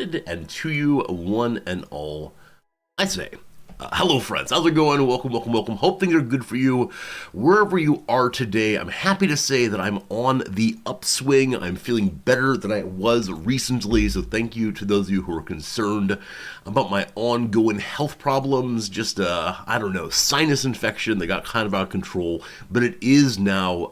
started, and to you, one and all, I say, hello friends, how's it going? Welcome, welcome, welcome. Hope things are good for you wherever you are today. I'm happy to say that I'm on the upswing. I'm feeling better than I was recently, so thank you to those of you who are concerned about my ongoing health problems. Just, I don't know, sinus infection that got kind of out of control, but it is now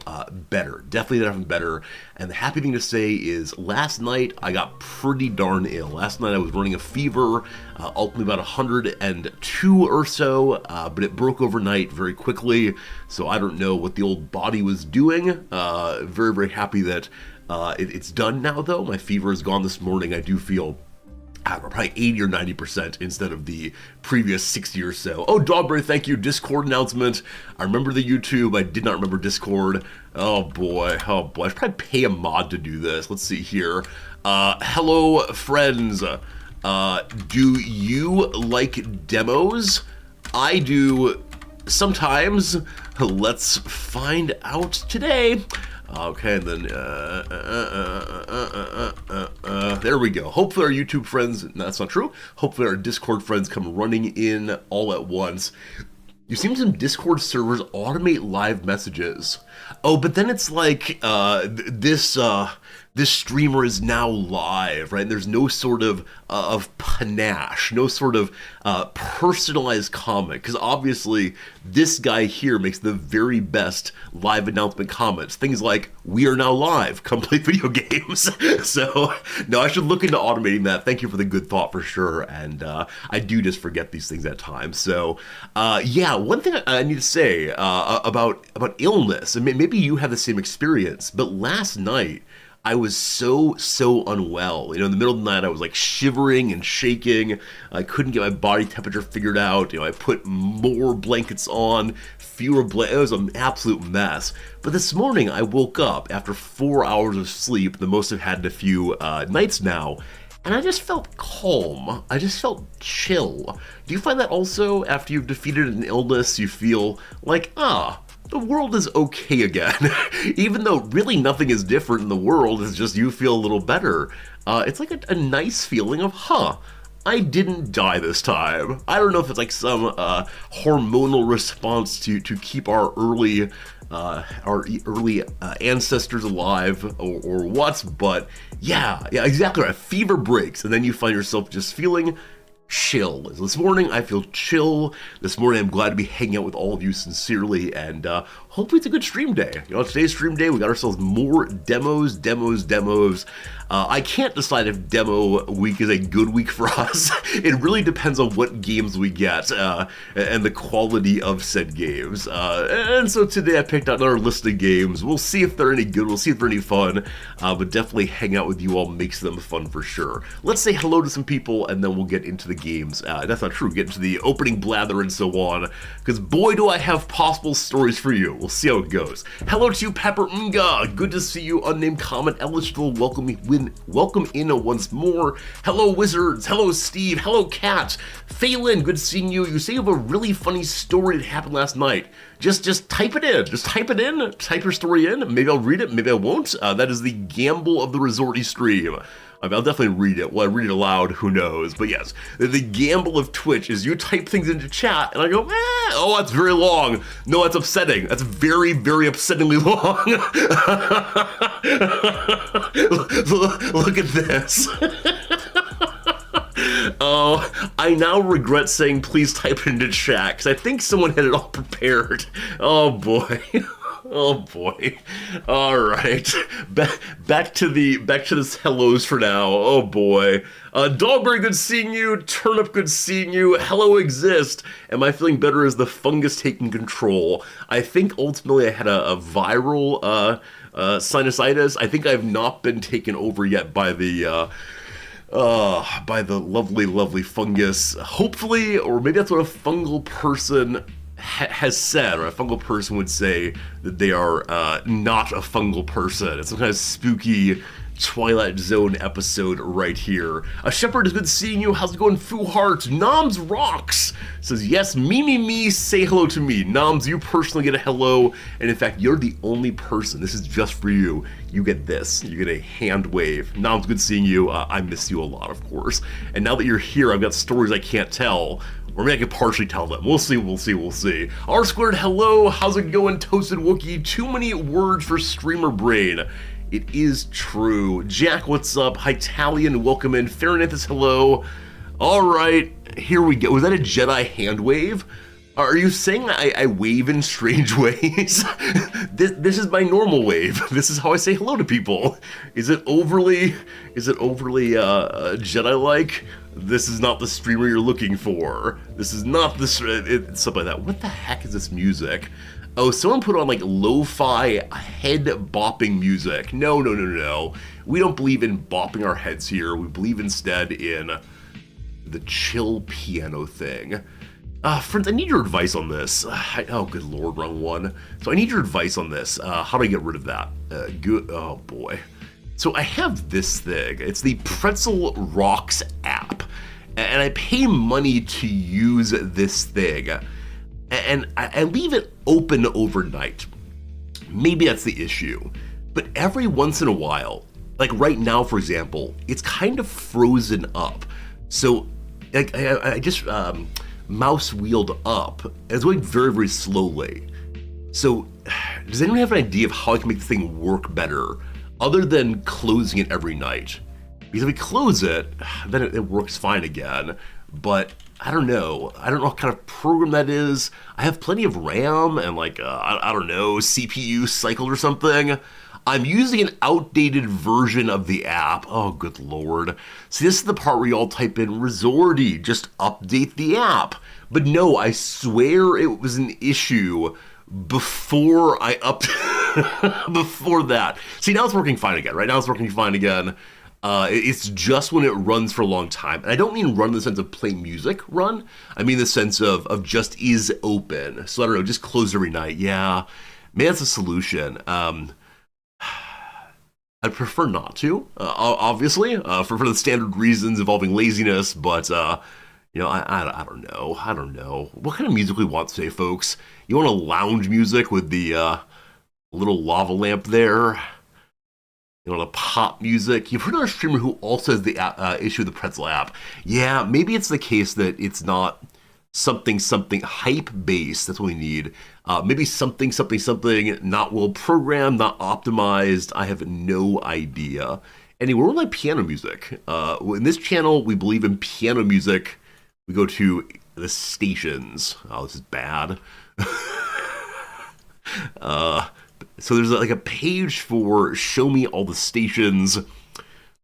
better. Definitely better. And the happy thing to say is last night I got pretty darn ill. Last night I was running a fever, ultimately about 102 or so, but it broke overnight very quickly, so I don't know what the old body was doing. Very, very happy that it's done now, though. My fever is gone this morning. I do feel probably 80 or 90% instead of the previous 60 or so. Oh, Dogberry, thank you. Discord announcement. I remember the YouTube. I did not remember Discord. Oh boy. I should probably pay a mod to do this. Let's see here. Hello, friends. Do you like demos? I do sometimes. Let's find out today. Okay, and then, there we go. Hopefully our YouTube friends, no, that's not true. Hopefully our Discord friends come running in all at once. You've seen some Discord servers automate live messages. Oh, but then it's like, this streamer is now live, right? And there's no sort of panache, no sort of personalized comment, because obviously this guy here makes the very best live announcement comments. Things like, "We are now live, come play video games." So, no, I should look into automating that. Thank you for the good thought for sure, and I do just forget these things at times. So, yeah, one thing I need to say about illness, and maybe you have the same experience, but last night, I was so unwell. You know, in the middle of the night, I was like shivering and shaking. I couldn't get my body temperature figured out. You know, I put more blankets on, fewer blankets. It was an absolute mess. But this morning, I woke up after 4 hours of sleep, the most I've had in a few nights now, and I just felt calm. I just felt chill. Do you find that also after you've defeated an illness, you feel like, the world is okay again? Even though really nothing is different in the world, it's just you feel a little better. It's like a nice feeling of, I didn't die this time. I don't know if it's like some hormonal response to keep our early ancestors alive or what, but yeah, exactly right. Fever breaks, and then you find yourself just feeling chill. This morning I feel chill. This morning I'm glad to be hanging out with all of you sincerely, and hopefully it's a good stream day. You know, today's stream day, we got ourselves more demos. I can't decide if demo week is a good week for us. It really depends on what games we get and the quality of said games. And so today I picked out another list of games. We'll see if they're any good. We'll see if they're any fun. But definitely hang out with you all makes them fun for sure. Let's say hello to some people, and then we'll get into the games. That's not true. Get into the opening blather and so on. Because boy, do I have possible stories for you. We'll see how it goes. Hello to you, Pepper Nga. Good to see you. Unnamed comment. Eligible. Welcome in once more. Hello, Wizards. Hello, Steve. Hello, Kat. Phelan, good seeing you. You say you have a really funny story that happened last night. Just type it in. Just type it in. Type your story in. Maybe I'll read it. Maybe I won't. That is the gamble of the resorty stream. I'll definitely read it. Will I read it aloud? Who knows? But yes, the gamble of Twitch is you type things into chat, and I go, oh, that's very long. No, that's upsetting. That's very, very upsettingly long. Look at this. Oh, I now regret saying please type it into chat, because I think someone had it all prepared. Oh, boy. Oh boy. All right. Back to this hellos for now. Oh boy. Dogberry, good seeing you. Turnip, good seeing you. Hello, Exist. Am I feeling better as the fungus taking control? I think ultimately I had a viral sinusitis. I think I've not been taken over yet by the lovely fungus. Hopefully, or maybe that's what a fungal person has said, or a fungal person would say that they are not a fungal person. It's some kind of spooky Twilight Zone episode right here. Shepard, it's good seeing you. How's it going, Foo Heart? Noms rocks says, yes, me, say hello to me. Noms, you personally get a hello, and in fact, you're the only person. This is just for you. You get this. You get a hand wave. Noms, good seeing you. I miss you a lot, of course. And now that you're here, I've got stories I can't tell. Or maybe I can partially tell them. We'll see. R squared, hello. How's it going, Toasted Wookie? Too many words for streamer brain. It is true. Jack, what's up? Hytalian, welcome in. Farinanthus, hello. All right, here we go. Was that a Jedi hand wave? Are you saying I wave in strange ways? This is my normal wave. This is how I say hello to people. Is it overly Jedi-like? This is not the streamer you're looking for. This is not the stuff like that. What the heck is this music? Oh, someone put on like lo-fi head bopping music. No. We don't believe in bopping our heads here. We believe instead in the chill piano thing. Friends, I need your advice on this. Oh, good lord, wrong one. So I need your advice on this. How do I get rid of that? Good. Oh boy. So I have this thing. It's the Pretzel Rocks app, and I pay money to use this thing. And I leave it open overnight. Maybe that's the issue. But every once in a while, like right now, for example, it's kind of frozen up. So like I just mouse wheeled up, and it's going very, very slowly. So does anyone have an idea of how I can make this thing work better, other than closing it every night? Because if we close it, then it works fine again. But I don't know what kind of program that is. I have plenty of RAM and like, I don't know, CPU cycled or something. I'm using an outdated version of the app. Oh, good lord. See, this is the part where you all type in Resorty, just update the app. But no, I swear it was an issue before I before that. See, now it's working fine again, right? Now it's working fine again. It's just when it runs for a long time. And I don't mean run in the sense of play music run. I mean the sense of just is open. So I don't know, just close every night. Yeah, maybe that's a solution. I'd prefer not to, obviously, for the standard reasons involving laziness, but, you know, I don't know. What kind of music we want today, folks? You want a lounge music with the little lava lamp there? You know, the pop music. You've heard of a streamer who also has the issue with the Pretzel app. Yeah, maybe it's the case that it's not something hype based. That's what we need. Maybe something not well programmed, not optimized. I have no idea. Anyway, we're like piano music. In this channel, we believe in piano music. We go to the stations. Oh, this is bad. So there's like a page for show me all the stations.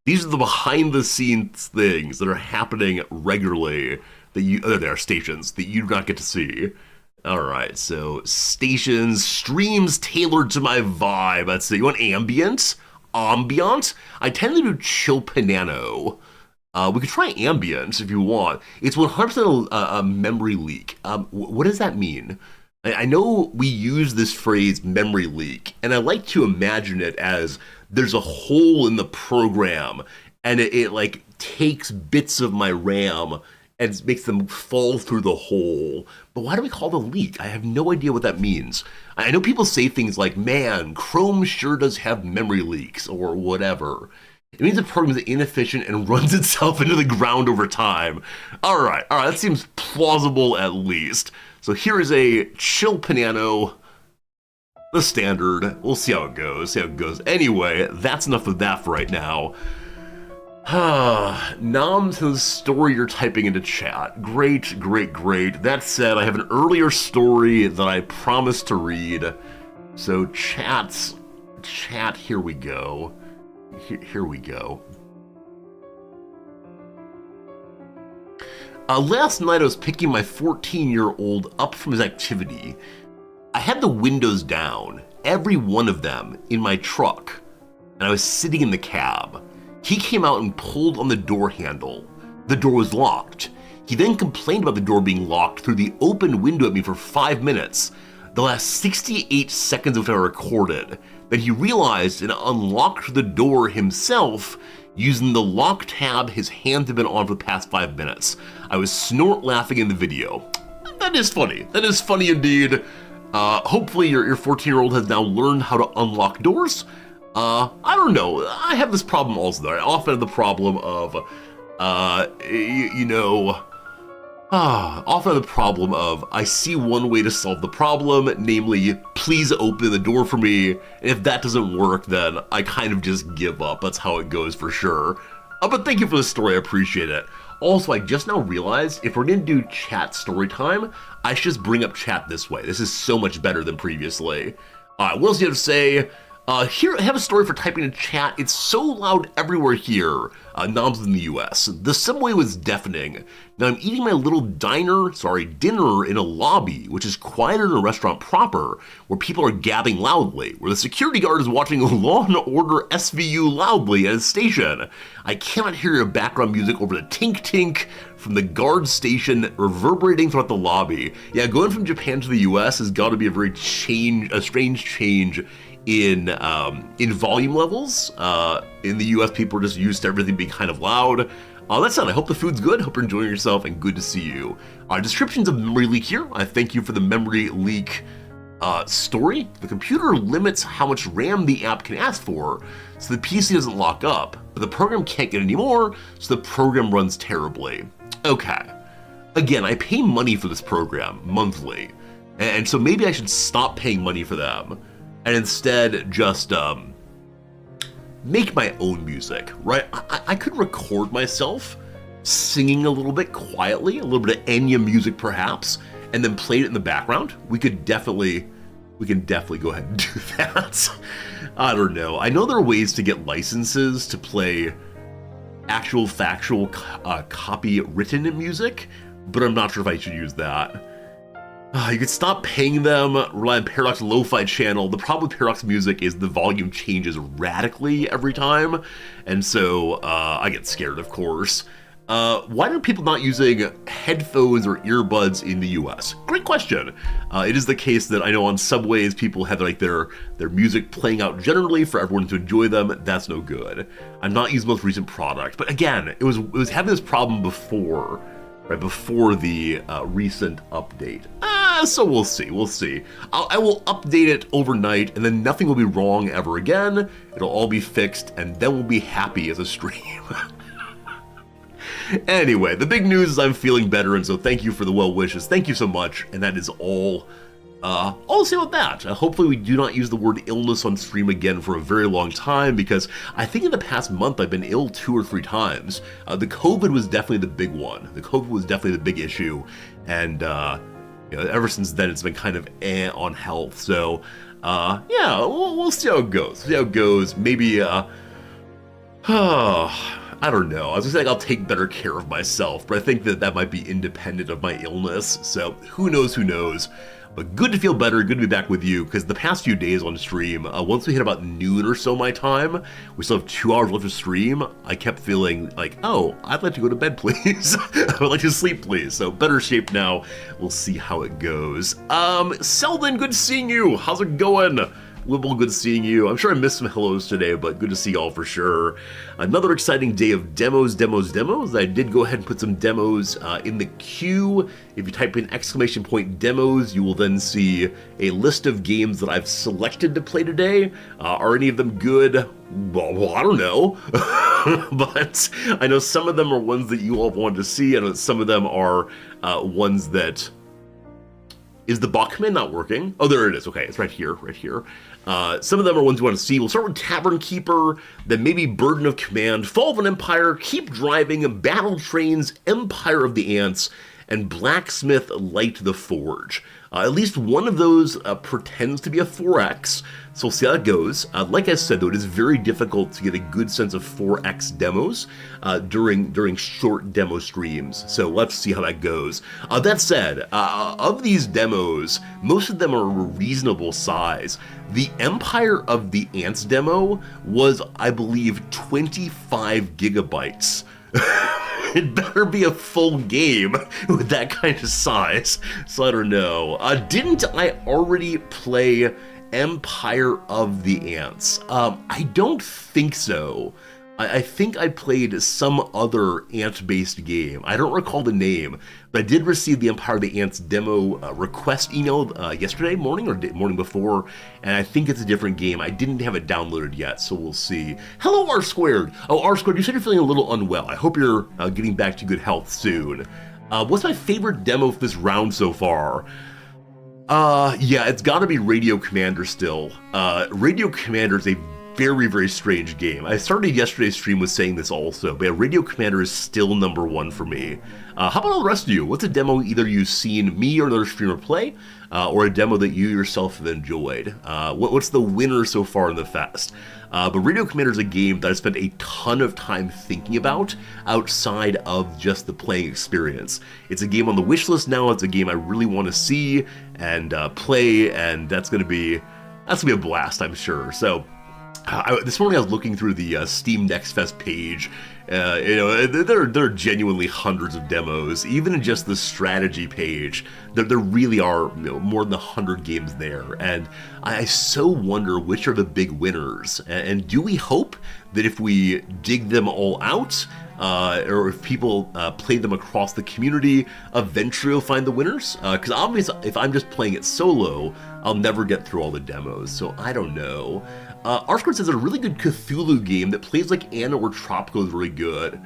These are the behind the scenes things that are happening regularly that there are stations that you do not get to see. All right, so stations, streams tailored to my vibe. Let's see, you want ambient? I tend to do chill piano. We could try ambient if you want. It's 100% a memory leak. What does that mean? I know we use this phrase memory leak, and I like to imagine it as there's a hole in the program, and it like takes bits of my RAM and makes them fall through the hole. But why do we call it a leak? I have no idea what that means. I know people say things like, man, Chrome sure does have memory leaks, or whatever. It means the program is inefficient and runs itself into the ground over time. All right, that seems plausible at least. So here is a chill piano, the standard. We'll see how it goes, Anyway, that's enough of that for right now. Nom says story you're typing into chat. Great. That said, I have an earlier story that I promised to read. So chat, here we go. Here we go. Last night I was picking my 14-year-old up from his activity. I had the windows down, every one of them, in my truck, and I was sitting in the cab. He came out and pulled on the door handle. The door was locked. He then complained about the door being locked through the open window at me for 5 minutes. the last 68 seconds of what I recorded, that he realized and unlocked the door himself using the lock tab his hands have been on for the past 5 minutes. I was snort laughing in the video. That is funny. That is funny indeed. Hopefully your 14-year-old has now learned how to unlock doors. I don't know. I have this problem also, though. I often have the problem of, often have the problem of I see one way to solve the problem, namely, please open the door for me. And if that doesn't work, then I kind of just give up. That's how it goes for sure. But thank you for the story. I appreciate it. Also, I just now realized if we're going to do chat story time, I should just bring up chat this way. This is so much better than previously. What else do you have to say? Here, I have a story for typing in chat. It's so loud everywhere here, knobs in the US. The subway was deafening. Now I'm eating my little dinner in a lobby, which is quieter than a restaurant proper, where people are gabbing loudly, where the security guard is watching Law & Order SVU loudly at his station. I cannot hear your background music over the tink-tink from the guard station reverberating throughout the lobby. Yeah, going from Japan to the US has got to be a strange change in volume levels. In the US, people are just used to everything being kind of loud. That said, I hope the food's good, hope you're enjoying yourself, and good to see you. Descriptions of memory leak here. I thank you for the memory leak story. The computer limits how much RAM the app can ask for, so the PC doesn't lock up, but the program can't get any more, so the program runs terribly. Okay. Again, I pay money for this program monthly, and so maybe I should stop paying money for them and instead just make my own music, right? I could record myself singing a little bit quietly, a little bit of Enya music perhaps, and then play it in the background. We can definitely go ahead and do that. I don't know. I know there are ways to get licenses to play actual factual copywritten music, but I'm not sure if I should use that. You could stop paying them, rely on Paradox Lo-Fi channel. The problem with Paradox music is the volume changes radically every time, and so I get scared, of course. Why are people not using headphones or earbuds in the US? Great question. It is the case that I know on subways people have like their music playing out generally for everyone to enjoy them. That's no good. I'm not using the most recent product, but again, it was having this problem before. Right before the recent update. So we'll see. I will update it overnight, and then nothing will be wrong ever again. It'll all be fixed, and then we'll be happy as a stream. Anyway, the big news is I'm feeling better, and so thank you for the well wishes. Thank you so much, and that is all. I'll say about that. Hopefully we do not use the word illness on stream again for a very long time, because I think in the past month I've been ill 2 or 3 times. The COVID was definitely the big one. The COVID was definitely the big issue, and ever since then it's been kind of on health. So yeah, we'll see how it goes. Maybe I don't know. I was gonna say I'll take better care of myself, but I think that might be independent of my illness. So who knows. But good to feel better, good to be back with you, because the past few days on stream, once we hit about noon or so my time, we still have 2 hours left of stream, I kept feeling like, oh, I'd like to go to bed, please. I would like to sleep, please. So better shape now. We'll see how it goes. Selden, good seeing you. How's it going? Wibble, good seeing you. I'm sure I missed some hellos today, but good to see y'all for sure. Another exciting day of demos. I did go ahead and put some demos in the queue. If you type in !demos, you will then see a list of games that I've selected to play today. Are any of them good? Well, I don't know. But I know some of them are ones that you all wanted to see. I know some of them are ones that... Is the bot command not working? Oh, there it is. Okay, it's right here. Some of them are ones you want to see. We'll start with Tavern Keeper, then maybe Burden of Command, Fall of an Empire, Keep Driving, Battle Trains, Empire of the Ants, and Blacksmith Light the Forge. At least one of those pretends to be a 4X, so we'll see how it goes. Like I said, though, it is very difficult to get a good sense of 4X demos during short demo streams, so let's see how that goes. That said, of these demos, most of them are a reasonable size. The Empire of the Ants demo was, I believe, 25 gigabytes. It better be a full game with that kind of size. So I don't know. Didn't I already play Empire of the Ants? I don't think so. I think I played some other ant-based game. I don't recall the name, but I did receive the Empire of the Ants demo request email yesterday morning or morning before, and I think it's a different game. I didn't have it downloaded yet, so we'll see. Hello, R Squared. Oh, R Squared, you said you're feeling a little unwell. I hope you're getting back to good health soon. What's my favorite demo for this round so far? Yeah, it's gotta be Radio Commander still. Radio Commander is a very, very strange game. I started yesterday's stream with saying this also, but yeah, Radio Commander is still number one for me. How about all the rest of you? What's a demo either you've seen me or another streamer play, or a demo that you yourself have enjoyed? What's the winner so far in the fest? But Radio Commander is a game that I spent a ton of time thinking about outside of just the playing experience. It's a game on the wish list now. It's a game I really want to see and play, and that's gonna be a blast, I'm sure. So. This morning I was looking through the Steam NextFest page. There are genuinely hundreds of demos. Even in just the strategy page, there really are more than 100 games there. And I so wonder which are the big winners. And do we hope that if we dig them all out, or if people play them across the community, eventually we'll find the winners? Because obviously, if I'm just playing it solo, I'll never get through all the demos. So I don't know. R-Squared says a really good Cthulhu game that plays like Anno or Tropico is really good.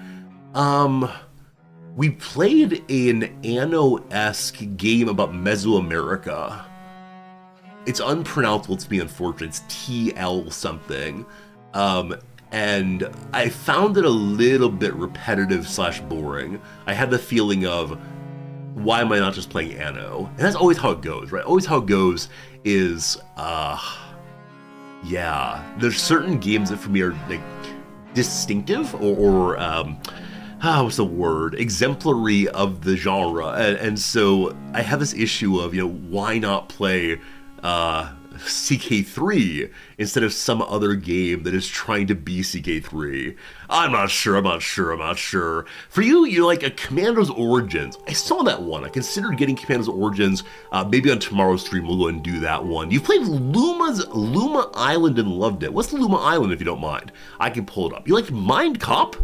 We played an Anno-esque game about Mesoamerica. It's unpronounceable to me, unfortunately. It's TL something. And I found it a little bit repetitive / boring. I had the feeling of, why am I not just playing Anno? And that's always how it goes, right? Always how it goes is, yeah, there's certain games that for me are like distinctive or what's the word? Exemplary of the genre. And so I have this issue of, why not play CK3 instead of some other game that is trying to be CK3. I'm not sure. For you, you're like a Commando's Origins. I saw that one. I considered getting Commando's Origins. Maybe on tomorrow's stream we'll go and do that one. You played Luma Island and loved it. What's the Luma Island, if you don't mind? I can pull it up. You like Mind Cop?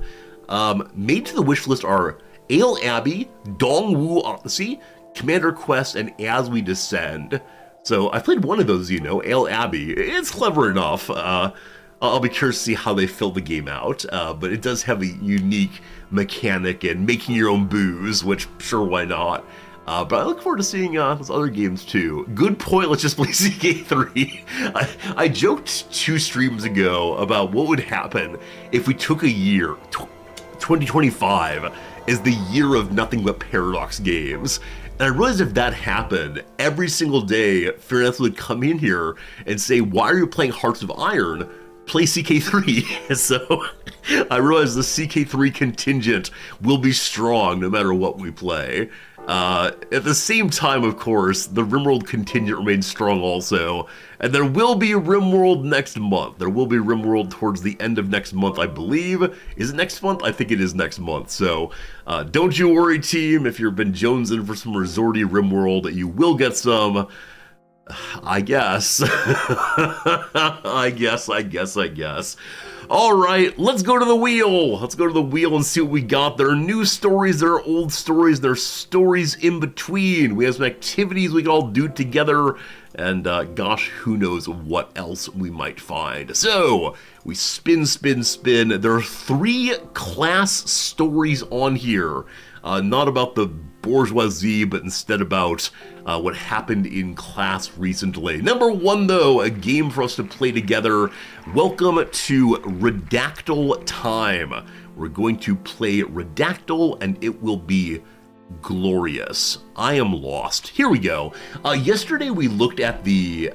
Made to the wish list are Ale Abbey, Dongwu Odyssey, Commander Quest, and As We Descend. So I played one of those, Ale Abbey. It's clever enough. I'll be curious to see how they fill the game out, but it does have a unique mechanic in making your own booze, which, sure, why not? But I look forward to seeing those other games too. Good point, let's just play CK3. I joked 2 streams ago about what would happen if we took a year, 2025, as the year of nothing but Paradox games. And I realized if that happened, every single day, Fairness would come in here and say, why are you playing Hearts of Iron? Play CK3. So I realized the CK3 contingent will be strong no matter what we play. At the same time, of course, the RimWorld contingent remains strong also, and there will be RimWorld next month. There will be RimWorld towards the end of next month, I believe. Is it next month? I think it is next month. So don't you worry, team. If you've been jonesing for some resorty RimWorld, you will get some. I guess. I guess. All right, let's go to the wheel. Let's go to the wheel and see what we got. There are new stories, there are old stories, there are stories in between. We have some activities we can all do together, and gosh, who knows what else we might find. So, we spin. There are 3 class stories on here. Not about the bourgeoisie, but instead about what happened in class recently. Number 1, though, a game for us to play together. Welcome to Redactyl time. We're going to play Redactyl, and it will be glorious. I am lost. Here we go. Yesterday we looked at the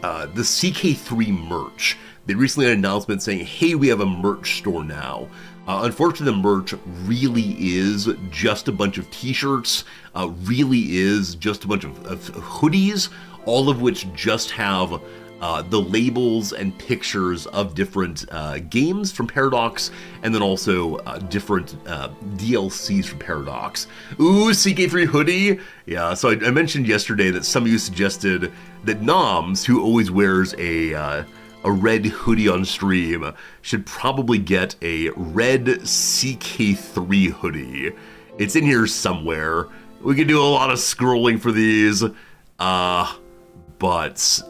CK3 merch. They recently had an announcement saying, hey, we have a merch store now. Unfortunately, the merch really is just a bunch of t-shirts, really is just a bunch of hoodies, all of which just have the labels and pictures of different games from Paradox, and then also different DLCs from Paradox. Ooh, CK3 hoodie! Yeah, so I mentioned yesterday that some of you suggested that Noms, who always wears a red hoodie on stream, should probably get a red CK3 hoodie. It's in here somewhere. We could do a lot of scrolling for these, but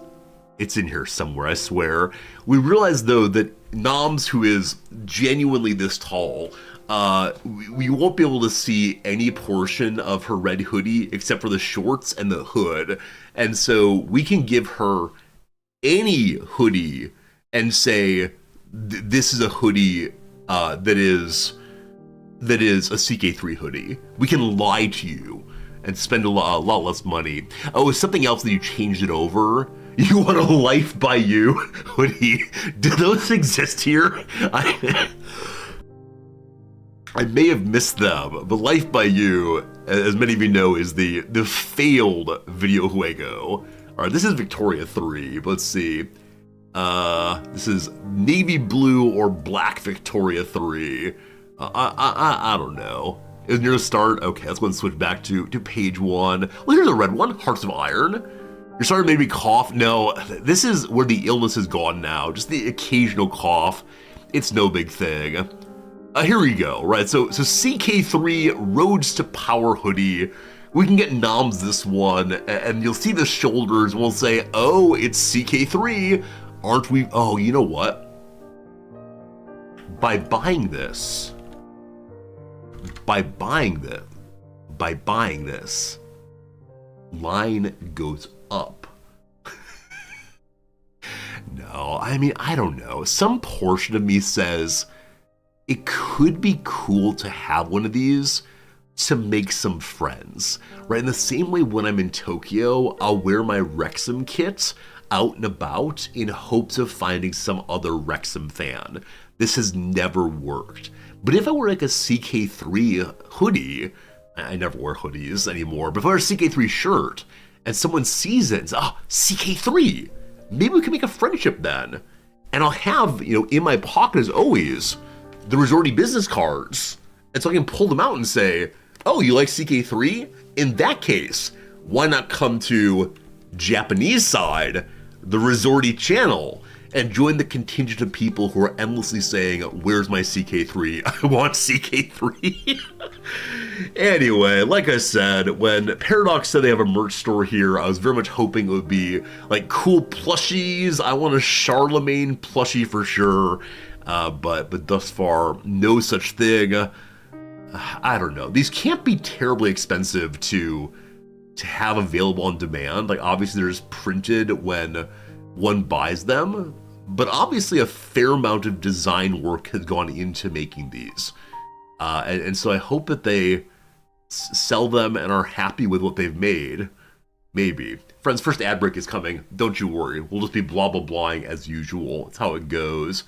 it's in here somewhere, I swear. We realize, though, that Noms, who is genuinely this tall, we won't be able to see any portion of her red hoodie except for the shorts and the hood. And so we can give her any hoodie and say, this is a hoodie that is a CK3 hoodie. We can lie to you and spend a lot less money. Oh, something else that you changed it over? You want a Life by You hoodie? Do those exist here? I may have missed them, but Life by You, as many of you know, is the failed videojuego. All right, this is Victoria 3. Let's see. This is navy blue or black Victoria 3. I don't know. It was near the start. Okay, let's go and switch back to page 1. Well, here's a red one, Hearts of Iron. You're starting to make me cough. No, this is where the illness is gone now. Just the occasional cough. It's no big thing. Here we go, right? So CK3 Roads to Power hoodie. We can get Noms this one, and you'll see the shoulders, and we'll say, oh, it's CK3. Aren't we? Oh, you know what? By buying this, line goes up. No, I mean, I don't know. Some portion of me says it could be cool to have one of these to make some friends, right? In the same way when I'm in Tokyo, I'll wear my Wrexham kit out and about in hopes of finding some other Wrexham fan. This has never worked. But if I wear like a CK3 hoodie, I never wear hoodies anymore, but if I wear a CK3 shirt and someone sees it and says, oh, CK3, maybe we can make a friendship then. And I'll have, in my pocket as always, the Resorty business cards. And so I can pull them out and say, oh, you like CK3? In that case, why not come to Japanese side, the Resorty channel, and join the contingent of people who are endlessly saying, where's my CK3? I want CK3. Anyway, like I said, when Paradox said they have a merch store here, I was very much hoping it would be like cool plushies. I want a Charlemagne plushie for sure, but thus far, no such thing. I don't know. These can't be terribly expensive to have available on demand. Like, obviously they're just printed when one buys them, but obviously a fair amount of design work has gone into making these. And so I hope that they sell them and are happy with what they've made. Maybe. Friends, first ad break is coming. Don't you worry. We'll just be blah blah blahing as usual. That's how it goes.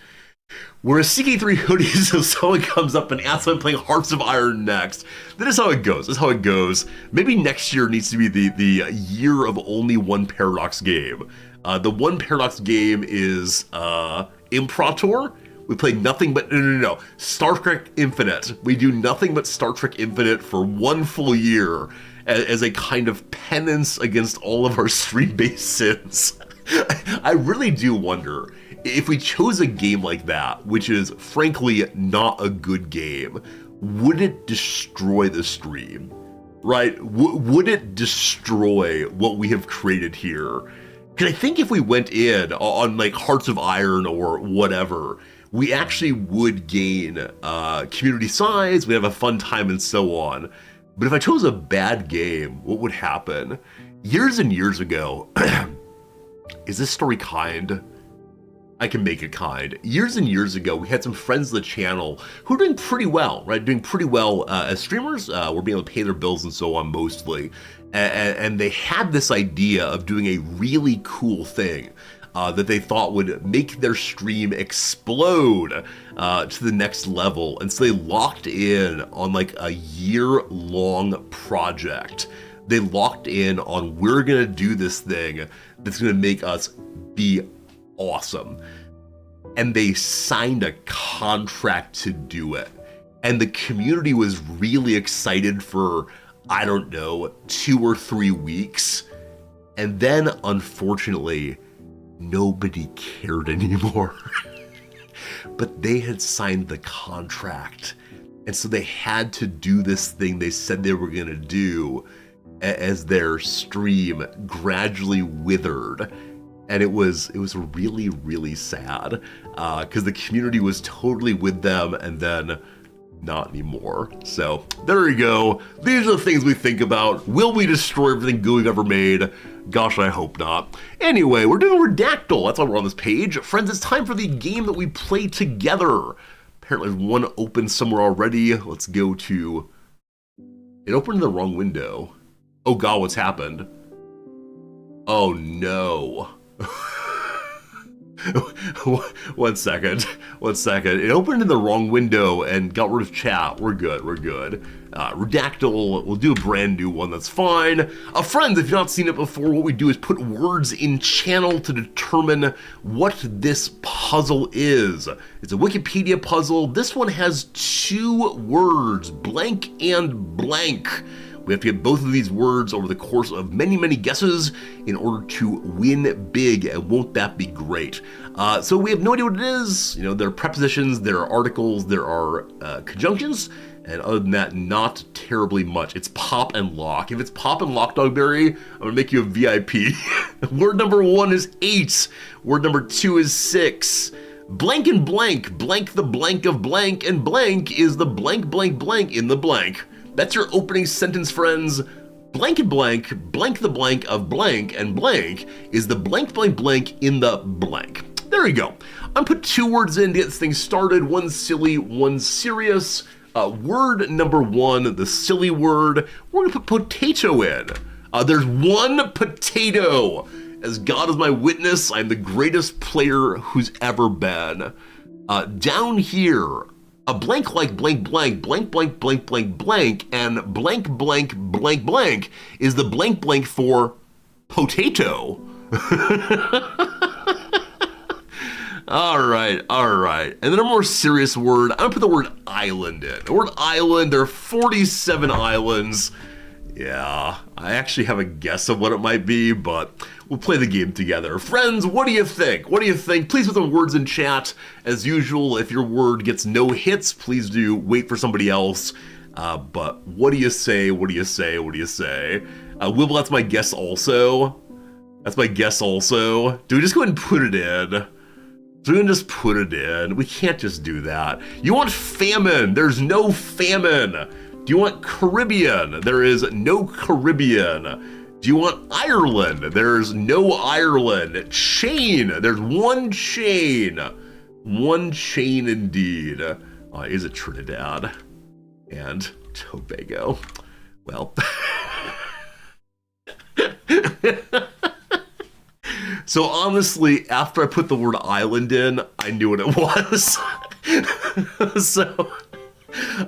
We're a CK3 hoodies, so someone comes up and asks if I'm playing Hearts of Iron next. That is how it goes. That's how it goes. Maybe next year needs to be the year of only one Paradox game. The one Paradox game is Imperator. We play nothing but, no, Star Trek Infinite. We do nothing but Star Trek Infinite for one full year as a kind of penance against all of our stream-based sins. I really do wonder, if we chose a game like that, which is frankly not a good game, would it destroy the stream? Right? Would it destroy what we have created here? Because I think if we went in on like Hearts of Iron or whatever, we actually would gain community size, we'd have a fun time and so on. But if I chose a bad game, what would happen? Years and years ago, is this story kind? I can make it kind. Years and years ago, we had some friends of the channel who were doing pretty well, right? Doing pretty well as streamers, were being able to pay their bills and so on mostly. And they had this idea of doing a really cool thing that they thought would make their stream explode to the next level. And so they locked in on like a year-long project. They locked in on, we're gonna do this thing that's gonna make us be awesome. And they signed a contract to do it. And the community was really excited for, I don't know, 2 or 3 weeks. And then, unfortunately, nobody cared anymore. But they had signed the contract. And so they had to do this thing they said they were going to do as their stream gradually withered. And it was really, really sad because the community was totally with them and then not anymore. So there you go. These are the things we think about. Will we destroy everything good we've ever made? Gosh, I hope not. Anyway, we're doing Redactyl. That's why we're on this page. Friends, it's time for the game that we play together. Apparently there's one open somewhere already. Let's go to... It opened in the wrong window. Oh god, what's happened? Oh no. One second. It opened in the wrong window and got rid of chat. We're good. Redactyl, we'll do a brand new one, that's fine. Friends, if you've not seen it before, what we do is put words in channel to determine what this puzzle is. It's a Wikipedia puzzle. This one has 2 words, blank and blank. We have to get both of these words over the course of many, many guesses in order to win big, and won't that be great? So we have no idea what it is. You know, there are prepositions, there are articles, there are conjunctions, and other than that, not terribly much. It's pop and lock. If it's pop and lock, Dogberry, I'm gonna make you a VIP. Word number 1 is 8. Word number 2 is 6. Blank and blank, blank the blank of blank, and blank is the blank, blank, blank in the blank. That's your opening sentence, friends. Blank and blank, blank the blank of blank, and blank is the blank, blank, blank in the blank. There you go. I'm gonna put 2 words in to get this thing started. One silly, one serious. Word number 1, the silly word, we're gonna put potato in. There's 1 potato. As God is my witness, I'm the greatest player who's ever been. Down here, a blank like blank blank blank blank blank blank blank and blank blank blank blank is the blank blank for potato. All right. And then a more serious word, I'm gonna put the word island in. The word island, there are 47 islands. Yeah, I actually have a guess of what it might be, but we'll play the game together. Friends, what do you think? Please put some words in chat. As usual, if your word gets no hits, please do wait for somebody else. But what do you say? Wibble, that's my guess also. Do we just go ahead and put it in? We can't just do that. You want famine? There's no famine. Do you want Caribbean? There is no Caribbean. Do you want Ireland? There's no Ireland. Chain, there's 1 chain. 1 chain indeed. Is it Trinidad and Tobago? Well. So honestly, after I put the word island in, I knew what it was.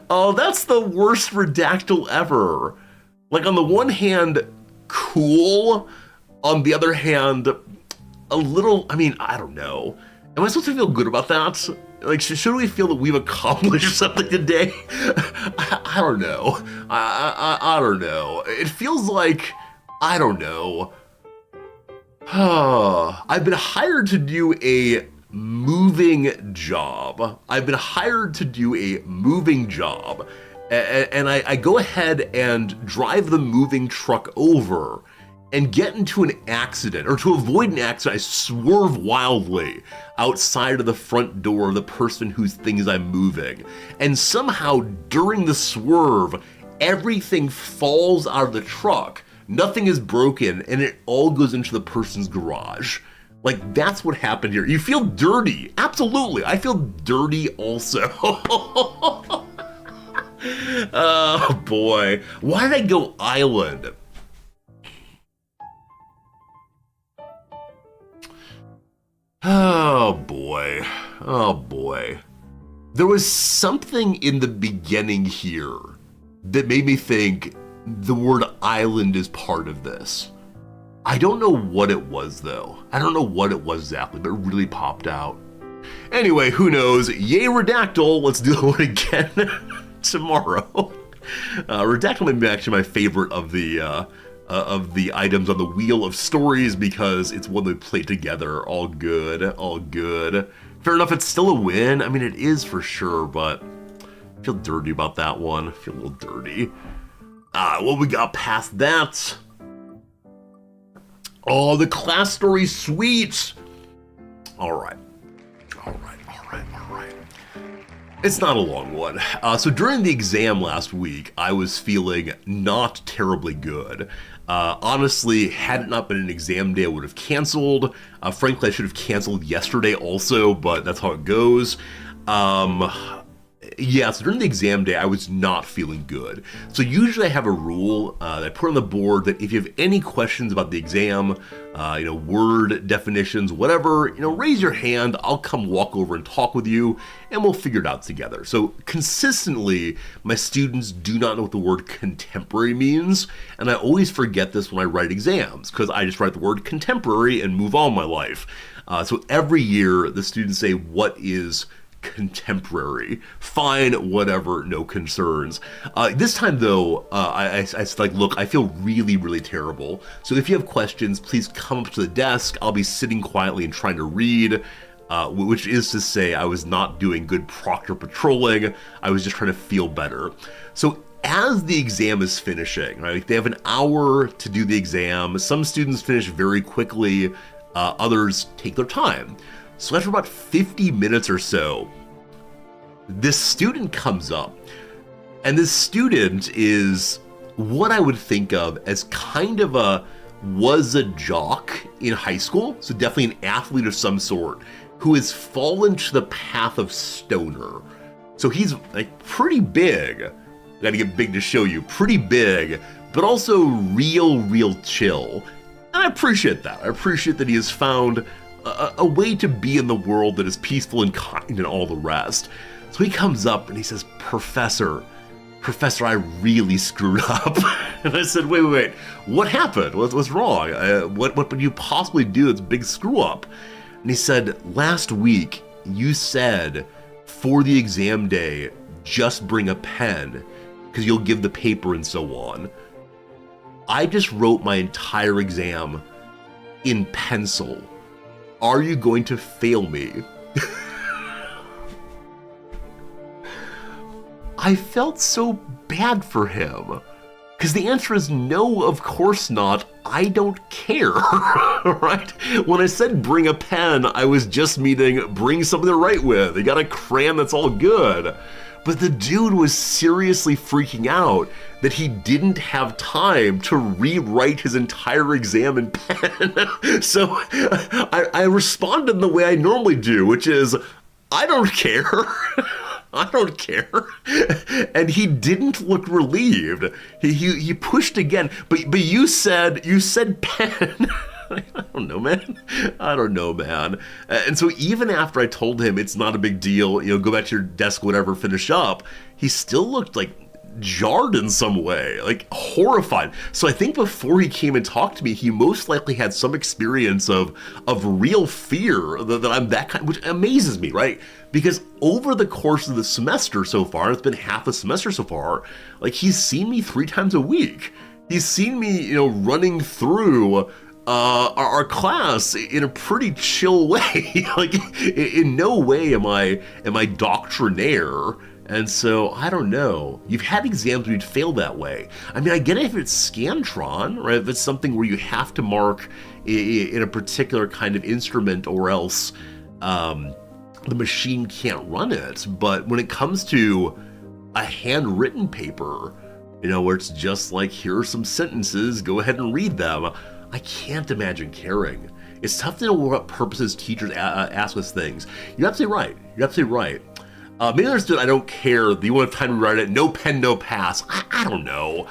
Oh, that's the worst Redactyl ever. Like, on the one hand, cool. On the other hand, a little, I don't know. Am I supposed to feel good about that? Like, should we feel that we've accomplished something today? I don't know. I don't know. It feels like, I don't know. I've been hired to do a moving job. And I go ahead and drive the moving truck over and get into an accident, or to avoid an accident, I swerve wildly outside of the front door of the person whose things I'm moving. And somehow during the swerve, everything falls out of the truck. Nothing is broken, and it all goes into the person's garage. Like, that's what happened here. You feel dirty. Absolutely. I feel dirty also. Oh, boy. Why did I go island? Oh, boy. There was something in the beginning here that made me think the word island is part of this. I don't know what it was though. I don't know what it was exactly, but it really popped out. Anyway, who knows? Yay, Redactyl. Let's do it again tomorrow. Redactyl may be actually my favorite of the items on the Wheel of Stories because it's one they play together. All good, all good. Fair enough, it's still a win. I mean, it is for sure, but I feel dirty about that one. I feel a little dirty. What we got past that? Oh, the class story suite. All right. It's not a long one. So during the exam last week, I was feeling not terribly good. Honestly, had it not been an exam day, I would have canceled. Frankly, I should have canceled yesterday also, but that's how it goes. Yeah, so during the exam day, I was not feeling good. So usually I have a rule that I put on the board that if you have any questions about the exam, word definitions, whatever, raise your hand. I'll come walk over and talk with you, and we'll figure it out together. So consistently, my students do not know what the word contemporary means, and I always forget this when I write exams, because I just write the word contemporary and move on my life. So every year, the students say, what is contemporary? Fine, whatever, no concerns. This time though, I like, look, I feel really, really terrible. So if you have questions, please come up to the desk. I'll be sitting quietly and trying to read, which is to say I was not doing good proctor patrolling. I was just trying to feel better. So as the exam is finishing, right, they have an hour to do the exam. Some students finish very quickly, others take their time. So after about 50 minutes or so, this student comes up, and this student is what I would think of as kind of was a jock in high school, so definitely an athlete of some sort, who has fallen to the path of stoner. So he's like pretty big, I gotta get big to show you, pretty big, but also real chill. And I appreciate that. I appreciate that he has found a way to be in the world that is peaceful and kind and all the rest. So he comes up and he says, Professor, I really screwed up. And I said, wait, what happened? What's wrong? What would you possibly do that's a big screw up? And he said, last week you said for the exam day, just bring a pen because you'll give the paper and so on. I just wrote my entire exam in pencil. Are you going to fail me? I felt so bad for him. Because the answer is no, of course not. I don't care, right? When I said bring a pen, I was just meaning bring something to write with. You got a crayon, that's all good. But the dude was seriously freaking out that he didn't have time to rewrite his entire exam in pen. So I responded in the way I normally do, which is, I don't care. I don't care. And he didn't look relieved. He pushed again, but you said pen. I don't know, man. And so even after I told him it's not a big deal, go back to your desk, whatever, finish up, he still looked like jarred in some way, like horrified. So I think before he came and talked to me, he most likely had some experience of real fear that I'm that kind, which amazes me, right? Because over the course of the semester so far, it's been half a semester so far, like he's seen me 3 times a week. He's seen me, running through our class in a pretty chill way. Like in no way am I doctrinaire. And so, I don't know. You've had exams where you'd fail that way. I mean, I get it if it's Scantron, right? If it's something where you have to mark in a particular kind of instrument or else the machine can't run it. But when it comes to a handwritten paper, where it's just like, here are some sentences, go ahead and read them, I can't imagine caring. It's tough to know what purposes teachers ask us things. You're absolutely right. Maybe understood I don't care. Do you want time to write it? No pen, no pass. I don't know.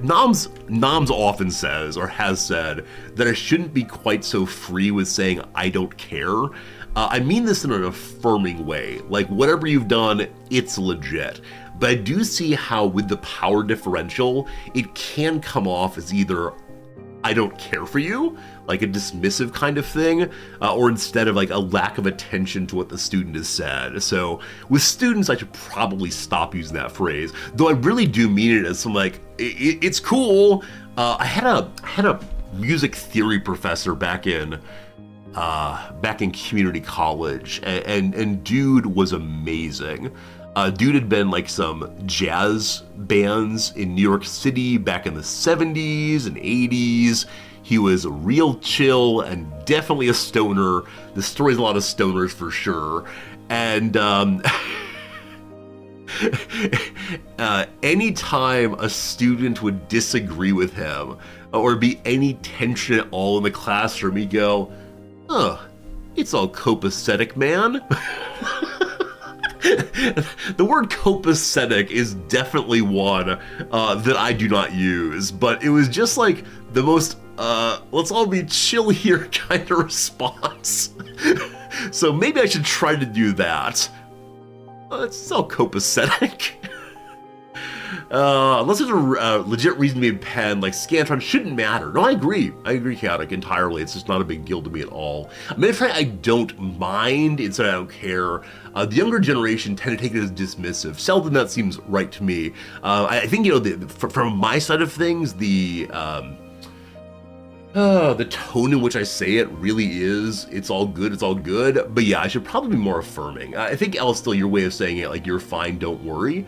Noms often says or has said that I shouldn't be quite so free with saying I don't care. I mean this in an affirming way. Like whatever you've done, it's legit. But I do see how with the power differential, it can come off as either I don't care for you, like a dismissive kind of thing, or instead of like a lack of attention to what the student has said. So with students, I should probably stop using that phrase, though I really do mean it as some like, it's cool. I had a music theory professor back in community college, and dude was amazing. Dude had been like some jazz bands in New York City back in the 70s and 80s. He was real chill and definitely a stoner. The story's a lot of stoners for sure. And anytime a student would disagree with him or be any tension at all in the classroom, he'd go, it's all copacetic, man. The word copacetic is definitely one that I do not use, but it was just like the most let's all be chill here kind of response. So maybe I should try to do that. It's all copacetic. Unless there's a legit reason to be a pen, like Scantron shouldn't matter. No, I agree, Chaotic, entirely. It's just not a big deal to me at all. I mean, I don't mind, instead I don't care. The younger generation tend to take it as dismissive. Seldom that seems right to me. I think, from my side of things, the tone in which I say it really is, it's all good. But yeah, I should probably be more affirming. I think, Alistair, your way of saying it, like, you're fine, don't worry,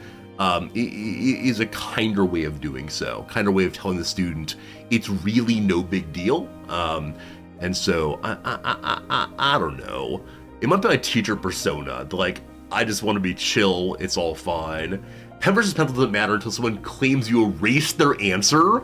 is a kinder way of doing so. Kinder way of telling the student it's really no big deal. And so, I don't know. It might be my teacher persona, like, I just want to be chill, it's all fine. Pen versus pencil doesn't matter until someone claims you erased their answer.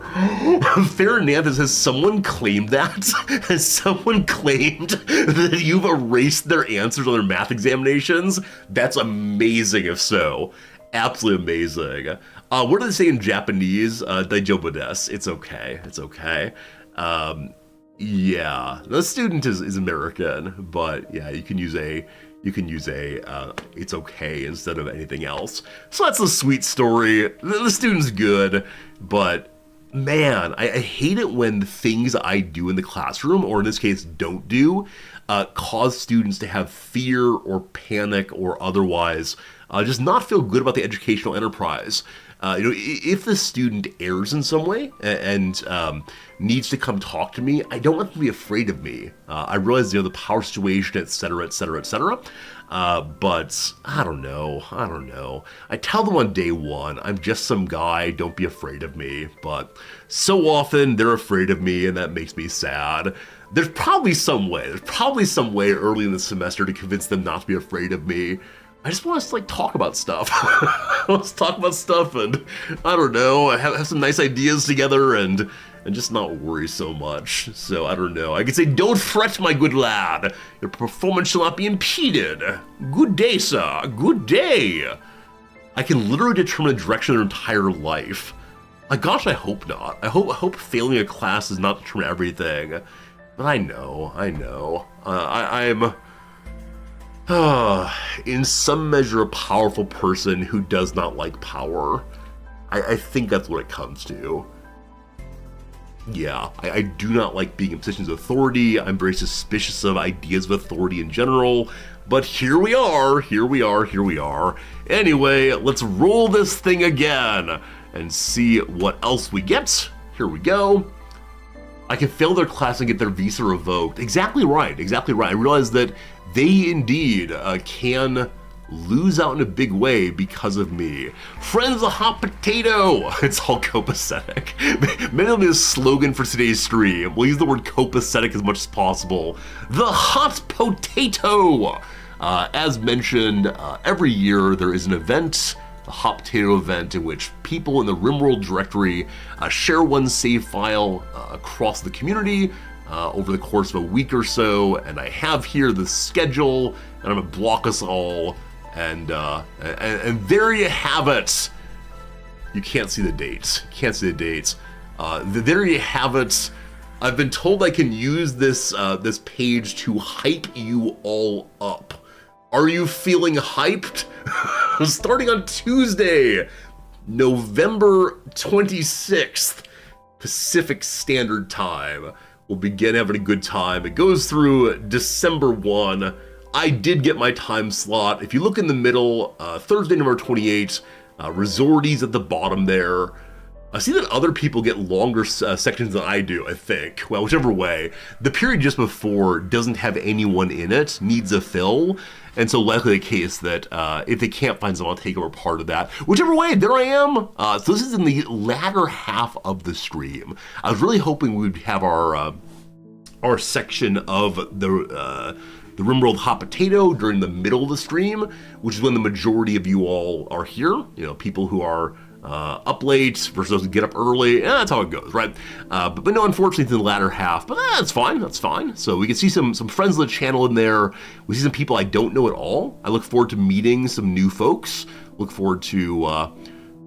Farinantha, has someone claimed that? Has someone claimed that you've erased their answers on their math examinations? That's amazing if so. Absolutely amazing. What do they say in Japanese? Daijoubu desu. It's okay. It's okay. Yeah, the student is American, but yeah, you can use a it's okay instead of anything else. So that's a sweet story. The student's good, but man, I hate it when the things I do in the classroom, or in this case don't do, cause students to have fear or panic or otherwise just not feel good about the educational enterprise. If the student errs in some way and needs to come talk to me, I don't want them to be afraid of me. I realize, the power situation, et cetera, et cetera, et cetera. But I don't know. I tell them on day one, I'm just some guy, don't be afraid of me. But so often they're afraid of me, and that makes me sad. There's probably some way early in the semester to convince them not to be afraid of me. I just want us to talk about stuff. Let's talk about stuff and, I don't know, have some nice ideas together and just not worry so much. So, I don't know. I could say, don't fret, my good lad. Your performance shall not be impeded. Good day, sir. Good day. I can literally determine the direction of their entire life. Gosh, I hope not. I hope failing a class does not determine everything. But I know. I'm in some measure a powerful person who does not like power. I think that's what it comes to. Yeah, I do not like being in positions of authority. I'm very suspicious of ideas of authority in general, but here we are. Anyway, let's roll this thing again and see what else we get. Here we go. I can fail their class and get their visa revoked. Exactly right. I realize that they indeed can lose out in a big way because of me. Friends, a hot potato! It's all copacetic. Maybe it'll be a slogan for today's stream. We'll use the word copacetic as much as possible. The hot potato! As mentioned, every year there is an event, the Hot Potato event, in which people in the RimWorld directory share one save file across the community over the course of a week or so, and I have here the schedule, and I'm gonna block us all, and there you have it. You can't see the dates. There you have it. I've been told I can use this page to hype you all up. Are you feeling hyped? Starting on Tuesday, November 26th, Pacific Standard Time. We'll begin having a good time. It goes through December 1. I did get my time slot. If you look in the middle, Thursday, November 28th, Resorties at the bottom there. I see that other people get longer sections than I do, I think. Well, whichever way. The period just before doesn't have anyone in it, needs a fill, and so likely the case that if they can't find someone, I'll take over part of that. Whichever way, there I am. So this is in the latter half of the stream. I was really hoping we would have our section of the RimWorld Hot Potato during the middle of the stream, which is when the majority of you all are here. You know, people who are up late versus those who get up early. That's how it goes, right? But no, unfortunately, it's in the latter half. But that's fine. That's fine. So we can see some friends of the channel in there. We see some people I don't know at all. I look forward to meeting some new folks. Look forward to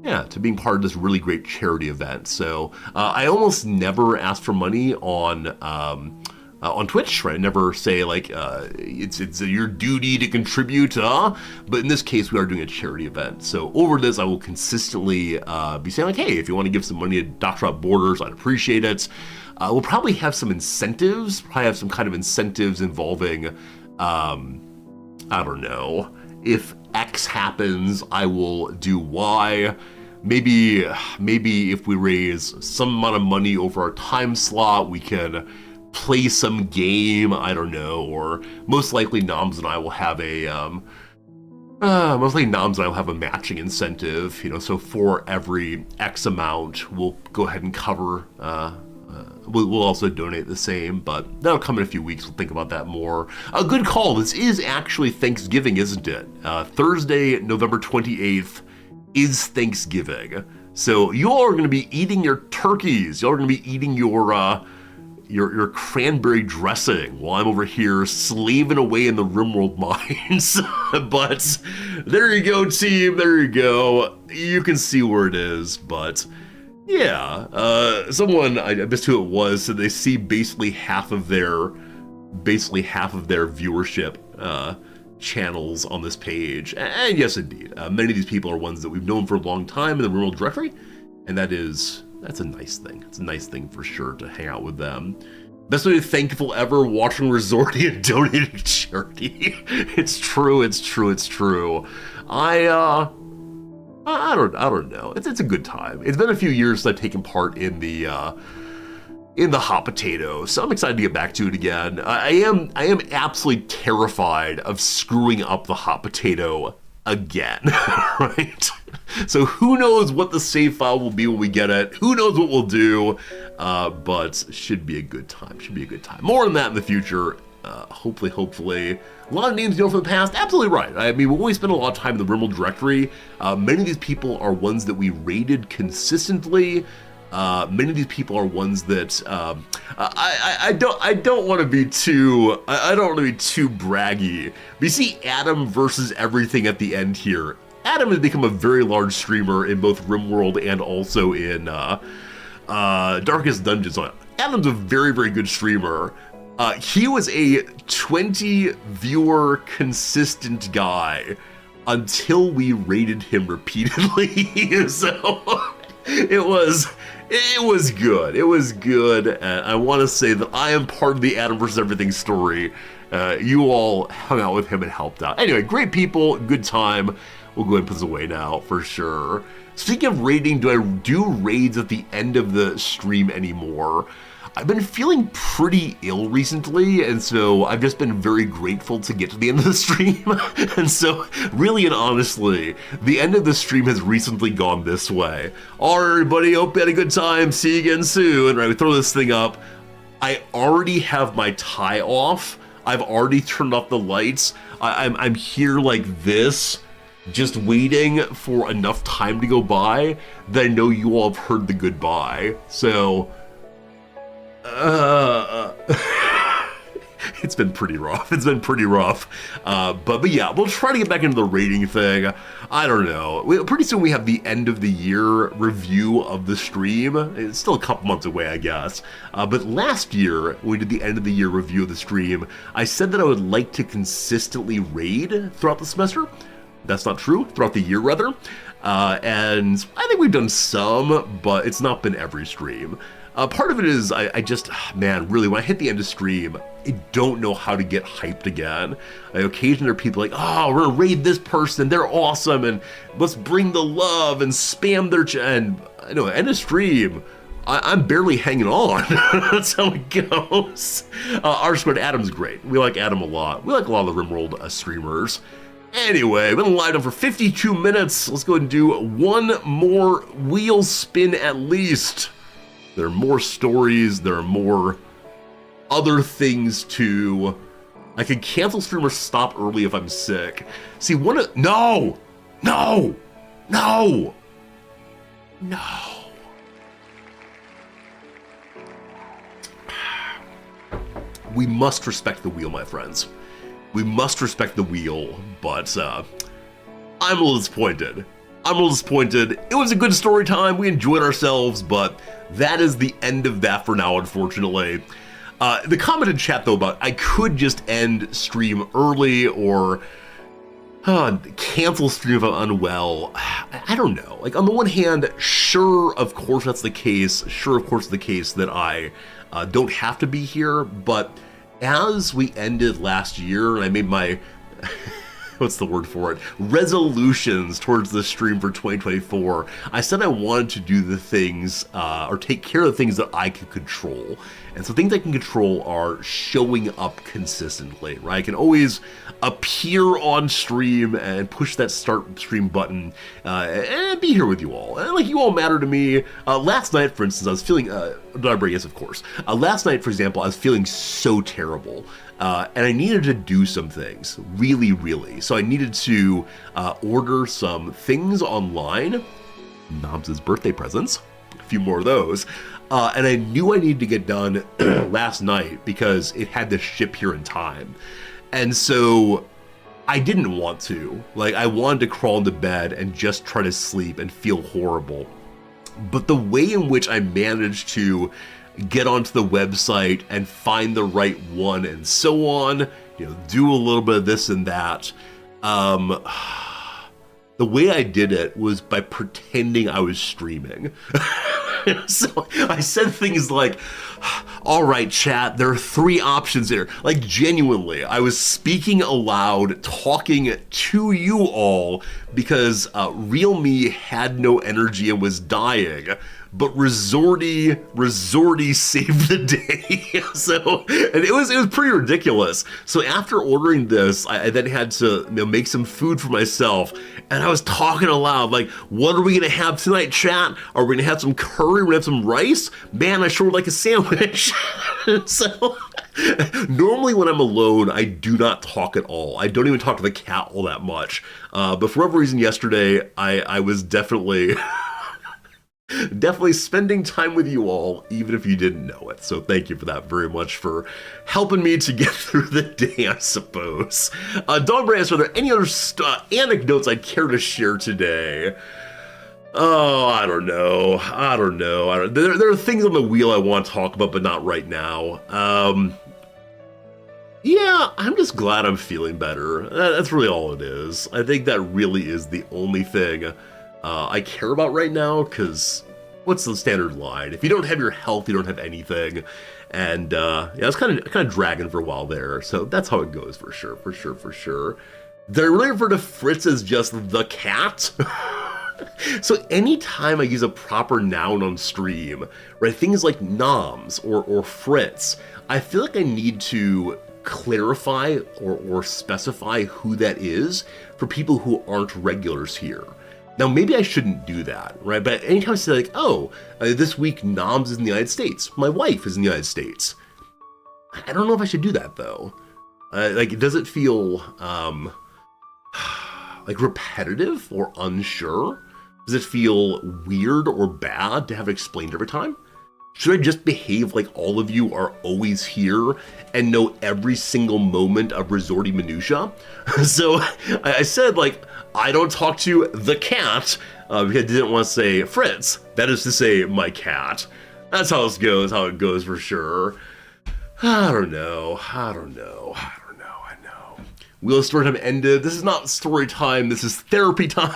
to being part of this really great charity event. So I almost never ask for money on Twitch, right? I never say like it's your duty to contribute, but in this case we are doing a charity event. So over this I will consistently be saying like, hey, if you want to give some money to Doctor Without Borders, I'd appreciate it. We'll probably have some incentives, some kind of incentives involving, I don't know, if X happens, I will do Y. Maybe if we raise some amount of money over our time slot, we can play some game, I don't know, or most likely Noms and I will have a matching incentive, you know, so for every X amount, we'll go ahead and cover, we'll also donate the same, but that'll come in a few weeks, we'll think about that more. A good call, this is actually Thanksgiving, isn't it? Thursday, November 28th is Thanksgiving, so you all are going to be eating your turkeys, you all are going to be eating your cranberry dressing while I'm over here slaving away in the RimWorld mines. But there you go, team, there you go. You can see where it is, but yeah. Someone, I missed who it was, so they see basically half of their viewership channels on this page. And yes, indeed, many of these people are ones that we've known for a long time in the RimWorld directory, and that's a nice thing. It's a nice thing for sure to hang out with them. Best way to be thankful ever, watching Resorty and donating to charity. It's true. I don't know. It's a good time. It's been a few years since I've taken part in the Hot Potato, so I'm excited to get back to it again. I am absolutely terrified of screwing up the Hot Potato again, right? So who knows what the save file will be when we get it. Who knows what we'll do, but should be a good time. More on that in the future. Hopefully. A lot of names you know from the past, absolutely right. I mean, when we spend a lot of time in the RimWorld directory, many of these people are ones that we rated consistently. Many of these people are ones that I don't want to be too braggy. But you see Adam versus everything at the end here. Adam has become a very large streamer in both RimWorld and also in Darkest Dungeons. Adam's a very, very good streamer. He was a 20 viewer consistent guy until we rated him repeatedly. So it was good. It was good. And I want to say that I am part of the Adam versus everything story. You all hung out with him and helped out. Anyway, great people, good time. We'll go ahead and put this away now for sure. Speaking of raiding, do I do raids at the end of the stream anymore? I've been feeling pretty ill recently, and so I've just been very grateful to get to the end of the stream. And so, really and honestly, the end of the stream has recently gone this way. All right, everybody, hope you had a good time. See you again soon. Right, we throw this thing up. I already have my tie off. I've already turned off the lights. I'm here like this, just waiting for enough time to go by that I know you all have heard the goodbye. So, it's been pretty rough. But yeah, we'll try to get back into the rating thing. I don't know. Pretty soon we have the end of the year review of the stream. It's still a couple months away, I guess. But last year, when we did the end of the year review of the stream, I said that I would like to consistently raid throughout the semester. That's not true, throughout the year rather. And I think we've done some, but it's not been every stream. Part of it is I just, man, really, when I hit the end of stream, I don't know how to get hyped again. Occasionally there are people like, oh, we're gonna raid this person, they're awesome, and let's bring the love and spam their and I know, end of stream, I'm barely hanging on. That's how it goes. R-Squared Adam's great. We like Adam a lot. We like a lot of the RimWorld streamers. Anyway, we've been live on for 52 minutes. Let's go ahead and do one more wheel spin at least. There are more stories, there are more other things too. I can cancel stream or stop early if I'm sick. See, no! We must respect the wheel, my friends. We must respect the wheel, but I'm a little disappointed. It was a good story time, we enjoyed ourselves, but that is the end of that for now, unfortunately. The comment in chat, though, about I could just end stream early or cancel stream if I'm unwell. I don't know. Like, on the one hand, sure, of course that's the case. Sure, of course it's the case that I don't have to be here, but as we ended last year and I made my what's the word for it, resolutions towards the stream for 2024, I said I wanted to do the things or take care of the things that I could control. And so things I can control are showing up consistently, right? I can always appear on stream and push that start stream button and be here with you all. And like, you all matter to me. Last night, for instance, I was feeling, yes, of course. Last night, for example, I was feeling so terrible. And I needed to do some things, really. So I needed to order some things online, Knobs' birthday presents, a few more of those, and I knew I needed to get done last night because it had to ship here in time. And so I didn't want to. Like, I wanted to crawl into bed and just try to sleep and feel horrible. But the way in which I managed to get onto the website and find the right one and so on, do a little bit of this and that. The way I did it was by pretending I was streaming. So I said things like, all right, chat, there are 3 options here. Like, genuinely, I was speaking aloud, talking to you all because real me had no energy and was dying. But Resorty saved the day. So, and it was pretty ridiculous. So after ordering this, I then had to make some food for myself, and I was talking aloud like, what are we gonna have tonight, chat? Are we gonna have some curry? We're gonna have some rice? Man, I sure would like a sandwich. So normally when I'm alone, I do not talk at all. I don't even talk to the cat all that much. But for whatever reason yesterday, I was definitely spending time with you all, even if you didn't know it. So thank you for that very much for helping me to get through the day, I suppose. Don Brands, are there any other anecdotes I'd care to share today? Oh, I don't know. There are things on the wheel I want to talk about, but not right now. Yeah, I'm just glad I'm feeling better. That's really all it is. I think that really is the only thing I care about right now, because what's the standard line? If you don't have your health, you don't have anything. And yeah, it's kind of dragging for a while there. So that's how it goes for sure. Did I really refer to Fritz as just the cat? So anytime I use a proper noun on stream, right, things like noms or Fritz, I feel like I need to clarify or specify who that is for people who aren't regulars here. Now, maybe I shouldn't do that, right? But anytime I say like, oh, this week Noms is in the United States, my wife is in the United States, I don't know if I should do that, though. Like, does it feel like repetitive or unsure? Does it feel weird or bad to have it explained every time? Should I just behave like all of you are always here and know every single moment of resorty minutia? So I said, like, I don't talk to the cat because I didn't want to say Fritz. That is to say, my cat. That's how it goes for sure. I don't know. Wheel of Story Time ended. This is not story time, this is therapy time.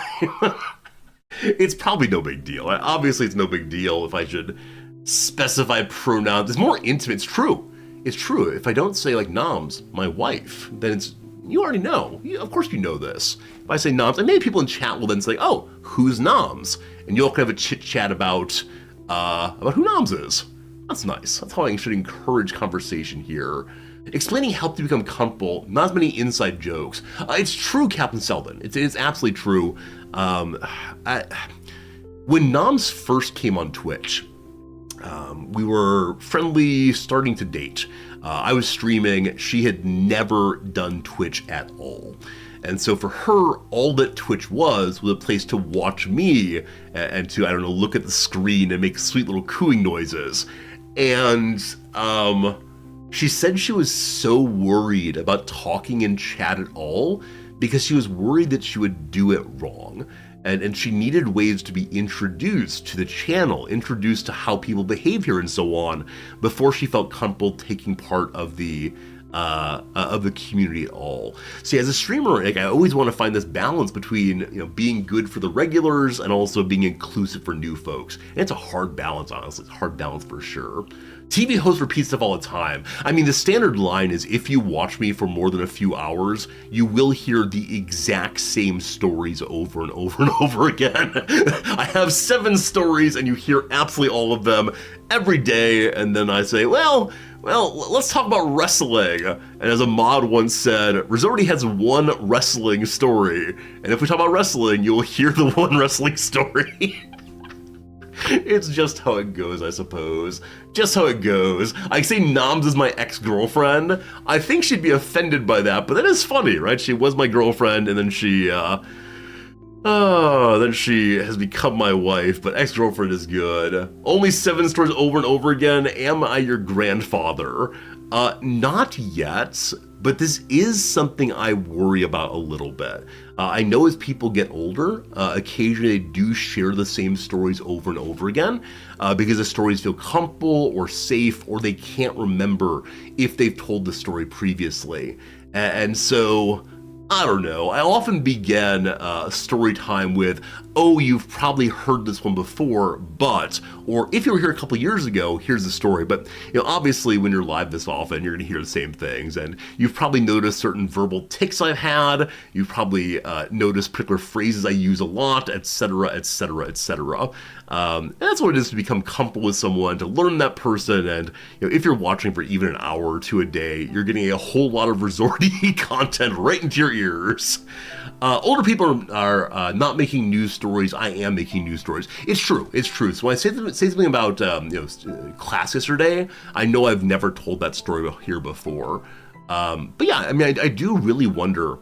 It's probably no big deal. Obviously, it's no big deal if I should specify pronouns. It's more intimate. It's true. It's true. If I don't say like noms, my wife, then it's, you already know. Of course you know this. If I say noms, and maybe people in chat will then say, oh, who's noms? And you'll kind of have a chit chat about who noms is. That's nice. That's how I should encourage conversation here. Explaining helped you become comfortable, not as many inside jokes. It's true, Captain Selden. It's absolutely true. When noms first came on Twitch, we were friendly, starting to date. I was streaming. She had never done Twitch at all. And so for her, all that Twitch was a place to watch me and to, I don't know, look at the screen and make sweet little cooing noises. And she said she was so worried about talking in chat at all because she was worried that she would do it wrong. And she needed ways to be introduced to the channel, introduced to how people behave here and so on, before she felt comfortable taking part of the community at all. See, as a streamer, like, I always want to find this balance between, you know, being good for the regulars and also being inclusive for new folks. And it's a hard balance, honestly. It's a hard balance for sure. TV hosts repeat stuff all the time. I mean, the standard line is if you watch me for more than a few hours, you will hear the exact same stories over and over and over again. I have 7 stories and you hear absolutely all of them every day. And then I say, well, let's talk about wrestling. And as a mod once said, Rizzardi has one wrestling story. And if we talk about wrestling, you'll hear the one wrestling story. It's just how it goes, I suppose. Just how it goes. I say Noms is my ex-girlfriend. I think she'd be offended by that, but that is funny, right? She was my girlfriend, and then she has become my wife, but ex-girlfriend is good. Only 7 stories over and over again. Am I your grandfather? Not yet, but this is something I worry about a little bit. I know as people get older, occasionally they do share the same stories over and over again because the stories feel comfortable or safe, or they can't remember if they've told the story previously. And so, I don't know, I often begin story time with, oh, you've probably heard this one before, but, or if you were here a couple years ago, here's the story. But, you know, obviously when you're live this often, you're gonna hear the same things, and you've probably noticed certain verbal tics I've had, you've probably noticed particular phrases I use a lot, etc., etc., etc. And that's what it is to become comfortable with someone, to learn that person, and, you know, if you're watching for even an hour or two a day, you're getting a whole lot of Rizzardi content right into your ears. Older people are not making news stories. I am making news stories. It's true. It's true. So when I say something about class yesterday, I know I've never told that story here before. But yeah, I mean, I do really wonder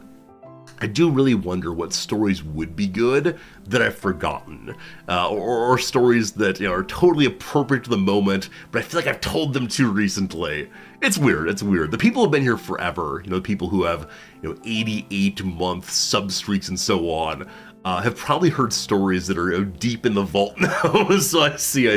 what stories would be good that I've forgotten, or stories that, you know, are totally appropriate to the moment, but I feel like I've told them too recently. It's weird. It's weird. The people who have been here forever, you know, people who have, you know, 88-month sub streaks and so on, have probably heard stories that are, you know, deep in the vault now. So I see.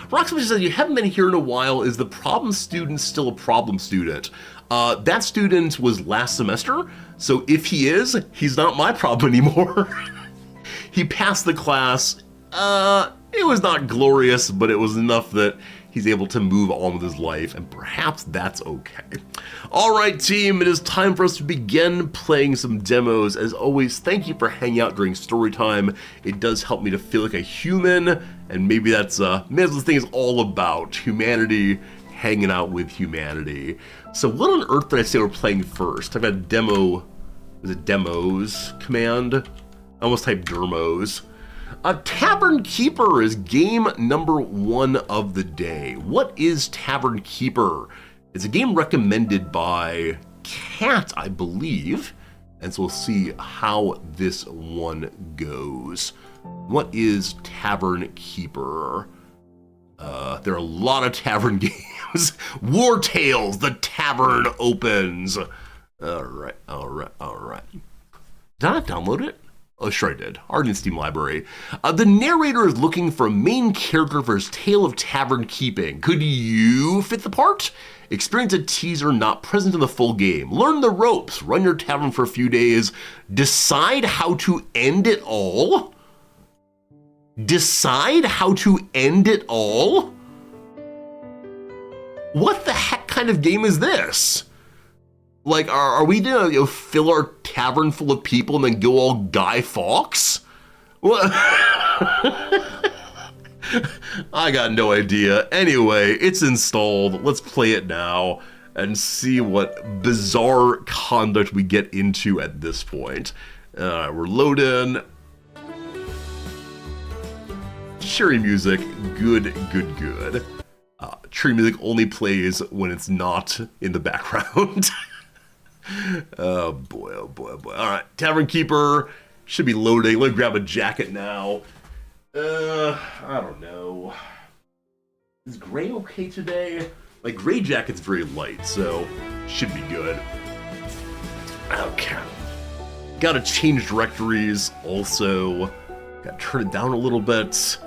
Rocksmith says, you haven't been here in a while. Is the problem student still a problem student? That student was last semester, so if he is, he's not my problem anymore. He passed the class. It was not glorious, but it was enough that he's able to move on with his life, and perhaps that's okay. All right, team, it is time for us to begin playing some demos. As always, thank you for hanging out during story time. It does help me to feel like a human, and maybe that's what this thing is all about, humanity, hanging out with humanity. So what on earth did I say we're playing first? I've got demo, is it demos command? I almost typed dermos. Tavern Keeper is game number 1 of the day. What is Tavern Keeper? It's a game recommended by Cat, I believe. And so we'll see how this one goes. What is Tavern Keeper? There are a lot of tavern games. War Tales, the tavern opens. All right. Did I download it? Oh, sure I did. Already in Steam library. The narrator is looking for a main character for his tale of tavern keeping. Could you fit the part? Experience a teaser not present in the full game. Learn the ropes. Run your tavern for a few days. Decide how to end it all? Decide how to end it all? What the heck kind of game is this? Like, are we gonna fill our tavern full of people and then go all Guy Fawkes? What? I got no idea. Anyway, it's installed. Let's play it now and see what bizarre conduct we get into at this point. We're loading. Cherry music, good. Cherry music only plays when it's not in the background. Oh boy. All right, Tavern Keeper should be loading. Let me grab a jacket now. I don't know. Is gray okay today? My gray jacket's very light, so should be good. Okay. Gotta change directories also. Gotta turn it down a little bit.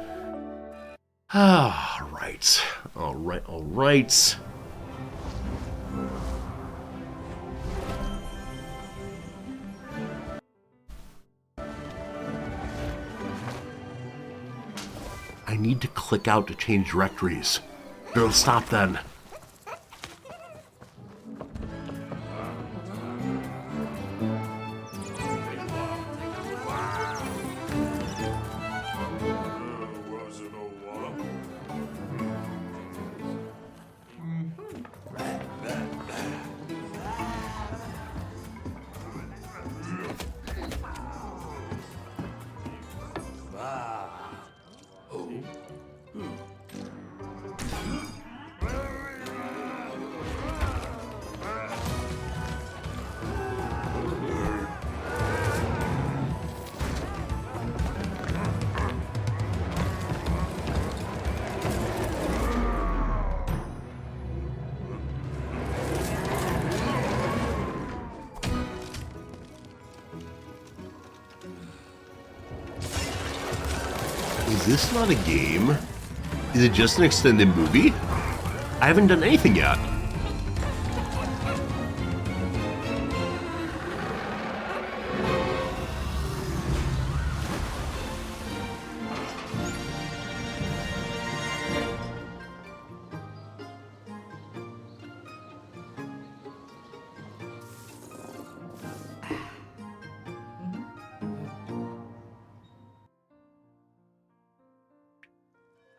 All right. I need to click out to change directories. It'll stop then. Is this not a game? Is it just an extended movie? I haven't done anything yet.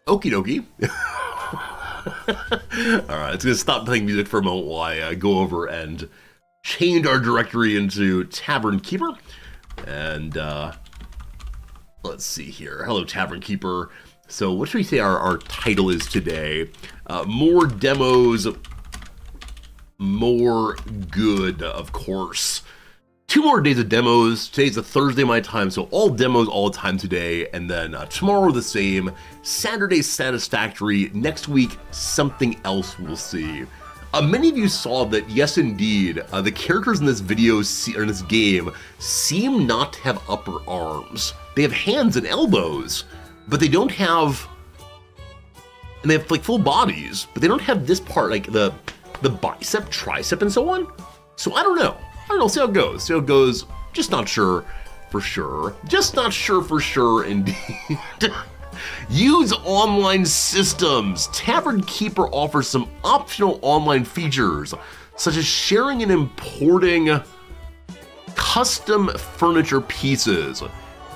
Okie dokie. Alright, it's gonna stop playing music for a moment while I go over and change our directory into Tavern Keeper. And let's see here. Hello, Tavern Keeper. So what should we say our title is today? More demos, more good, of course. 2 more days of demos. Today's a Thursday my time, so all demos all the time today, and then tomorrow the same. Saturday satisfactory. Next week something else we'll see. Many of you saw that, yes indeed, the characters in this video, or in this game, seem not to have upper arms. They have hands and elbows, but they don't have, and they have like full bodies, but they don't have this part, like the bicep, tricep, and so on. So I don't know. See how it goes. Just not sure for sure. Indeed. Use online systems. Tavern Keeper offers some optional online features, such as sharing and importing custom furniture pieces.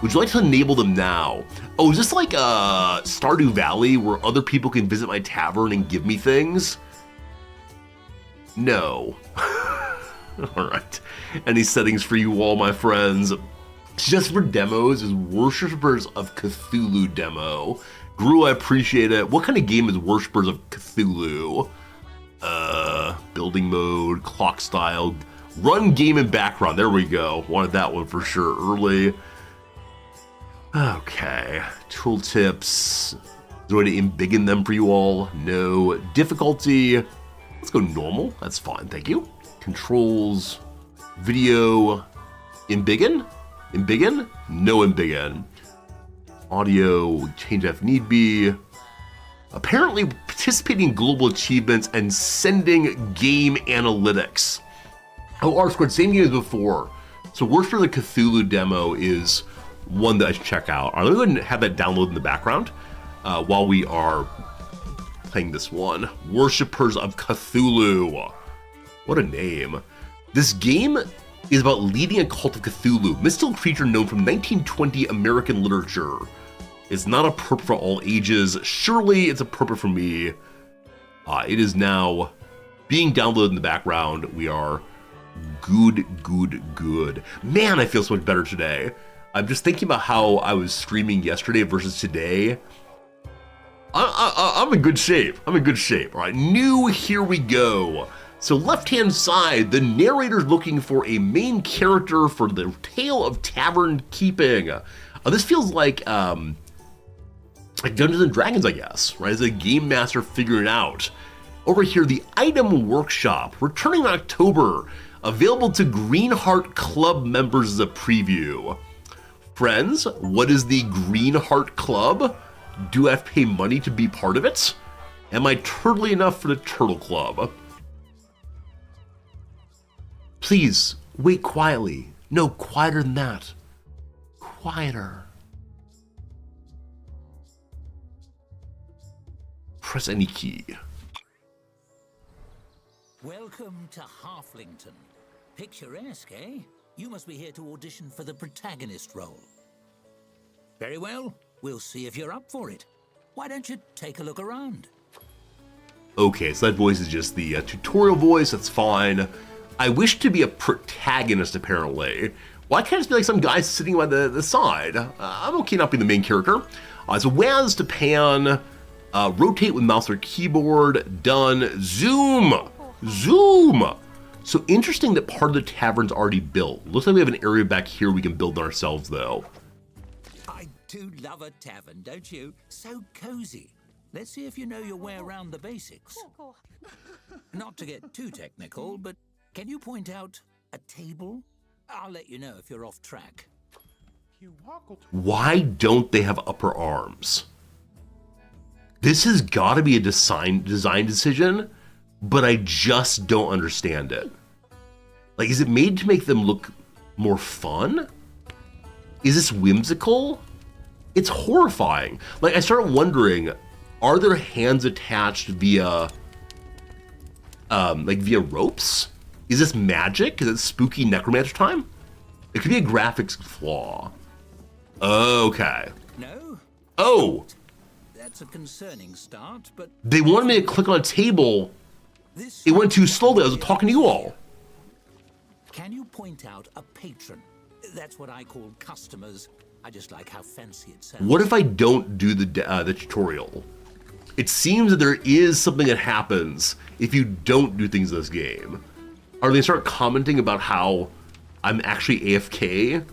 Would you like to enable them now? Oh, is this like Stardew Valley, where other people can visit my tavern and give me things? No. All right. Any settings for you all, my friends? Just for demos is Worshippers of Cthulhu demo. Gru, I appreciate it. What kind of game is Worshippers of Cthulhu? Building mode, clock style, run game in background. There we go. Wanted that one for sure early. Okay. Tooltips. Is there a way to embiggen them for you all? No. Difficulty. Let's go normal. That's fine. Thank you. Controls, video, embiggen? No embiggen. Audio, change if need be. Apparently participating in global achievements and sending game analytics. Oh, R-Squared, same game as before. So Worship of the Cthulhu demo is one that I should check out. Let me go ahead and have that download in the background while we are playing this one. Worshippers of Cthulhu. What a name. This game is about leading a cult of Cthulhu, mystical creature known from 1920 American literature. It's not appropriate for all ages. Surely it's appropriate for me. It is now being downloaded in the background. We are good. Man, I feel so much better today. I'm just thinking about how I was streaming yesterday versus today. I'm in good shape. I'm in good shape. All right, new, here we go. So left-hand side, the narrator's looking for a main character for the tale of tavern keeping. This feels like Dungeons and Dragons, I guess, right? As a game master figuring it out. Over here, the item workshop, returning in October, available to Greenheart Club members as a preview. Friends, what is the Greenheart Club? Do I have to pay money to be part of it? Am I turtly enough for the Turtle Club? Please, wait quietly. No, quieter than that. Quieter. Press any key. Welcome to Halflington. Picturesque, eh? You must be here to audition for the protagonist role. Very well, we'll see if you're up for it. Why don't you take a look around? Okay, so that voice is just the tutorial voice, that's fine. I wish to be a protagonist, apparently. Well, I can't just be like some guy sitting by the side. I'm okay not being the main character. So WAS to pan, rotate with mouse or keyboard, done, zoom. So interesting that part of the tavern's already built. Looks like we have an area back here we can build ourselves, though. I do love a tavern, don't you? So cozy. Let's see if you know your way around the basics. Not to get too technical, but can you point out a table? I'll let you know if you're off track. Why don't they have upper arms? This has got to be a design decision, but I just don't understand it. Like, is it made to make them look more fun? Is this whimsical? It's horrifying. Like, I started wondering, are their hands attached via, via ropes? Is this magic? Is it spooky necromancer time? It could be a graphics flaw. Okay. No? Oh! That's a concerning start, but They wanted me to click on a table. It went too slowly. I was talking to you all. Can you point out a patron? That's what I call customers. I just like how fancy it sounds. What if I don't do the tutorial? It seems that there is something that happens if you don't do things in this game. Are they start commenting about how I'm actually AFK?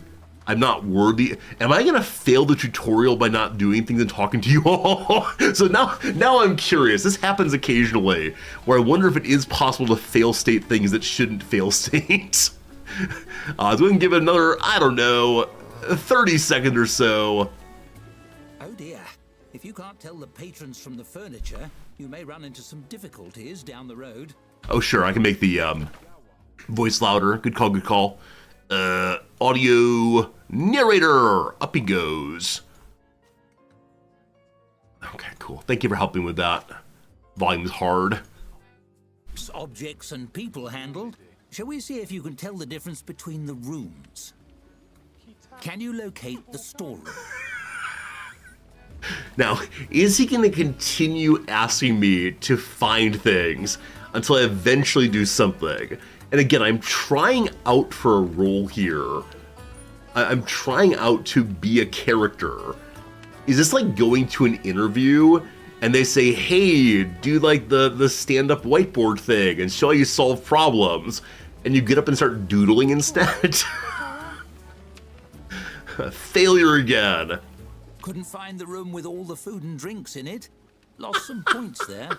I'm not worthy. Am I gonna fail the tutorial by not doing things and talking to you all? So now I'm curious. This happens occasionally, where I wonder if it is possible to fail state things that shouldn't fail state. So we can give it another, I don't know, 30 seconds or so. Oh dear. If you can't tell the patrons from the furniture, you may run into some difficulties down the road. Oh sure, I can make the voice louder. Good call, good call. Audio narrator, up he goes. Okay, cool. Thank you for helping with that. Volume's hard. Objects and people handled. Shall we see if you can tell the difference between the rooms? Can you locate the storeroom? Now, is he going to continue asking me to find things until I eventually do something? And again, I'm trying out for a role here. I'm trying out to be a character. Is this like going to an interview and they say, hey, do like the stand-up whiteboard thing and show how you solve problems, and you get up and start doodling instead? Failure again. Couldn't find the room with all the food and drinks in it. Lost some points there.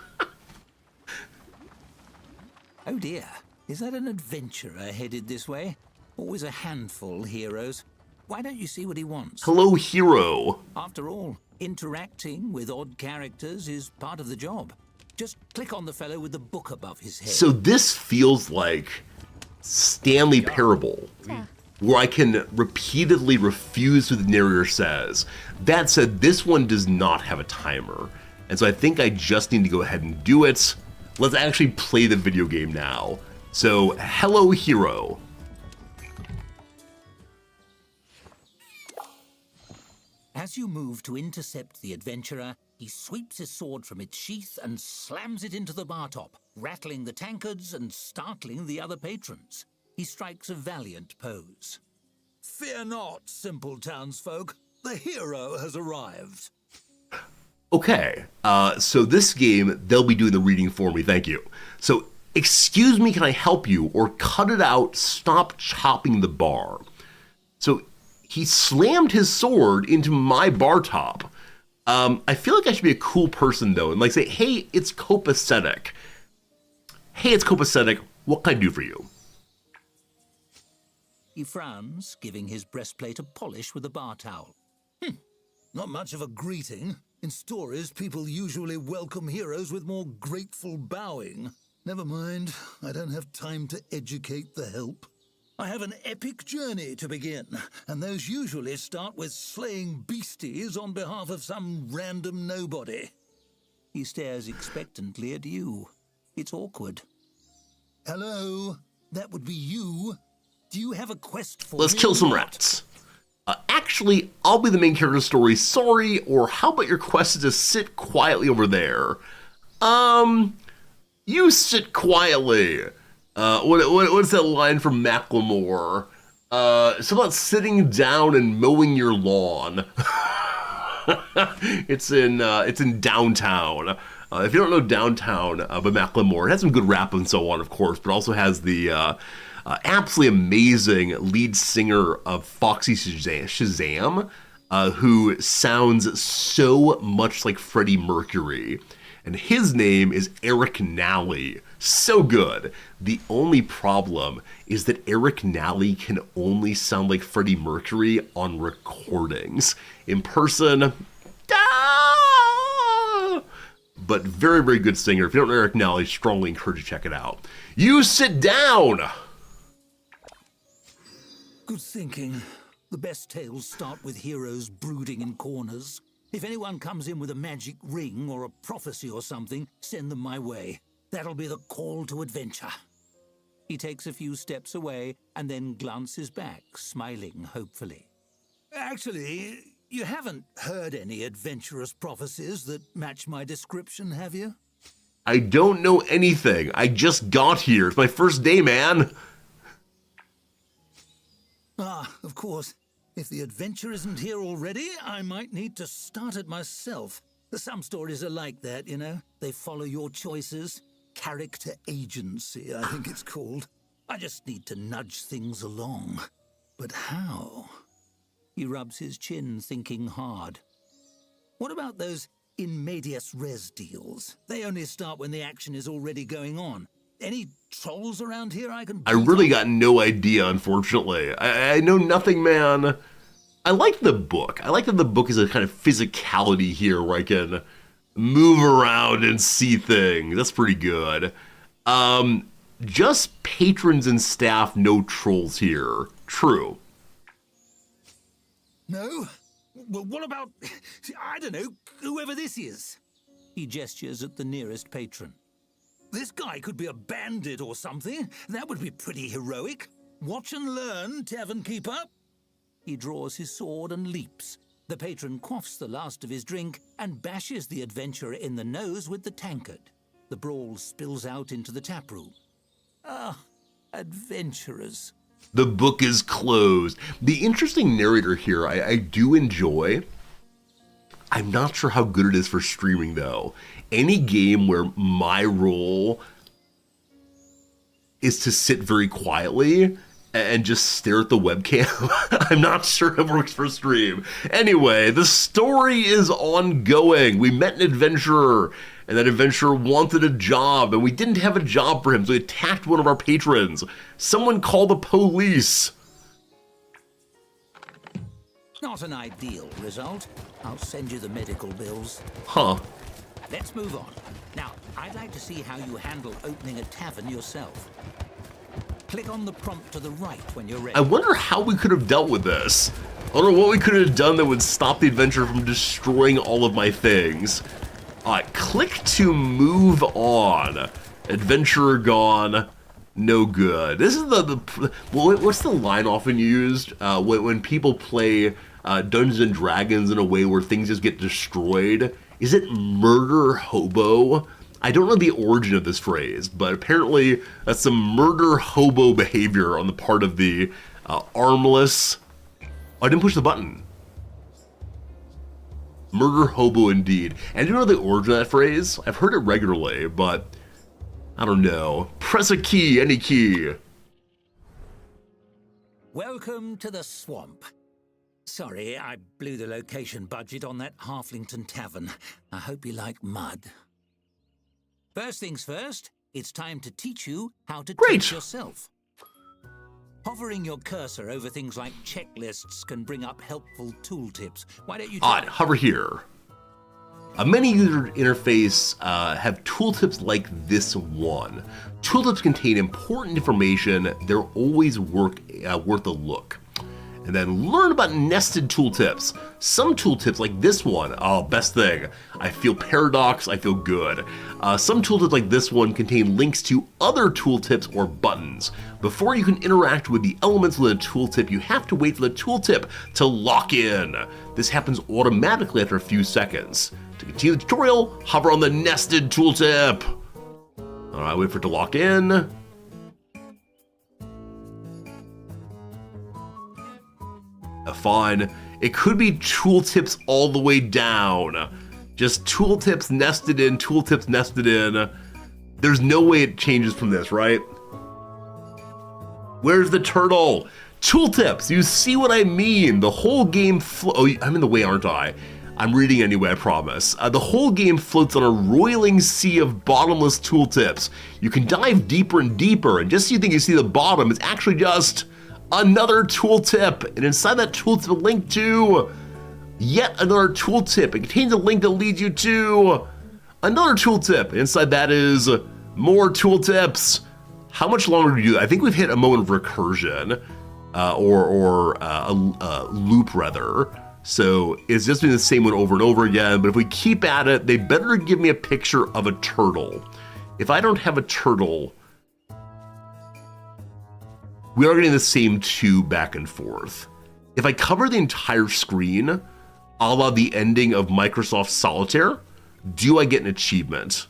Oh dear. Is that an adventurer headed this way? Always a handful, heroes. Why don't you see what he wants? Hello, hero. After all, interacting with odd characters is part of the job. Just click on the fellow with the book above his head. So this feels like Stanley Parable, where I can repeatedly refuse what the narrator says. That said, this one does not have a timer. And so I think I just need to go ahead and do it. Let's actually play the video game now. So, hello, hero. As you move to intercept the adventurer, he sweeps his sword from its sheath and slams it into the bar top, rattling the tankards and startling the other patrons. He strikes a valiant pose. Fear not, simple townsfolk. The hero has arrived. Okay, so this game, they'll be doing the reading for me, thank you. So, excuse me, can I help you? Or cut it out, stop chopping the bar. So, he slammed his sword into my bar top. I feel like I should be a cool person, though, and like say, hey, it's copacetic. Hey, it's copacetic, what can I do for you? He frowns, giving his breastplate a polish with a bar towel. Not much of a greeting. In stories, people usually welcome heroes with more grateful bowing. Never mind, I don't have time to educate the help. I have an epic journey to begin, and those usually start with slaying beasties on behalf of some random nobody. He stares expectantly at you. It's awkward. Hello, that would be you. Do you have a quest for me? Let's kill some rats. Actually, I'll be the main character of the story, sorry, or how about your quest is to sit quietly over there? You sit quietly. What's that line from Macklemore? It's about sitting down and mowing your lawn. It's in Downtown. If you don't know Downtown by Macklemore, it has some good rap and so on, of course, but also has the absolutely amazing lead singer of Foxy Shazam, who sounds so much like Freddie Mercury. And his name is Eric Nally. So good. The only problem is that Eric Nally can only sound like Freddie Mercury on recordings. In person, but very, very good singer. If you don't know Eric Nally, strongly encourage you to check it out. You sit down! Good thinking. The best tales start with heroes brooding in corners. If anyone comes in with a magic ring or a prophecy or something, send them my way. That'll be the call to adventure. He takes a few steps away and then glances back, smiling hopefully. Actually, you haven't heard any adventurous prophecies that match my description, have you? I don't know anything. I just got here. It's my first day, man. Ah, of course. If the adventure isn't here already, I might need to start it myself. Some stories are like that, you know. They follow your choices. Character agency, I think it's called. I just need to nudge things along. But how? He rubs his chin, thinking hard. What about those in medias res deals? They only start when the action is already going on. Any trolls around here I can... I really got no idea, unfortunately. I know nothing, man. I like the book. I like that the book is a kind of physicality here where I can move around and see things. That's pretty good. Just patrons and staff, no trolls here. True. No? Well, what about, I don't know, whoever this is? He gestures at the nearest patron. This guy could be a bandit or something. That would be pretty heroic. Watch and learn, Tavern Keeper. He draws his sword and leaps. The patron quaffs the last of his drink and bashes the adventurer in the nose with the tankard. The brawl spills out into the taproom. Ah, adventurers. The book is closed. The interesting narrator here, I do enjoy. I'm not sure how good it is for streaming, though. Any game where my role is to sit very quietly and just stare at the webcam, I'm not sure it works for stream. Anyway, the story is ongoing. We met an adventurer, and that adventurer wanted a job, and we didn't have a job for him, so he attacked one of our patrons. Someone called the police. Not an ideal result. I'll send you the medical bills. Huh. Let's move on. Now, I'd like to see how you handle opening a tavern yourself. Click on the prompt to the right when you're ready. I wonder how we could have dealt with this. I don't know what we could have done that would stop the adventurer from destroying all of my things. Click to move on. Adventurer gone. No good. This is what's the line often used when people play Dungeons and Dragons in a way where things just get destroyed? Is it murder hobo? I don't know the origin of this phrase, but apparently that's some murder hobo behavior on the part of the armless. Oh, I didn't push the button. Murder hobo indeed. And I don't know the origin of that phrase. I've heard it regularly, but I don't know. Press a key, any key. Welcome to the swamp. Sorry, I blew the location budget on that Halflington tavern. I hope you like mud. First things first, it's time to teach you how to teach yourself. Hovering your cursor over things like checklists can bring up helpful tooltips. Why don't you hover here. Many user interface have tooltips like this one. Tooltips contain important information. They're always worth a look. And then learn about nested tooltips. Some tooltips like this one, best thing. I feel paradox, I feel good. Some tooltips like this one contain links to other tooltips or buttons. Before you can interact with the elements within a tooltip, you have to wait for the tooltip to lock in. This happens automatically after a few seconds. To continue the tutorial, hover on the nested tooltip. All right, wait for it to lock in. Fine. It could be tooltips all the way down. Just tooltips nested in, tooltips nested in. There's no way it changes from this, right? Where's the turtle? Tooltips, you see what I mean? The whole game oh, I'm in the way, aren't I? I'm reading anyway, I promise. The whole game floats on a roiling sea of bottomless tooltips. You can dive deeper and deeper, and just so you think you see the bottom, it's actually just another tooltip. And inside that tooltip, a link to yet another tooltip. It contains a link that leads you to another tooltip. Inside that is more tooltips. How much longer do you do that? I think we've hit a moment of recursion, or a loop rather. So it's just been the same one over and over again, but if we keep at it, they better give me a picture of a turtle. If I don't have a turtle, we are getting the same two back and forth. If I cover the entire screen, a la the ending of Microsoft Solitaire, do I get an achievement?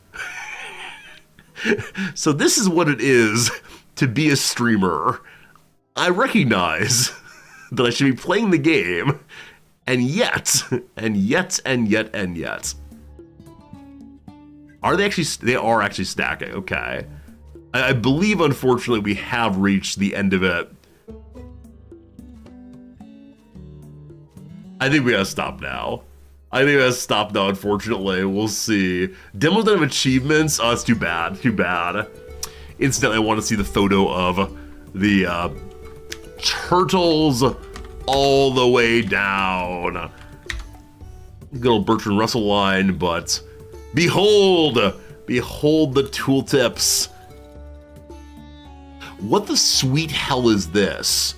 So this is what it is to be a streamer. I recognize that I should be playing the game, and yet. They are actually stacking, okay. I believe, unfortunately, we have reached the end of it. I think we gotta stop now. Unfortunately. We'll see. Demos don't have achievements. Oh, it's too bad. Instantly, I want to see the photo of the turtles all the way down. Good old Bertrand Russell line, but behold the tooltips. What the sweet hell is this?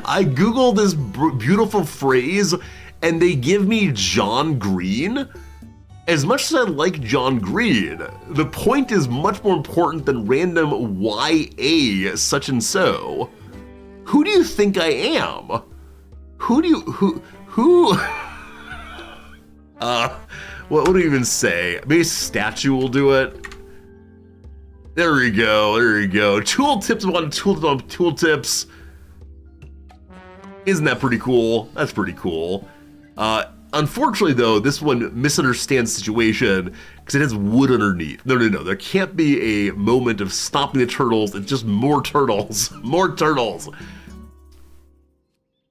I googled this beautiful phrase and they give me John Green. As much as I like John Green, the point is much more important than random YA such and so. Who do you think I am? What do you even say? Maybe a statue will do it. There we go. Tooltips on tooltips. Isn't that pretty cool? That's pretty cool. Unfortunately, though, this one misunderstands the situation because it has wood underneath. No. There can't be a moment of stopping the turtles. It's just more turtles. More turtles.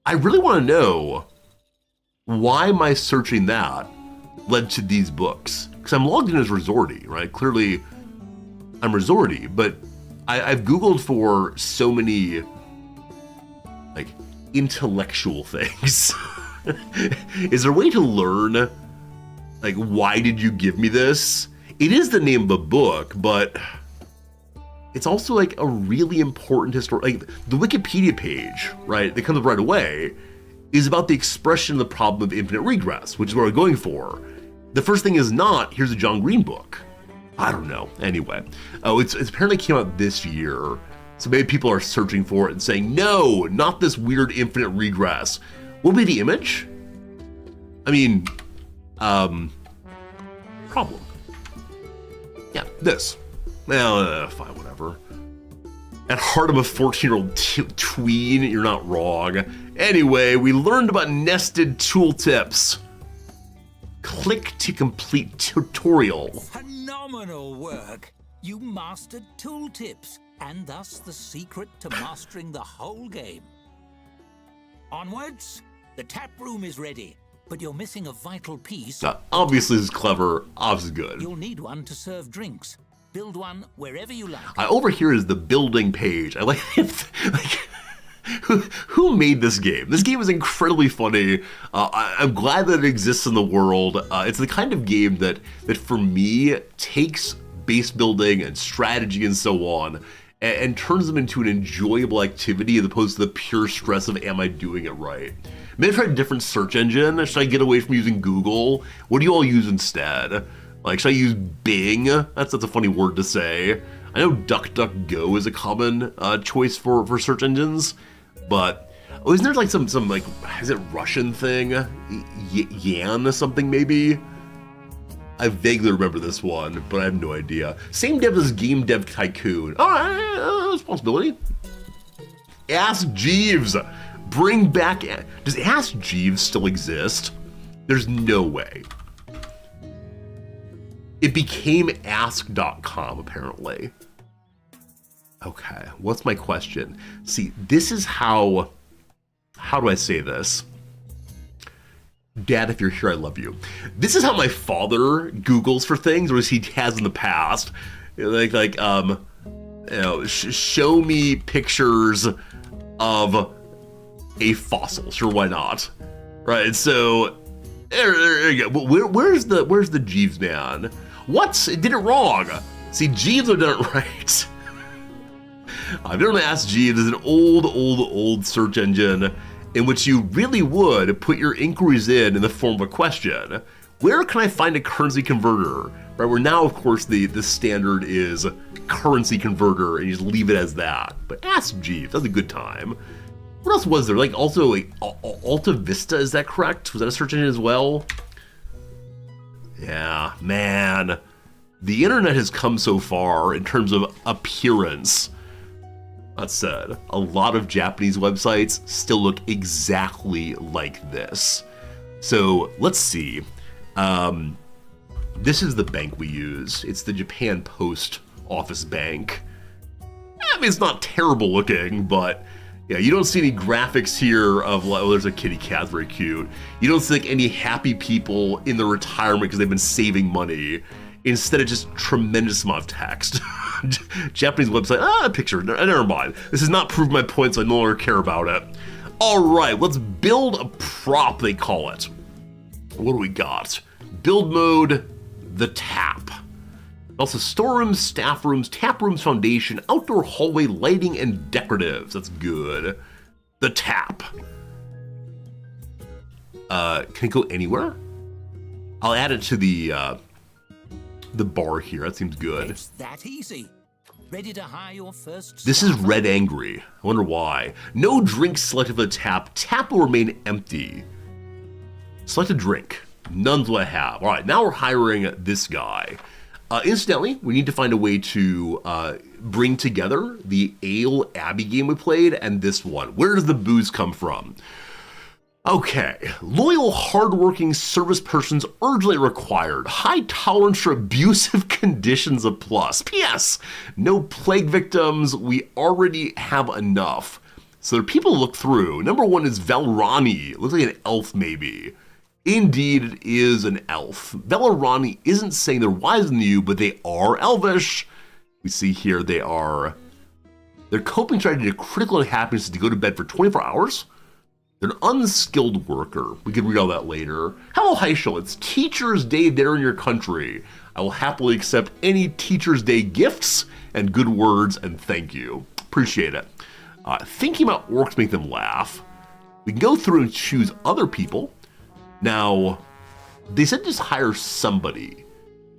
I really want to know why my searching that led to these books. Because I'm logged in as Resorty, right? Clearly, I'm Resorty, but I've Googled for so many, like, intellectual things. Is there a way to learn, like, why did you give me this? It is the name of a book, but it's also like a really important like the Wikipedia page, right? That comes up right away is about the expression of the problem of infinite regress, which is what we're going for. The first thing is not, here's a John Green book. I don't know. Anyway, it's apparently came out this year, so maybe people are searching for it and saying, no, not this weird infinite regress. What will be the image? I mean, problem. Yeah, this. Well, fine, whatever. At heart of a 14-year-old tween, you're not wrong. Anyway, we learned about nested tooltips. Click to complete tutorial. Phenomenal work! You mastered tooltips, and thus the secret to mastering the whole game. Onwards, the tap room is ready, but you're missing a vital piece. Obviously this is clever, obviously good. You'll need one to serve drinks. Build one wherever you like. Over here is the building page. I like it. Who made this game? This game is incredibly funny. I'm glad that it exists in the world. It's the kind of game that for me takes base building and strategy and so on and turns them into an enjoyable activity as opposed to the pure stress of am I doing it right? Maybe try a different search engine. Should I get away from using Google? What do you all use instead? Like, should I use Bing? That's a funny word to say. I know DuckDuckGo is a common choice for search engines, but isn't there like some like, is it Russian thing? Yan something maybe? I vaguely remember this one, but I have no idea. Same dev as Game Dev Tycoon. All right, responsibility. Ask Jeeves. Bring back. Does Ask Jeeves still exist? There's no way. It became ask.com apparently. Okay, what's my question? See, this is how do I say this? Dad, if you're here, I love you. This is how my father Googles for things, or as he has in the past. Like show me pictures of a fossil. Sure, why not? Right, so there you go. Where's the Jeeves man? What? It did it wrong. See, Jeeves would have done it right. I've never asked Jeeves is an old search engine in which you really would put your inquiries in the form of a question. Where can I find a currency converter? Right, where now, of course, the standard is currency converter, and you just leave it as that. But ask Jeeves, that's a good time. What else was there? Like, also, like, Alta Vista, is that correct? Was that a search engine as well? Yeah, man. The internet has come so far in terms of appearance. That said, a lot of Japanese websites still look exactly like this. So let's see. This is the bank we use. It's the Japan Post Office Bank. I mean, it's not terrible looking, but yeah, you don't see any graphics here of, oh, there's a kitty cat, very cute. You don't see like any happy people in their retirement because they've been saving money. Instead of just tremendous amount of text. Japanese website, picture, never mind. This does not prove my point, so I no longer care about it. All right, let's build a prop, they call it. What do we got? Build mode, the tap. Also storerooms, staff rooms, tap rooms, foundation, outdoor hallway, lighting, and decoratives. That's good. The tap. Can it go anywhere? I'll add it to the bar here. That seems good. It's that easy. Ready to hire your first. This is Red Angry. I wonder why. No drink selected for the tap. Tap will remain empty. Select a drink. None's what I have. All right, now we're hiring this guy. Incidentally, we need to find a way to bring together the Ale Abbey game we played and this one. Where does the booze come from? Okay, loyal, hardworking service persons urgently required. High tolerance for abusive conditions a plus. P.S. No plague victims. We already have enough. So there are people to look through. Number one is Valrani. Looks like an elf, maybe. Indeed, it is an elf. Valrani isn't saying they're wiser than you, but they are elvish. We see here their coping strategy to critical unhappiness is to go to bed for 24 hours. They're an unskilled worker. We can read all that later. Hello, Heischel. It's Teacher's Day there in your country. I will happily accept any Teacher's Day gifts and good words, and thank you. Appreciate it. Thinking about orcs make them laugh. We can go through and choose other people. Now, they said just hire somebody.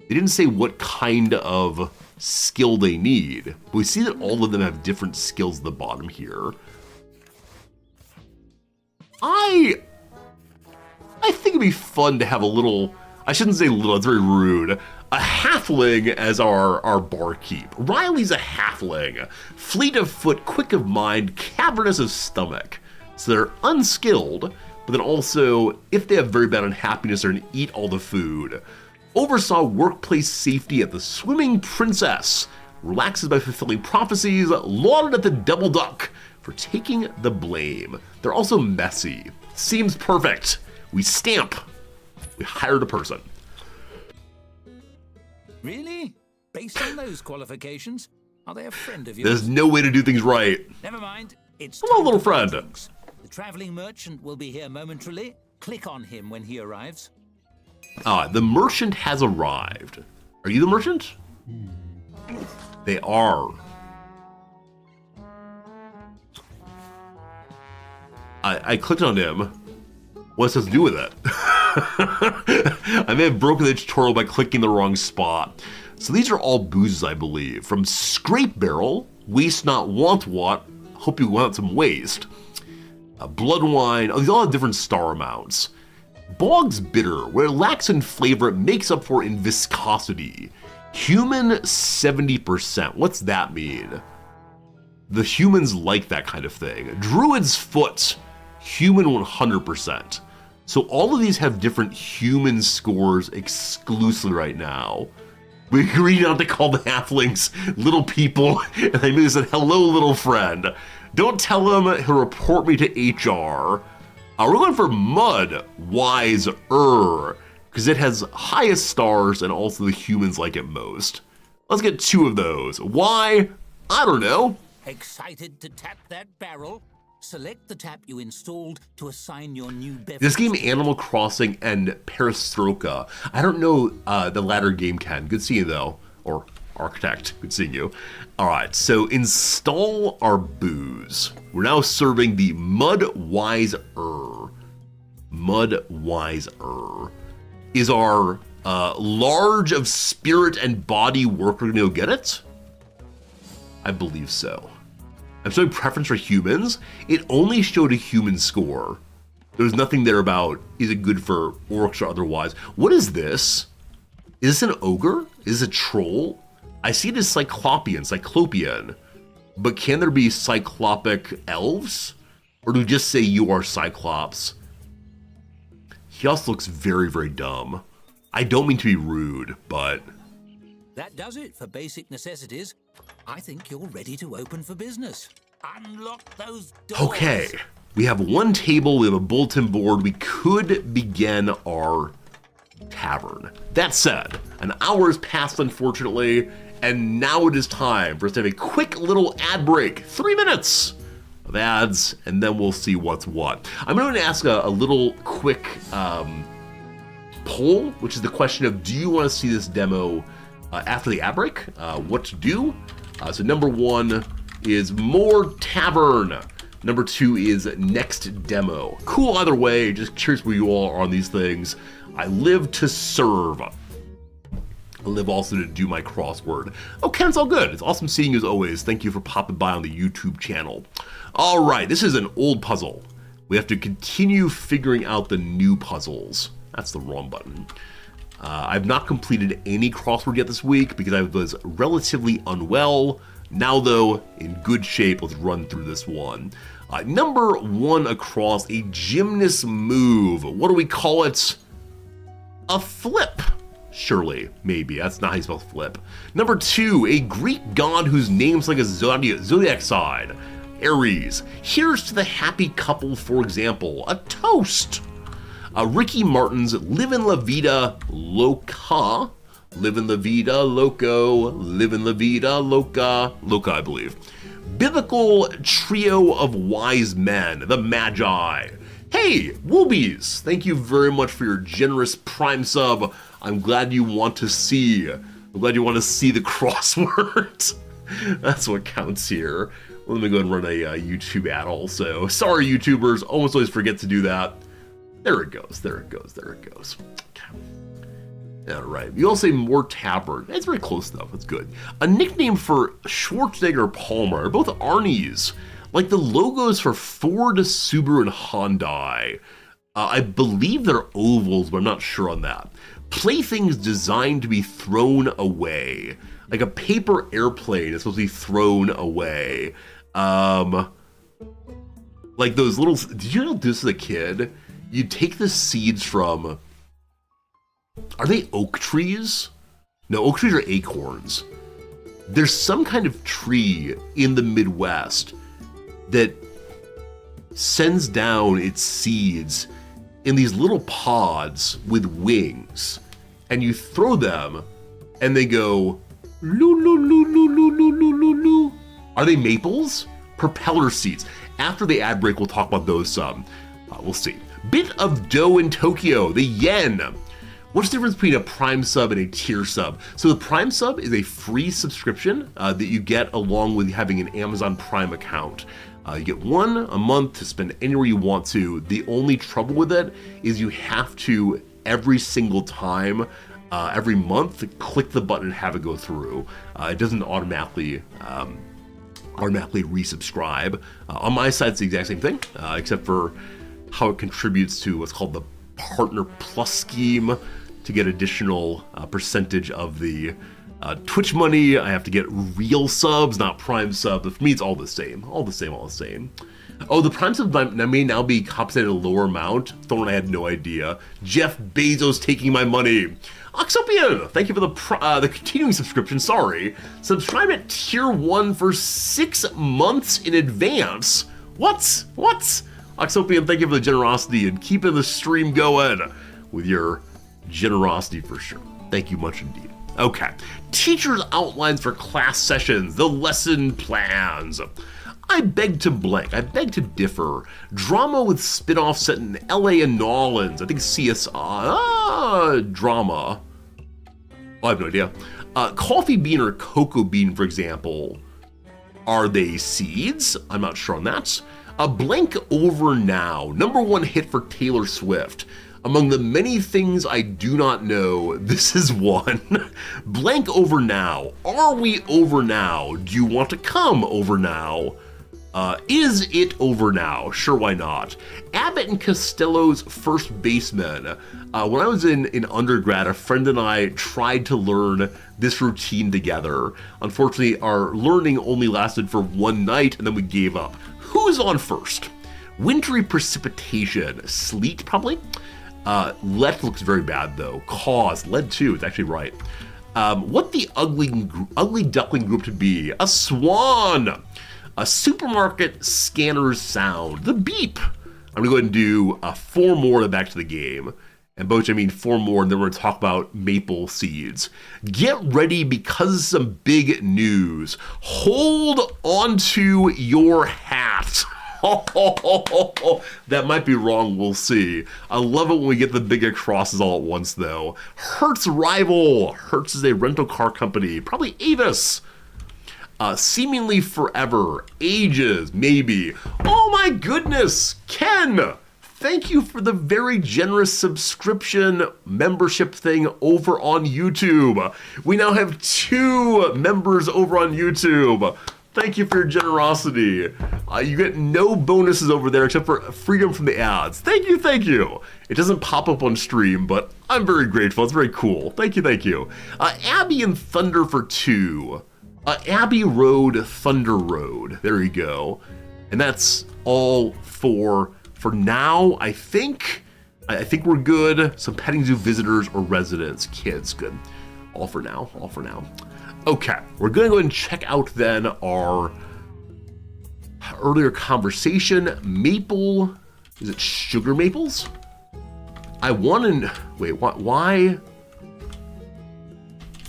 They didn't say what kind of skill they need. But we see that all of them have different skills at the bottom here. I think it'd be fun to have a little, I shouldn't say little, it's very rude, a halfling as our barkeep. Riley's a halfling. Fleet of foot, quick of mind, cavernous of stomach. So they're unskilled, but then also, if they have very bad unhappiness, they're gonna eat all the food. Oversaw workplace safety at the Swimming Princess. Relaxes by fulfilling prophecies, lauded at the Double Duck for taking the blame. They're also messy. Seems perfect. We stamp. We hired a person. Really? Based on those qualifications? Are they a friend of yours? There's no way to do things right. Never mind. It's Hello, little friend. The traveling merchant will be here momentarily. Click on him when he arrives. The merchant has arrived. Are you the merchant? They are. I clicked on him. What's this to do with it? I may have broken the tutorial by clicking the wrong spot. So these are all boozes, I believe. From Scrape Barrel, Waste Not Want What, hope you want some waste. Blood Wine, these all have different star amounts. Bog's Bitter, where it lacks in flavor, it makes up for in viscosity. Human 70%, what's that mean? The humans like that kind of thing. Druid's Foot, human 100%. So all of these have different human scores exclusively right now. We agreed not to call the halflings little people, and I immediately said, hello, little friend. Don't tell him he'll report me to HR. We're going for Mud Wiser, because it has highest stars and also the humans like it most. Let's get 2 of those. Why? I don't know. Excited to tap that barrel? Select the tap you installed to assign your new beverage. This game, Animal Crossing and Perestroika. I don't know the latter game, Ken. Good seeing you, though. Or Architect. Good seeing you. All right, so install our booze. We're now serving the Mud Wiser. Mud Wiser. Is our large of spirit and body worker going to go get it? I believe so. I'm showing preference for humans. It only showed a human score. There's nothing there about, is it good for orcs or otherwise? What is this? Is this an ogre? Is this a troll? I see it as cyclopean. But can there be cyclopic elves? Or do we just say you are Cyclops? He also looks very, very dumb. I don't mean to be rude, but... That does it for basic necessities. I think you're ready to open for business. Unlock those doors. Okay, we have 1 table, we have a bulletin board. We could begin our tavern. That said, an hour has passed, unfortunately, and now it is time for us to have a quick little ad break. 3 minutes of ads, and then we'll see what's what. I'm going to ask a little quick poll, which is the question of, do you want to see this demo after the ad break? What to do? So number 1 is more tavern. Number 2 is next demo. Cool either way, just curious where you all are on these things. I live to serve. I live also to do my crossword. Oh, Ken, it's all good. It's awesome seeing you as always. Thank you for popping by on the YouTube channel. All right, this is an old puzzle. We have to continue figuring out the new puzzles. That's the wrong button. I've not completed any crossword yet this week because I was relatively unwell. Now, though, in good shape, let's run through this one. Number 1 across, a gymnast move. What do we call it? A flip. Surely, maybe. That's not how you spell flip. Number 2, a Greek god whose name's like a zodiac sign. Aries. Here's to the happy couple, for example. A toast. Ricky Martin's Livin' La Vida Loca. Livin' La Vida Loco. Livin' La Vida Loca. Loca, I believe. Biblical trio of wise men. The Magi. Hey, Woobies. Thank you very much for your generous Prime sub. I'm glad you want to see. I'm glad you want to see the crossword. That's what counts here. Let me go ahead and run a YouTube ad also. Sorry, YouTubers, almost always forget to do that. There it goes, there it goes, there it goes. All right, you all say more Tavern. That's very close though, that's good. A nickname for Schwarzenegger Palmer, both Arnie's. Like the logos for Ford, Subaru, and Hyundai. I believe they're ovals, but I'm not sure on that. Playthings designed to be thrown away. Like a paper airplane is supposed to be thrown away. Like those little, did you know this as a kid? You take the seeds from, are they oak trees? No, oak trees are acorns. There's some kind of tree in the Midwest that sends down its seeds in these little pods with wings, and you throw them and they go loo loo loo loo loo loo loo loo loo. Are they maples? Propeller seeds. After the ad break, we'll talk about those some. We'll see. Bit of dough in Tokyo, the yen. What's the difference between a Prime sub and a tier sub? So the Prime sub is a free subscription that you get along with having an Amazon Prime account. You get one a month to spend anywhere you want to. The only trouble with it is you have to, every single time, every month, click the button and have it go through. It doesn't automatically resubscribe. On my side, it's the exact same thing, except for how it contributes to what's called the Partner Plus scheme to get additional percentage of the Twitch money. I have to get real subs, not Prime subs. But for me, it's all the same. All the same, all the same. Oh, the Prime subs may now be compensated at a lower amount. Thorn, I had no idea. Jeff Bezos taking my money. Oxopian, thank you for the continuing subscription. Sorry. Subscribe at tier 1 for 6 months in advance. What? Oxopian, thank you for the generosity and keeping the stream going with your generosity for sure. Thank you much indeed. Okay, teacher's outlines for class sessions, the lesson plans. I beg to blank, I beg to differ. Drama with spin-off set in LA and New Orleans. I think CSI, drama. I have no idea. Coffee bean or cocoa bean, for example. Are they seeds? I'm not sure on that. A blank over now, #1 hit for Taylor Swift. Among the many things I do not know, this is one. Blank over now. Are we over now? Do you want to come over now? Is it over now? Sure, why not? Abbott and Costello's first baseman. When I was in undergrad, a friend and I tried to learn this routine together. Unfortunately, our learning only lasted for one night and then we gave up. Who's on first? Wintry precipitation. Sleet, probably? Lead looks very bad though. Cause, lead too, it's actually right. What the ugly duckling group to be? A swan! A supermarket scanner's sound. The beep! I'm gonna go ahead and do 4 more to back to the game. And Boach, I mean 4 more, and then we're gonna talk about maple seeds. Get ready because of some big news. Hold onto your hat. That might be wrong, we'll see. I love it when we get the big crosses all at once though. Hertz rival. Hertz is a rental car company, probably Avis. Seemingly forever, ages, maybe. Oh my goodness, Ken! Thank you for the very generous subscription membership thing over on YouTube. We now have 2 members over on YouTube. Thank you for your generosity. You get no bonuses over there except for freedom from the ads. Thank you, thank you. It doesn't pop up on stream, but I'm very grateful. It's very cool. Thank you, thank you. Abbey and Thunder for 2. Abbey Road, Thunder Road. There you go. And that's all for now, I think. I think we're good. Some petting zoo visitors or residents. Kids, good. All for now, all for now. Okay, we're gonna go ahead and check out then our earlier conversation. Maple, is it sugar maples? I want to, wait, why?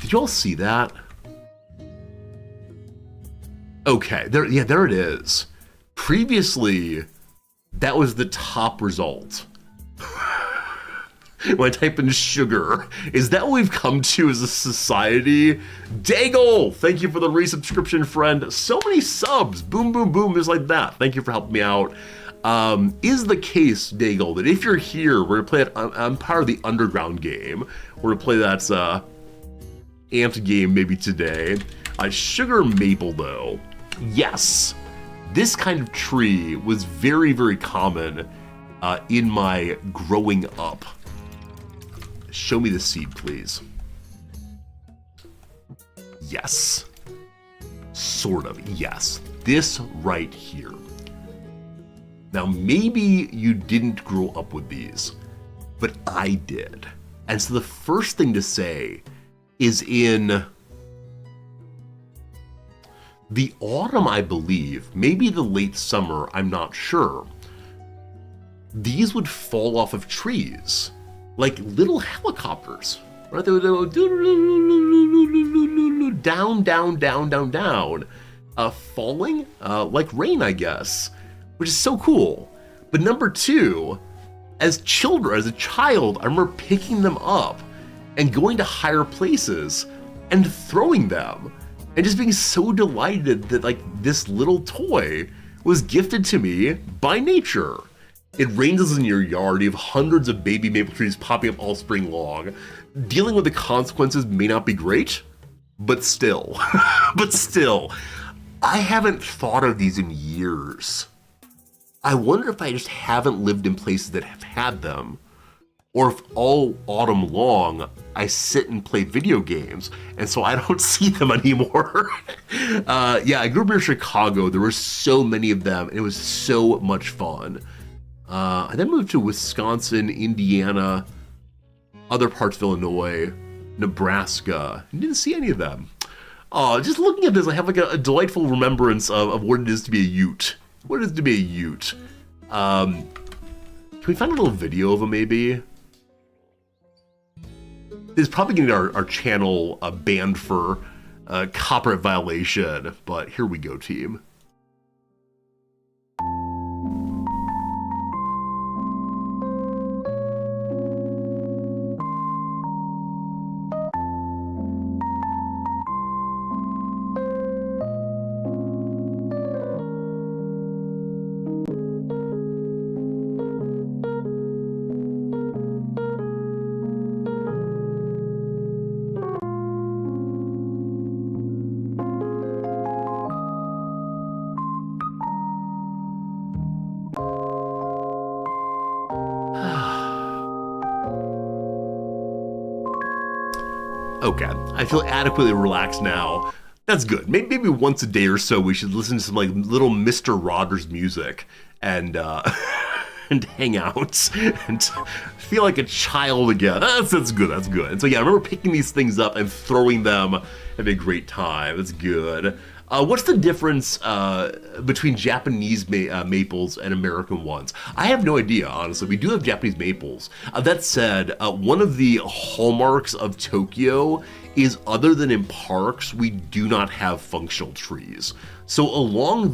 Did you all see that? Okay, there it is. Previously, that was the top result. when I type in sugar. Is that what we've come to as a society? Daigle, thank you for the resubscription, friend. So many subs, boom, boom, boom, just like that. Thank you for helping me out. Is the case, Daigle, that if you're here, we're gonna play it, I'm part of the Underground game. We're gonna play that Ant game maybe today. Sugar maple though, yes. This kind of tree was very, very common in my growing up. Show me the seed, please. Yes. Sort of, yes. This right here. Now, maybe you didn't grow up with these, but I did. And so the first thing to say is in the autumn, I believe, maybe the late summer, I'm not sure, these would fall off of trees like little helicopters, right? They would go down, down, down, down, down, falling like rain, I guess, which is so cool. But number two, as a child, I remember picking them up and going to higher places and throwing them and just being so delighted that like this little toy was gifted to me by nature. It rains in your yard, you have hundreds of baby maple trees popping up all spring long. Dealing with the consequences may not be great, but still, I haven't thought of these in years. I wonder if I just haven't lived in places that have had them, or if all autumn long I sit and play video games, and so I don't see them anymore. Yeah, I grew up near Chicago. There were so many of them, and it was so much fun. I then moved to Wisconsin, Indiana, other parts of Illinois, Nebraska, and didn't see any of them. Just looking at this, I have like a delightful remembrance of what it is to be a Ute. What it is to be a Ute. Can we find a little video of them, maybe? This is probably getting our channel banned for copyright violation, but here we go, team. Okay, I feel adequately relaxed now. That's good. Maybe once a day or so we should listen to some like little Mr. Rogers music and and hang out and feel like a child again. That's good. That's good. And so yeah, I remember picking these things up and throwing them, having a great time. That's good. What's the difference between Japanese maples and American ones? I have no idea, honestly. We do have Japanese maples. That said, one of the hallmarks of Tokyo is, other than in parks, we do not have functional trees. So along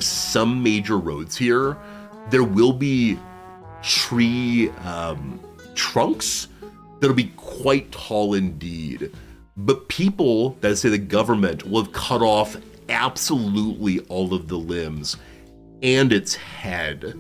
some major roads here, there will be tree trunks that'll be quite tall indeed. But people, that say the government, will have cut off absolutely all of the limbs and its head.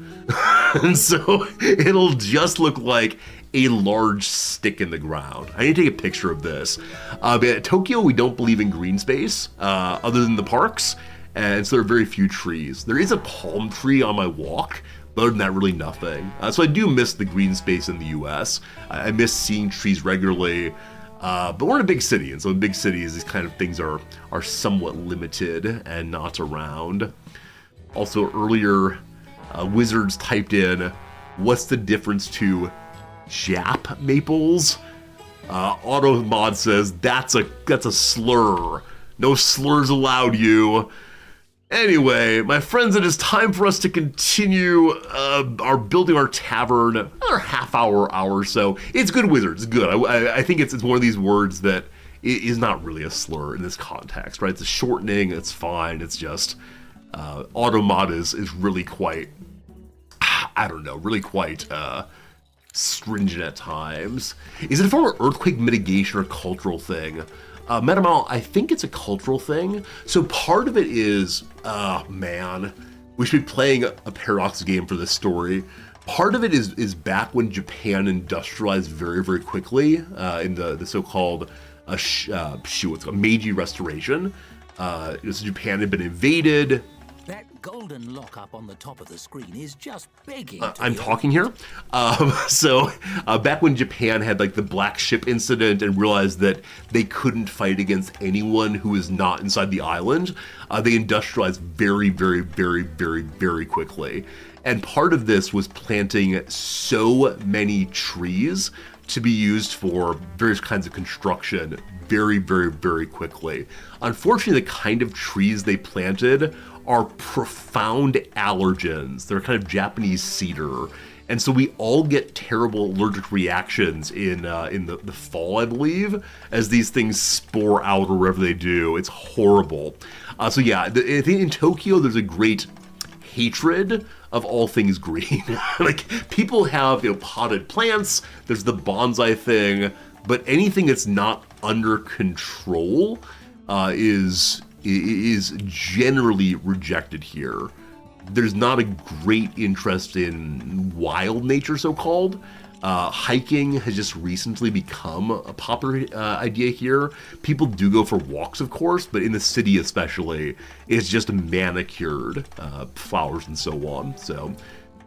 And so it'll just look like a large stick in the ground. I need to take a picture of this. But at Tokyo, we don't believe in green space other than the parks. And so there are very few trees. There is a palm tree on my walk, but other than that, really nothing. So I do miss the green space in the US. I miss seeing trees regularly. But we're in a big city, and so in big cities, these kind of things are somewhat limited and not around. Also, earlier, Wizards typed in, what's the difference to Jap maples? Automod says, that's a slur. No slurs allowed, you. Anyway, my friends, it is time for us to continue building our tavern, another hour or so. It's good, Wizards, it's good. I think it's one of these words that is not really a slur in this context, right? It's a shortening, it's fine, it's just, Automod is really quite, I don't know, really quite stringent at times. Is it a form of earthquake mitigation or cultural thing? Metamal, I think it's a cultural thing. So part of it is, man, we should be playing a Paradox game for this story. Part of it is back when Japan industrialized very, very quickly in the so-called Meiji Restoration. Japan had been invaded. That golden lock up on the top of the screen is just begging. I'm talking here. Back when Japan had like the Black Ship incident and realized that they couldn't fight against anyone who was not inside the island, they industrialized very, very, very, very, very quickly. And part of this was planting so many trees to be used for various kinds of construction very, very, very quickly. Unfortunately, the kind of trees they planted are profound allergens. They're kind of Japanese cedar. And so we all get terrible allergic reactions in the fall, I believe, as these things spore out or wherever they do. It's horrible. I think in Tokyo, there's a great hatred of all things green. Like, people have, potted plants, there's the bonsai thing, but anything that's not under control is generally rejected here. There's not a great interest in wild nature, so-called. Hiking has just recently become a popular idea here. People do go for walks, of course, but in the city especially, it's just manicured flowers and so on. So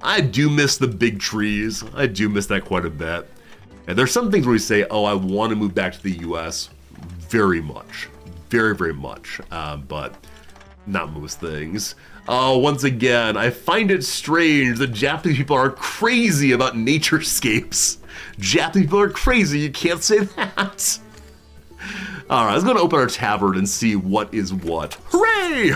I do miss the big trees. I do miss that quite a bit. And there's some things where we say, oh, I want to move back to the US very much. Very, very much. But not most things. Once again, I find it strange that Japanese people are crazy about naturescapes. Japanese people are crazy, you can't say that. Alright, let's go to open our tavern and see what is what. Hooray!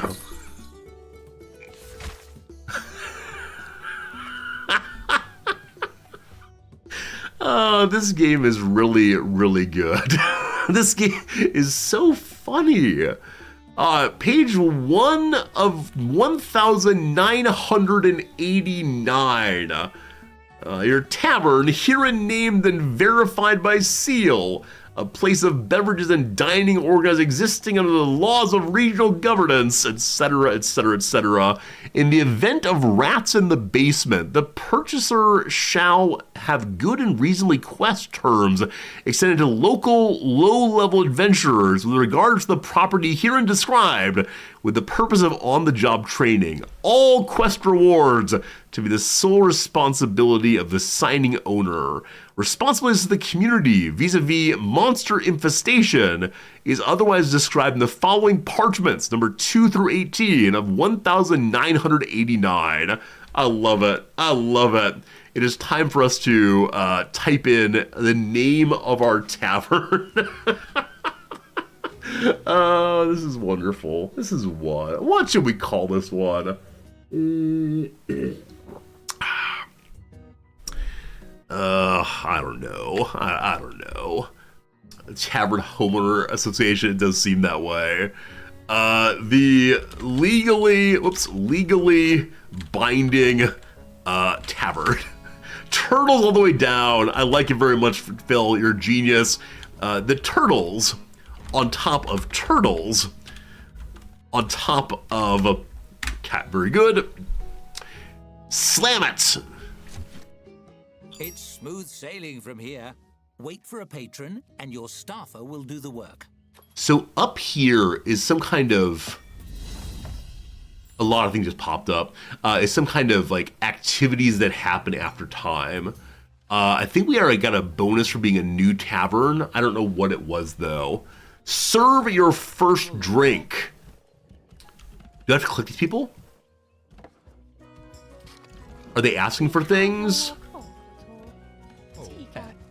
This game is really, really good. This game is so funny. Page 1 of 1989. Your tavern, herein named and verified by seal. A place of beverages and dining organized existing under the laws of regional governance, etc., etc., etc. In the event of rats in the basement, the purchaser shall have good and reasonably quest terms extended to local low-level adventurers with regards to the property herein described, with the purpose of on-the-job training. All quest rewards to be the sole responsibility of the signing owner. Responsibilities to the community vis-a-vis monster infestation is otherwise described in the following parchments, number 2 through 18 of 1989. I love it. I love it. It is time for us to type in the name of our tavern. Oh, this is wonderful. This is what? What should we call this one? I don't know. I don't know. Tavern Homeowner Association, it does seem that way. The legally binding tavern. Turtles all the way down. I like it very much, Phil. You're a genius. The turtles on top of turtles on top of cat. Very good. Slam it. It's smooth sailing from here. Wait for a patron, and your staffer will do the work. So up here is some kind of... A lot of things just popped up. Is some kind of like activities that happen after time. I think we already got a bonus for being a new tavern. I don't know what it was though. Serve your first drink. Do I have to click these people? Are they asking for things?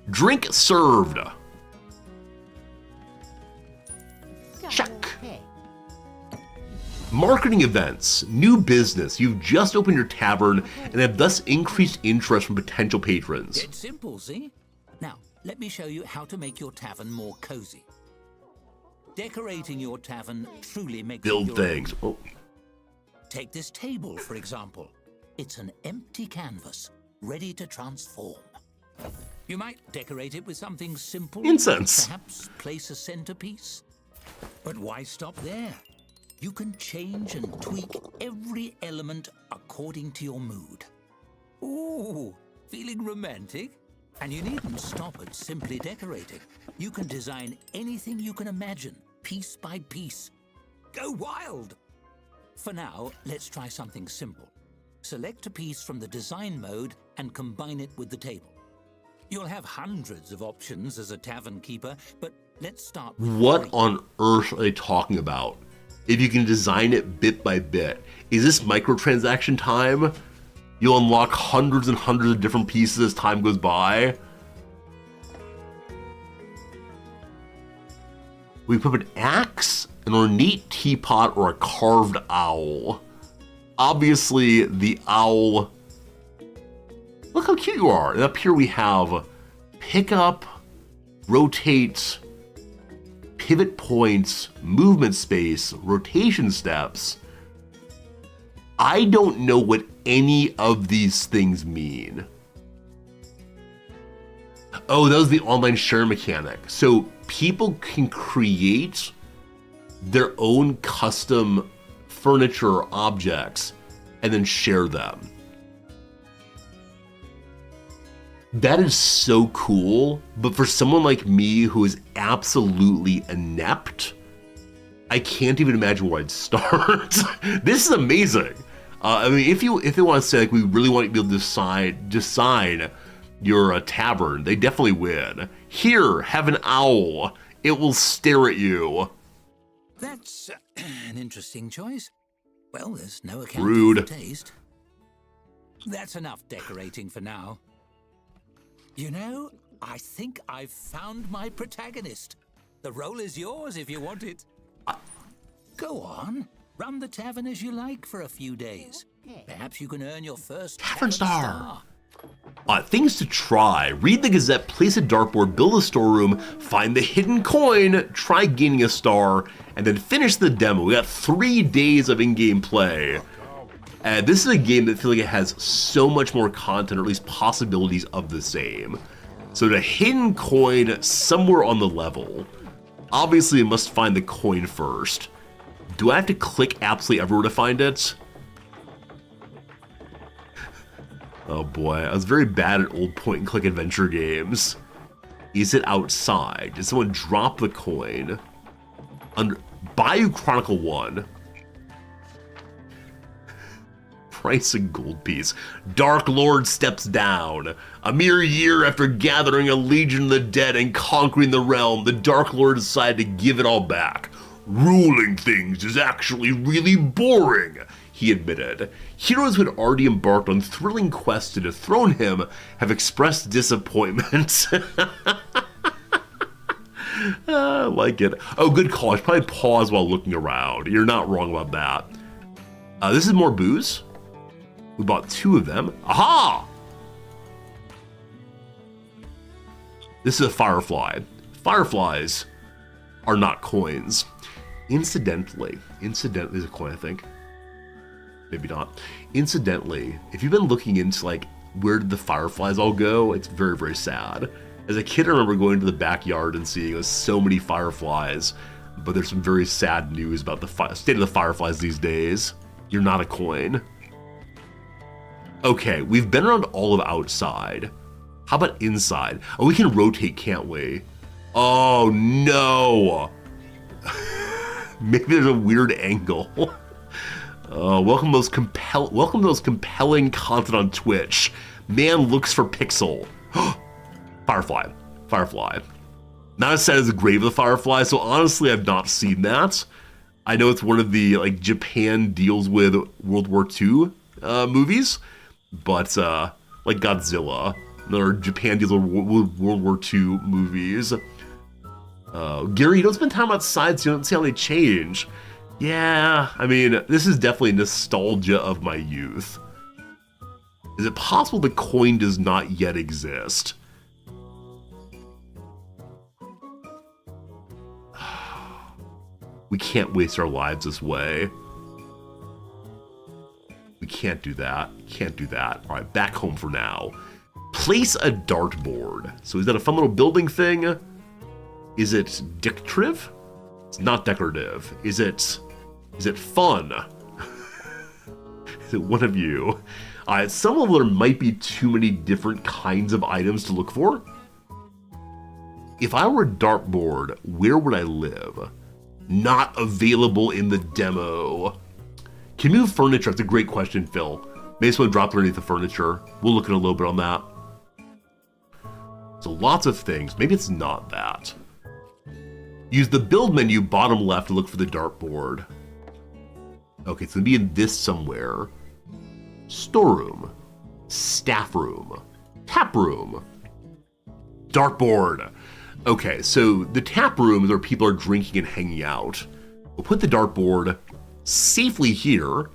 Drink served. Check. Marketing events, new business. You've just opened your tavern and have thus increased interest from potential patrons. It's simple, see? Now, let me show you how to make your tavern more cozy. Decorating your tavern truly makes Build it things. Oh. Take this table, for example. It's an empty canvas, ready to transform. You might decorate it with something simple. Incense. Perhaps place a centerpiece. But why stop there? You can change and tweak every element according to your mood. Ooh, feeling romantic? And you needn't stop at simply decorating. You can design anything you can imagine, piece by piece. Go wild! For now, let's try something simple. Select a piece from the design mode and combine it with the table. You'll have hundreds of options as a tavern keeper, but let's start with What on earth are they talking about? If you can design it bit by bit. Is this microtransaction time? You'll unlock hundreds and hundreds of different pieces as time goes by. We put an axe, an ornate teapot, or a carved owl. Obviously, the owl... Look how cute you are. And up here we have pick up, rotate, pivot points, movement space, rotation steps. I don't know what any of these things mean. Oh, that was the online share mechanic. So people can create their own custom furniture or objects and then share them. That is so cool, but for someone like me who is absolutely inept, I can't even imagine where I'd start. This is amazing. I mean, if they want to say like we really want you to be able to design your tavern, they definitely win. Here, have an owl. It will stare at you. That's an interesting choice. Well, there's no accounting Rude. for taste. That's enough decorating for now. You know, I think I've found my protagonist. The role is yours if you want it. Go on, run the tavern as you like for a few days. Perhaps you can earn your first Tavern star. Things to try. Read the Gazette, place a dartboard, build a storeroom, find the hidden coin, try gaining a star, and then finish the demo. We got 3 days of in-game play. And this is a game that I feel like it has so much more content, or at least possibilities of the same. So the hidden coin somewhere on the level. Obviously, I must find the coin first. Do I have to click absolutely everywhere to find it? Oh boy, I was very bad at old point-and-click adventure games. Is it outside? Did someone drop the coin? Under Bayou Chronicle 1. Price a gold piece. Dark Lord steps down. A mere year after gathering a legion of the dead and conquering the realm, the Dark Lord decided to give it all back. Ruling things is actually really boring, he admitted. Heroes who had already embarked on thrilling quests to dethrone him have expressed disappointment. I like it. Oh, good call. I should probably pause while looking around. You're not wrong about that. This is more booze. We bought 2 of them. Aha! This is a firefly. Fireflies are not coins. Incidentally, is a coin, I think. Maybe not. Incidentally, if you've been looking into like where did the fireflies all go, it's very, very sad. As a kid, I remember going to the backyard and seeing so many fireflies, but there's some very sad news about the state of the fireflies these days. You're not a coin. Okay, we've been around all of outside. How about inside? Oh, we can rotate, can't we? Oh no! Maybe there's a weird angle. Welcome to those compelling content on Twitch. Man looks for pixel. Firefly. Not as sad as the Grave of the Firefly, so honestly I've not seen that. I know it's one of the like Japan deals with World War II movies, but like Godzilla, or Japan deals with World War II movies. Gary, you don't spend time outside so you don't see how they change. Yeah, I mean, this is definitely nostalgia of my youth. Is it possible the coin does not yet exist? We can't waste our lives this way. We can't do that. All right, back home for now. Place a dartboard. So is that a fun little building thing? Is it decorative? It's not decorative. Is it fun? Is it one of you? Some of them there might be too many different kinds of items to look for. If I were a dartboard, where would I live? Not available in the demo. Can you move furniture? That's a great question, Phil. Maybe someone dropped underneath the furniture. We'll look at a little bit on that. So lots of things. Maybe it's not that. Use the build menu bottom left to look for the dartboard. Okay, it's gonna be in this somewhere. Storeroom, staff room, tap room, dartboard. Okay, so the tap room is where people are drinking and hanging out. We'll put the dartboard safely here,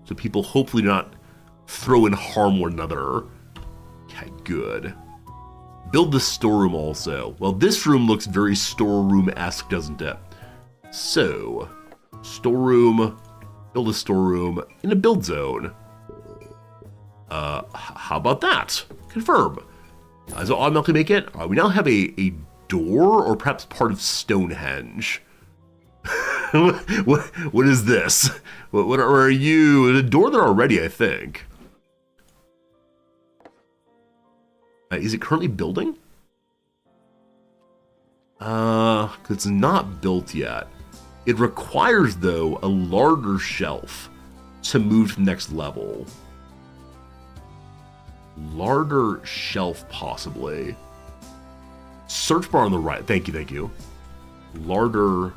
so people hopefully do not throw and harm one another. Okay, good. Build the storeroom also. Well, this room looks very storeroom-esque, doesn't it? So, storeroom, build a storeroom in a build zone. How about that? Confirm. So automatically make it. We now have a door, or perhaps part of Stonehenge. What is this? What are you? There's a door there already, I think. Is it currently building? Cause it's not built yet. It requires, though, a larger shelf to move to the next level. Larger shelf, possibly. Search bar on the right. Thank you. Larger.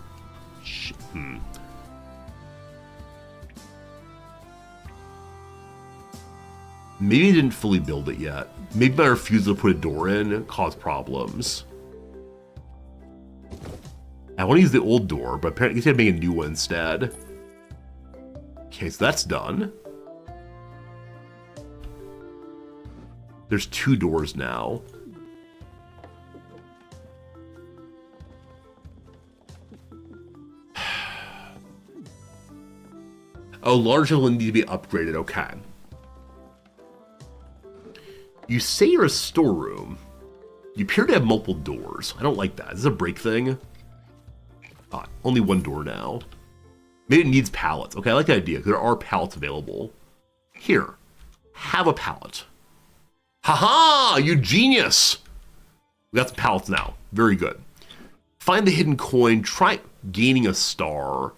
Maybe I didn't fully build it yet. Maybe my refusal to put a door in caused problems. I want to use the old door, but apparently I guess I have to make a new one instead. Okay, so that's done. There's 2 doors now. Oh, large will need to be upgraded. Okay. You say you're a storeroom. You appear to have multiple doors. I don't like that. Is this a break thing? Only 1 door now. Maybe it needs pallets. Okay, I like the idea. There are pallets available. Here. Have a pallet. Haha! You genius! We got some pallets now. Very good. Find the hidden coin. Try gaining a star.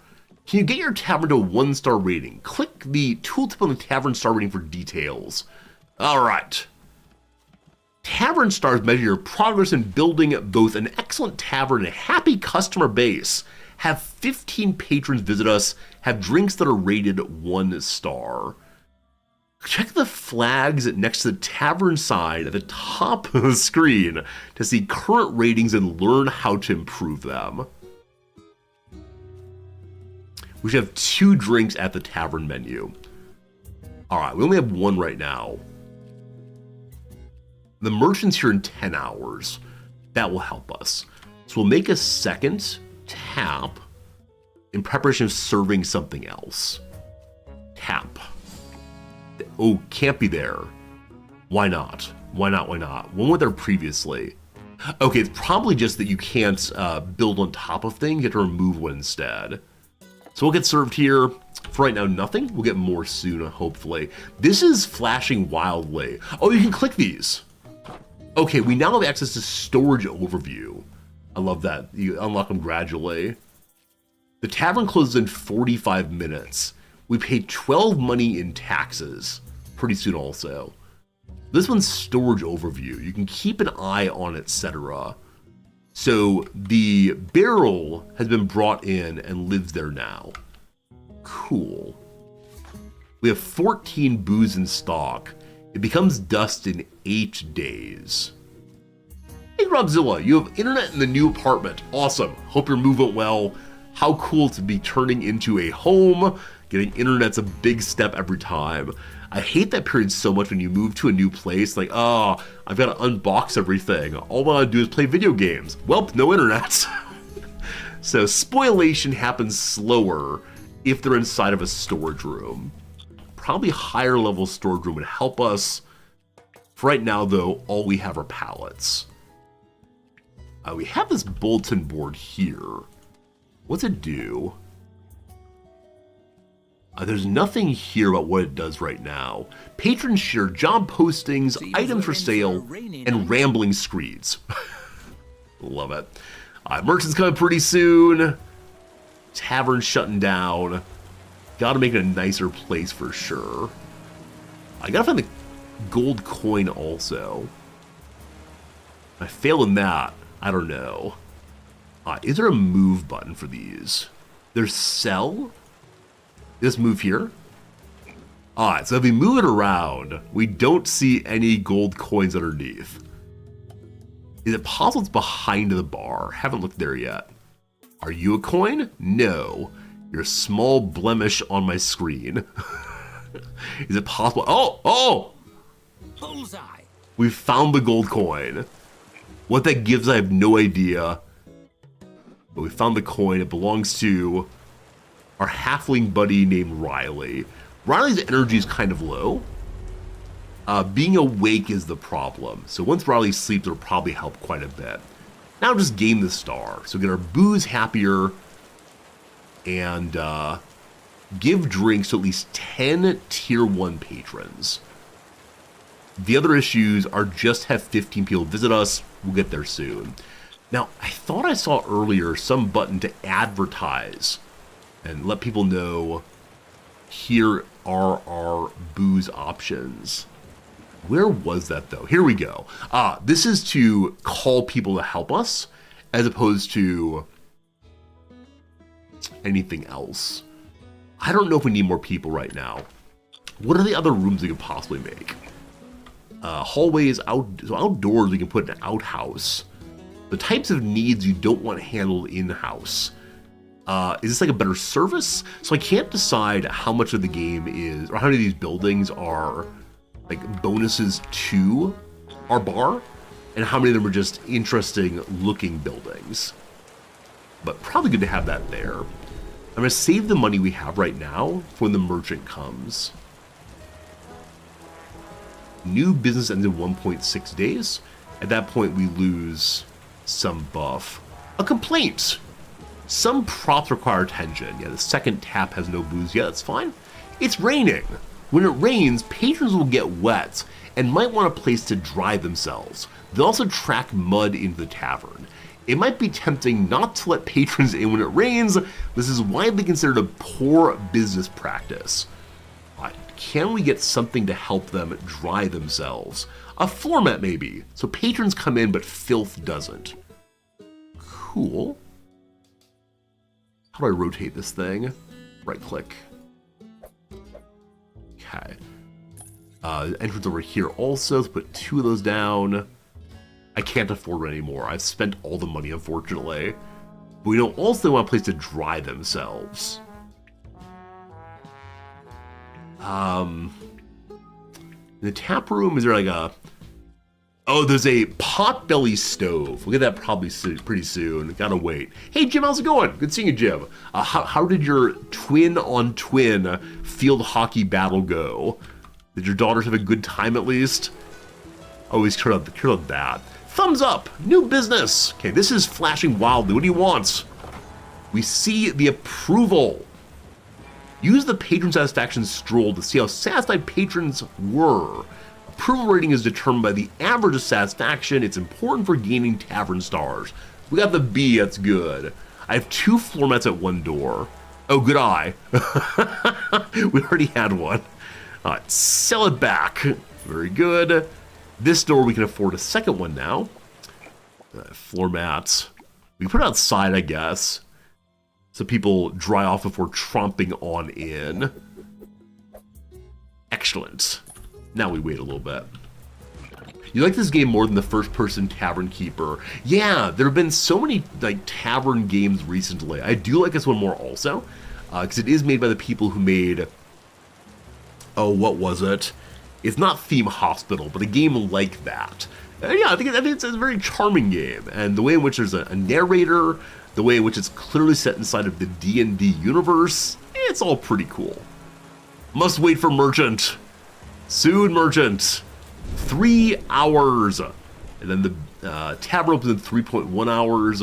Can you get your tavern to a 1-star rating? Click the tooltip on the tavern star rating for details. Alright. Tavern stars measure your progress in building both an excellent tavern and a happy customer base. Have 15 patrons visit us. Have drinks that are rated 1 star. Check the flags next to the tavern sign at the top of the screen to see current ratings and learn how to improve them. We should have 2 drinks at the tavern menu. Alright, we only have 1 right now. The merchant's here in 10 hours. That will help us. So we'll make a second tap in preparation of serving something else. Tap. Oh, can't be there. Why not? Why not? One went there previously. Okay, it's probably just that you can't build on top of things. You have to remove one instead. So we'll get served here. For right now, nothing. We'll get more soon, hopefully. This is flashing wildly. Oh, you can click these. Okay, we now have access to storage overview. I love that. You unlock them gradually. The tavern closes in 45 minutes. We pay 12 money in taxes. Pretty soon also. This one's storage overview. You can keep an eye on, etc. So the barrel has been brought in and lives there now. Cool. We have 14 booze in stock. It becomes dust in 8 days. Hey Robzilla, you have internet in the new apartment. Awesome. Hope your move went well. How cool to be turning into a home. Getting internet's a big step every time. I hate that period so much when you move to a new place. Like, oh, I've got to unbox everything. All I want to do is play video games. Well, no internet. So spoilation happens slower if they're inside of a storage room. Probably higher level storage room would help us. For right now, though, all we have are pallets. We have this bulletin board here. What's it do? There's nothing here about what it does right now. Patrons share job postings, items for sale, and rambling screeds. Love it. Merchants coming pretty soon. Tavern shutting down. Gotta make it a nicer place for sure. I gotta find the gold coin also. If I fail in that, I don't know. Is there a move button for these? There's sell? This move here? Alright, so if we move it around, we don't see any gold coins underneath. Is it possible it's behind the bar? Haven't looked there yet. Are you a coin? No. You're a small blemish on my screen. Is it possible? Oh! Bullseye. We found the gold coin. What that gives, I have no idea. But we found the coin. It belongs to our halfling buddy named Riley. Riley's energy is kind of low. Being awake is the problem. So once Riley sleeps, it'll probably help quite a bit. Now just gain the star. So get our booze happier and give drinks to at least 10 tier 1 patrons. The other issues are just have 15 people visit us. We'll get there soon. Now, I thought I saw earlier some button to advertise and let people know here are our booze options. Where was that though? Here we go. This is to call people to help us as opposed to anything else. I don't know if we need more people right now. What are the other rooms we could possibly make? Hallways, so outdoors we can put an outhouse. The types of needs you don't want handled in-house. Is this like a better service? So I can't decide how much of the game is, or how many of these buildings are like bonuses to our bar, and how many of them are just interesting looking buildings. But probably good to have that there. I'm gonna save the money we have right now for when the merchant comes. New business ends in 1.6 days. At that point, we lose some buff. A complaint. Some props require attention. Yeah, the second tap has no booze yet. That's fine. It's raining. When it rains, patrons will get wet and might want a place to dry themselves. They'll also track mud into the tavern. It might be tempting not to let patrons in when it rains. This is widely considered a poor business practice. Can we get something to help them dry themselves? A floor mat maybe, so patrons come in but filth doesn't. Cool. How do I rotate this thing? Right click. Okay. Entrance over here also. Let's put 2 of those down. I can't afford it anymore. I've spent all the money, unfortunately. But we don't also want a place to dry themselves. In the tap room, is there like a... Oh, there's a potbelly stove. We'll get that probably pretty soon. Gotta wait. Hey, Jim, how's it going? Good seeing you, Jim. How did your twin-on-twin field hockey battle go? Did your daughters have a good time at least? Always care about that. Thumbs up! New business! Okay, this is flashing wildly. What do you want? We see the approval. Use the patron satisfaction stroll to see how satisfied patrons were. Approval rating is determined by the average of satisfaction. It's important for gaining tavern stars. We got the B, that's good. I have 2 floor mats at 1 door. Oh, good eye. We already had one. Sell it back. Very good. This door, we can afford a second one now. Floor mats. We can put it outside, I guess, so people dry off before tromping on in. Excellent. Now we wait a little bit. You like this game more than the first-person Tavern Keeper? Yeah, there have been so many like tavern games recently. I do like this one more also, because it is made by the people who made... Oh, what was it? It's not Theme Hospital, but a game like that. Yeah, I think it's a very charming game, and the way in which there's a narrator, the way in which it's clearly set inside of the D&D universe, it's all pretty cool. Must wait for Merchant. Soon, Merchant. 3 hours. And then the tavern opens in 3.1 hours.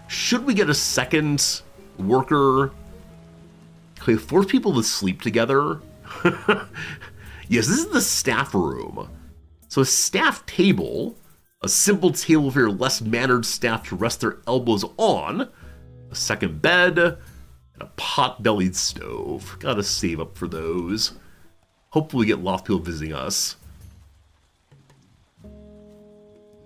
Should we get a second worker? Can we force people to sleep together? Yes, this is the staff room. So a staff table, a simple table for your less mannered staff to rest their elbows on, a second bed, and a pot-bellied stove. Gotta save up for those. Hopefully we get lots of people visiting us.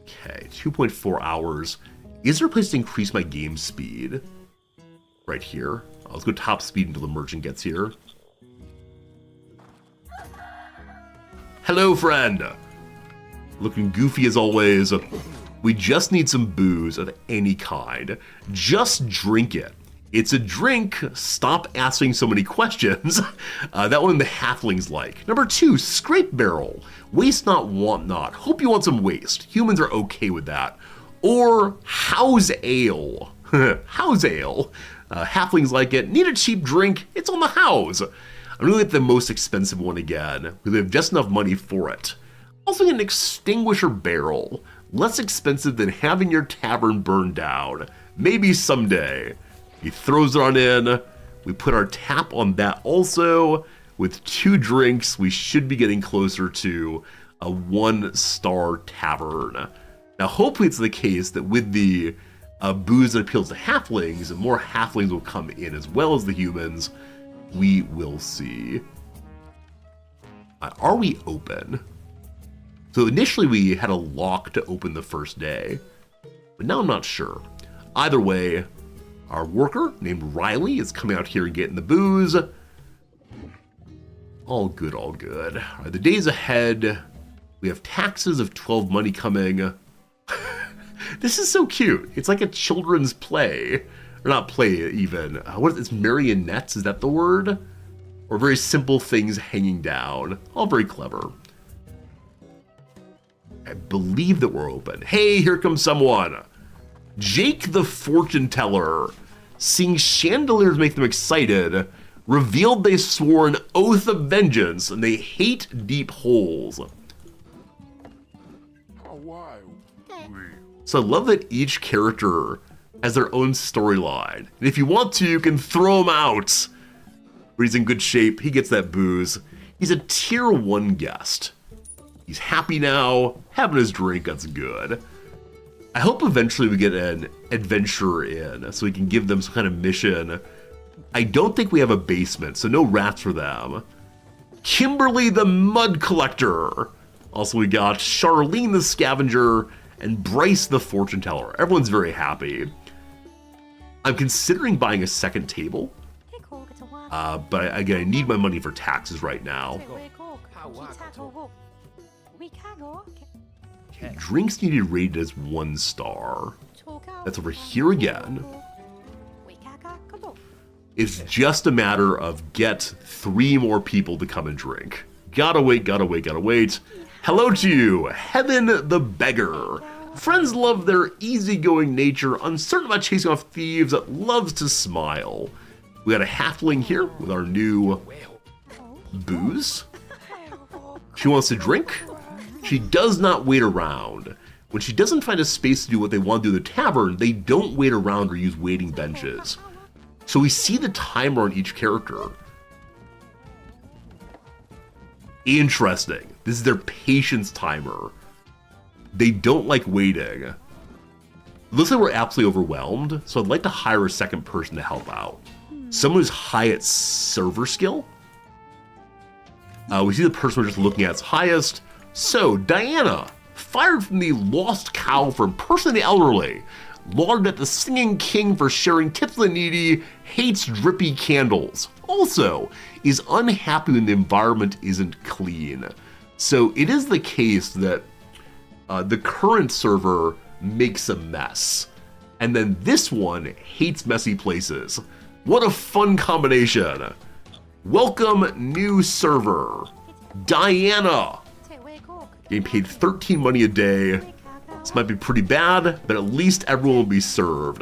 Okay, 2.4 hours. Is there a place to increase my game speed? Right here. Let's go top speed until the merchant gets here. Hello, friend. Looking goofy as always. We just need some booze of any kind. Just drink it. It's a drink. Stop asking so many questions. That one the halflings like. Number 2, scrape barrel. Waste not, want not. Hope you want some waste. Humans are okay with that. Or house ale. House ale. Halflings like it. Need a cheap drink? It's on the house. I'm gonna get the most expensive one again, because we have just enough money for it. Also get an extinguisher barrel. Less expensive than having your tavern burned down. Maybe someday. He throws it on in. We put our tap on that also. With 2 drinks, we should be getting closer to a 1-star tavern. Now, hopefully it's the case that with the booze that appeals to halflings, more halflings will come in as well as the humans. We will see. Are we open? So initially we had a lock to open the first day, but now I'm not sure. Either way, our worker named Riley is coming out here and getting the booze. All good, all good. All right, the days ahead, we have taxes of 12 money coming. This is so cute. It's like a children's play. Or not play, even. What is it? Marionettes? Is that the word? Or very simple things hanging down. All very clever. I believe that we're open. Hey, here comes someone. Jake the Fortune Teller. Seeing chandeliers make them excited, revealed they swore an oath of vengeance and they hate deep holes. So I love that each character has their own storyline. And if you want to, you can throw him out. But he's in good shape. He gets that booze. He's a tier 1 guest. He's happy now, having his drink. That's good. I hope eventually we get an adventurer in so we can give them some kind of mission. I don't think we have a basement, so no rats for them. Kimberly the Mud Collector. Also, we got Charlene the Scavenger and Bryce the Fortune Teller. Everyone's very happy. I'm considering buying a second table, but again, I need my money for taxes right now. Okay, drinks needed rated as 1 star. That's over here again. It's just a matter of get 3 more people to come and drink. Gotta wait, gotta wait, gotta wait. Hello to you, Heaven the Beggar. Friends love their easygoing nature, uncertain about chasing off thieves, loves to smile. We got a halfling here with our new booze. She wants to drink. She does not wait around. When she doesn't find a space to do what they want to do in the tavern, they don't wait around or use waiting benches. So we see the timer on each character. Interesting. This is their patience timer. They don't like waiting. It looks like we're absolutely overwhelmed, so I'd like to hire a second person to help out. Someone who's high at server skill. We see the person we're just looking at is highest. So, Diana, fired from the Lost Cow for impersonating the elderly, lauded at the Singing King for sharing tips with the needy, hates drippy candles. Also, is unhappy when the environment isn't clean. So it is the case that the current server makes a mess. And then this one hates messy places. What a fun combination. Welcome, new server. Diana. Getting paid 13 money a day. This might be pretty bad, but at least everyone will be served.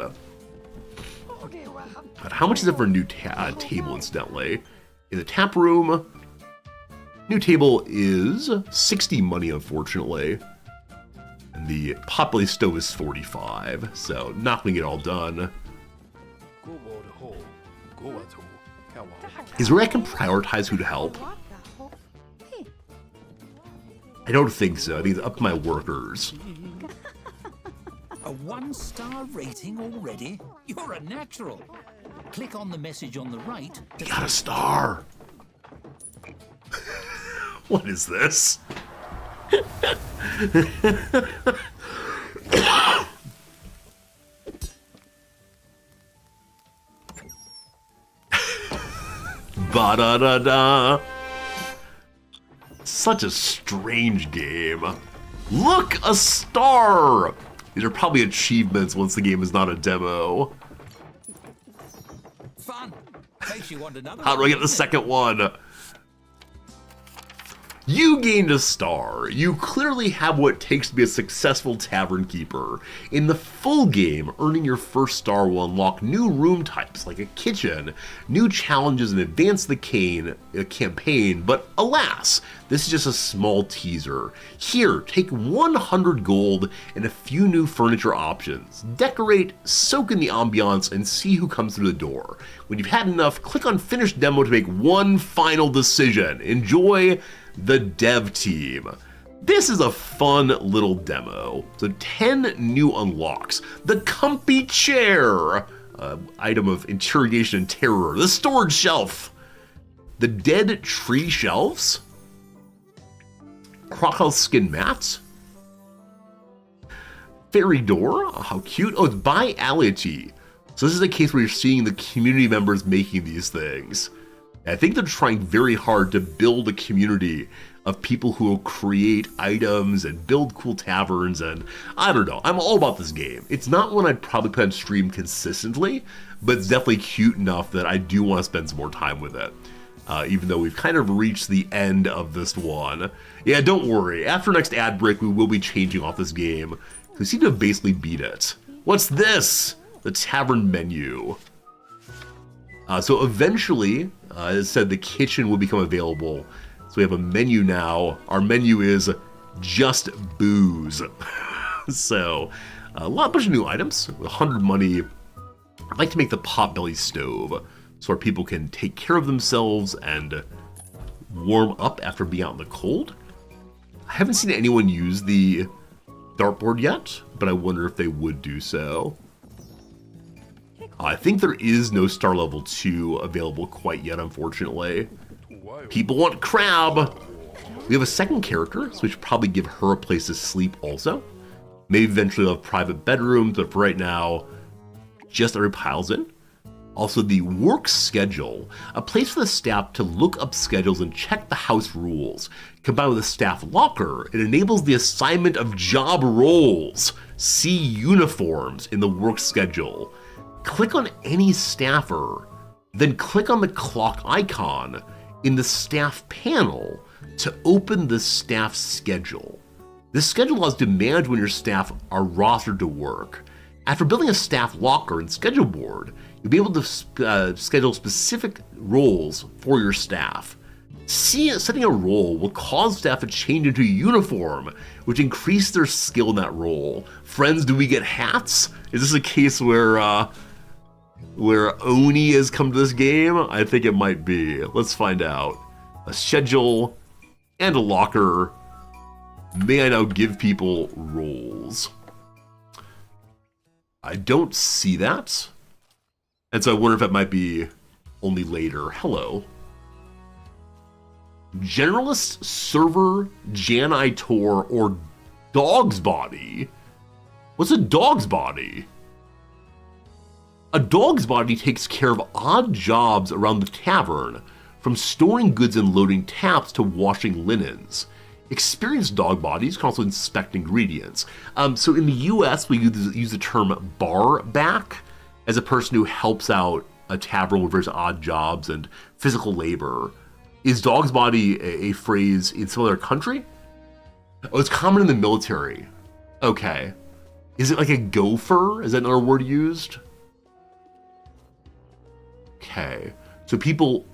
God, how much is it for a new table, incidentally? In the tap room, New table is 60 money, unfortunately. And the pot-bellied stove is 45, so not gonna get all done. Is there a way I can prioritize who to help? I don't think so. I think it's up to my workers. A 1-star rating already? You're a natural. Click on the message on the right. You got a star. What is this? Ba-da-da-da. Such a strange game. Look, a star! These are probably achievements once the game is not a demo. Fun. In case you want another. How do I get the second one? You gained a star. You clearly have what it takes to be a successful tavern keeper. In the full game, earning your first star will unlock new room types like a kitchen, new challenges, and advance the campaign, but alas, this is just a small teaser. Here, take 100 gold and a few new furniture options. Decorate, soak in the ambiance, and see who comes through the door. When you've had enough, click on Finish Demo to make one final decision. Enjoy the dev team. This is a fun little demo. So 10 new unlocks. The comfy chair, item of interrogation and terror. The storage shelf. The dead tree shelves. Crocodile skin mats. Fairy door. Oh, how cute. Oh, it's by Ality. So this is a case where you're seeing the community members making these things. I think they're trying very hard to build a community of people who will create items and build cool taverns, and I don't know, I'm all about this game. It's not one I'd probably put on stream consistently, but it's definitely cute enough that I do want to spend some more time with it. Even though we've kind of reached the end of this one. Yeah, don't worry, after next ad break we will be changing off this game. We seem to have basically beat it. What's this? The tavern menu. So eventually, as I said, the kitchen will become available. So we have a menu now. Our menu is just booze. So a bunch of new items. 100 money. I'd like to make the pot-bellied stove so our people can take care of themselves and warm up after being out in the cold. I haven't seen anyone use the dartboard yet, but I wonder if they would do so. I think there is no star level 2 available quite yet, unfortunately. People want crab! We have a second character, so we should probably give her a place to sleep also. Maybe eventually we'll have private bedrooms, but for right now, just every piles in. Also, the work schedule, a place for the staff to look up schedules and check the house rules. Combined with a staff locker, it enables the assignment of job roles. See uniforms in the work schedule. Click on any staffer, then click on the clock icon in the staff panel to open the staff schedule. This schedule allows you to manage when your staff are rostered to work. After building a staff locker and schedule board, you'll be able to schedule specific roles for your staff. Setting a role will cause staff to change into a uniform, which increase their skill in that role. Friends, do we get hats? Is this a case where Oni has come to this game? I think it might be. Let's find out. A schedule and a locker. May I now give people roles? I don't see that. And so I wonder if that might be only later. Hello. Generalist, server, janitor, or dog's body? What's a dog's body? A dog's body takes care of odd jobs around the tavern, from storing goods and loading taps to washing linens. Experienced dog bodies can also inspect ingredients. So in the US, we use the term bar back as a person who helps out a tavern with various odd jobs and physical labor. Is dog's body a phrase in some other country? Oh, it's common in the military. Okay. Is it like a gopher? Is that another word used? Okay. So people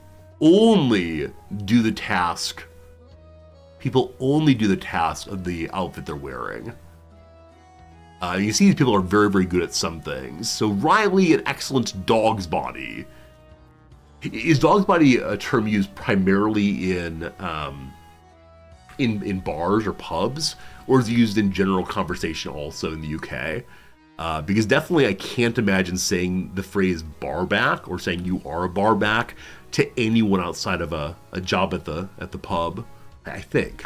only do the task people only do the task of the outfit they're wearing. You can see these people are very, very good at some things. So Riley, an excellent dog's body. Is dog's body a term used primarily in bars or pubs, or is it used in general conversation also in the UK? Because definitely I can't imagine saying the phrase barback or saying you are a barback to anyone outside of a job at the pub. I think.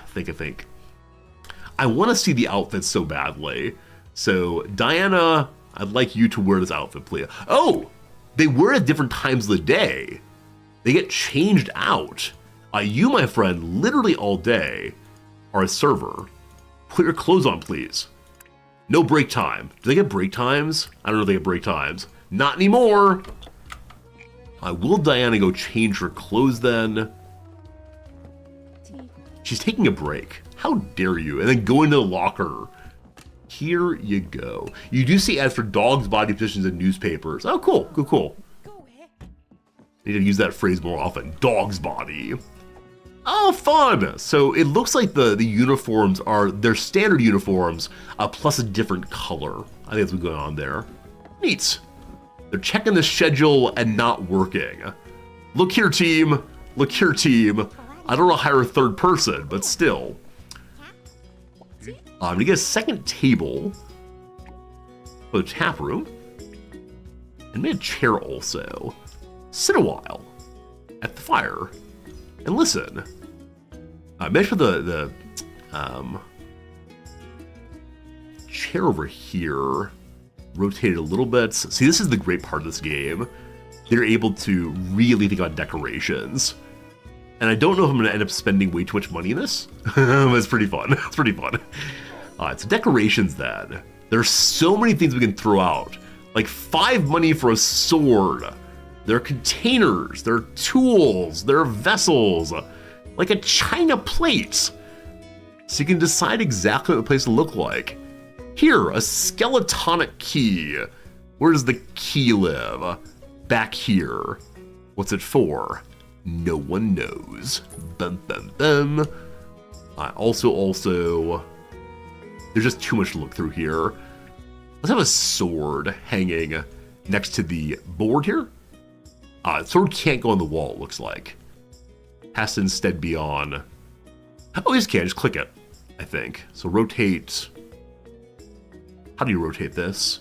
I want to see the outfit so badly. So Diana, I'd like you to wear this outfit, please. Oh, they wear it at different times of the day. They get changed out. You, my friend, literally all day are a server. Put your clothes on, please. No break time. Do they get break times? I don't know if they get break times. Not anymore. Will Diana go change her clothes then? She's taking a break. How dare you? And then go into the locker. Here you go. You do see ads for dogs' body positions in newspapers. Oh, cool. Need to use that phrase more often. Dog's body. Oh, fun! So it looks like the uniforms are their standard uniforms plus a different color. I think that's what's going on there. Neat. They're checking the schedule and not working. Look here, team. I don't know how to hire a third person, but still. I'm gonna get a second table for the tap room. And maybe a chair also. Sit a while at the fire and listen. Make sure the chair over here rotated a little bit. See, this is the great part of this game. They're able to really think about decorations. And I don't know if I'm going to end up spending way too much money in this. But it's pretty fun. So decorations then. There's so many things we can throw out. Like 5 money for a sword. There are containers. There are tools. There are vessels. Like a china plate. So you can decide exactly what the place will look like. Here, a skeletonic key. Where does the key live? Back here. What's it for? No one knows. Bum, bum, bum. Also, there's just too much to look through here. Let's have a sword hanging next to the board here. Sword can't go on the wall, it looks like. Has to instead be on... Oh, this can, just click it, I think. So rotate... How do you rotate this?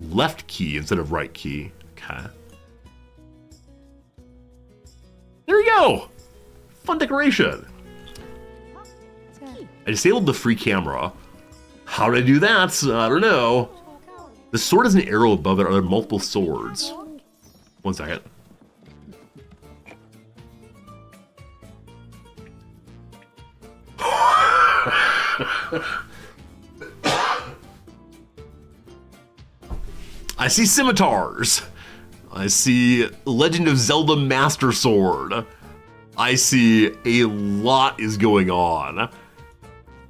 Left key instead of right key. Okay. There you go! Fun decoration. I disabled the free camera. How did I do that? I don't know. The sword has an arrow above it. Are there multiple swords? 1 second. I see scimitars. I see Legend of Zelda Master Sword. I see a lot is going on.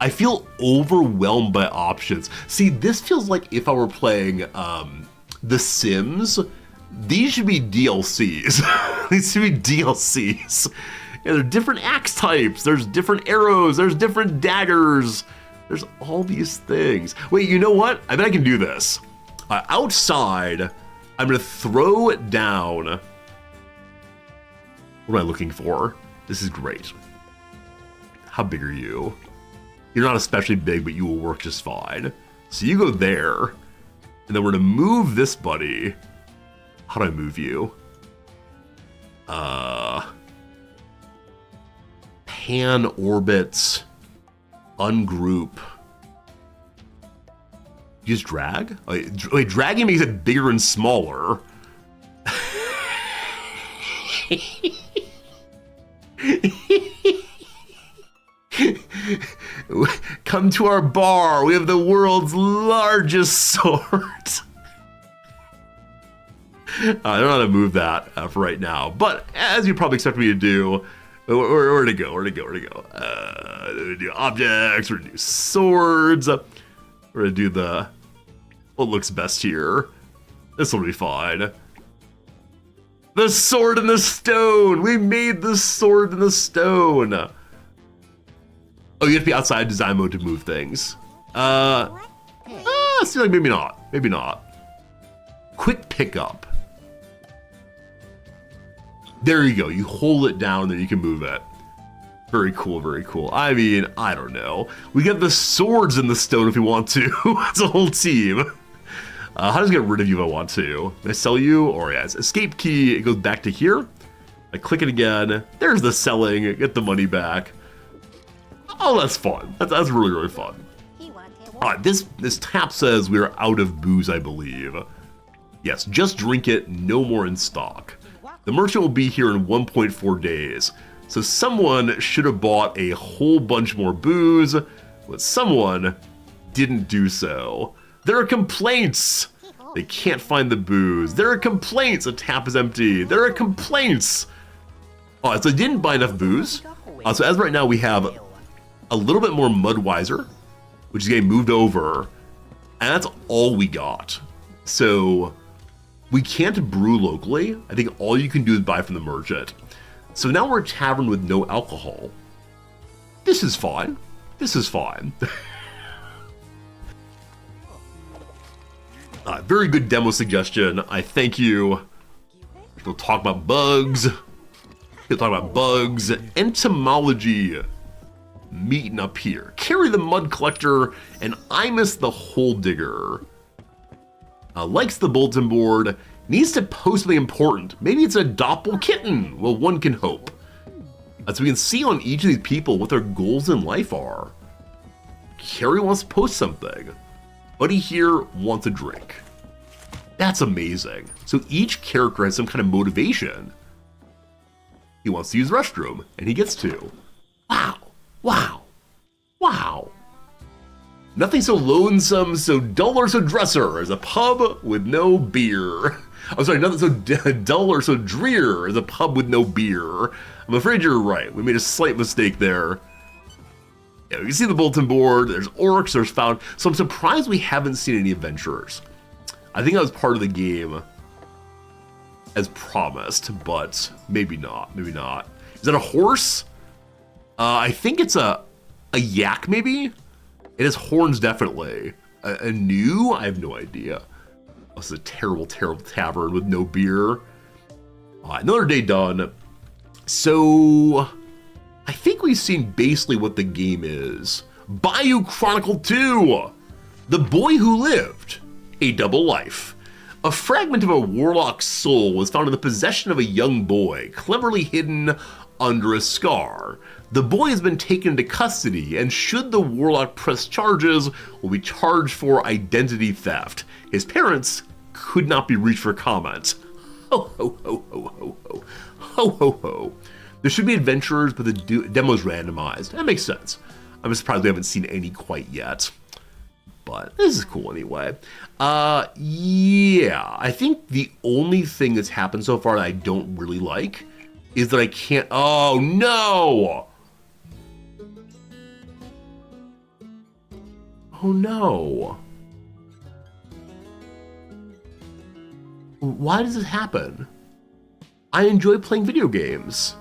I feel overwhelmed by options. See, this feels like if I were playing The Sims. These should be DLCs. These should be DLCs. Yeah, there are different axe types. There's different arrows. There's different daggers. There's all these things. Wait, you know what? I bet I can do this. Outside, I'm gonna throw it down. What am I looking for? This is great. How big are you? You're not especially big, but you will work just fine. So you go there, and then we're gonna move this buddy. How do I move you? Pan, orbit, ungroup. You just drag? Wait, dragging makes it bigger and smaller. Come to our bar. We have the world's largest sword. I don't know how to move that for right now, but as you probably expect me to do, where to go? We're gonna do objects. We're gonna do swords. We're gonna do what looks best here. This will be fine. The sword in the stone. We made the sword in the stone. Oh, you have to be outside design mode to move things. Seems like maybe not. Maybe not. Quick pickup. There you go. You hold it down, then you can move it. Very cool, very cool. I mean, I don't know. We got the swords in the stone if you want to. It's a whole team. How does it get rid of you if I want to? Can I sell you? Or yes, escape key, it goes back to here. I click it again. There's the selling, get the money back. Oh, that's fun. That's really, really fun. This tap says we are out of booze, I believe. Yes, just drink it, no more in stock. The merchant will be here in 1.4 days. So someone should have bought a whole bunch more booze, but someone didn't do so. There are complaints. They can't find the booze. There are complaints. A tap is empty. There are complaints. Oh, so they didn't buy enough booze. So as right now, we have a little bit more Mudweiser, which is getting moved over, and that's all we got. So we can't brew locally. I think all you can do is buy from the merchant. So now we're a tavern with no alcohol. This is fine. This is fine. Very good demo suggestion. I thank you. We'll talk about bugs. We'll talk about bugs. Entomology. Meeting up here. Carry the mud collector, and I miss the hole digger. Likes the bulletin board. Needs to post something important. Maybe it's a doppel kitten. Well, one can hope. So we can see on each of these people what their goals in life are. Carrie wants to post something. Buddy here wants a drink. That's amazing. So each character has some kind of motivation. He wants to use the restroom, and he gets to. Wow. Wow. Wow. Nothing so lonesome, so dull or so dresser as a pub with no beer. I'm sorry, nothing so dull or so drear as a pub with no beer. I'm afraid you're right. We made a slight mistake there. Yeah, you can see the bulletin board. There's orcs, there's found. So I'm surprised we haven't seen any adventurers. I think that was part of the game as promised, but maybe not. Maybe not. Is that a horse? I think it's a yak, maybe? It has horns, definitely. A new? I have no idea. This is a terrible, terrible tavern with no beer. Another day done. So, I think we've seen basically what the game is. Bayou Chronicle 2! The Boy Who Lived. A Double Life. A fragment of a warlock's soul was found in the possession of a young boy, cleverly hidden under a scar. The boy has been taken into custody, and should the warlock press charges, will be charged for identity theft. His parents could not be reached for comment. Ho ho ho ho ho ho. Ho ho ho. There should be adventurers, but the demo's randomized. That makes sense. I'm surprised we haven't seen any quite yet. But this is cool anyway. Yeah, I think the only thing that's happened so far that I don't really like is that I can't. Oh no! Oh no. Why does this happen? I enjoy playing video games.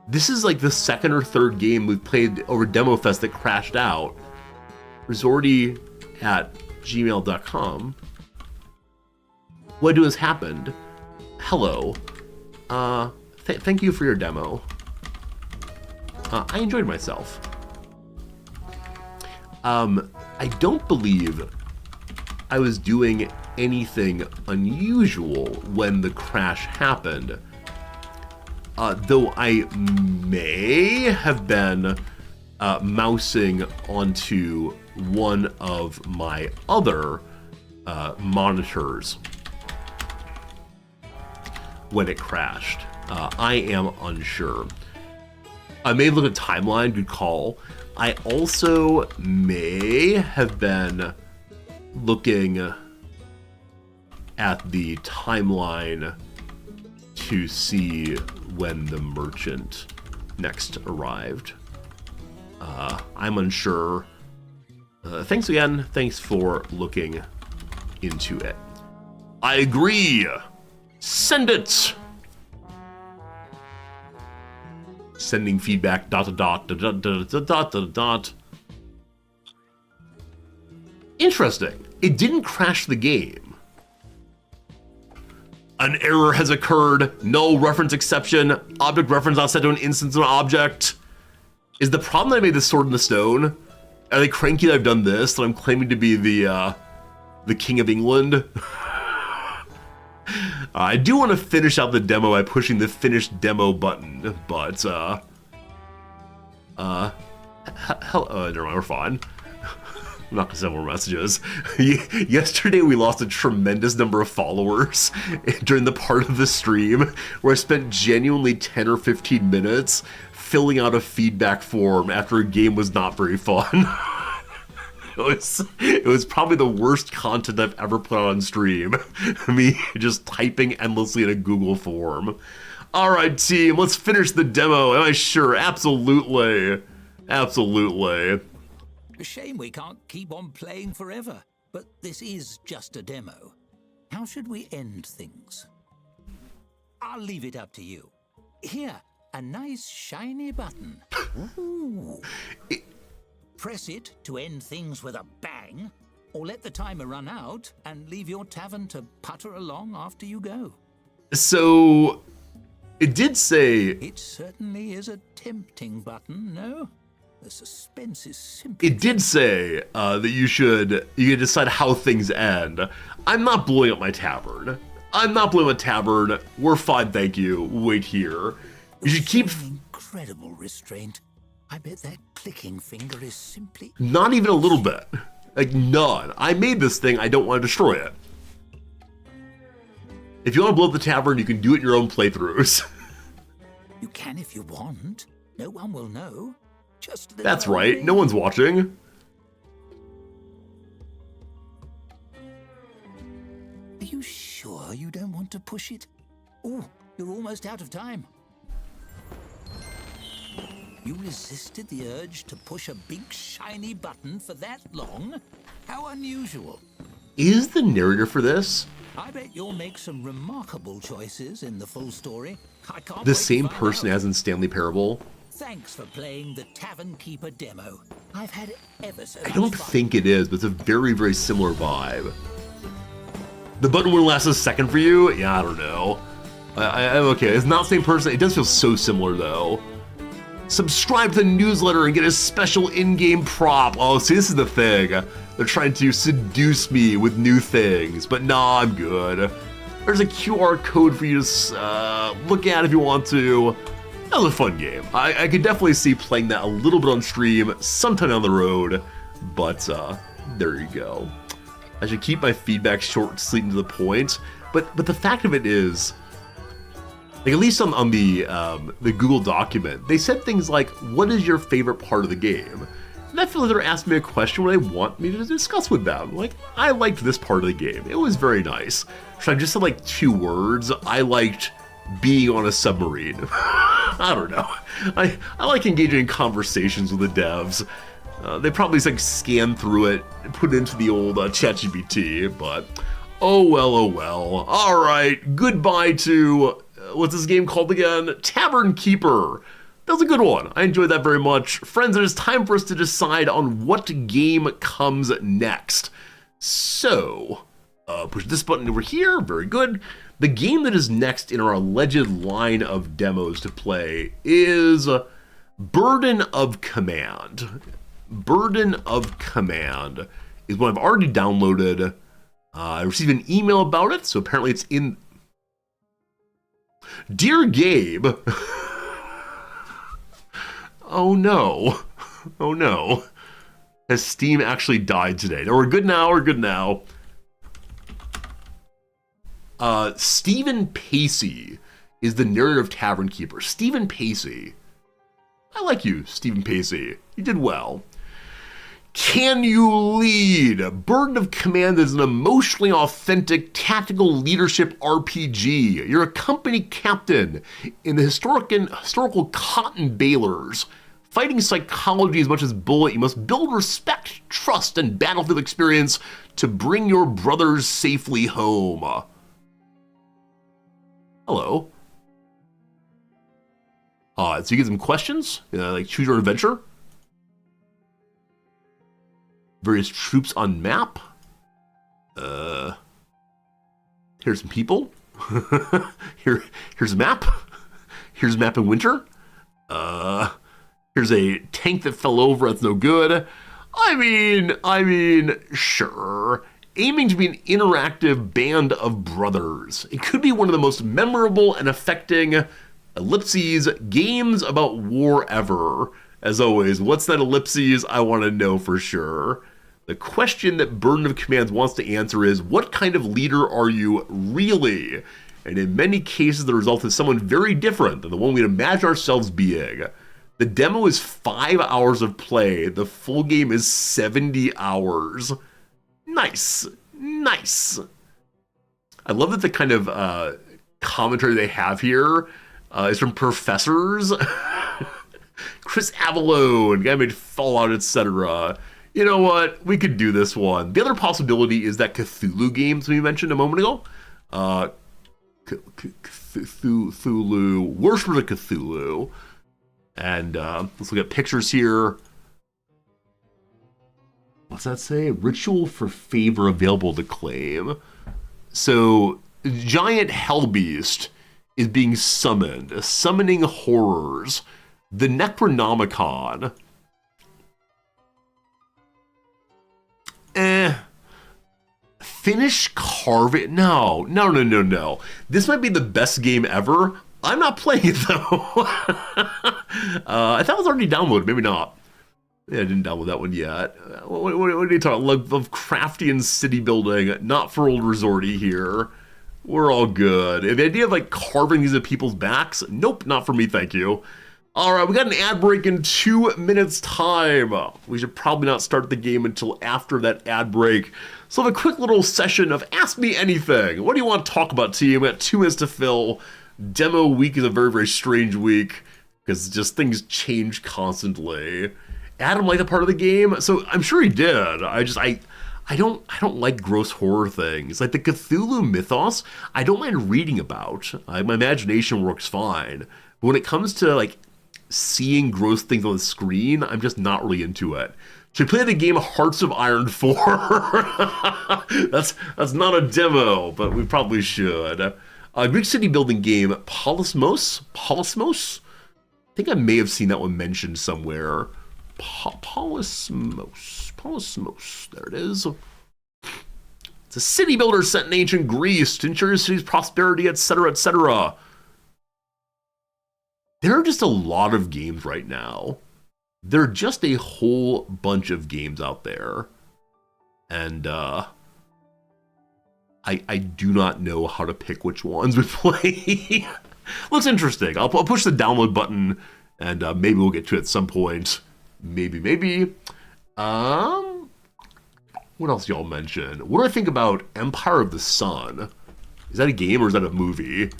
This is like the second or third game we've played over Demo Fest that crashed out. Resorty@gmail.com. What has happened? Hello. Thank you for your demo. I enjoyed myself. I don't believe I was doing anything unusual when the crash happened. Though I may have been mousing onto one of my other monitors when it crashed. I am unsure. I may look at timeline, good call. I also may have been looking at the timeline to see when the merchant next arrived. I'm unsure. Thanks again. Thanks for looking into it. I agree. Send it. sending feedback, dot, dot, dot, dot, dot, dot, dot, dot, dot. Interesting. It didn't crash the game. An error has occurred. Null reference exception. Object reference not set to an instance of an object. Is the problem that I made this sword in the stone? Are they cranky that I've done this, that I'm claiming to be the King of England? I do want to finish out the demo by pushing the finish demo button, but, never mind, we're fine. I'm not gonna send more messages. Yesterday we lost a tremendous number of followers during the part of the stream where I spent genuinely 10 or 15 minutes filling out a feedback form after a game was not very fun. It was probably the worst content I've ever put on stream. Me just typing endlessly in a Google form. All right, team, let's finish the demo. Am I sure? Absolutely. Absolutely. A shame we can't keep on playing forever, but this is just a demo. How should we end things? I'll leave it up to you. Here, a nice shiny button. Ooh. Press it to end things with a bang, or let the timer run out and leave your tavern to putter along after you go. So, it did say... It certainly is a tempting button, no? The suspense is simply... It did say that you could decide how things end. I'm not blowing up my tavern. I'm not blowing up my tavern. We're fine, thank you. Wait here. You should keep... Incredible restraint. I bet that clicking finger is simply... Not even a little bit. Like, none. I made this thing, I don't want to destroy it. If you want to blow up the tavern, you can do it in your own playthroughs. You can if you want. No one will know. Just That's right, no one's watching. Are you sure you don't want to push it? Oh, you're almost out of time. You resisted the urge to push a big shiny button for that long? How unusual. Is the narrator for this I bet you'll make some remarkable choices in the full story. I can't the wait to same find person out. as in Stanley Parable? Thanks for playing the Tavern Keeper demo. I've had ever so I much don't fun. think it is, but it's a very, very similar vibe. The button wouldn't last a second for you? Yeah, I don't know. I'm okay. It's not the same person. It does feel so similar, though. Subscribe to the newsletter and get a special in-game prop. Oh, see, this is the thing. They're trying to seduce me with new things, but nah, I'm good. There's a QR code for you to look at if you want to. That was a fun game. I could definitely see playing that a little bit on stream sometime down the road, but there you go. I should keep my feedback short and sweet and to the point, but the fact of it is, like, at least on the Google document, they said things like, what is your favorite part of the game? And I feel like they're asking me a question where they want me to discuss with them. Like, I liked this part of the game. It was very nice. Should I just say like 2 words? I liked being on a submarine. I don't know. I like engaging in conversations with the devs. They probably just, like, scan through it, put it into the old ChatGPT, but oh well, oh well. All right, goodbye to... what's this game called again? Tavern Keeper. That was a good one. I enjoyed that very much. Friends, it is time for us to decide on what game comes next. So, push this button over here. Very good. The game that is next in our alleged line of demos to play is Burden of Command. Burden of Command is one I've already downloaded. I received an email about it, so apparently it's in... Dear Gabe. Oh no. Oh no. Has Steam actually died today? No, we're good now, we're good now. Stephen Pacey is the narrator of Tavern Keeper. Stephen Pacey. I like you, Stephen Pacey. You did well. Can you lead? Burden of Command is an emotionally authentic tactical leadership RPG. You're a company captain in the historical cotton balers. Fighting psychology as much as bullet, you must build respect, trust, and battlefield experience to bring your brothers safely home. Hello. So you get some questions, like choose your adventure. Various troops on map. Here's some people. Here's a map. Here's a map in winter. Here's a tank that fell over. That's no good. I mean, sure. Aiming to be an interactive band of brothers. It could be one of the most memorable and affecting ellipses games about war ever. As always, what's that ellipses? I want to know for sure. The question that Burden of Commands wants to answer is, what kind of leader are you really? And in many cases, the result is someone very different than the one we'd imagine ourselves being. The demo is 5 hours of play. The full game is 70 hours. Nice. I love that the kind of commentary they have here is from professors. Chris Avellone, guy made Fallout, etc. You know what? We could do this one. The other possibility is that Cthulhu games we mentioned a moment ago. Cthulhu, Worship of Cthulhu. And let's look at pictures here. What's that say? Ritual for favor available to claim. So, giant hellbeast is being summoned, summoning horrors. The Necronomicon. Finish carving. No. This might be the best game ever. I'm not playing it though. I thought it was already downloaded. Maybe not. Yeah, I didn't download that one yet. What are you talking about? Lovecraftian city building, not for old resorty here. We're all good. And the idea of like carving these at people's backs, nope, not for me, thank you. All right, we got an ad break in 2 minutes time. We should probably not start the game until after that ad break. So have a quick little session of Ask Me Anything. What do you want to talk about, team? We got 2 minutes to fill. Demo week is a very, very strange week because just things change constantly. Adam liked that part of the game, so I'm sure he did. I don't like gross horror things. Like the Cthulhu mythos, I don't mind reading about. My imagination works fine. But when it comes to like seeing gross things on the screen, I'm just not really into it. Should we play the game Hearts of Iron 4? That's not a demo, but we probably should. Greek city building game Polismos? I think I may have seen that one mentioned somewhere. Polismos. There it is. It's a city builder set in ancient Greece to ensure your city's prosperity, etc., etc. There are just a lot of games right now. There are just a whole bunch of games out there. And I do not know how to pick which ones we play. Looks interesting. I'll push the download button and maybe we'll get to it at some point. Maybe. What else y'all mention? What do I think about Empire of the Sun? Is that a game or is that a movie?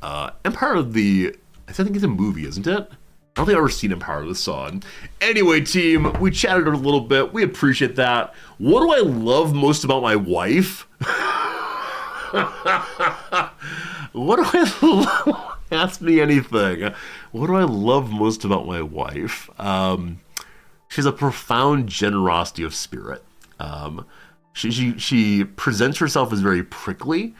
Empire of the... I think it's a movie, isn't it? I don't think I've ever seen Empire of the Sun. Anyway, team, we chatted a little bit. We appreciate that. What do I love most about my wife? What do I love? Ask me anything. What do I love most about my wife? She has a profound generosity of spirit. She presents herself as very prickly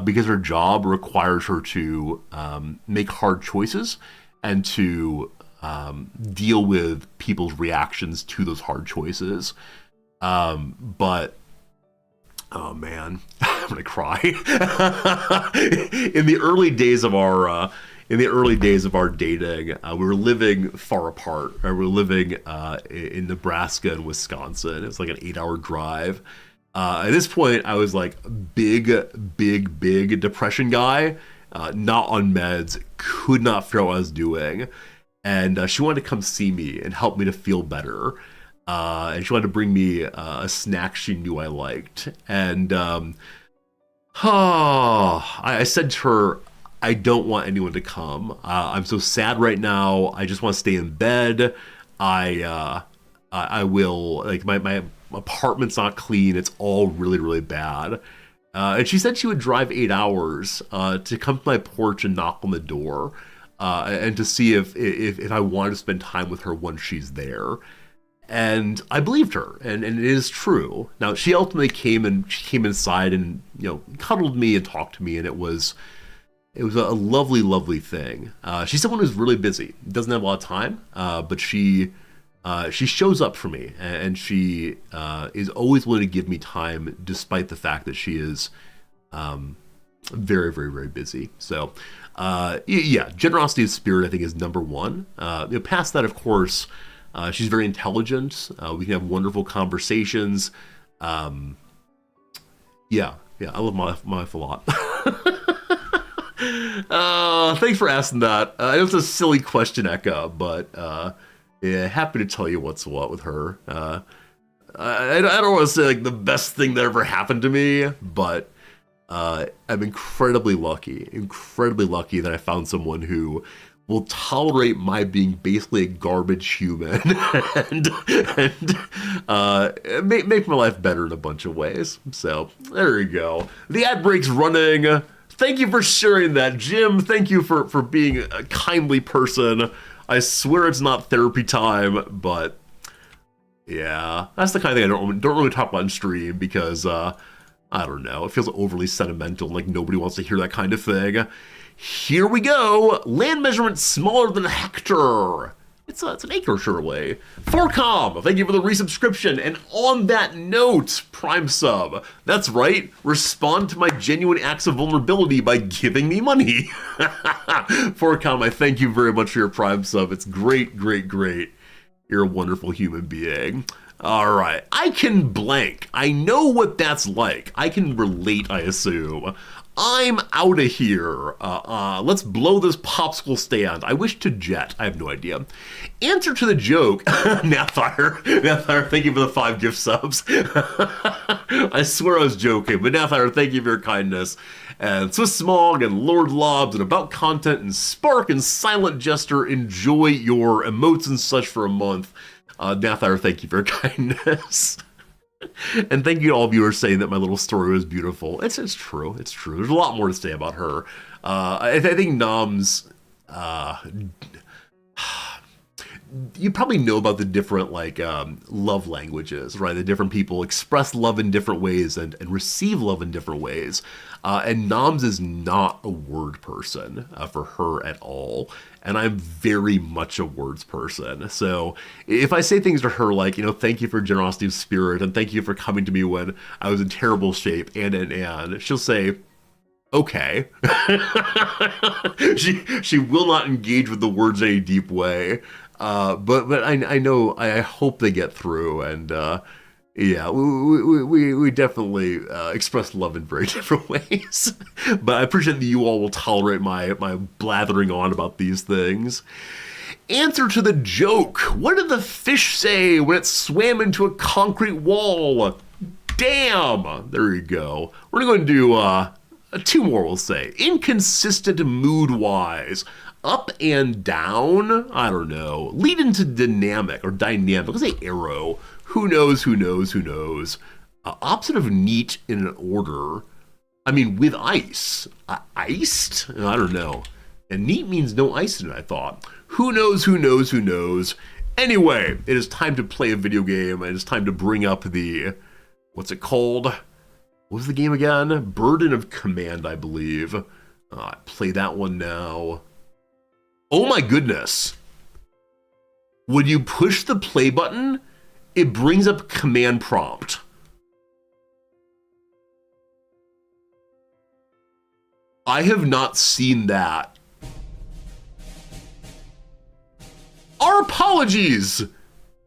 because her job requires her to make hard choices and to deal with people's reactions to those hard choices. But oh man, I'm gonna cry. In the early days of our dating, we were living far apart. We were living in Nebraska and Wisconsin. It was like an 8-hour drive. At this point, I was like big depression guy, not on meds, could not figure out what I was doing. And she wanted to come see me and help me to feel better. And she wanted to bring me a snack she knew I liked. And I said to her, I don't want anyone to come. I'm so sad right now. I just want to stay in bed. I will, like, my apartment's not clean. It's all really, really bad. And she said she would drive 8 hours to come to my porch and knock on the door. and to see if I wanted to spend time with her once she's there. And I believed her, and it is true. Now, she ultimately came inside and, cuddled me and talked to me, and it was a lovely, lovely thing. She's someone who's really busy, doesn't have a lot of time, but she shows up for me, and she is always willing to give me time, despite the fact that she is very, very, very busy. So, yeah, generosity of spirit, I think, is number one. Past that, of course, she's very intelligent. We can have wonderful conversations. Yeah, I love my wife a lot. Thanks for asking that. It was a silly question, Eka, but yeah, happy to tell you what's what with her. I don't want to say like the best thing that ever happened to me, but I'm incredibly lucky that I found someone who will tolerate my being basically a garbage human and make my life better in a bunch of ways. So there you go. The ad break's running. Thank you for sharing that, Jim. Thank you for being a kindly person. I swear it's not therapy time, but yeah, that's the kind of thing I don't really talk about on stream because I don't know, it feels overly sentimental, like nobody wants to hear that kind of thing. Here we go. Land measurement smaller than a hectare. It's an acre, surely. Forcom, thank you for the resubscription. And on that note, Prime sub. That's right. Respond to my genuine acts of vulnerability by giving me money. Forcom, I thank you very much for your Prime sub. It's great, great, great. You're a wonderful human being. All right. I can blank. I know what that's like. I can relate, I assume. I'm out of here. Let's blow this popsicle stand. I wish to jet. I have no idea. Answer to the joke. Nathire, thank you for the 5 gift subs. I swear I was joking, but Nathire, thank you for your kindness. And Swiss Smog and Lord Lobs and About Content and Spark and Silent Jester, enjoy your emotes and such for a month. Nathire, thank you for your kindness. And thank you to all of you who are saying that my little story was beautiful. It's true. It's true. There's a lot more to say about her. I think Nom's... you probably know about the different love languages, right? The different people express love in different ways and receive love in different ways. And Noms is not a word person for her at all. And I'm very much a words person. So if I say things to her like, thank you for generosity of spirit and thank you for coming to me when I was in terrible shape and, she'll say, okay. She will not engage with the words in a deep way. But I know, I hope they get through, and yeah, we definitely express love in very different ways. But I appreciate that you all will tolerate my blathering on about these things. Answer to the joke. What did the fish say when it swam into a concrete wall? Damn! There you go. We're going to do 2 more, we'll say. Inconsistent mood-wise. Up and down, I don't know. Lead into dynamic or dynamic. Let's say arrow. Who knows? Opposite of neat in an order. I mean, with ice. Iced? I don't know. And neat means no ice in it, I thought. Who knows? Anyway, it is time to play a video game. It is time to bring up the... What's it called? What was the game again? Burden of Command, I believe. Play that one now. Oh my goodness. When you push the play button, it brings up command prompt. I have not seen that. Our apologies.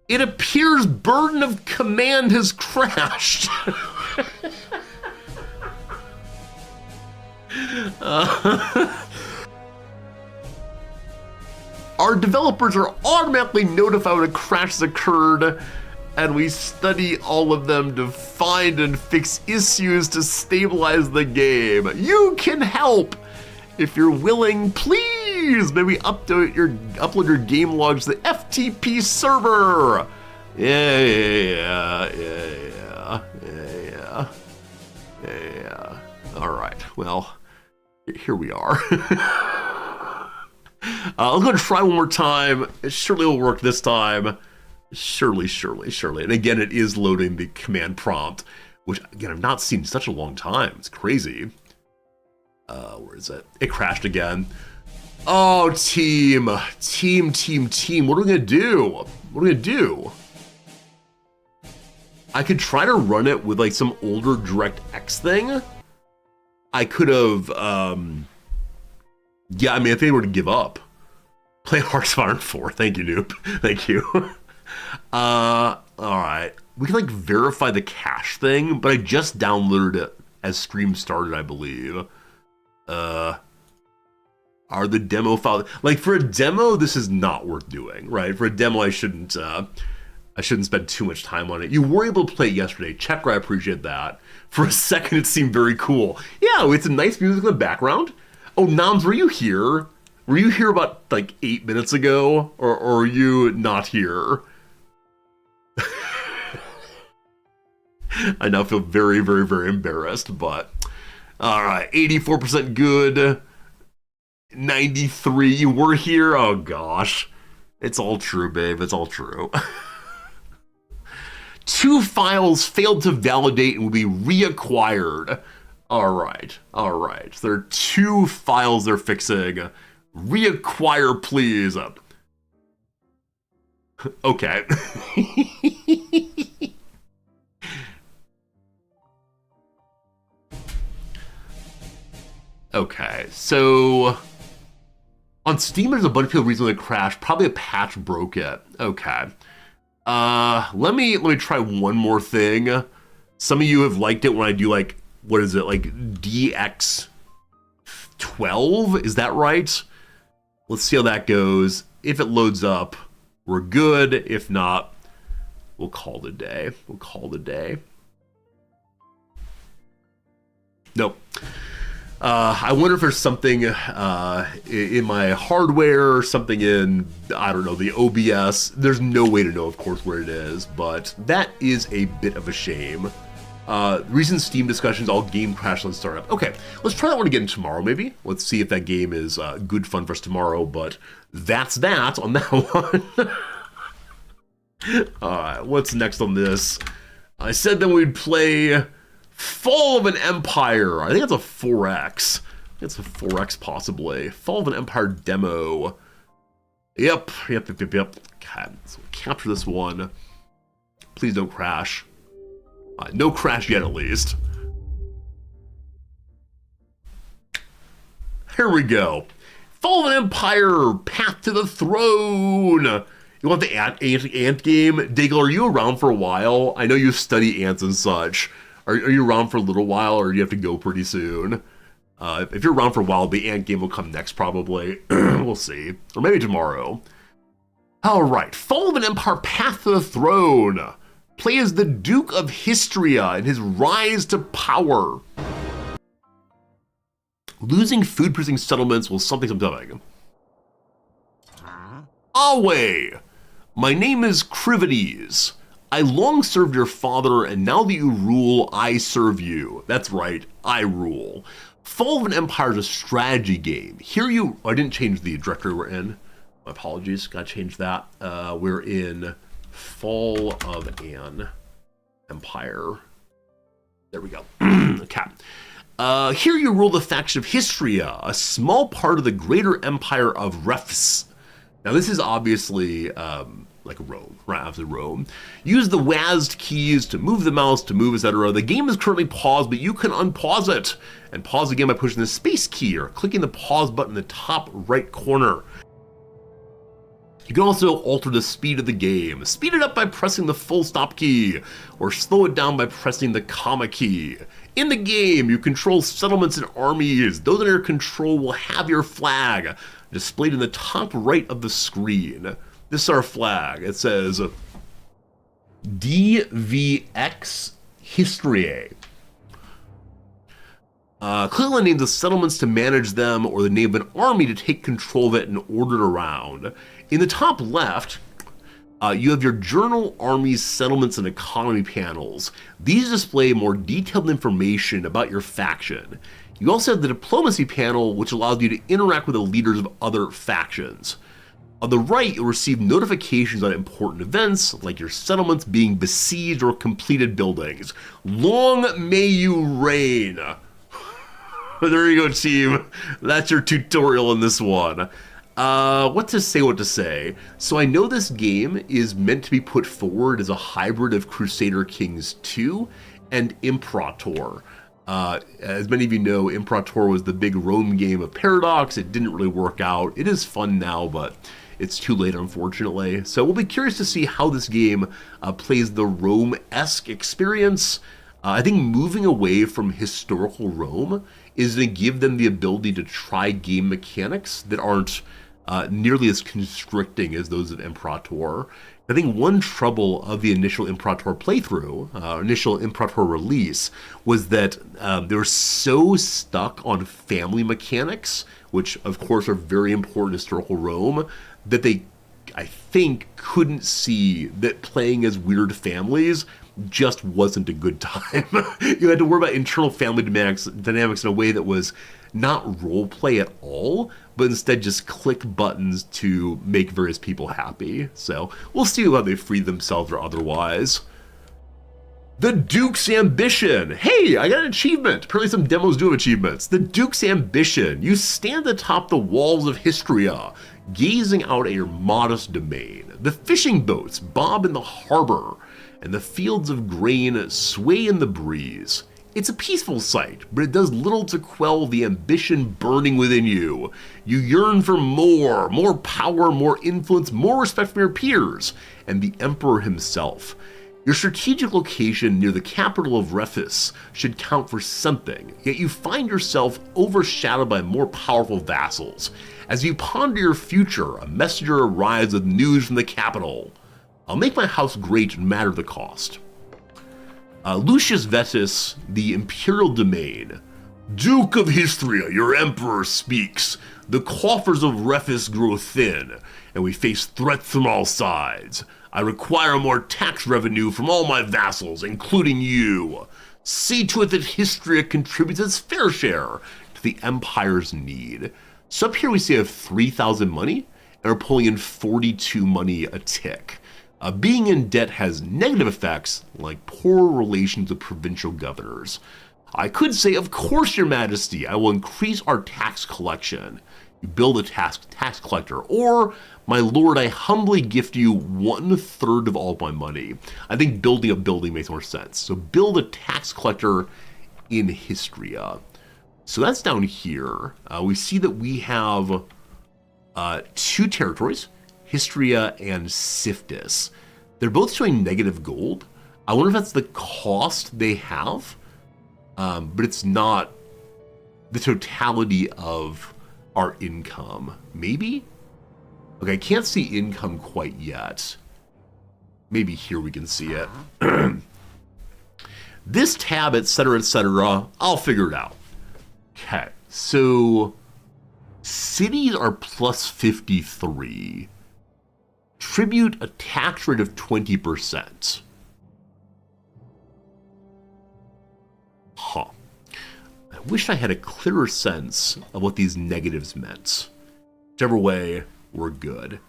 It appears Burden of Command has crashed. Our developers are automatically notified when a crash has occurred, and we study all of them to find and fix issues to stabilize the game. You can help! If you're willing, please maybe upload your game logs to the FTP server! Yeah. Alright, well, here we are. Let's go and try one more time. It surely will work this time. Surely. And again, it is loading the command prompt, which, again, I've not seen in such a long time. It's crazy. Where is it? It crashed again. Oh, team. What are we gonna do? I could try to run it with like some older DirectX thing. I could have, yeah, I mean, if they were to give up, play Hearthstone 4. Thank you, noob. Thank you. All right. We can like verify the cache thing, but I just downloaded it as stream started, I believe. Are the demo files, like for a demo, this is not worth doing, right? For a demo, I shouldn't spend too much time on it. You were able to play it yesterday. Checker, I appreciate that. For a second, it seemed very cool. Yeah, it's some nice music in the background. Oh, Noms, were you here? Were you here about like 8 minutes ago? Or are you not here? I now feel very embarrassed, but all right, 84% good. 93, you were here? Oh gosh. It's all true, babe. It's all true. 2 files failed to validate and will be reacquired. All right. So there are 2 files they're fixing. Reacquire, please. Okay. Okay, so on Steam, there's a bunch of people recently crashed. Probably a patch broke it. Okay. Let me try one more thing. Some of you have liked it when I do like, what is it, like DX12? Is that right? Let's see how that goes. If it loads up, we're good. If not, we'll call it a day. Nope. I wonder if there's something in my hardware, something in, I don't know, the OBS. There's no way to know, of course, where it is, but that is a bit of a shame. Recent Steam discussions, all game crash on startup. Okay, let's try that one again tomorrow, maybe. Let's see if that game is good fun for us tomorrow, but that's that on that one. Alright, what's next on this? I said that we'd play Fall of an Empire. I think that's a 4X. It's a 4X possibly. Fall of an Empire demo. Yep. Okay, so capture this one. Please don't crash. No crash yet, at least. Here we go. Fall of an Empire, Path to the Throne. You want the ant game? Diggle, are you around for a while? I know you study ants and such. Are you around for a little while, or do you have to go pretty soon? If you're around for a while, the ant game will come next, probably. We'll see. Or maybe tomorrow. All right. Fall of an Empire, Path to the Throne. Play as the Duke of Histria in his rise to power. Losing food-producing settlements will something. Awe! My name is Crivides. I long served your father, and now that you rule, I serve you. That's right, I rule. Fall of an Empire is a strategy game. I didn't change the directory we're in. My apologies, gotta change that. We're in Fall of an Empire. There we go. Okay. Here you rule the faction of Histria, a small part of the greater empire of Refs. Now this is obviously like Rome, right after Rome. Use the WASD keys to move the mouse, to move, etc. The game is currently paused, but you can unpause it. And pause the game by pushing the space key or clicking the pause button in the top right corner. You can also alter the speed of the game. Speed it up by pressing the full stop key, or slow it down by pressing the comma key. In the game, you control settlements and armies. Those under your control will have your flag displayed in the top right of the screen. This is our flag. It says DVX Histriae. Click on the name of the settlements to manage them, or the name of an army to take control of it and order it around. In the top left, you have your journal, armies, settlements, and economy panels. These display more detailed information about your faction. You also have the diplomacy panel, which allows you to interact with the leaders of other factions. On the right, you'll receive notifications on important events, like your settlements being besieged or completed buildings. Long may you reign. There you go, team. That's your tutorial in this one. What to say. So I know this game is meant to be put forward as a hybrid of Crusader Kings 2 and Imperator. As many of you know, Imperator was the big Rome game of Paradox. It didn't really work out. It is fun now, but it's too late, unfortunately. So we'll be curious to see how this game plays the Rome-esque experience. I think moving away from historical Rome is going to give them the ability to try game mechanics that aren't nearly as constricting as those of Imperator. I think one trouble of the initial Imperator playthrough, initial Imperator release, was that they were so stuck on family mechanics, which of course are very important in historical Rome, that they, I think, couldn't see that playing as weird families just wasn't a good time. You had to worry about internal family dynamics in a way that was not role play at all, but instead just click buttons to make various people happy. So we'll see how they free themselves or otherwise. The Duke's Ambition. Hey, I got an achievement. Apparently some demos do have achievements. The Duke's Ambition. You stand atop the walls of Histria, gazing out at your modest domain. The fishing boats bob in the harbor, and the fields of grain sway in the breeze. It's a peaceful sight, but it does little to quell the ambition burning within you. You yearn for more power, more influence, more respect from your peers, and the Emperor himself. Your strategic location near the capital of Rethys should count for something, yet you find yourself overshadowed by more powerful vassals. As you ponder your future, a messenger arrives with news from the capital. I'll make my house great no matter the cost. Lucius Vetus, the Imperial Domain. Duke of Histria, your Emperor speaks. The coffers of Rethys grow thin, and we face threats from all sides. I require more tax revenue from all my vassals, including you. See to it that Histria contributes its fair share to the Empire's need. So up here we see I have 3,000 money, and we're pulling in 42 money a tick. Being in debt has negative effects, like poor relations with provincial governors. I could say, of course, your majesty, I will increase our tax collection. You build a tax collector. Or, my lord, I humbly gift you 1/3 of all my money. I think building a building makes more sense. So build a tax collector in Histria. So that's down here. We see that we have 2 territories, Histria and Siftis. They're both showing negative gold. I wonder if that's the cost they have, but it's not the totality of our income. Maybe? Okay, I can't see income quite yet. Maybe here we can see it. This tab, etc., I'll figure it out. Okay, so cities are plus 53. Tribute a tax rate of 20%. Huh. I wish I had a clearer sense of what these negatives meant. Whichever way, we're good.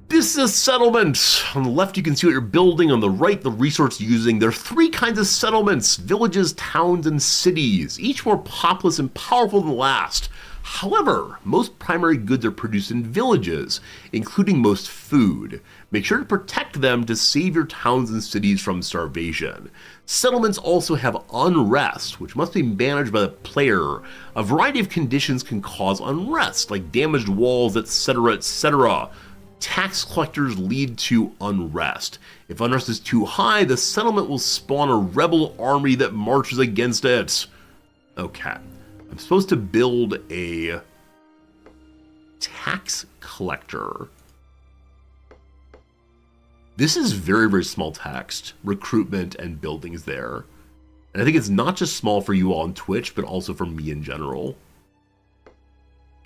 This is a settlement. On the left, you can see what you're building. On the right, the resource using. There are 3 kinds of settlements: villages, towns, and cities, each more populous and powerful than the last. However, most primary goods are produced in villages, including most food. Make sure to protect them to save your towns and cities from starvation. Settlements also have unrest, which must be managed by the player. A variety of conditions can cause unrest, like damaged walls, etc., etc. Tax collectors lead to unrest. If unrest is too high, the settlement will spawn a rebel army that marches against it. Okay. I'm supposed to build a tax collector. This is very, very small text. Recruitment and buildings there. And I think it's not just small for you all on Twitch, but also for me in general.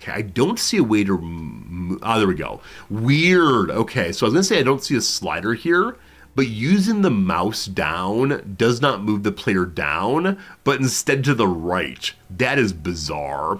Okay, I don't see a way to... there we go. Weird. Okay, so I was going to say I don't see a slider here, but using the mouse down does not move the player down, but instead to the right. That is bizarre.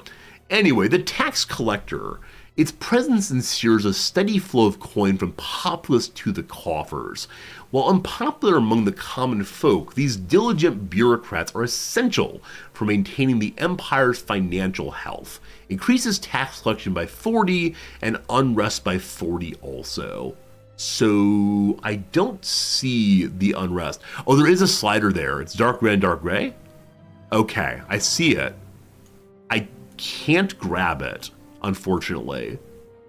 Anyway, the tax collector. Its presence ensures a steady flow of coin from populace to the coffers. While unpopular among the common folk, these diligent bureaucrats are essential for maintaining the empire's financial health. Increases tax collection by 40 and unrest by 40 also. So I don't see the unrest. Oh, there is a slider there. It's dark red and dark gray. Okay, I see it. I can't grab it, unfortunately.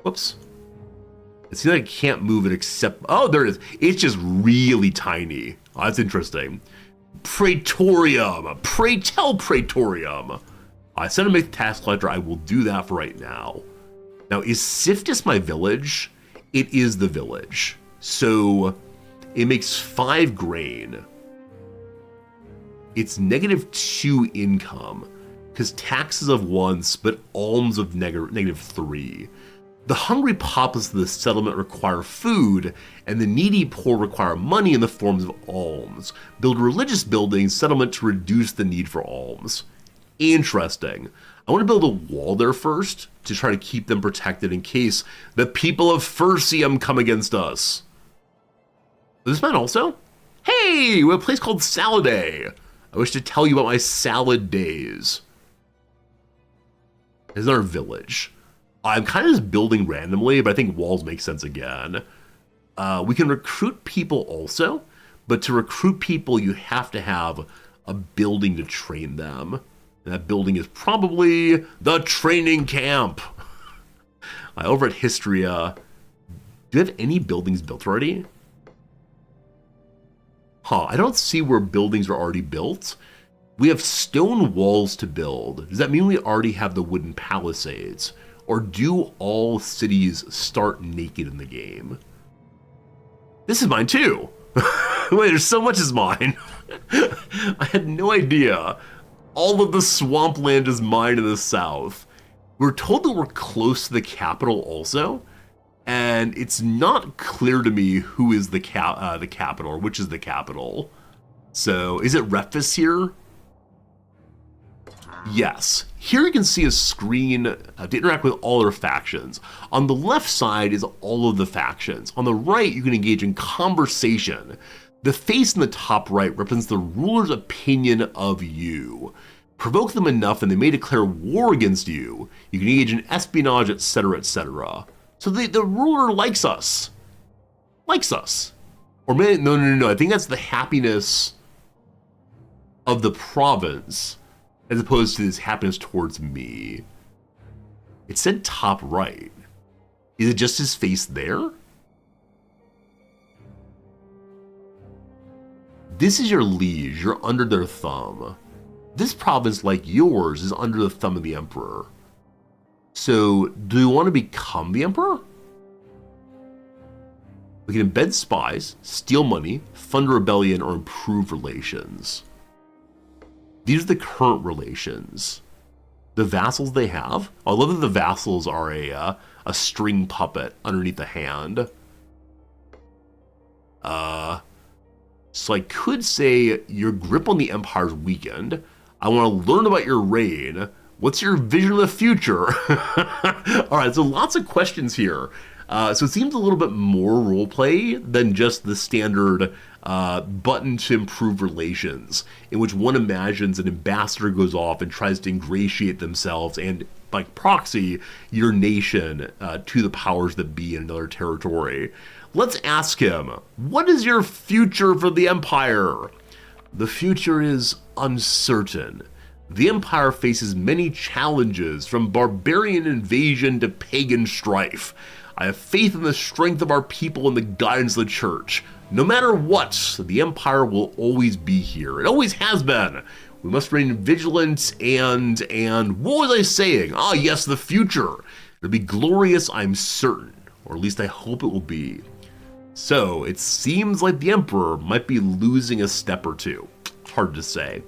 Whoops. It seems like I can't move it except, oh, there it is. It's just really tiny. Oh, that's interesting. Praetorium. Pray tell Praetorium. I said to make the tax collector. I will do that for right now. Now, is Siftis my village? It is the village. So it makes 5 grain. It's -2 income because taxes of once, but alms of -3. The hungry populace of the settlement require food, and the needy poor require money in the forms of alms. Build religious buildings, settlement to reduce the need for alms. Interesting. I want to build a wall there first to try to keep them protected in case the people of Fursium come against us. Is this mine also? Hey, we have a place called Saladay. I wish to tell you about my salad days. This is our village. I'm kind of just building randomly, but I think walls make sense again. We can recruit people also, but to recruit people, you have to have a building to train them. And that building is probably the training camp. Over at Histria, do you have any buildings built already? I don't see where buildings are already built. We have stone walls to build. Does that mean we already have the wooden palisades? Or do all cities start naked in the game? This is mine too. Wait, there's so much is mine. I had no idea. All of the swampland is mine in the south. We're told that we're close to the capital also, and it's not clear to me who is the capital or which is the capital. So is it Refus here? Yes. Here you can see a screen to interact with all their factions. On the left side is all of the factions. On the right, you can engage in conversation. The face in the top right represents the ruler's opinion of you. Provoke them enough and they may declare war against you. You can engage in espionage, etc., etc. So the ruler likes us. Likes us. Or maybe, no. I think that's the happiness of the province as opposed to his happiness towards me. It said top right. Is it just his face there? This is your liege. You're under their thumb. This province, like yours, is under the thumb of the emperor. So, do we want to become the emperor? We can embed spies, steal money, fund a rebellion, or improve relations. These are the current relations. The vassals they have. I love that the vassals are a string puppet underneath the hand. So I could say your grip on the empire's weakened. I want to learn about your reign. What's your vision of the future? All right, so lots of questions here. So it seems a little bit more roleplay than just the standard button to improve relations, in which one imagines an ambassador goes off and tries to ingratiate themselves and, by proxy, your nation to the powers that be in another territory. Let's ask him, what is your future for the Empire? The future is uncertain. The Empire faces many challenges, from barbarian invasion to pagan strife. I have faith in the strength of our people and the guidance of the church. No matter what, the Empire will always be here. It always has been. We must remain vigilant and what was I saying? Ah, yes, the future. It'll be glorious, I'm certain. Or at least I hope it will be. So, it seems like the Emperor might be losing a step or two. Hard to say.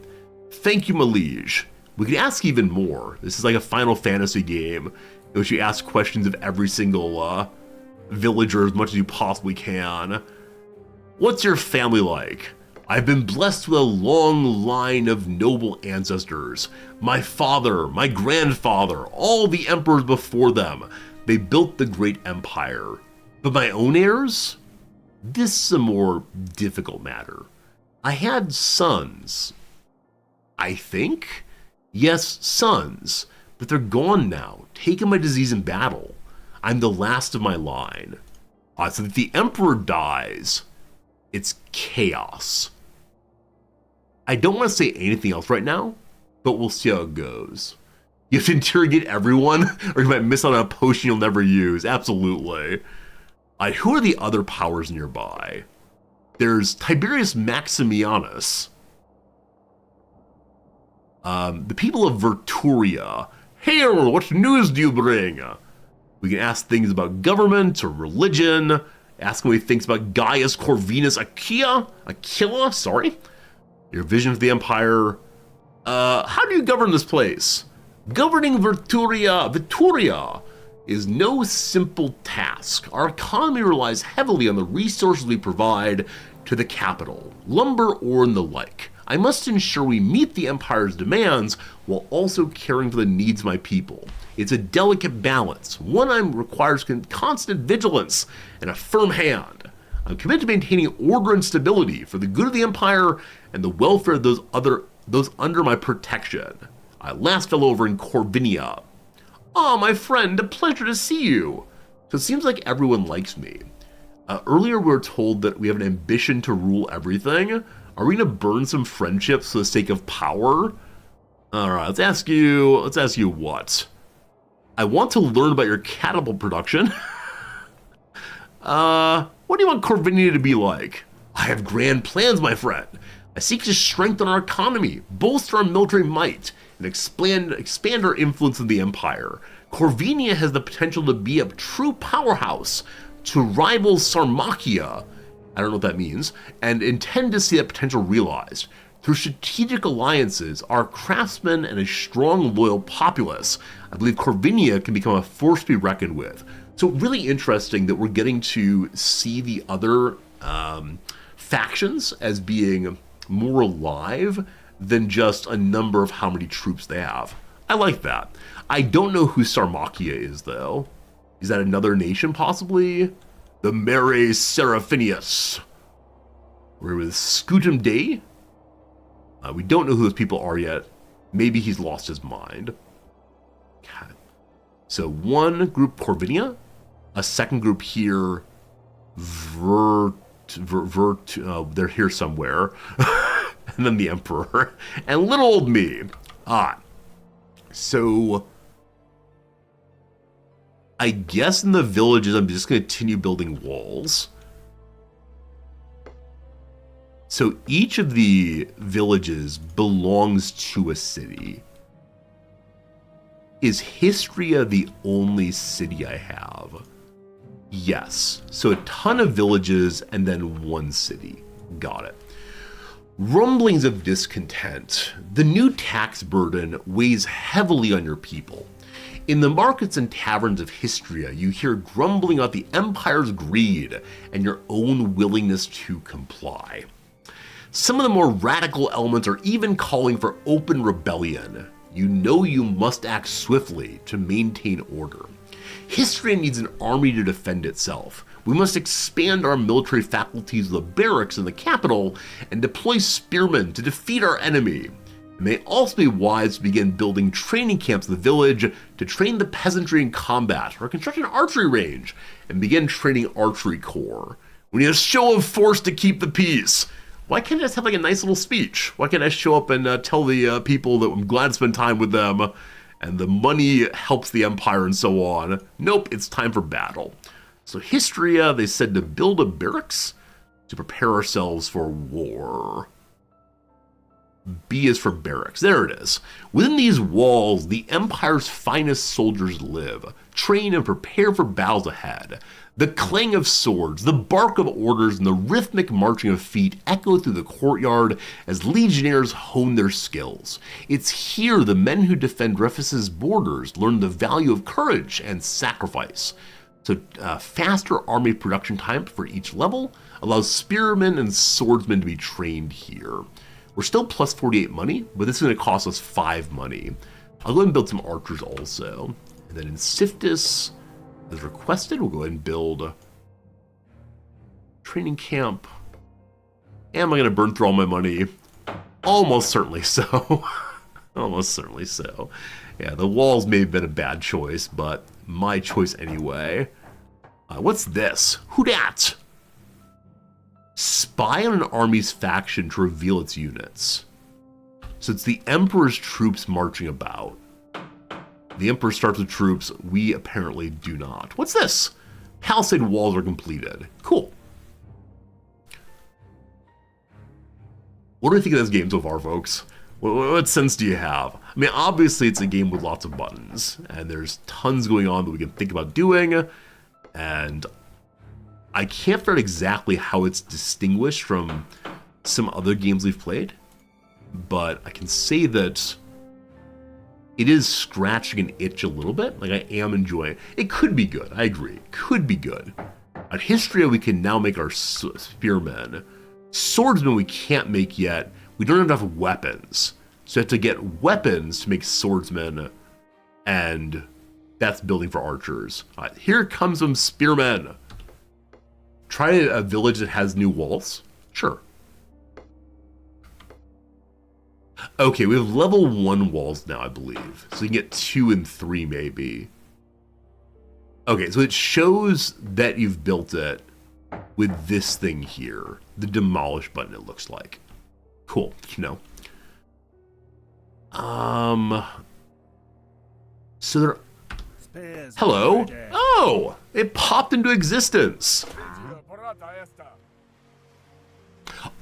Thank you, my liege. We could ask even more. This is like a Final Fantasy game in which you ask questions of every single villager as much as you possibly can. What's your family like? I've been blessed with a long line of noble ancestors. My father, my grandfather, all the emperors before them. They built the great empire. But my own heirs? This is a more difficult matter. I had sons. I think? Yes, sons. But they're gone now, taken by disease in battle. I'm the last of my line. So if the emperor dies, it's chaos. I don't want to say anything else right now, but we'll see how it goes. You have to interrogate everyone, or you might miss out on a potion you'll never use. Absolutely. Who are the other powers nearby? There's Tiberius Maximianus. The people of Verturia. Hail, what news do you bring? We can ask things about government or religion. Ask him what he thinks about Gaius Corvinus Aquila, sorry. Your vision of the empire. How do you govern this place? Governing Vituria is no simple task. Our economy relies heavily on the resources we provide to the capital, lumber, ore, and the like. I must ensure we meet the empire's demands while also caring for the needs of my people. It's a delicate balance, one that requires constant vigilance and a firm hand. I'm committed to maintaining order and stability for the good of the empire and the welfare of those under my protection. I last fell over in Corvinia. Ah, my friend, a pleasure to see you. So it seems like everyone likes me. Earlier we were told that we have an ambition to rule everything. Are we gonna burn some friendships for the sake of power? All right, let's ask you what? I want to learn about your catapult production. What do you want Corvinia to be like? I have grand plans, my friend. I seek to strengthen our economy, bolster our military might, and expand our influence in the empire. Corvinia has the potential to be a true powerhouse, to rival Sarmacia, I don't know what that means, and intend to see that potential realized. Through strategic alliances, our craftsmen, and a strong, loyal populace, I believe Corvinia can become a force to be reckoned with. So really interesting that we're getting to see the other factions as being more alive than just a number of how many troops they have. I like that. I don't know who Sarmacia is, though. Is that another nation, possibly? The Mare Seraphinius. We're with Scutum Day. We don't know who those people are yet. Maybe he's lost his mind. Okay. So one group Corvinia, a second group here, they're here somewhere, and then the Emperor, and little old me. So I guess in the villages I'm just going to continue building walls. So each of the villages belongs to a city. Is Histria the only city I have? Yes. So a ton of villages and then one city. Got it. Rumblings of discontent. The new tax burden weighs heavily on your people. In the markets and taverns of Histria, you hear grumbling about the empire's greed and your own willingness to comply. Some of the more radical elements are even calling for open rebellion. You know you must act swiftly to maintain order. Histria needs an army to defend itself. We must expand our military faculties with the barracks in the capital and deploy spearmen to defeat our enemy. It may also be wise to begin building training camps in the village to train the peasantry in combat, or construct an archery range and begin training archery corps. We need a show of force to keep the peace. Why can't I just have like a nice little speech? Why can't I show up and tell the people that I'm glad to spend time with them and the money helps the empire and so on? Nope, it's time for battle. So Histria, they said to build a barracks to prepare ourselves for war. B is for barracks. There it is. Within these walls, the Empire's finest soldiers live, train and prepare for battles ahead. The clang of swords, the bark of orders, and the rhythmic marching of feet echo through the courtyard as legionnaires hone their skills. It's here the men who defend Rufus's borders learn the value of courage and sacrifice. So faster army production time for each level, allows spearmen and swordsmen to be trained here. We're still plus 48 money, but this is going to cost us 5 money. I'll go ahead and build some archers also. And then in Siftis, as requested, we'll go ahead and build training camp. Am I going to burn through all my money? Almost certainly so. Almost certainly so. Yeah, the walls may have been a bad choice, but my choice anyway. What's this? Who dat? Spy on an army's faction to reveal its units. So it's the Emperor's troops marching about. The Emperor starts with troops. We apparently do not. What's this? Palisade walls are completed. Cool. What do you think of this game so far, folks? What sense do you have? I mean, obviously it's a game with lots of buttons, and there's tons going on that we can think about doing, and I can't figure out exactly how it's distinguished from some other games we've played, but I can say that it is scratching an itch a little bit. Like, I am enjoying it. It could be good, I agree. It could be good. At Histria, we can now make our spearmen. Swordsmen we can't make yet. We don't have enough weapons. So we have to get weapons to make swordsmen, and that's building for archers. All right, here comes some spearmen. Try a village that has new walls? Sure. Okay, we have level 1 walls now, I believe. So you can get 2 and 3 maybe. Okay, so it shows that you've built it with this thing here. The demolish button, it looks like. Cool, you know. So there... Hello? Oh! It popped into existence!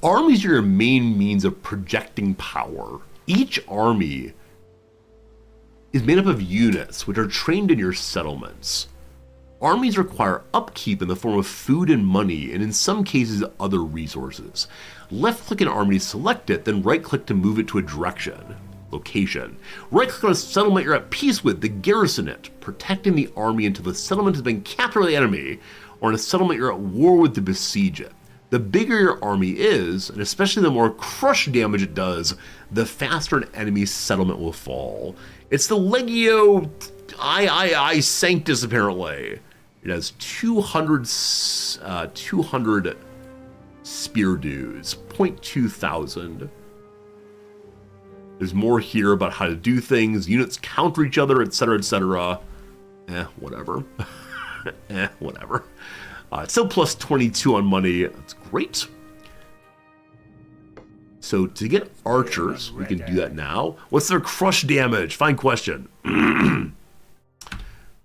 Armies are your main means of projecting power. Each army is made up of units which are trained in your settlements. Armies require upkeep in the form of food and money, and in some cases other resources. Left-click an army to select it, then right-click to move it to a location. Right-click on a settlement you're at peace with to garrison it, protecting the army until the settlement has been captured by the enemy, or in a settlement you're at war with to besiege it. The bigger your army is, and especially the more crush damage it does, the faster an enemy's settlement will fall. It's the Legio I Sanctus, apparently. It has 200 spear dues, 0.2,000. There's more here about how to do things, units counter each other, etc., etc. Whatever. Whatever. It's still plus 22 on money. That's great. So to get archers, we can do that now. What's their crush damage? Fine question.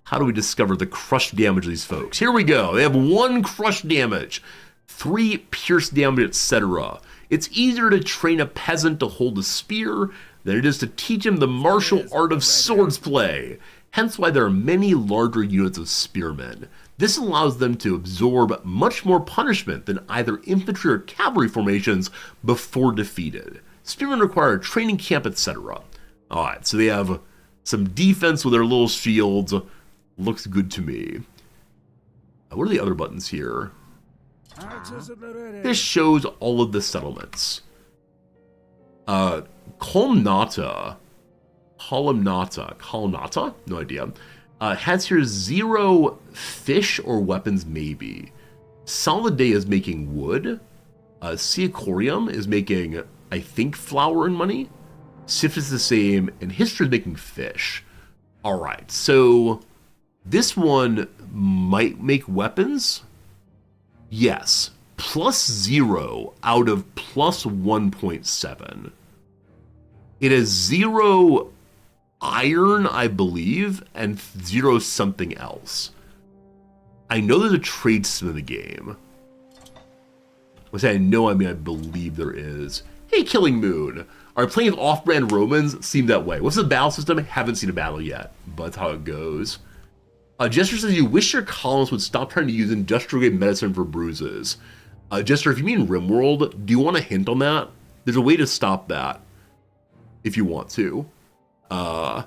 How do we discover the crush damage of these folks? Here we go. They have 1 crush damage, 3 pierce damage, etc. It's easier to train a peasant to hold a spear than it is to teach him the martial art of swordsplay. Hence why there are many larger units of spearmen. This allows them to absorb much more punishment than either infantry or cavalry formations before defeated. Spearmen require a training camp, etc. Alright, so they have some defense with their little shields. Looks good to me. What are the other buttons here? This shows all of the settlements. Columnata? No idea. Has here 0 fish or weapons, maybe. Solidea is making wood. Siacorium is making, I think, flour and money. Sift is the same, and History is making fish. Alright, so this one might make weapons. Yes, plus 0 out of plus 1.7. It has 0 iron, I believe, and 0 something else. I know there's a tradesman in the game. When I say I know, I mean I believe there is. Hey, Killing Moon. Are we playing with off-brand Romans? Seem that way. What's the battle system? I haven't seen a battle yet, but that's how it goes. Jester says, you wish your colonists would stop trying to use industrial-grade medicine for bruises. Jester, if you mean RimWorld, do you want a hint on that? There's a way to stop that, if you want to. Yeah,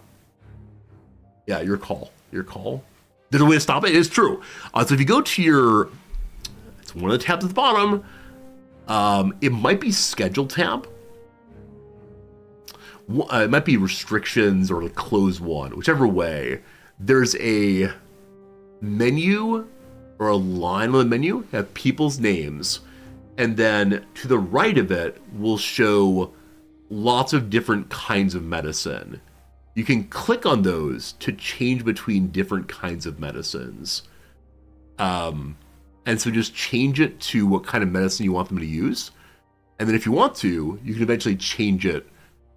your call. There's a way to stop it. It is true. So if you go to your It's one of the tabs at the bottom. It might be schedule tab. It might be restrictions or like close one, whichever way. There's a menu or a line on the menu, have people's names, and then to the right of it will show lots of different kinds of medicine. You can click on those to change between different kinds of medicines. And so just change it to what kind of medicine you want them to use. And then if you want to, you can eventually change it.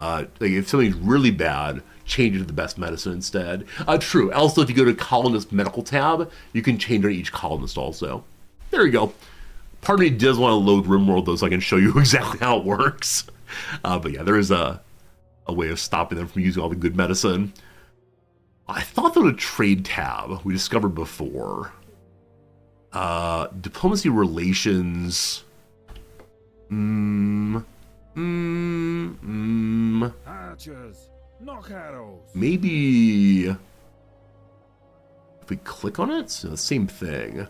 Like if something's really bad, change it to the best medicine instead. True. Also, if you go to colonist medical tab, you can change on each colonist also. There you go. Part of me does want to load RimWorld though, so I can show you exactly how it works. But yeah, there is a way of stopping them from using all the good medicine. I thought there was a trade tab we discovered before. Diplomacy relations. Archers, knock arrows. Maybe if we click on it, it's the same thing.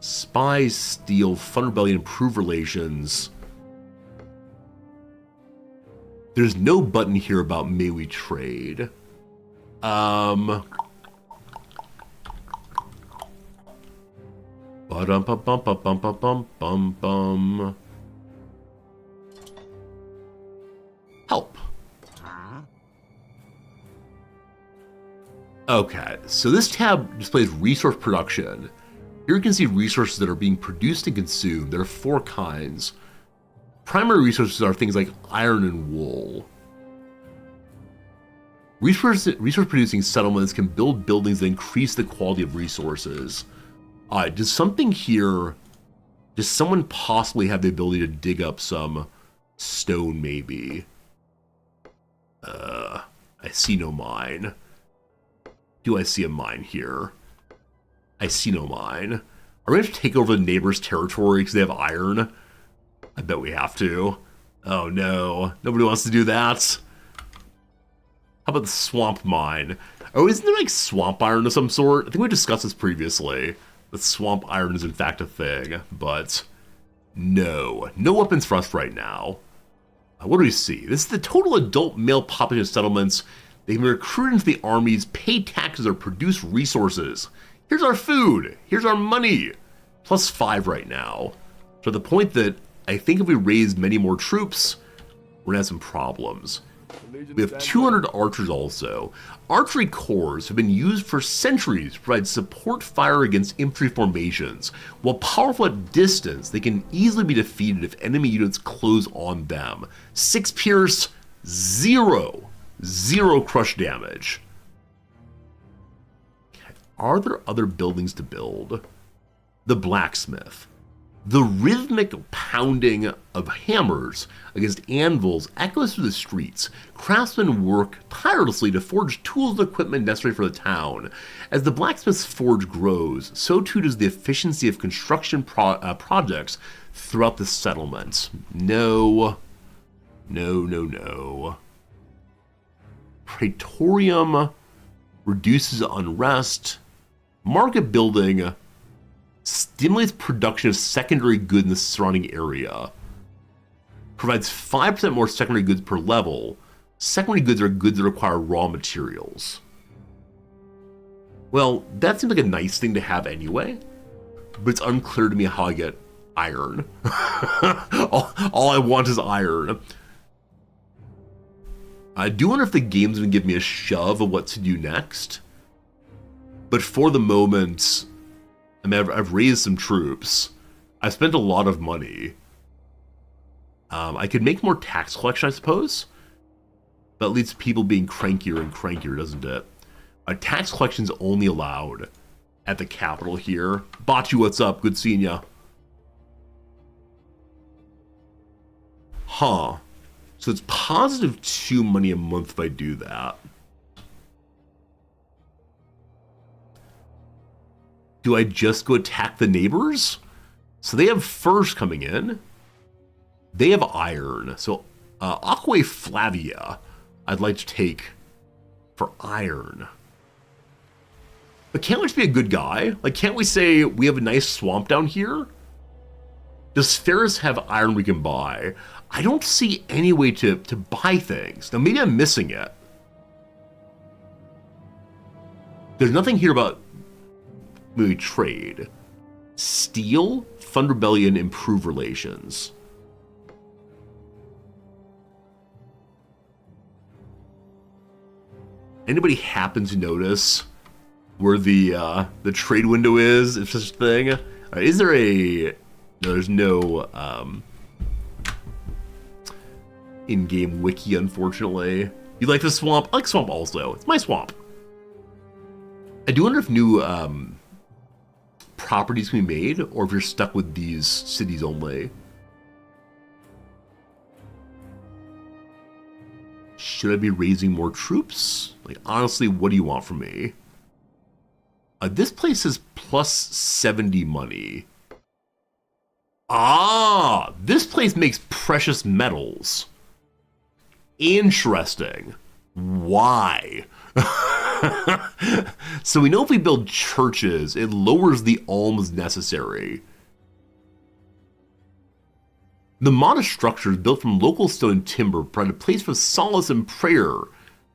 Spies, steal, fund rebellion, improve relations. There's no button here about may we trade. Ba-dum-bum-bum-bum-bum-bum-bum. Help. Okay, so this tab displays resource production. Here you can see resources that are being produced and consumed. There are 4 kinds. Primary resources are things like iron and wool. Resource producing settlements can build buildings that increase the quality of resources. Does something here, does someone possibly have the ability to dig up some stone maybe? I see no mine. Do I see a mine here? I see no mine. Are we going to have to take over the neighbor's territory because they have iron? I bet we have to. Oh no, nobody wants to do that. How about the swamp mine? Oh, isn't there like swamp iron of some sort? I think we discussed this previously. That swamp iron is in fact a thing, but no weapons for us right now. What do we see? This is the total adult male population of settlements. They can be recruited into the armies, pay taxes, or produce resources. Here's our food. Here's our money. +5 right now. To the point that I think if we raise many more troops, we're gonna have some problems. We have 200 archers also. Archery corps have been used for centuries to provide support fire against infantry formations. While powerful at distance, they can easily be defeated if enemy units close on them. 6 pierce, 0 crush damage. Okay. Are there other buildings to build? The blacksmith. The rhythmic pounding of hammers against anvils echoes through the streets. Craftsmen work tirelessly to forge tools and equipment necessary for the town. As the blacksmith's forge grows, so too does the efficiency of construction projects throughout the settlement. No. Praetorium reduces unrest. Market building stimulates production of secondary goods in the surrounding area. Provides 5% more secondary goods per level. Secondary goods are goods that require raw materials. Well, that seems like a nice thing to have anyway, but it's unclear to me how I get iron. all I want is iron. I do wonder if the game's gonna give me a shove of what to do next. But for the moment, I mean, I've raised some troops. I've spent a lot of money. I could make more tax collection, I suppose. But it leads to people being crankier and crankier, doesn't it? Tax collection's only allowed at the capital here. Bachu, what's up? Good seeing ya. Huh. So it's +2 money a month if I do that. Do I just go attack the neighbors? So they have furs coming in. They have iron. So Aquae Flavia, I'd like to take for iron. But can't we just be a good guy? Like, can't we say we have a nice swamp down here? Does Ferris have iron we can buy? I don't see any way to buy things. Now, maybe I'm missing it. There's nothing here about maybe trade. Steel, fund rebellion, improve relations. Anybody happen to notice where the trade window is, if such a thing? Is there a... No, there's no in-game wiki, unfortunately. You like the swamp? I like swamp also. It's my swamp. I do wonder if new properties can be made, or if you're stuck with these cities only. Should I be raising more troops? Like, honestly, what do you want from me? This place is plus 70 money. Ah, this place makes precious metals. Interesting. Why? So we know if we build churches, it lowers the alms necessary. The modest structures built from local stone and timber provide a place for solace and prayer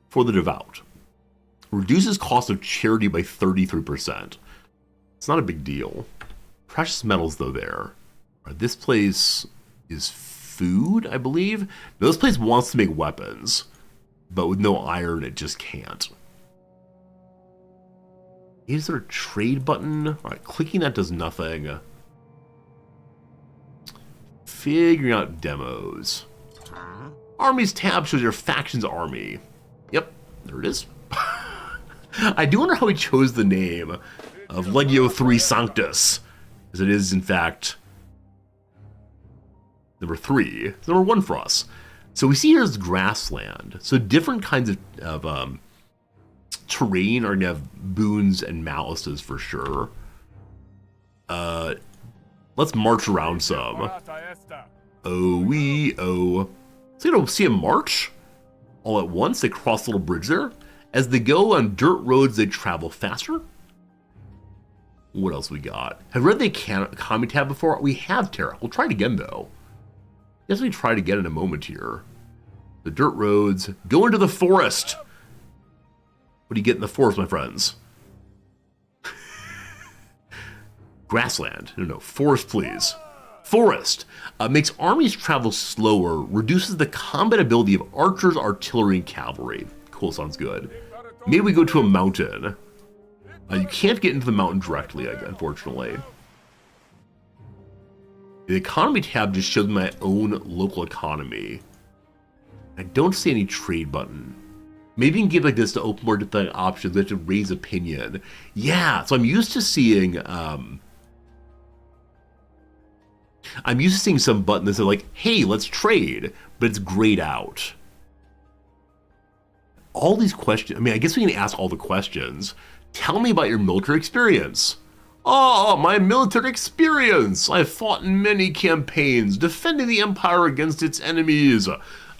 for the devout. Reduces cost of charity by 33%. It's not a big deal. Precious metals, though, there. This place is food, I believe. Now, this place wants to make weapons, but with no iron, it just can't. Is there a trade button? All right, clicking that does nothing. Figuring out demos. Armies tab shows your faction's army. Yep, there it is. I do wonder how he chose the name of Legio 3 Sanctus, as it is, in fact, number 3. It's number 1 for us. So we see here's grassland. So different kinds of terrain are going to have boons and malices for sure. Let's march around some. Oh. So you know, see a march all at once. They cross a little bridge there. As they go on dirt roads, they travel faster. What else we got? Have we read the economy tab before? We have, Terra. We'll try it again, though. Guess we try it again in a moment here. The dirt roads. Go into the forest. What do you get in the forest, my friends? Grassland. No, forest, please. Forest. Makes armies travel slower. Reduces the combat ability of archers, artillery, and cavalry. Cool, sounds good. Maybe we go to a mountain. You can't get into the mountain directly, unfortunately. The economy tab just shows my own local economy. I don't see any trade button. Maybe you can give like this to open more different options. We have to raise opinion. Yeah, so I'm used to seeing some button that says like, hey, let's trade, but it's grayed out. All these questions, I mean, I guess we can ask all the questions. Tell me about your military experience. Oh, my military experience. I've fought in many campaigns, defending the Empire against its enemies.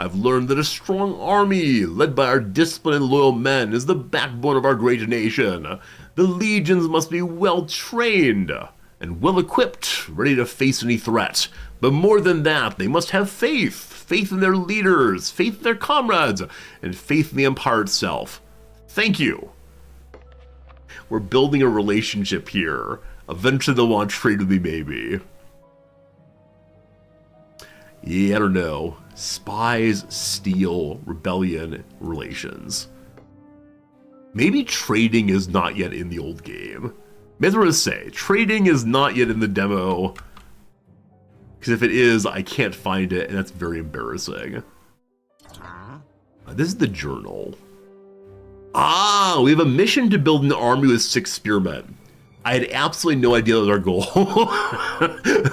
I've learned that a strong army, led by our disciplined and loyal men, is the backbone of our great nation. The legions must be well trained and well equipped, ready to face any threat. But more than that, they must have faith. Faith in their leaders, faith in their comrades, and faith in the Empire itself. Thank you. We're building a relationship here. Eventually they'll want to trade with me, maybe. Yeah, I don't know. Spies, steel, rebellion, relations. Maybe trading is not yet in the old game. Maybe what to say. Trading is not yet in the demo. Because if it is, I can't find it, and that's very embarrassing. This is the journal. Ah, we have a mission to build an army with 6 spearmen. I had absolutely no idea that was our goal.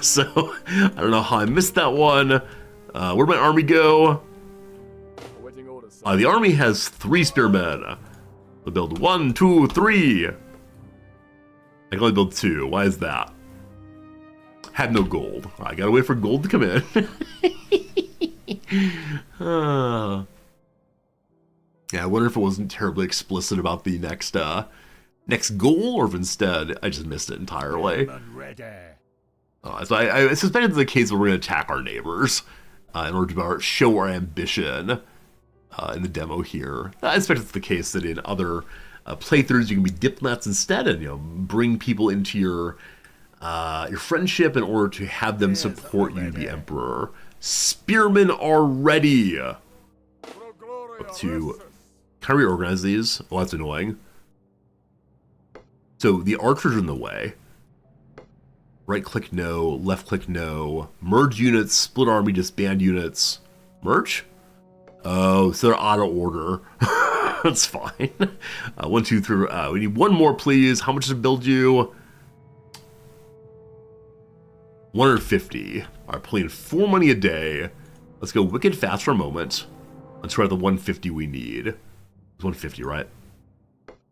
So, I don't know how I missed that one. Where'd my army go? The army has 3 spearmen. We'll build 1, 2, 3. I can only build 2. Why is that? Had no gold. I gotta wait for gold to come in. Yeah, I wonder if it wasn't terribly explicit about the next goal, or if instead I just missed it entirely. So I suspect it's the case where we're going to attack our neighbors in order to show our ambition in the demo here. I expect it's the case that in other playthroughs you can be diplomats instead and bring people into your friendship in order to have them support you, the Emperor. Spearmen are ready. Up to can I reorganize these? Oh, that's annoying. So the archers are in the way. Right click no, left click no. Merge units, split army, disband units. Merge? Oh, so they're out of order. That's fine. 1, 2, 3. We need one more, please. How much does it build you? 150. All right, pulling 4 money a day. Let's go wicked fast for a moment. Let's try the 150 we need. It's 150, right?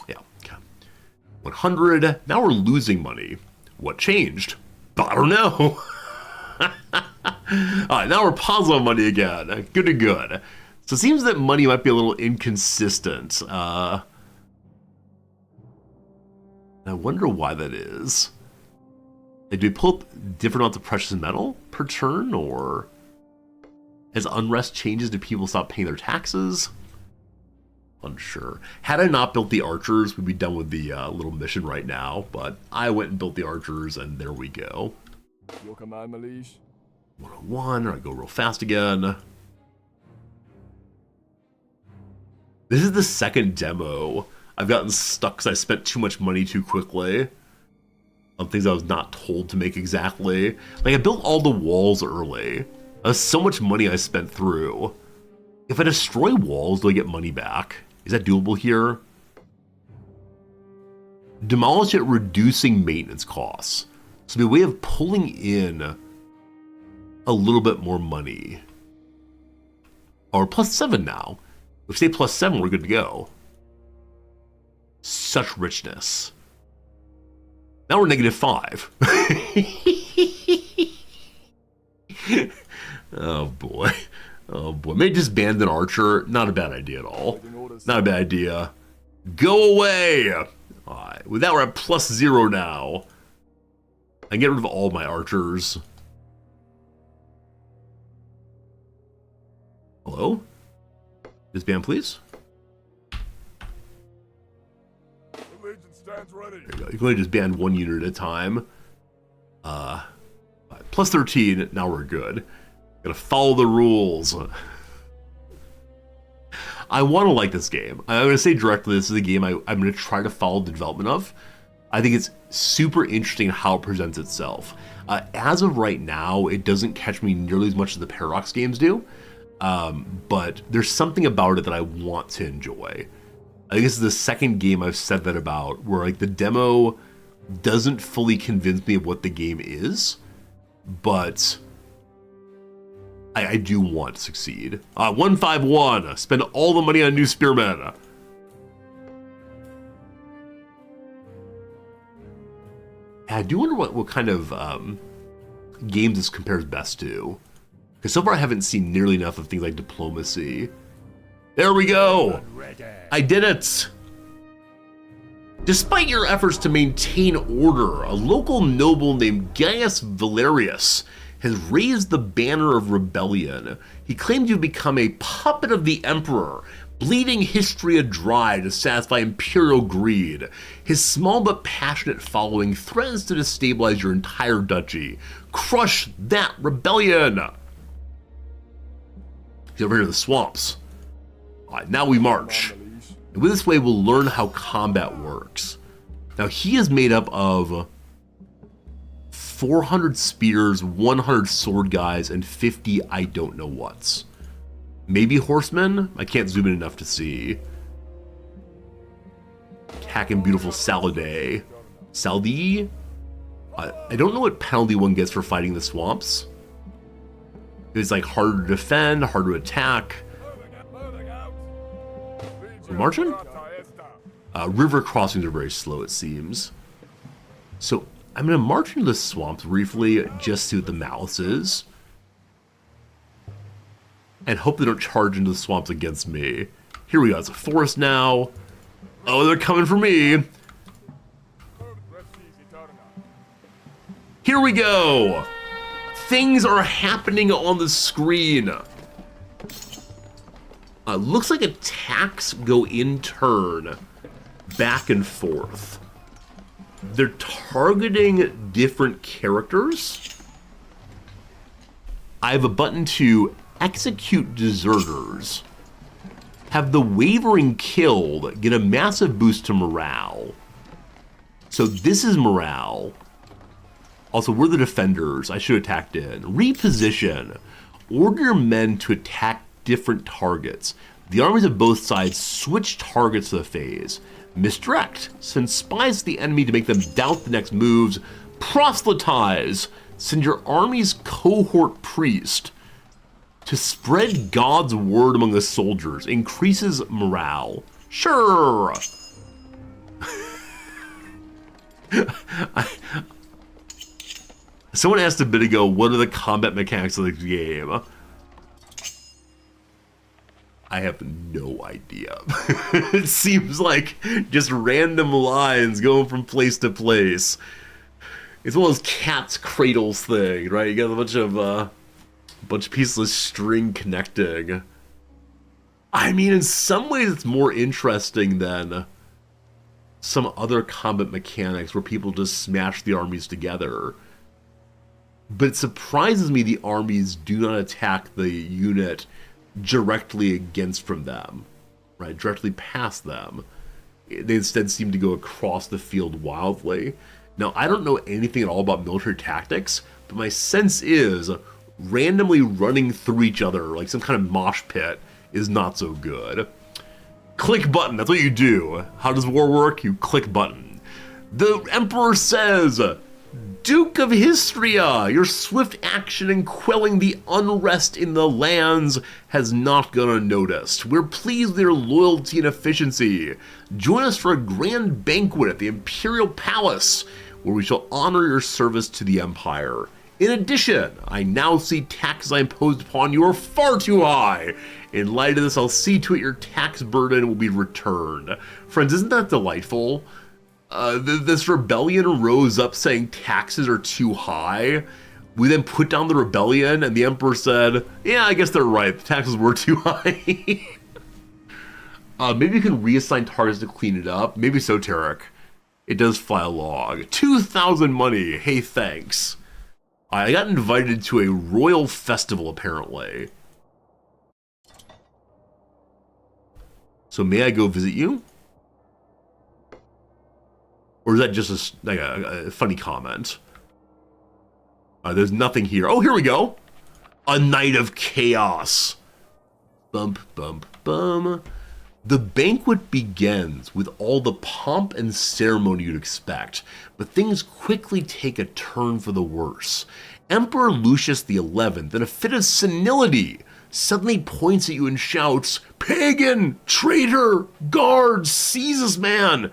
Yeah, okay. 100. Now we're losing money. What changed? I don't know. Alright, now we're positive money again. Good to good. So it seems that money might be a little inconsistent. I wonder why that is. Like, do we pull up different amounts of precious metal per turn, or as unrest changes, do people stop paying their taxes? Unsure. Had I not built the archers, we'd be done with the little mission right now, but I went and built the archers, and there we go. Your command, my liege. 101, I go real fast again. This is the second demo I've gotten stuck because I spent too much money too quickly on things I was not told to make exactly. Like, I built all the walls early. That's so much money I spent through. If I destroy walls, do I get money back? Is that doable here? Demolish it, reducing maintenance costs. So it'll be a way of pulling in a little bit more money. Or +7 now. If we stay +7, we're good to go. Such richness. Now we're -5. Oh boy. Oh boy. Maybe just band an archer. Not a bad idea at all. Not a bad idea. Go away! Alright. With that, we're at +0 now. I can get rid of all my archers. Hello? Disband, please. The Legion stands ready. There you go. You can only just ban 1 unit at a time. +13. Now we're good. Gotta follow the rules. I want to like this game. I'm going to say directly, this is a game I'm going to try to follow the development of. I think it's super interesting how it presents itself. As of right now, it doesn't catch me nearly as much as the Paradox games do, but there's something about it that I want to enjoy. I think this is the second game I've said that about, where like the demo doesn't fully convince me of what the game is, but I do want to succeed. 151, spend all the money on new spearmen. I do wonder what kind of games this compares best to. Because so far I haven't seen nearly enough of things like diplomacy. There we go! I did it! Despite your efforts to maintain order, a local noble named Gaius Valerius has raised the banner of rebellion. He claimed you've become a puppet of the Emperor, bleeding history dry to satisfy imperial greed. His small but passionate following threatens to destabilize your entire duchy. Crush that rebellion! He's over here in the swamps. Alright, now we march. And with this way, we'll learn how combat works. Now, he is made up of 400 spears, 100 sword guys, and 50 I don't know what's. Maybe horsemen? I can't zoom in enough to see. Attacking beautiful Salade. Saldi? I don't know what penalty one gets for fighting the swamps. It's like harder to defend, harder to attack. We're marching? River crossings are very slow, it seems. So I'm going to march into the swamps briefly, just see what the malice is. And hope they don't charge into the swamps against me. Here we go, it's a forest now. Oh, they're coming for me. Here we go. Things are happening on the screen. Looks like attacks go in turn, back and forth. They're targeting different characters. I have a button to execute deserters. Have the wavering killed, get a massive boost to morale. So this is morale. Also, we're the defenders. I should have attacked in. Reposition. Order your men to attack different targets. The armies of both sides switch targets to the phase. Misdirect. Send spies to the enemy to make them doubt the next moves. Proselytize. Send your army's cohort priest to spread God's word among the soldiers. Increases morale. Sure. Someone asked a bit ago, what are the combat mechanics of the game? I have no idea. It seems like just random lines going from place to place. It's one of those cat's cradles thing, right? You got a bunch of pieces of string connecting. I mean, in some ways it's more interesting than some other combat mechanics where people just smash the armies together. But it surprises me the armies do not attack the unit directly against from them, right? Directly past them. They instead seem to go across the field wildly. Now, I don't know anything at all about military tactics, but my sense is randomly running through each other like some kind of mosh pit is not so good. Click button, that's what you do. How does war work? You click button. The Emperor says, Duke of Histria, your swift action in quelling the unrest in the lands has not gone unnoticed. We're pleased with your loyalty and efficiency. Join us for a grand banquet at the Imperial Palace, where we shall honor your service to the Empire. In addition, I now see taxes I imposed upon you are far too high. In light of this, I'll see to it your tax burden will be returned. Friends, isn't that delightful? This rebellion rose up saying taxes are too high. We then put down the rebellion, and the Emperor said, yeah, I guess they're right. The taxes were too high. Maybe you can reassign targets to clean it up. Maybe so, Tarek. It does fly a log. 2,000 money. Hey, thanks. I got invited to a royal festival, apparently. So may I go visit you? Or is that just a funny comment? There's nothing here. Oh, here we go. A night of chaos. Bump, bump, bum. The banquet begins with all the pomp and ceremony you'd expect, but things quickly take a turn for the worse. Emperor Lucius XI, in a fit of senility, suddenly points at you and shouts, "Pagan! Traitor! Guards! Seize this man!"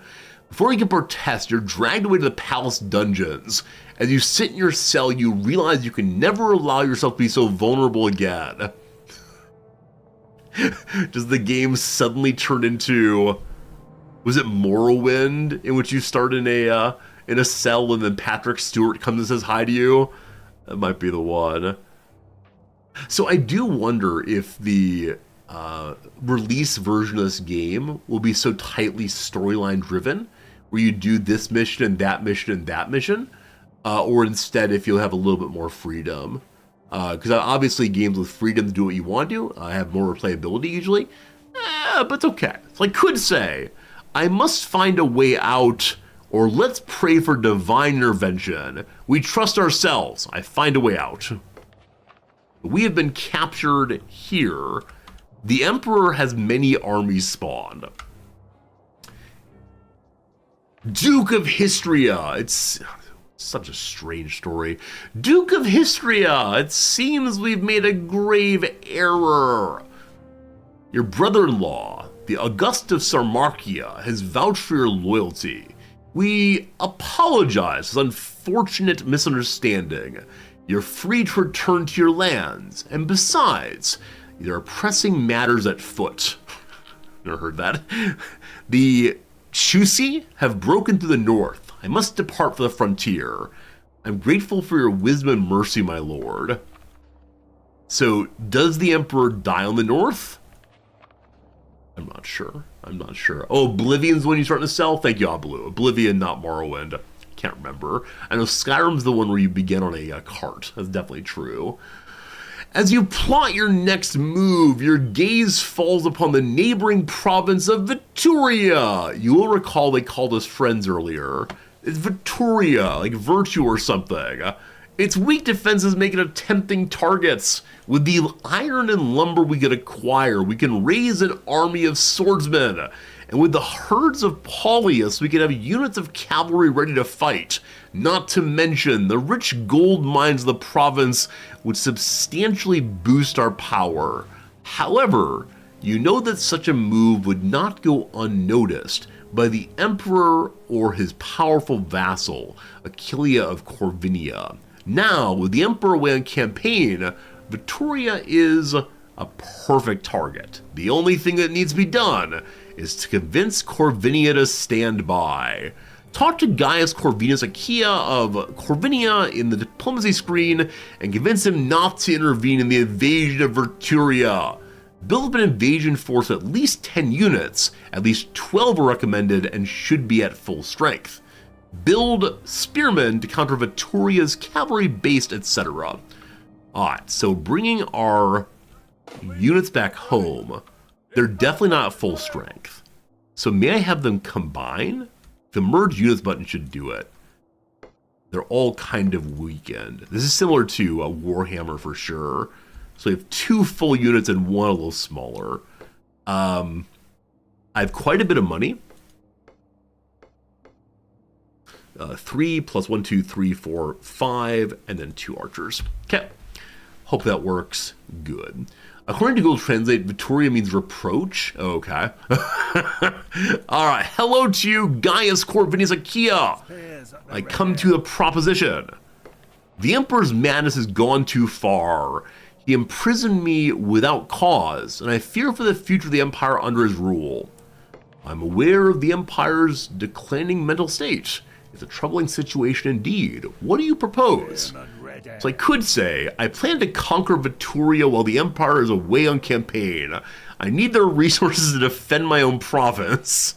Before you can protest, you're dragged away to the palace dungeons. As you sit in your cell, you realize you can never allow yourself to be so vulnerable again. Does the game suddenly turn into, was it Morrowind, in which you start in a cell and then Patrick Stewart comes and says hi to you? That might be the one. So I do wonder if the release version of this game will be so tightly storyline driven, where you do this mission and that mission and that mission, or instead if you'll have a little bit more freedom. Because obviously games with freedom to do what you want to have more replayability usually, but it's okay. So I could say, I must find a way out, or let's pray for divine intervention. We trust ourselves. I find a way out. We have been captured here. The Emperor has many armies spawned. Duke of Histria. It's such a strange story. Duke of Histria, it seems we've made a grave error. Your brother-in-law, the August of Sarmacia, has vouched for your loyalty. We apologize for this unfortunate misunderstanding. You're free to return to your lands, and besides, there are pressing matters at foot. Never heard that. The Chusi have broken through the north. I must depart for the frontier. I'm grateful for your wisdom and mercy, my lord. So, does the Emperor die on the north? I'm not sure. I'm not sure. Oh, Oblivion's the one you're starting to sell? Thank you, Blue. Oblivion, not Morrowind. Can't remember. I know Skyrim's the one where you begin on a cart. That's definitely true. As you plot your next move, your gaze falls upon the neighboring province of Vituria. You will recall they called us friends earlier. It's Vituria, like virtue or something. Its weak defenses make it tempting targets. With the iron and lumber we can acquire, we can raise an army of swordsmen. And with the herds of Paulius, we can have units of cavalry ready to fight. Not to mention the rich gold mines of the province would substantially boost our power. However, you know that such a move would not go unnoticed by the emperor or his powerful vassal, Aquilia of Corvinia. Now, with the emperor away on campaign, Vituria is a perfect target. The only thing that needs to be done is to convince Corvinia to stand by. Talk to Gaius Corvinus Achaea of Corvinia in the diplomacy screen and convince him not to intervene in the invasion of Vituria. Build up an invasion force of at least 10 units, at least 12 are recommended and should be at full strength. Build spearmen to counter Vituria's cavalry based, etc. Alright, so bringing our units back home, they're definitely not at full strength. So may I have them combine? The merge units button should do it. They're all kind of weakened. This is similar to a Warhammer for sure. So we have 2 full units and 1 a little smaller. I have quite a bit of money. 3 plus 1, 2, 3, 4, 5, and then 2 archers. Okay. Hope that works. Good. According to Google Translate, Vituria means reproach. Okay. All right. Hello to you, Gaius Corvinus Achaea. I come to a proposition. The Emperor's madness has gone too far. He imprisoned me without cause, and I fear for the future of the Empire under his rule. I'm aware of the Empire's declining mental state. It's a troubling situation indeed. What do you propose? So I could say, I plan to conquer Vituria while the Empire is away on campaign. I need their resources to defend my own province.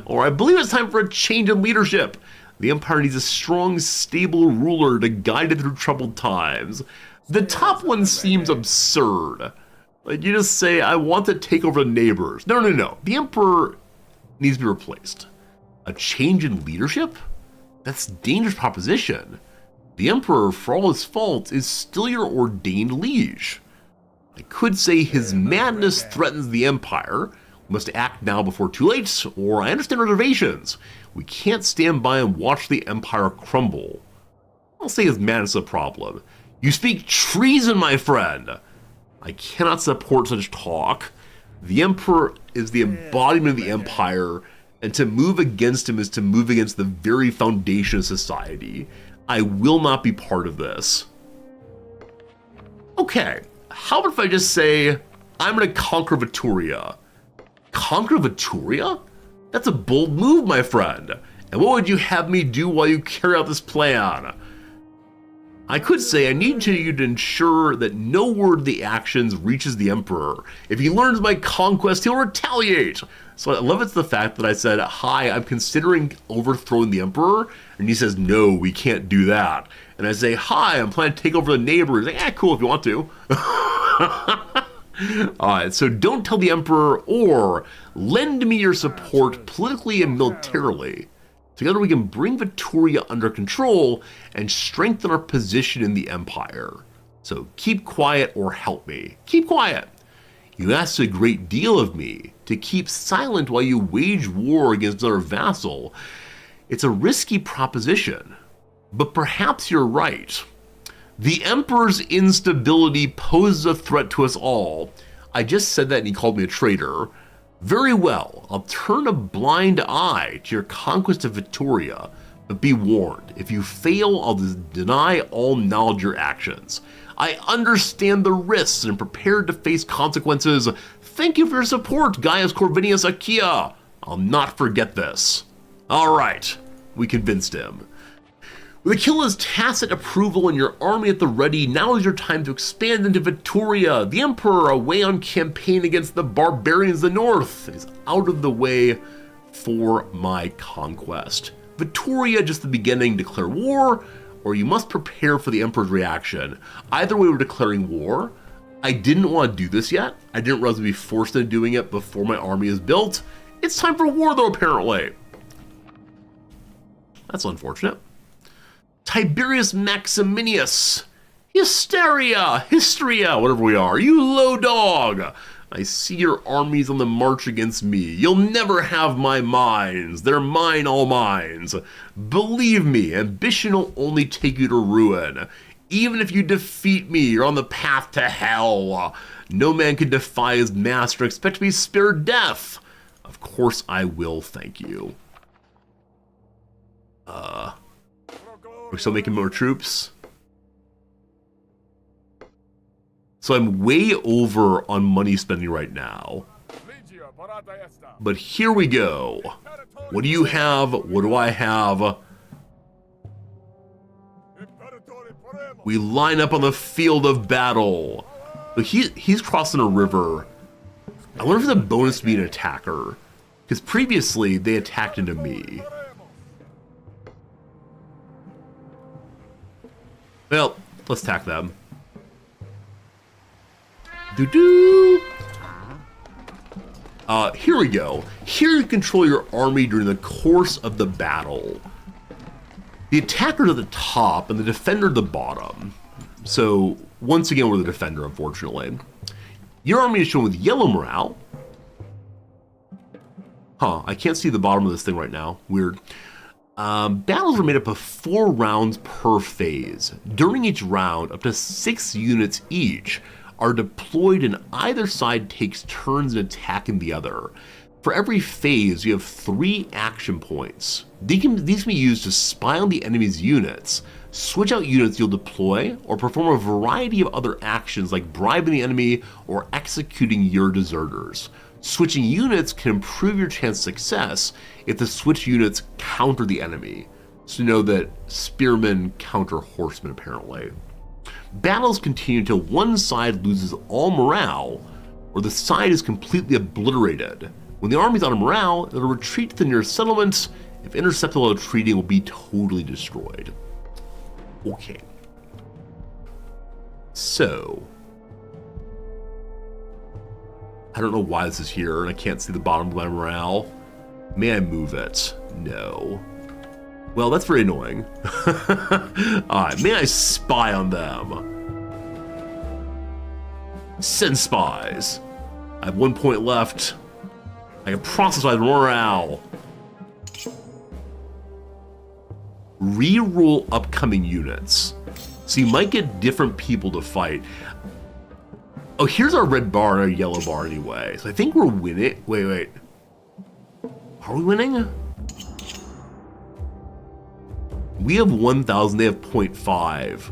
Or I believe it's time for a change in leadership. The Empire needs a strong, stable ruler to guide it through troubled times. The top one seems absurd. Like you just say, I want to take over the neighbors. No. The Emperor needs to be replaced. A change in leadership? That's a dangerous proposition. The Emperor, for all his faults, is still your ordained liege. I could say his madness threatens the Empire. We must act now before too late, or I understand reservations. We can't stand by and watch the Empire crumble. I'll say his madness is a problem. You speak treason, my friend. I cannot support such talk. The Emperor is the embodiment of the Empire, and to move against him is to move against the very foundation of society. I will not be part of this. Okay, how about if I just say, I'm gonna conquer Vituria? Conquer Vituria? That's a bold move, my friend. And what would you have me do while you carry out this plan? I could say I need you to ensure that no word of the actions reaches the Emperor. If he learns my conquest, he'll retaliate. So I love it's the fact that I said, hi, I'm considering overthrowing the Emperor. And he says, no, we can't do that. And I say, hi, I'm planning to take over the neighbor. He's like, cool if you want to. Alright, so don't tell the Emperor or lend me your support politically and militarily. Together we can bring Vituria under control and strengthen our position in the Empire. So keep quiet or help me. Keep quiet. You ask a great deal of me to keep silent while you wage war against another vassal. It's a risky proposition, but perhaps you're right. The Emperor's instability poses a threat to us all. I just said that and he called me a traitor. Very well, I'll turn a blind eye to your conquest of Vituria, but be warned, if you fail, I'll deny all knowledge of your actions. I understand the risks and am prepared to face consequences. Thank you for your support, Gaius Corvinus Achaea. I'll not forget this. All right, we convinced him. With Aquila's tacit approval and your army at the ready, now is your time to expand into Vittoria. The Emperor, away on campaign against the barbarians of the north, is out of the way for my conquest. Vittoria, just the beginning, declare war, or you must prepare for the Emperor's reaction. Either way, we're declaring war. I didn't want to do this yet. I didn't realize I'd be forced into doing it before my army is built. It's time for war, though, apparently. That's unfortunate. Tiberius Maximinius, Hysteria, whatever we are, you low dog. I see your armies on the march against me. You'll never have my mines. They're mine, all mines. Believe me, ambition will only take you to ruin. Even if you defeat me, you're on the path to hell. No man can defy his master, expect to be spared death. Of course I will, thank you. We're still making more troops. So I'm way over on money spending right now. But here we go. What do you have? What do I have? We line up on the field of battle. But he's crossing a river. I wonder if the bonus to be an attacker. Because previously they attacked into me. Well, let's attack them. Doo-doo! Here we go. Here you control your army during the course of the battle. The attacker's at the top and the defender at the bottom. So, once again, we're the defender, unfortunately. Your army is shown with yellow morale. Huh, I can't see the bottom of this thing right now. Weird. Battles are made up of 4 rounds per phase. During each round, up to 6 units each are deployed and either side takes turns in attacking the other. For every phase, you have 3 action points. These can be used to spy on the enemy's units, switch out units you'll deploy, or perform a variety of other actions like bribing the enemy or executing your deserters. Switching units can improve your chance of success if the switch units counter the enemy. So you know that spearmen counter horsemen, apparently. Battles continue until one side loses all morale, or the side is completely obliterated. When the army's out of morale, it'll retreat to the nearest settlements. If intercepted while retreating, it will be totally destroyed. Okay. So, I don't know why this is here, and I can't see the bottom of my morale. May I move it? No. Well, that's very annoying. Alright, may I spy on them? Send spies. I have 1 point left. I can process my morale. Reroll upcoming units. So you might get different people to fight. Oh, here's our red bar and our yellow bar anyway. So I think we're winning. Wait. Are we winning? We have 1,000, they have 0.5.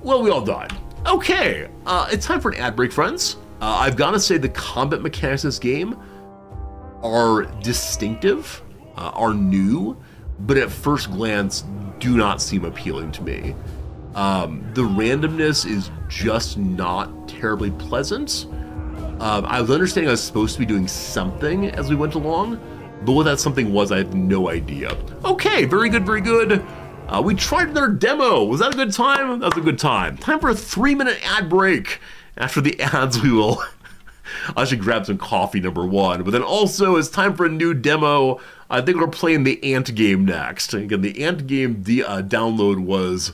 Well, we all died. Okay, it's time for an ad break, friends. I've got to say the combat mechanics of this game are distinctive, are new, but at first glance do not seem appealing to me. The randomness is just not terribly pleasant. I was understanding I was supposed to be doing something as we went along, but what that something was, I have no idea. Okay, very good, very good. We tried their demo. Was that a good time? That was a good time. Time for a 3-minute ad break. After the ads, we will... I should grab some coffee, number 1. But then also, it's time for a new demo. I think we're playing the Ant game next. Again, the Ant game download was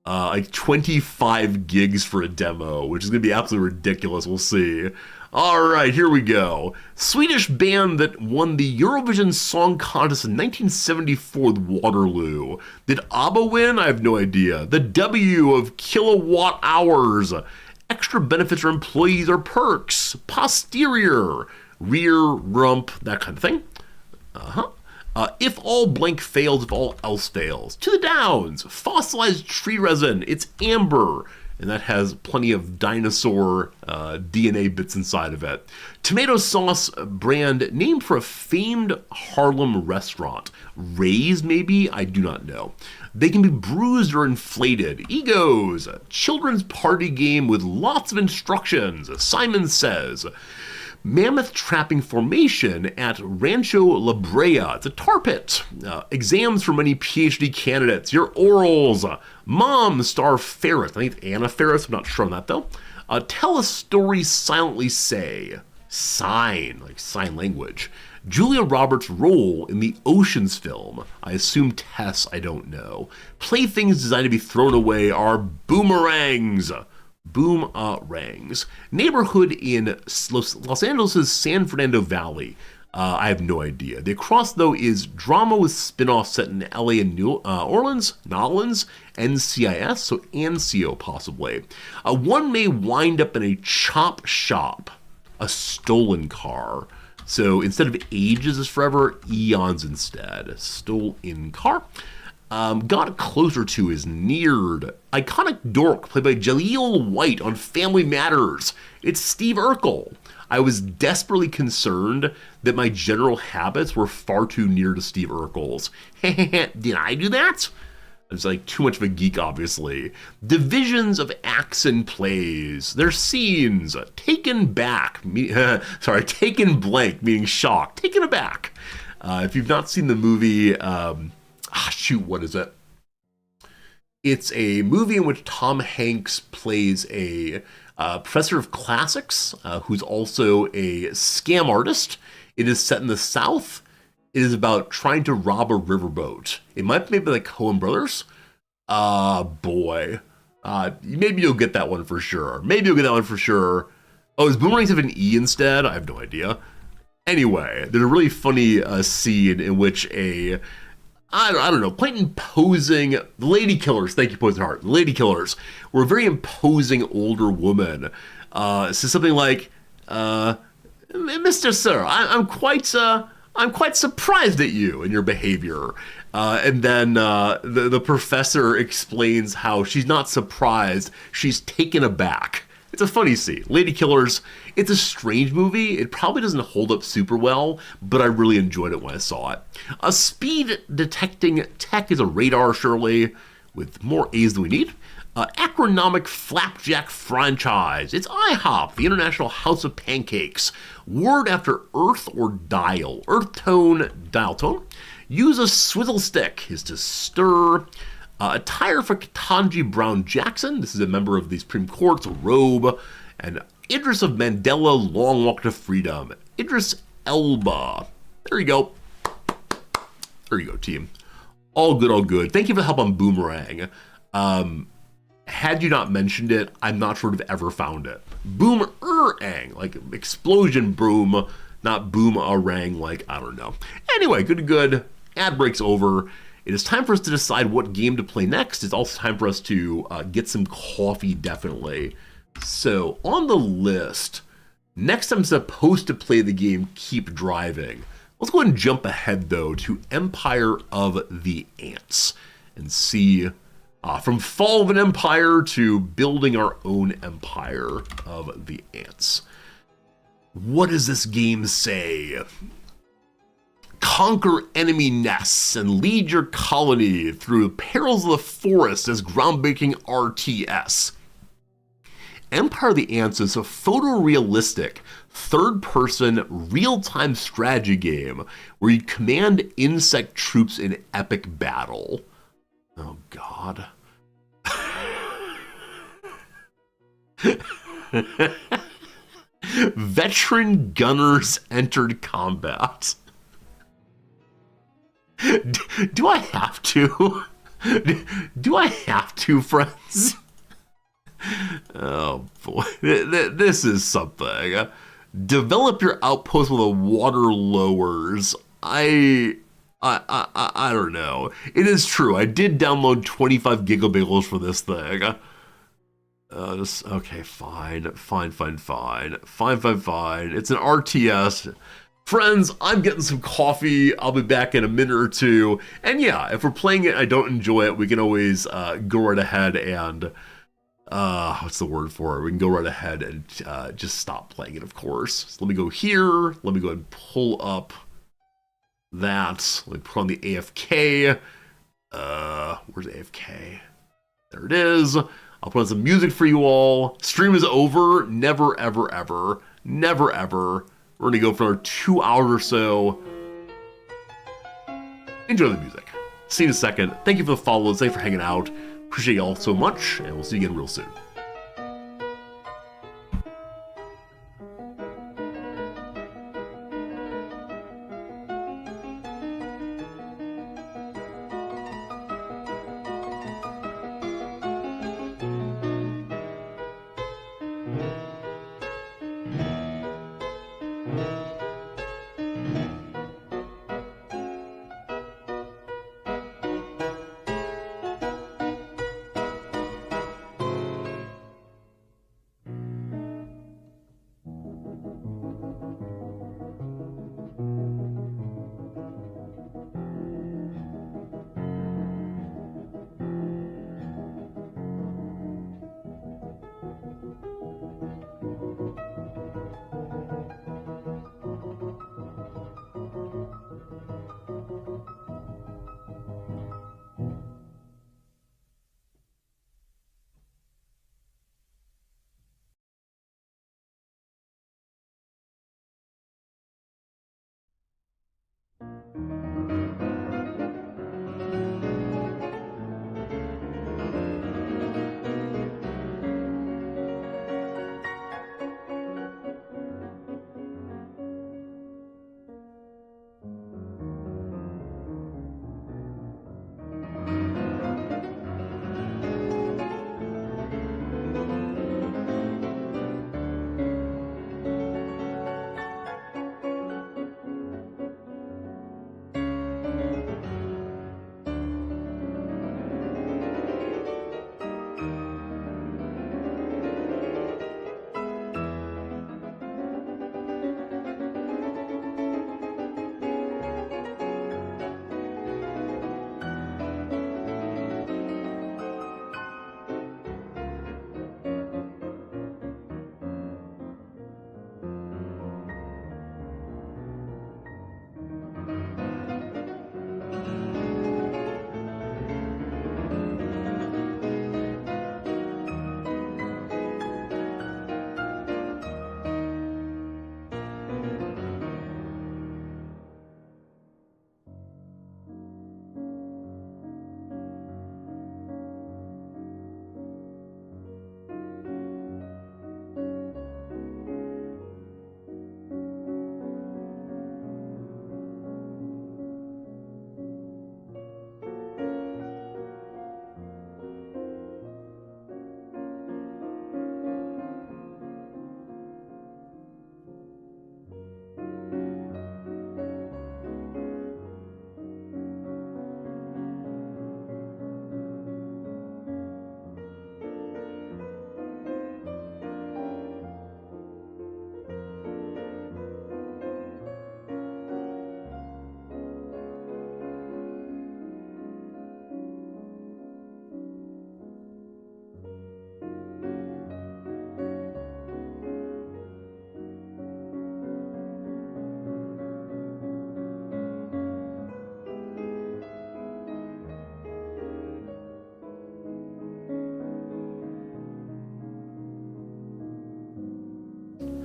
like 25 gigs for a demo, which is going to be absolutely ridiculous. We'll see. All right, here we go. Swedish band that won the Eurovision Song Contest in 1974 with Waterloo. Did ABBA win? I have no idea. The W of kilowatt hours. Extra benefits for employees or perks. Posterior. Rear, rump, that kind of thing. If all blank fails, if all else fails. To the downs, fossilized tree resin, it's amber, and that has plenty of dinosaur DNA bits inside of it. Tomato sauce brand named for a famed Harlem restaurant. Ray's, maybe? I do not know. They can be bruised or inflated. Egos, a children's party game with lots of instructions, Simon says. Mammoth trapping formation at Rancho La Brea. It's a tar pit. Exams for many PhD candidates. Your orals. Mom star Ferris. I think it's Anna Ferris. I'm not sure on that though. Tell a story silently say. Sign, like sign language. Julia Roberts' role in the Oceans film. I assume Tess, I don't know. Playthings designed to be thrown away are boomerangs. Boomerangs. Neighborhood in Los Angeles' San Fernando Valley. I have no idea. The Across, though, is drama with spin-offs set in LA and New Orleans, NCIS, so ANCIO possibly. One may wind up in a chop shop, a stolen car. So instead of ages is forever, eons instead. Stolen car. Got closer to is Neared. Iconic dork played by Jaleel White on Family Matters. It's Steve Urkel. I was desperately concerned that my general habits were far too near to Steve Urkel's. Did I do that? It's like too much of a geek, obviously. Divisions of acts and plays. Their scenes. Taken back. Taken blank, meaning shocked. Taken aback. If you've not seen the movie, what is it? It's a movie in which Tom Hanks plays a professor of classics who's also a scam artist. It is set in the South. It is about trying to rob a riverboat. It might be like Coen Brothers. Boy. Maybe you'll get that one for sure. Oh, is Boomerangs have an E instead? I have no idea. Anyway, there's a really funny scene in which I don't know, quite imposing, the Lady Killers, thank you, Poison Heart, the Lady Killers were a very imposing older woman. Says something like, Mr. Sir, I'm quite surprised at you and your behavior. And then the professor explains how she's not surprised, she's taken aback. It's a funny scene. Lady Killers, it's a strange movie. It probably doesn't hold up super well, but I really enjoyed it when I saw it. A speed detecting tech is a radar, surely, with more A's than we need. Acronomic flapjack franchise. It's IHOP, the International House of Pancakes. Word after earth or dial. Earth tone, dial tone. Use a swizzle stick is to stir. Attire for Ketanji Brown Jackson. This is a member of the Supreme Court's robe. And Idris of Mandela, Long Walk to Freedom. Idris Elba. There you go. There you go, team. All good, all good. Thank you for the help on Boomerang. Had you not mentioned it, I'm not sure I've ever found it. Boomerang, like explosion boom, not boomerang, like, I don't know. Anyway, good. Ad break's over. It is time for us to decide what game to play next. It's also time for us to get some coffee, definitely. So, on the list, next I'm supposed to play the game Keep Driving. Let's go ahead and jump ahead, though, to Empire of the Ants and see from Fall of an Empire to building our own Empire of the Ants. What does this game say? Conquer enemy nests and lead your colony through perils of the forest as groundbreaking RTS. Empire of the Ants is a photorealistic, third-person, real-time strategy game where you command insect troops in epic battle. Oh, God. Veteran gunners entered combat. Do I have to? Do I have to, friends? Oh boy, this is something. Develop your outpost with a water lowers. I don't know. It is true. I did download 25 gigabytes for this thing. Okay, fine. It's an RTS. Friends, I'm getting some coffee. I'll be back in a minute or two. And yeah, if we're playing it and I don't enjoy it, we can always go right ahead and, what's the word for it? We can go right ahead and just stop playing it, of course. So let me go here. Let me go ahead and pull up that. Let me put on the AFK. Where's AFK? There it is. I'll put on some music for you all. Stream is over. Never, ever, ever. Never, ever. We're going to go for another 2 hours or so. Enjoy the music. See you in a second. Thank you for the follows. Thanks for hanging out. Appreciate y'all so much, and we'll see you again real soon.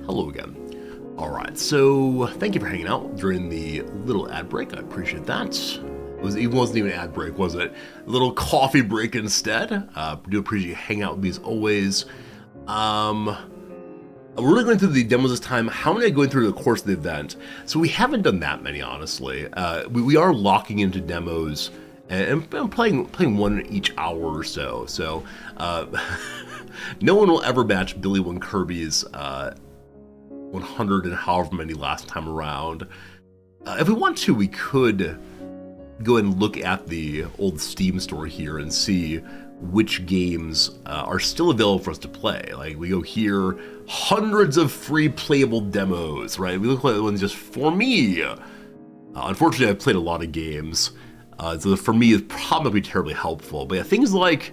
Hello again. All right, so thank you for hanging out during the little ad break. I appreciate that. It wasn't even an ad break, was it? A little coffee break instead. Do appreciate you hanging out with me as always. We're really going through the demos this time. How many are going through the course of the event? So we haven't done that many, honestly. We are locking into demos and playing one each hour or so. So no one will ever match Billy One Kirby's 100 and however many last time around. If we want to, we could go and look at the old Steam store here and see which games are still available for us to play. Like, we go here, hundreds of free playable demos, right? We look at the ones just for me. Unfortunately, I've played a lot of games, so for me, it's probably terribly helpful. But yeah, things like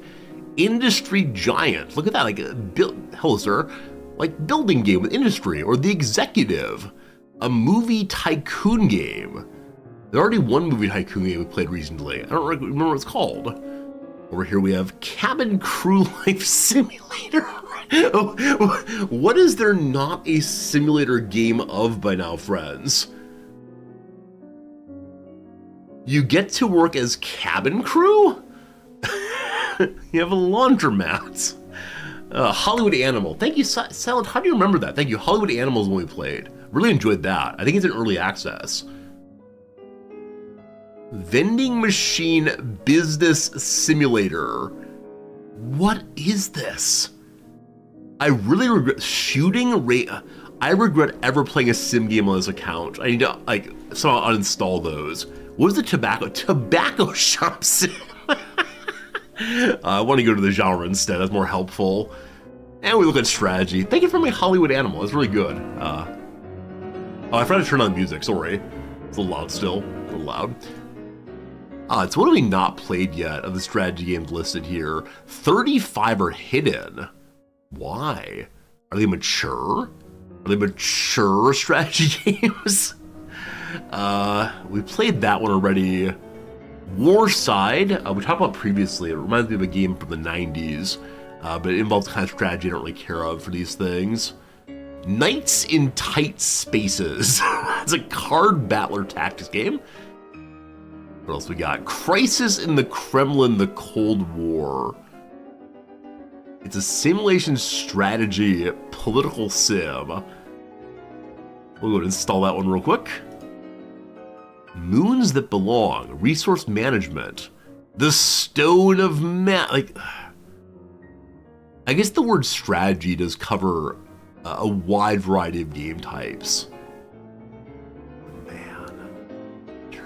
Industry Giant, look at that, like, hello, sir, like building game with Industry, or The Executive, a movie tycoon game. There's already one movie tycoon game we played recently. I don't remember what it's called. Over here we have Cabin Crew Life Simulator. What is there not a simulator game of by now, friends? You get to work as cabin crew? You have a laundromat. Hollywood Animal. Thank you, Silent. How do you remember that? Thank you. Hollywood Animal is when we played. Really enjoyed that. I think it's in early access. Vending Machine Business Simulator. What is this? I really regret I regret ever playing a sim game on this account. I need to like somehow uninstall those. What was the tobacco shop sim? I want to go to the genre instead. That's more helpful. And we look at strategy. Thank you for my Hollywood Animal. That's really good. Oh, I forgot to turn on music. Sorry. It's a little loud still. A little loud. So what have we not played yet of the strategy games listed here? 35 are hidden. Why? Are they mature? Are they mature strategy games? We played that one already. Warside, we talked about previously. It reminds me of a game from the 90s, but it involves kind of strategy I don't really care of for these things. Knights in Tight Spaces. It's a card battler tactics game. What else we got? Crisis in the Kremlin, the Cold War. It's a simulation strategy political sim. We'll go and install that one real quick. Moons That Belong, resource management. The Stone of like, I guess the word strategy does cover a wide variety of game types.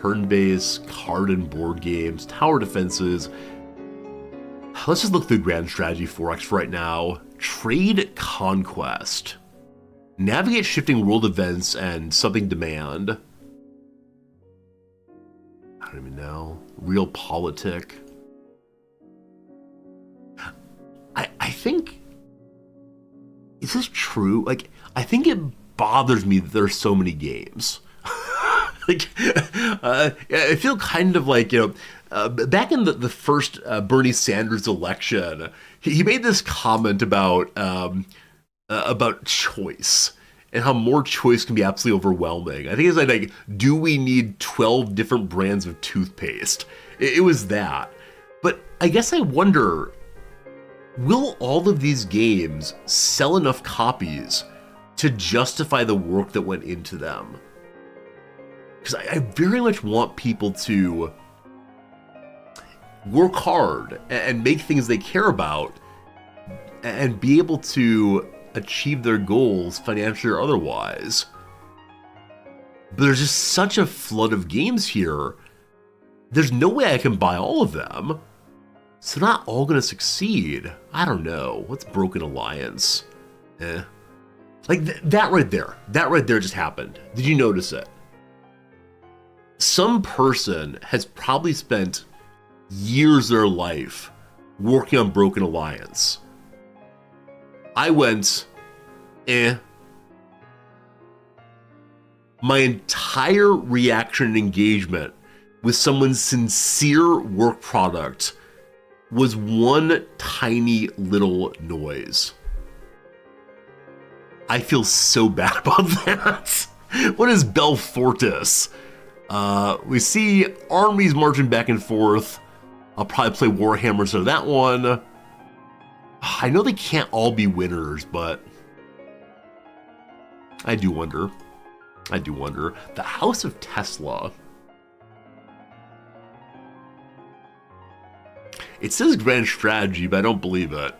Turn-based, card and board games, tower defenses. Let's just look through Grand Strategy 4X for right now. Trade Conquest. Navigate shifting world events and something demand. I don't even know. Realpolitik. I think, is this true? Like, I think it bothers me that there are so many games. Like, I feel kind of like, back in the first Bernie Sanders election, he made this comment about choice and how more choice can be absolutely overwhelming. I think it's like, do we need 12 different brands of toothpaste? It was that. But I guess I wonder, will all of these games sell enough copies to justify the work that went into them? Because I very much want people to work hard and make things they care about and be able to achieve their goals financially or otherwise. But there's just such a flood of games here. There's no way I can buy all of them. So they're not all going to succeed. I don't know. What's Broken Alliance? Like that right there. That right there just happened. Did you notice it? Some person has probably spent years of their life working on Broken Alliance. I went, My entire reaction and engagement with someone's sincere work product was one tiny little noise. I feel so bad about that. What is Belfortis? We see armies marching back and forth. I'll probably play Warhammer, so that one. I know they can't all be winners, but I do wonder. The House of Tesla. It says Grand Strategy, but I don't believe it.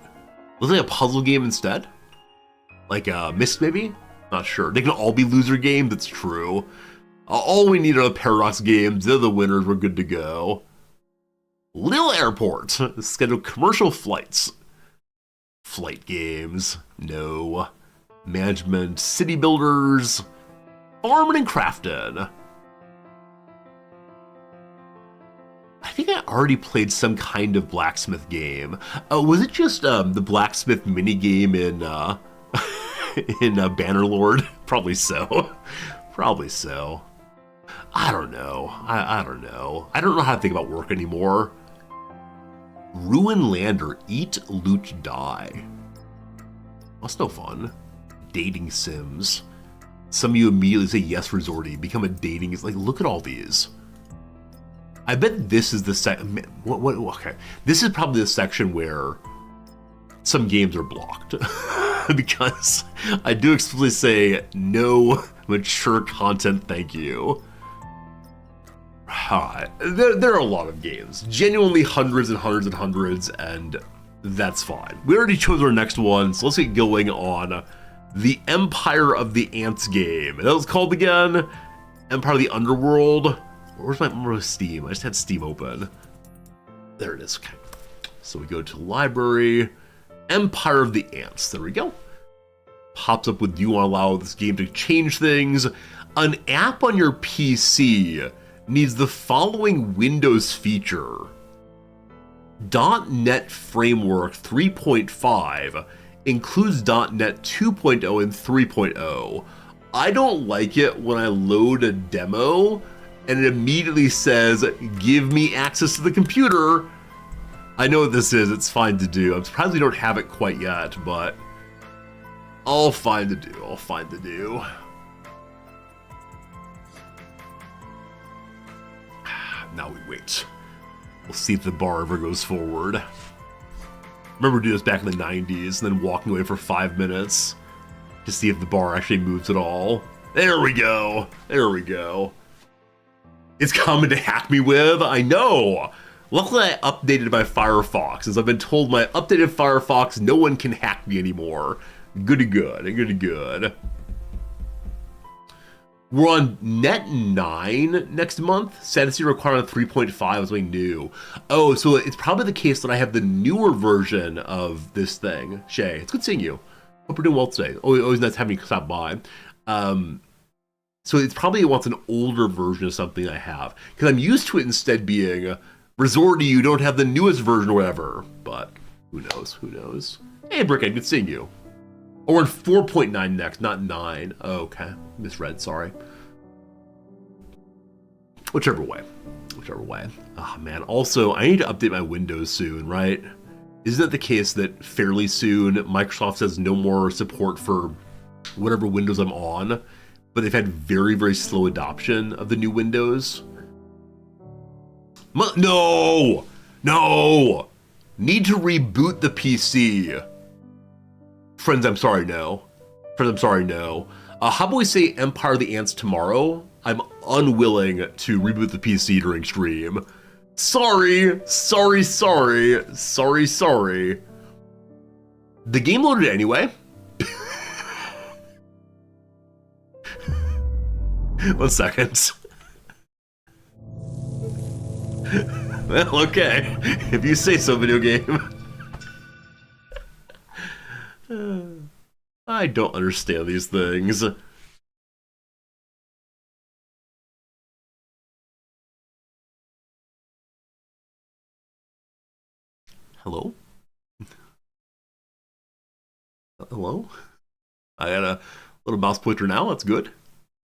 Looks like a puzzle game instead. Like Myst, maybe? Not sure. They can all be loser games, that's true. All we need are the Paradox games. They're the winners, we're good to go. Lille Airport. Schedule commercial flights. Flight games. No. Management. City builders. Farming and crafting. I think I already played some kind of blacksmith game. Was it just the blacksmith mini game in in Bannerlord? Probably so. Probably so. I don't know. I don't know. I don't know how to think about work anymore. Ruin Lander, eat, loot, die. That's no fun. Dating sims. Some of you immediately say yes, resorty. Become a dating. It's like, look at all these. I bet this is the okay. This is probably the section where some games are blocked because I do explicitly say no mature content, thank you. There are a lot of games, genuinely hundreds and hundreds and hundreds, and that's fine. We already chose our next one, so let's get going on the Empire of the Ants game. That was called again Empire of the Underworld. Where's my Steam? I just had Steam open. There it is. Okay. So we go to library, Empire of the Ants. There we go. Pops up with, do you want to allow this game to change things? An app on your PC needs the following Windows feature. .NET Framework 3.5 includes .NET 2.0 and 3.0. I don't like it when I load a demo and it immediately says, give me access to the computer. I know what this is, it's fine to do. I'm surprised we don't have it quite yet, but I'll find to do, I'll find to do. Now we wait. We'll see if the bar ever goes forward. Remember doing this back in the 90s and then walking away for 5 minutes to see if the bar actually moves at all. There we go, there we go. It's common to hack me with, I know. Luckily I updated my Firefox. As I've been told my updated Firefox, no one can hack me anymore. Good to good, good to good. We're on Net 9 next month. Sanity requirement 3.5 is something new. Oh, so it's probably the case that I have the newer version of this thing. Shay, it's good seeing you. Hope you're doing well today. Always nice having you stop by. So it's probably wants an older version of something I have. Because I'm used to it instead being, resort to you don't have the newest version or whatever. But who knows, who knows. Hey, Brickhead, good seeing you. Oh, we're in 4.9 next, not 9. Oh, okay, misread, sorry. Whichever way, whichever way. Oh man, also, I need to update my Windows soon, right? Isn't it the case that fairly soon Microsoft says no more support for whatever Windows I'm on? But they've had very, very slow adoption of the new Windows. No! No! Need to reboot the PC. Friends, I'm sorry, no. Friends, I'm sorry, no. How about we say Empire of the Ants tomorrow? I'm unwilling to reboot the PC during stream. Sorry, sorry, sorry, sorry, sorry. The game loaded anyway. 1 second. Well, okay. If you say so, video game. I don't understand these things. Hello? Hello? I got a little mouse pointer now, that's good.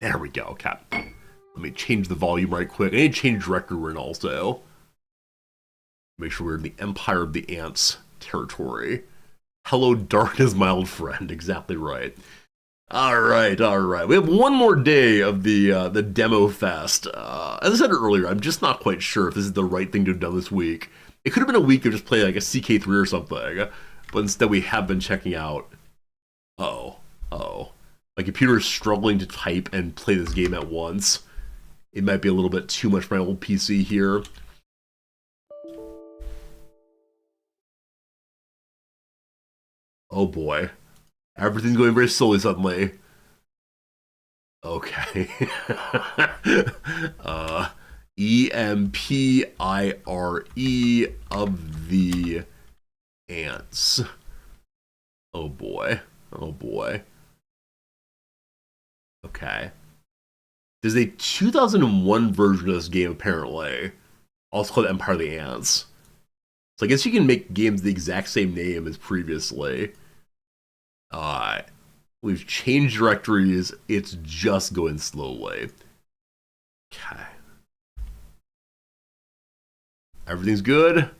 There we go, okay. Let me change the volume right quick. I need to change directory we're in also. Make sure we're in the Empire of the Ants territory. Hello, darkness, my old friend. Exactly right. All right, all right. We have one more day of the demo fest. As I said earlier, I'm just not quite sure if this is the right thing to have done this week. It could have been a week of just playing like a CK3 or something, but instead we have been checking out. Uh-oh. My computer is struggling to type and play this game at once. It might be a little bit too much for my old PC here. Oh boy. Everything's going very slowly suddenly. Okay. E-M-P-I-R-E of the ants. Oh boy. Oh boy. Okay. There's a 2001 version of this game, apparently. Also called Empire of the Ants. So I guess you can make games the exact same name as previously. We've changed directories. It's just going slowly. Okay. Everything's good.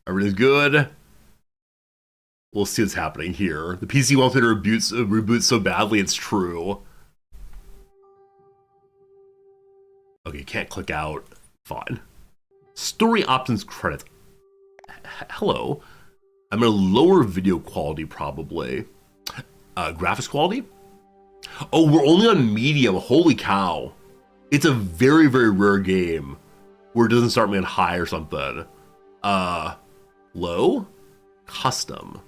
Everything's good. We'll see what's happening here. The PC wants me to reboot so badly it's true. Okay, can't click out. Fine. Story options credits. Hello. I'm gonna lower video quality probably. Graphics quality? Oh, we're only on medium. Holy cow. It's a very, very rare game where it doesn't start me on high or something. Low? Custom.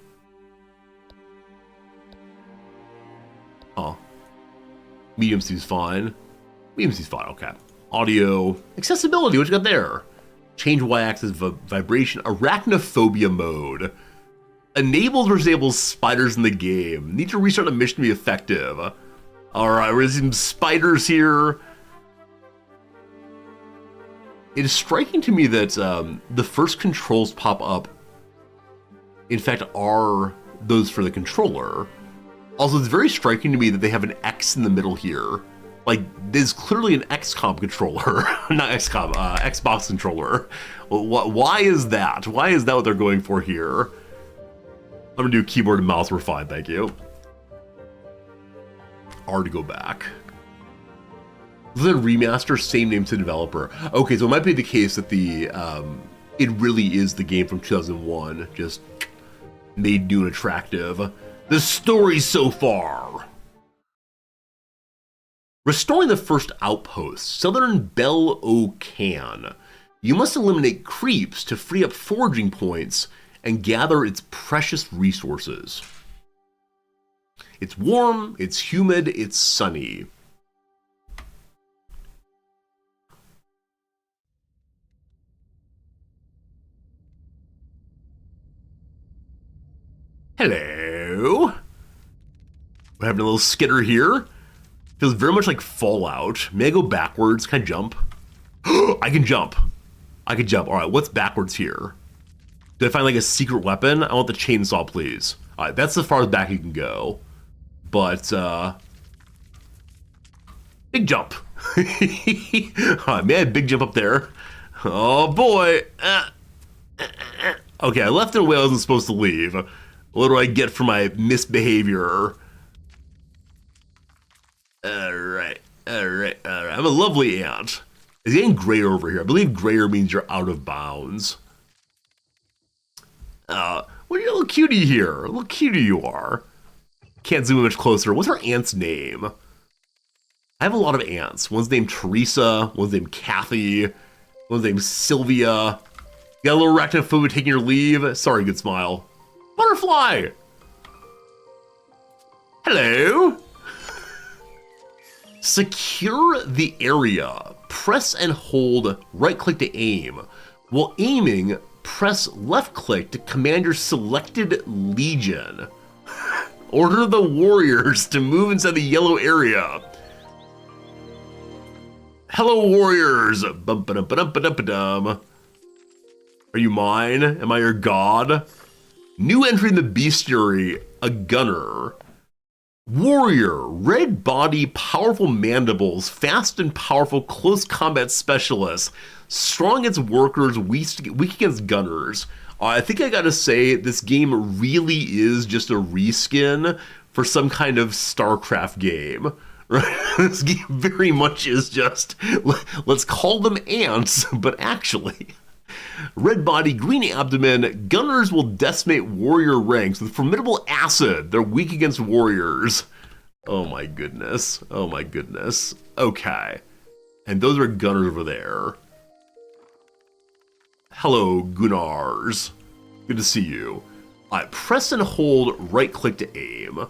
Oh. Medium seems fine. Medium seems fine, okay. Audio. Accessibility, what you got there? Change y-axis vibration. Arachnophobia mode. Enables or disables spiders in the game. Need to restart the mission to be effective. Alright, we're seeing spiders here. It is striking to me that the first controls pop up, in fact, are those for the controller. Also, it's very striking to me that they have an X in the middle here. Like, there's clearly an XCOM controller. Not XCOM, Xbox controller. Why is that? Why is that what they're going for here? I'm gonna do keyboard and mouse, we're fine, thank you. R to go back. The remaster, same name to developer. Okay, so it might be the case that the it really is the game from 2001, just made new and attractive. The story so far. Restoring the first outpost, Southern Bel O'Can. You must eliminate creeps to free up foraging points and gather its precious resources. It's warm, it's humid, it's sunny. Hello. We're having a little skitter here. Feels very much like Fallout. May I go backwards? Can I jump? I can jump. I can jump. All right, what's backwards here? Did I find like a secret weapon? I want the chainsaw, please. All right, that's as far as back you can go. But, big jump. All right, man, big jump up there. Oh boy. Okay, I left in a way I wasn't supposed to leave. What do I get for my misbehavior? Alright. I'm a lovely ant. It's getting grayer over here. I believe grayer means you're out of bounds. What are you, a little cutie here? A little cutie you are. Can't zoom in much closer. What's her aunt's name? I have a lot of aunts. One's named Teresa. One's named Kathy. One's named Sylvia. You got a little arachnophobia taking your leave? Sorry, good smile. Butterfly! Hello? Secure the area. Press and hold right click to aim. While aiming, press left click to command your selected legion. Order the warriors to move inside the yellow area. Hello, warriors. Bum-ba-dum-ba-dum-ba-dum-ba-dum. Are you mine? Am I your god? New entry in the bestiary, a gunner. Warrior, red body, powerful mandibles, fast and powerful close combat specialist, strong against workers, weak against gunners. I think I gotta say, this game really is just a reskin for some kind of StarCraft game. Right? This game very much is just, let's call them ants, but actually... Red body, green abdomen, gunners will decimate warrior ranks with formidable acid. They're weak against warriors. Oh my goodness. Oh my goodness. Okay. And those are gunners over there. Hello, Gunnars. Good to see you. Press and hold right click to aim.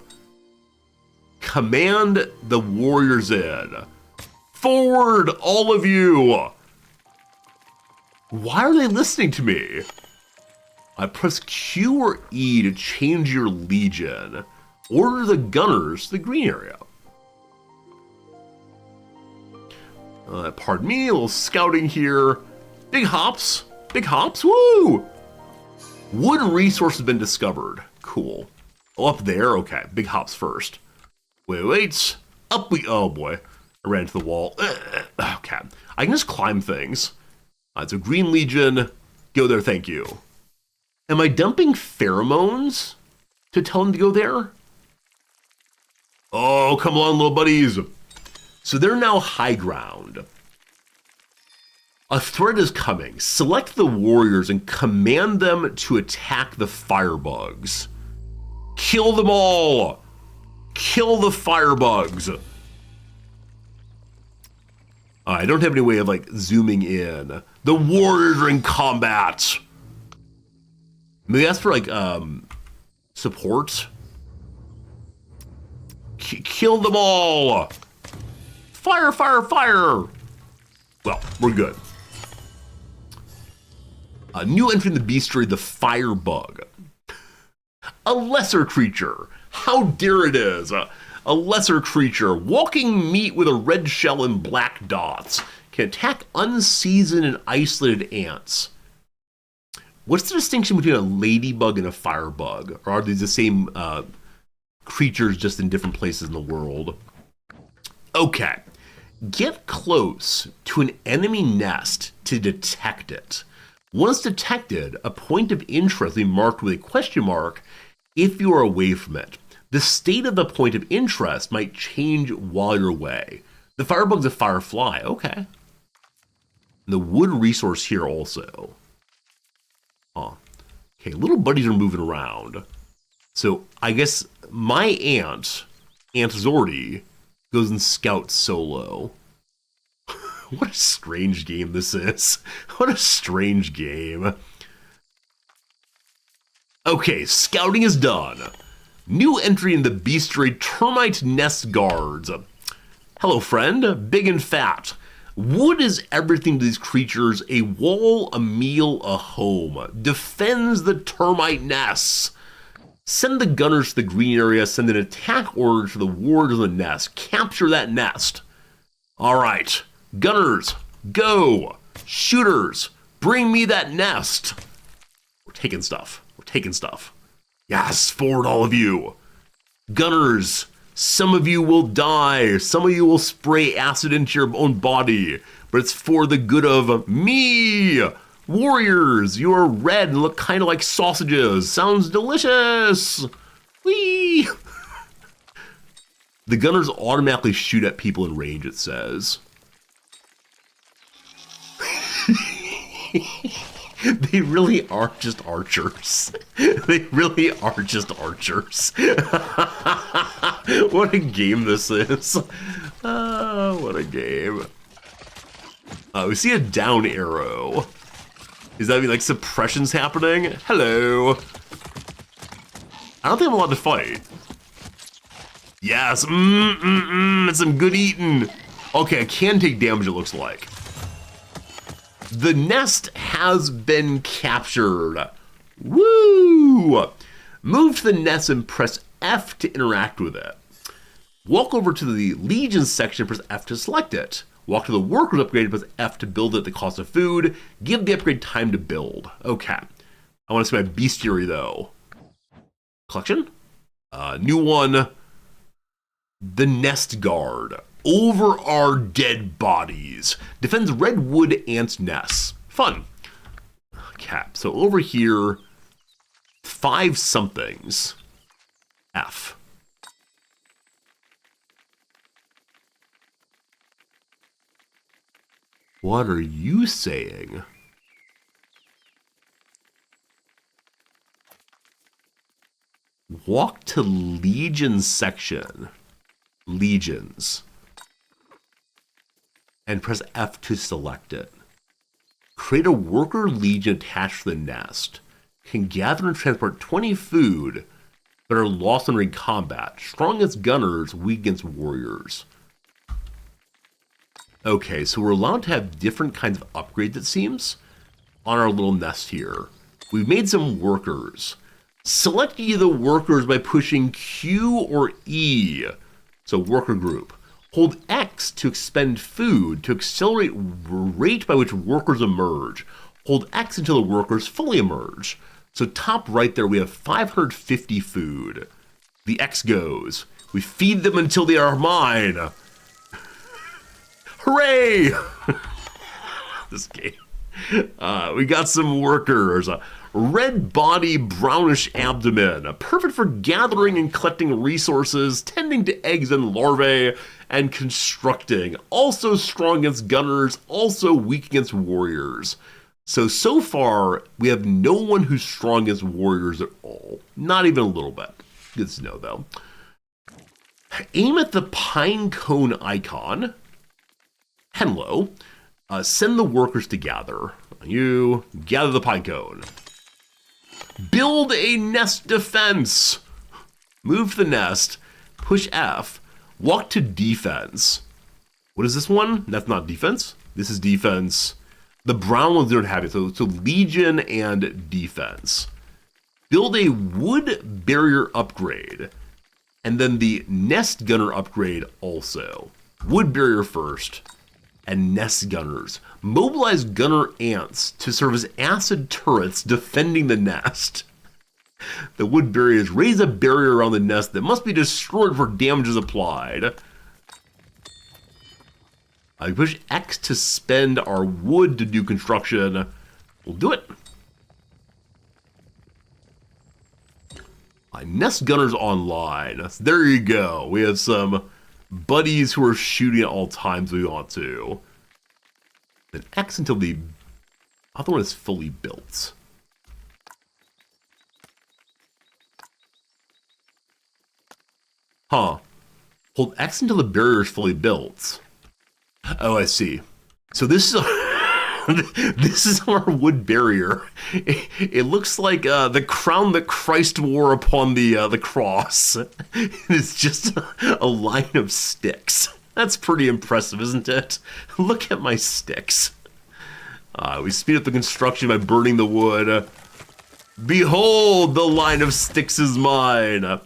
Command the warriors in. Forward, all of you! Why are they listening to me? I press Q or E to change your legion. Order the gunners to the green area. Pardon me, a little scouting here. Big hops. Big hops, woo! Wood resource has been discovered. Cool. Oh, up there? Okay, big hops first. Wait. Up we, oh boy. I ran into the wall. Okay, I can just climb things. It's a green legion. Go there, thank you. Am I dumping pheromones to tell them to go there? Oh, come along, little buddies. So they're now high ground. A threat is coming. Select the warriors and command them to attack the firebugs. Kill them all. Kill the firebugs. I don't have any way of like zooming in. The warriors are in combat. Maybe ask for like support. Kill them all. Fire, fire, fire. Well, we're good. A new entry in the bestiary, the firebug. A lesser creature. How dare it is. A lesser creature, walking meat with a red shell and black dots, can attack unseasoned and isolated ants. What's the distinction between a ladybug and a firebug? Or are these the same creatures just in different places in the world? Okay, get close to an enemy nest to detect it. Once detected, a point of interest will be marked with a question mark if you are away from it. The state of the point of interest might change while you're away. The firebug's a firefly, okay. And the wood resource here also. Okay, little buddies are moving around. So I guess my Aunt Zordy, goes and scouts solo. What a strange game this is. What a strange game. Okay, scouting is done. New entry in the bestiary, termite nest guards. Hello, friend, big and fat. Wood is everything to these creatures, a wall, a meal, a home. Defends the termite nests. Send the gunners to the green area, send an attack order to the warriors of the nest. Capture that nest. All right, gunners, go. Shooters, bring me that nest. We're taking stuff. We're taking stuff. Yes, forward all of you. Gunners, some of you will die. Some of you will spray acid into your own body. But it's for the good of me. Warriors, you are red and look kind of like sausages. Sounds delicious. Whee! The gunners automatically shoot at people in range, it says. They really are just archers. They really are just archers. What a game this is. What a game. We see a down arrow. Is that like suppression's happening? Hello. I don't think I'm allowed to fight. Yes, it's some good eating. Okay, I can take damage, it looks like. The nest has been captured. Woo! Move to the nest and press F to interact with it. Walk over to the Legion section and press F to select it. Walk to the Workers upgrade and press F to build it at the cost of food. Give the upgrade time to build. Okay. I want to see my bestiary though. Collection? New one. The Nest Guard. Over our dead bodies. Defends redwood ants' nests. Fun. Okay, so over here, 5 somethings. F. What are you saying? Walk to Legion section. Legions. And press F to select it. Create a worker legion attached to the nest. Can gather and transport 20 food, but are lost during combat. Strong against gunners, weak against warriors. Okay, so we're allowed to have different kinds of upgrades, it seems. on our little nest here. We've made some workers. Select either workers by pushing Q or E. So worker group. Hold X to expend food to accelerate rate by which workers emerge. Hold X until the workers fully emerge. So top right there, we have 550 food. The X goes. We feed them until they are mine. Hooray! This game. We got some workers. Red body, brownish abdomen. Perfect for gathering and collecting resources, tending to eggs and larvae, and constructing. Also strong against gunners, also weak against warriors. So far, we have no one who's strong against warriors at all. Not even a little bit. Good to know, though. Aim at the pine cone icon. Hello. Send the workers to gather. You gather the pine cone. Build a nest defense. Move to the nest. Push F. Walk to defense. What is this one? That's not defense. This is defense. The brown ones don't have it. So Legion and defense. Build a wood barrier upgrade. And then the nest gunner upgrade also. Wood barrier first. And nest gunners. Mobilize gunner ants to serve as acid turrets defending the nest. The wood barriers raise a barrier around the nest that must be destroyed for damages applied. I push X to spend our wood to do construction. We'll do it. Nest gunners online. So there you go. We have some buddies who are shooting at all times we want to. Then X until the other one is fully built. Huh. Hold X until the barrier is fully built. Oh, I see. So this is this is our wood barrier. It looks like the crown that Christ wore upon the cross. It's just a line of sticks. That's pretty impressive, isn't it? Look at my sticks. We speed up the construction by burning the wood. Behold, the line of sticks is mine.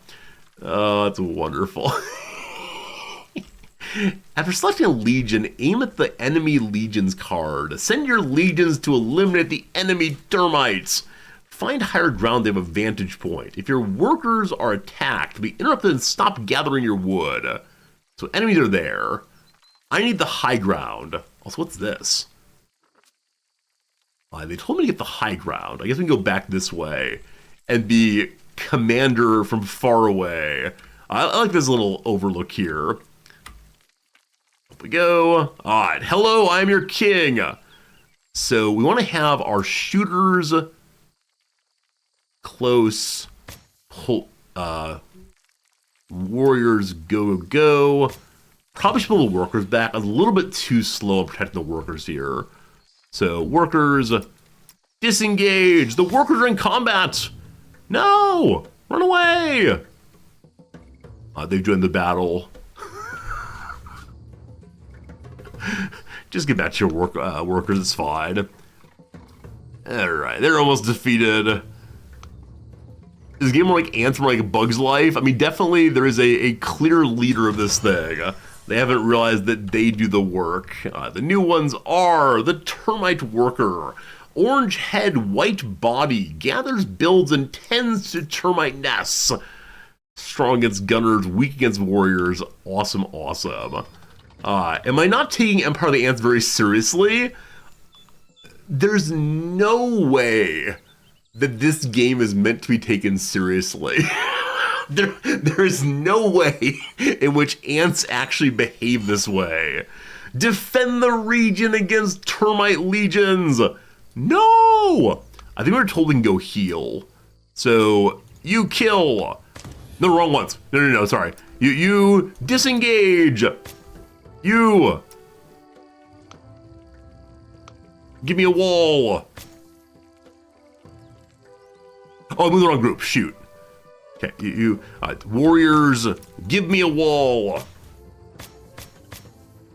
Oh, that's wonderful. After selecting a legion, aim at the enemy legion's card. Send your legions to eliminate the enemy termites. Find higher ground they have a vantage point. If your workers are attacked, be interrupted and stop gathering your wood. So enemies are there. I need the high ground. Also, what's this? They told me to get the high ground. I guess we can go back this way and be commander from far away. I like this little overlook here. Up we go. All right. Hello, I'm your king. So we want to have our shooters close. Warriors go. Probably should pull the workers back. I was a little bit too slow at protecting the workers here. So workers, disengage. The workers are in combat. No, run away. They've joined the battle. Just get back to your workers, it's fine. All right, they're almost defeated. Is this game more like Ants, more like Bug's Life? I mean, definitely there is a clear leader of this thing. They haven't realized that they do the work. The new ones are the termite worker. Orange head, white body, gathers, builds, and tends to termite nests. Strong against gunners, weak against warriors. Awesome, awesome. Am I not taking Empire of the Ants very seriously? There's no way that this game is meant to be taken seriously. There is no way in which ants actually behave this way. Defend the region against termite legions. No! I think we were told we can go heal. So, you kill. No, wrong ones. No, sorry. You disengage. You. Give me a wall. Oh, I moved the wrong group. Shoot. Okay, warriors, give me a wall.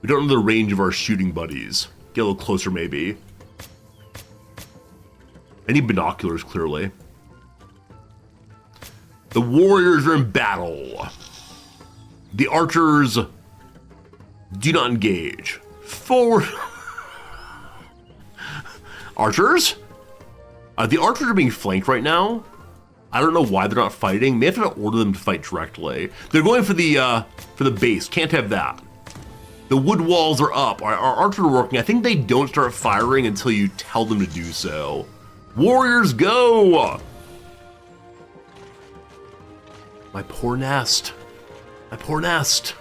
We don't know the range of our shooting buddies. Get a little closer, maybe. I need binoculars, clearly. The warriors are in battle. The archers do not engage. Forward. Archers? The archers are being flanked right now. I don't know why they're not fighting. May have to order them to fight directly. They're going for the base. Can't have that. The wood walls are up. Our archers are working. I think they don't start firing until you tell them to do so. Warriors, go! My poor nest. My poor nest.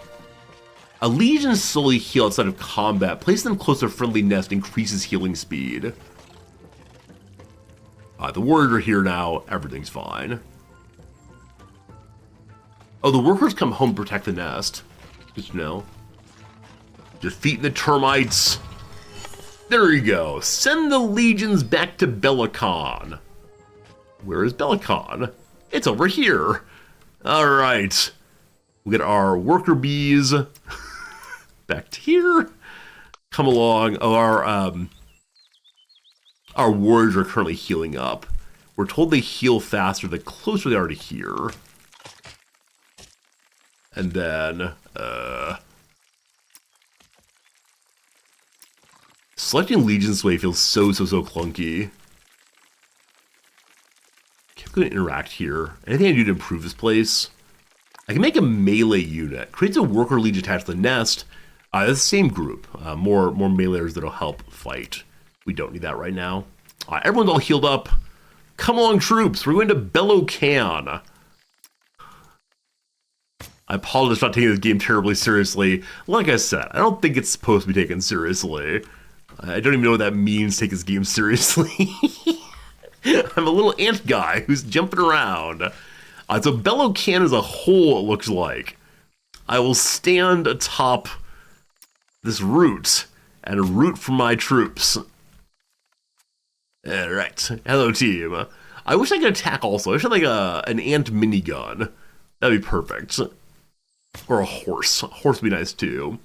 A legion slowly heal outside of combat. Place them close to a friendly nest increases healing speed. The warriors are here now. Everything's fine. Oh, the workers come home to protect the nest. Just know. Defeat the termites. There you go. Send the legions back to Belicon. Where is Belicon? It's over here. All right. We get our worker bees back to here. Come along. Oh, our warriors are currently healing up. We're told they heal faster the closer they are to here. And then, selecting Legion's way feels so clunky. I'm going to interact here. Anything I do to improve this place? I can make a melee unit. Creates a worker legion attached to the nest. That's the same group. More meleeers that'll help fight. We don't need that right now. Everyone's all healed up. Come along, troops. We're going to Belocan. I apologize for not taking this game terribly seriously. Like I said, I don't think it's supposed to be taken seriously. I don't even know what that means, take this game seriously. I'm a little ant guy who's jumping around. So Belocan as a whole, it looks like. I will stand atop this root and root for my troops. All right, hello team. I wish I could attack also. I wish I had like an ant minigun. That'd be perfect. Or a horse. A horse would be nice too.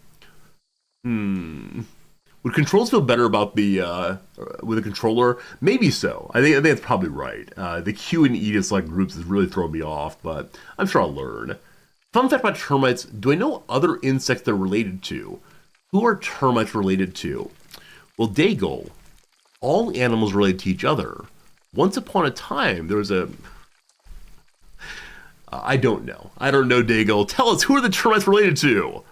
Would controls feel better about the with a controller? Maybe so. I think that's probably right. The Q and E to select groups is really throwing me off, but I'm sure I'll learn. Fun fact about termites: do I know other insects they're related to? Who are termites related to? Well, Dago. All animals related to each other. Once upon a time, there was a. I don't know. I don't know, Dago. Tell us, who are the termites related to?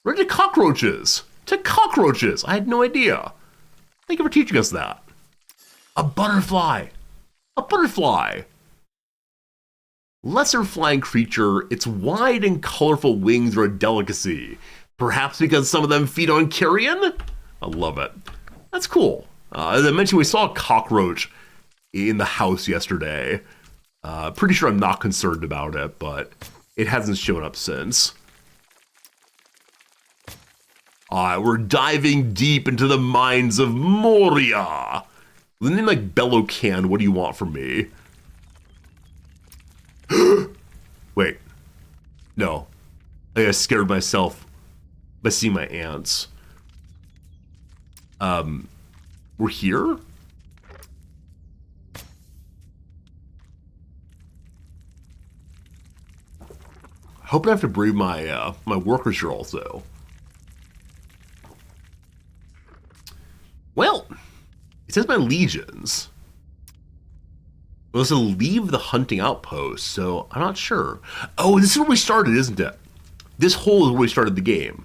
Related to cockroaches. To cockroaches. I had no idea. Thank you for teaching us that. A butterfly. A butterfly. Lesser flying creature, its wide and colorful wings are a delicacy. Perhaps because some of them feed on carrion? I love it. That's cool. As I mentioned, we saw a cockroach in the house yesterday. Pretty sure I'm not concerned about it, but it hasn't shown up since. We're diving deep into the mines of Moria. With a name like Belocan, what do you want from me? Wait. No. I think I scared myself by seeing my ants. We're here? I hope I have to bring my my workers here also. Well, it says my legions. Well, to leave the hunting outpost, so I'm not sure. Oh, this is where we started, isn't it? This hole is where we started the game.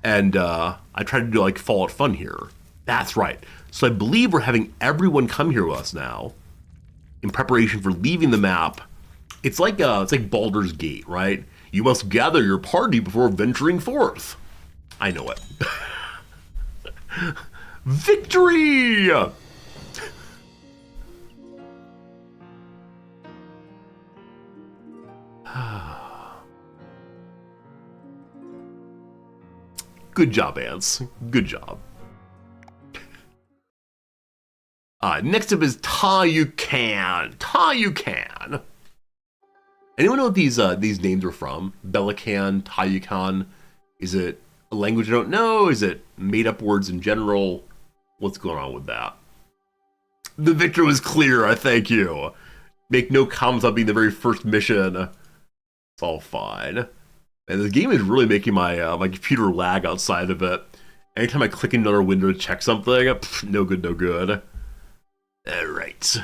And I tried to do like Fallout Fun here. That's right. So I believe we're having everyone come here with us now in preparation for leaving the map. It's like Baldur's Gate, right? You must gather your party before venturing forth. I know it. Victory! Good job, ants. Good job. Next up is Tayucan. Tayucan. Anyone know what these names are from? Belocan, Tayucan. Is it a language I don't know? Is it made up words in general? What's going on with that? The victory was clear, I thank you. Make no comments on being the very first mission. It's all fine. And the game is really making my my computer lag outside of it. Anytime I click another window to check something, no good, no good. Alright.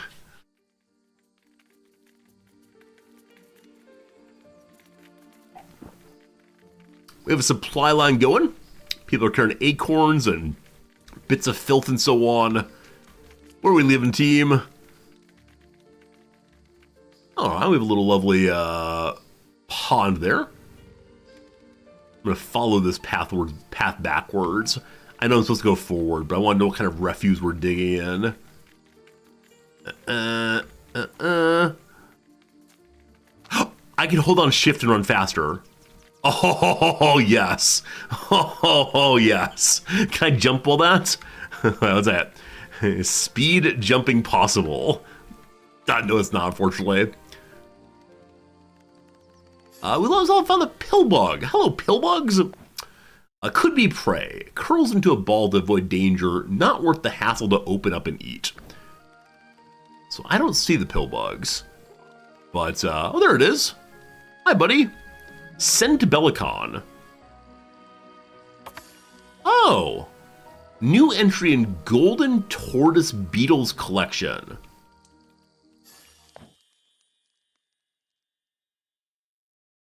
We have a supply line going. People are carrying acorns and bits of filth and so on. Where are we leaving, team? Oh, we have a little lovely pond there. I'm gonna follow this path backwards. I know I'm supposed to go forward, but I want to know what kind of refuse we're digging in. I can hold on shift and run faster. Oh, yes. Oh, yes. Can I jump all that? What's that? Speed jumping possible. No, it's not, unfortunately. We also found the pillbug. Hello, pillbugs. Could be prey. Curls into a ball to avoid danger. Not worth the hassle to open up and eat. So I don't see the pillbugs. But, oh, there it is. Hi, buddy. Send to Belicon. Oh. New entry in Golden Tortoise Beetles collection.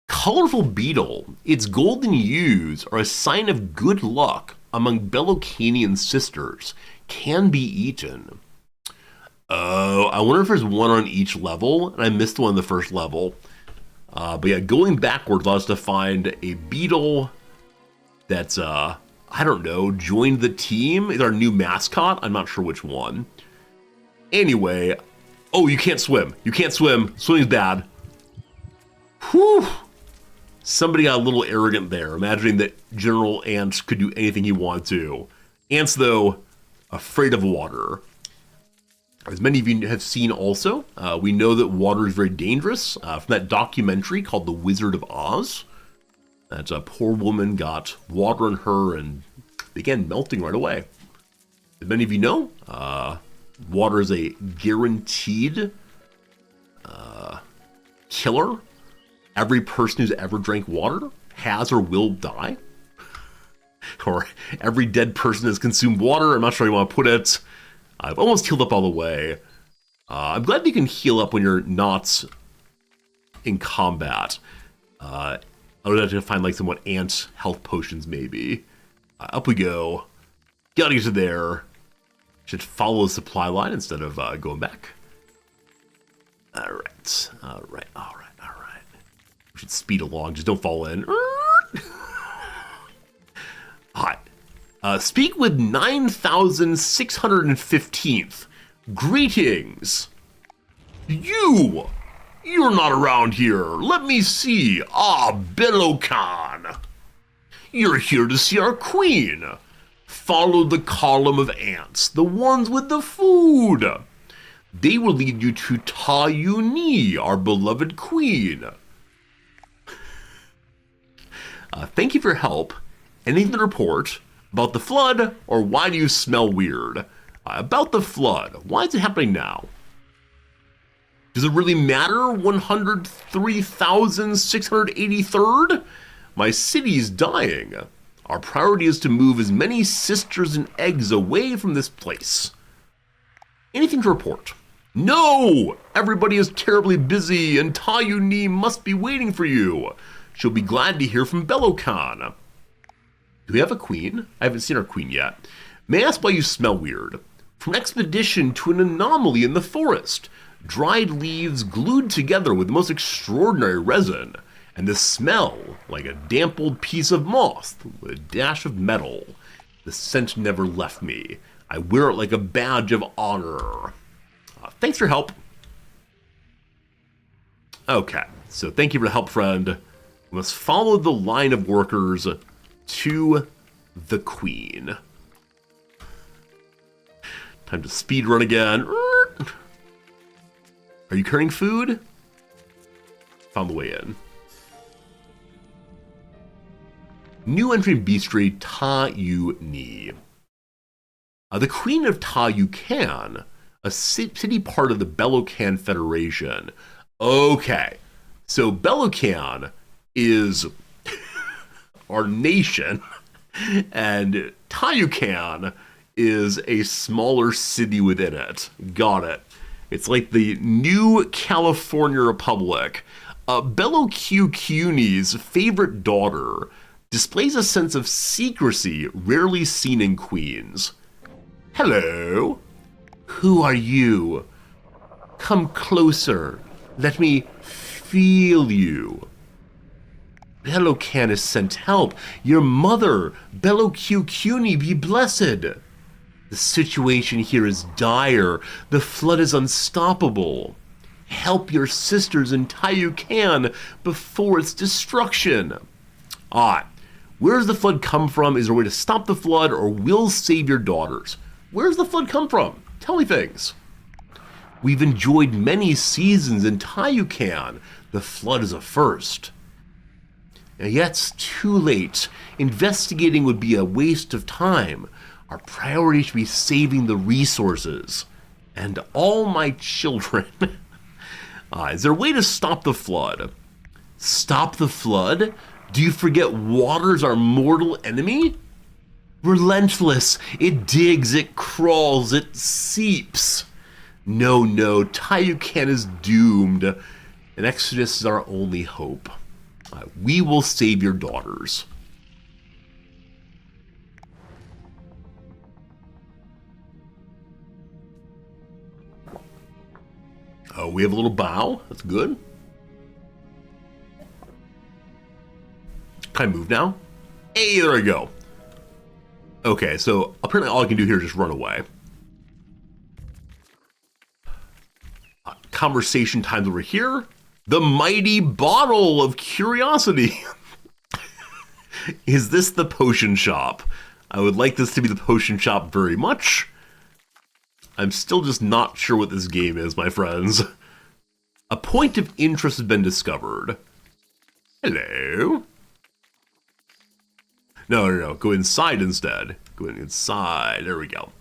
Colorful beetle. Its golden hues are a sign of good luck among Belocanian sisters. Can be eaten. Oh, I wonder if there's one on each level, and I missed one on the first level. But yeah, going backwards allows us to find a beetle that's, I don't know, joined the team. Is our new mascot? I'm not sure which one. Anyway, oh, you can't swim. You can't swim. Swimming's bad. Whew. Somebody got a little arrogant there, imagining that General Ant could do anything he wanted to. Ants, though, afraid of water. As many of you have seen also, we know that water is very dangerous from that documentary called The Wizard of Oz. That poor woman got water in her and began melting right away. As many of you know, water is a guaranteed killer. Every person who's ever drank water has or will die. Or every dead person has consumed water. I'm not sure how you want to put it. I've almost healed up all the way. I'm glad you can heal up when you're not in combat. I would have to find like somewhat ant health potions maybe. Up we go. Gotta get to there. Should follow the supply line instead of going back. Alright. We should speed along, just don't fall in. Hot. Speak with 9,615th. Greetings. You're not around here. Let me see. Ah, Belokan. You're here to see our queen. Follow the column of ants, the ones with the food. They will lead you to Ta Uni, our beloved queen. Thank you for your help. Anything to report about the flood, or why do you smell weird? About the flood, why is it happening now? Does it really matter, 103,683rd? My city's dying. Our priority is to move as many sisters and eggs away from this place. Anything to report? No! Everybody is terribly busy, and Ta Uni must be waiting for you. She'll be glad to hear from Belokan. Do we have a queen? I haven't seen our queen yet. May I ask why you smell weird? From an expedition to an anomaly in the forest. Dried leaves glued together with the most extraordinary resin. And the smell like a damp old piece of moss with a dash of metal. The scent never left me. I wear it like a badge of honor. Thanks for your help. Okay, so thank you for the help, friend. We must follow the line of workers to the queen. Time to speed run again. Are you carrying food? Found the way in. New entry in Bestiary, Ta Uni. The queen of Ta Yukan, a city part of the Belocan Federation. Okay, so Belocan is our nation, and Tayucan is a smaller city within it. Got it. It's like the new California Republic. Bello Q Cuny's favorite daughter displays a sense of secrecy rarely seen in queens. Hello? Who are you? Come closer. Let me feel you. Belocan has sent help. Your mother, Bello Q Cuny, be blessed. The situation here is dire. The flood is unstoppable. Help your sisters in Tayucan before its destruction. Where does the flood come from? Is there a way to stop the flood, or will save your daughters? Where does the flood come from? Tell me things. We've enjoyed many seasons in Tayucan. The flood is a first. And yet it's too late. Investigating would be a waste of time. Our priority should be saving the resources. And all my children. Is there a way to stop the flood? Stop the flood? Do you forget water's our mortal enemy? Relentless. It digs, it crawls, it seeps. No, Tayucan is doomed. An exodus is our only hope. We will save your daughters. Oh, we have a little bow. That's good. Can I move now? Hey, there we go. Okay, so apparently all I can do here is just run away. Conversation times over here. The mighty bottle of curiosity. Is this the potion shop? I would like this to be the potion shop very much. I'm still just not sure what this game is, my friends. A point of interest has been discovered. Hello? No. Go inside instead. Go inside. There we go.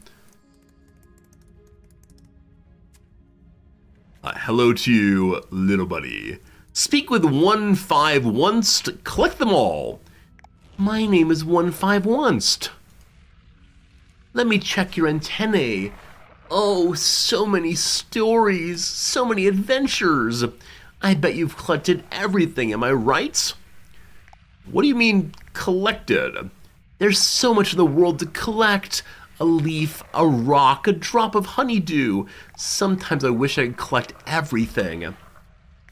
Hello to you, little buddy. Speak with 151st. Collect them all. My name is 151st. Let me check your antennae. Oh, so many stories, so many adventures. I bet you've collected everything, am I right? What do you mean, collected? There's so much in the world to collect. A leaf, a rock, a drop of honeydew. Sometimes I wish I could collect everything.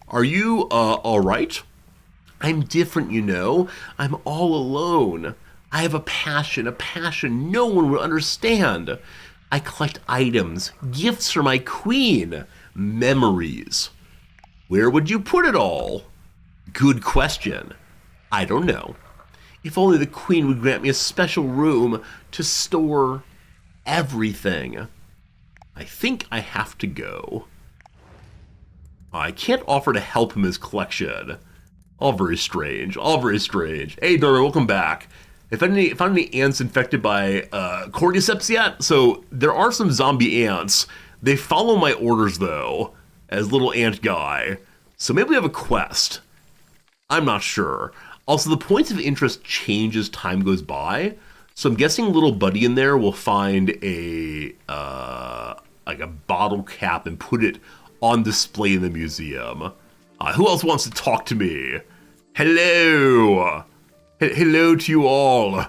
Are you, all right? I'm different, you know. I'm all alone. I have a passion no one will understand. I collect items, gifts for my queen, memories. Where would you put it all? Good question. I don't know. If only the queen would grant me a special room to store everything. I think I have to go. I can't offer to help him his collection. All very strange. Hey, Dora, welcome back. If any ants infected by cordyceps yet? So there are some zombie ants. They follow my orders though, as little ant guy. So maybe we have a quest. I'm not sure. Also, the points of interest change as time goes by. So I'm guessing little buddy in there will find a like a bottle cap and put it on display in the museum. Who else wants to talk to me? Hello. Hello to you all.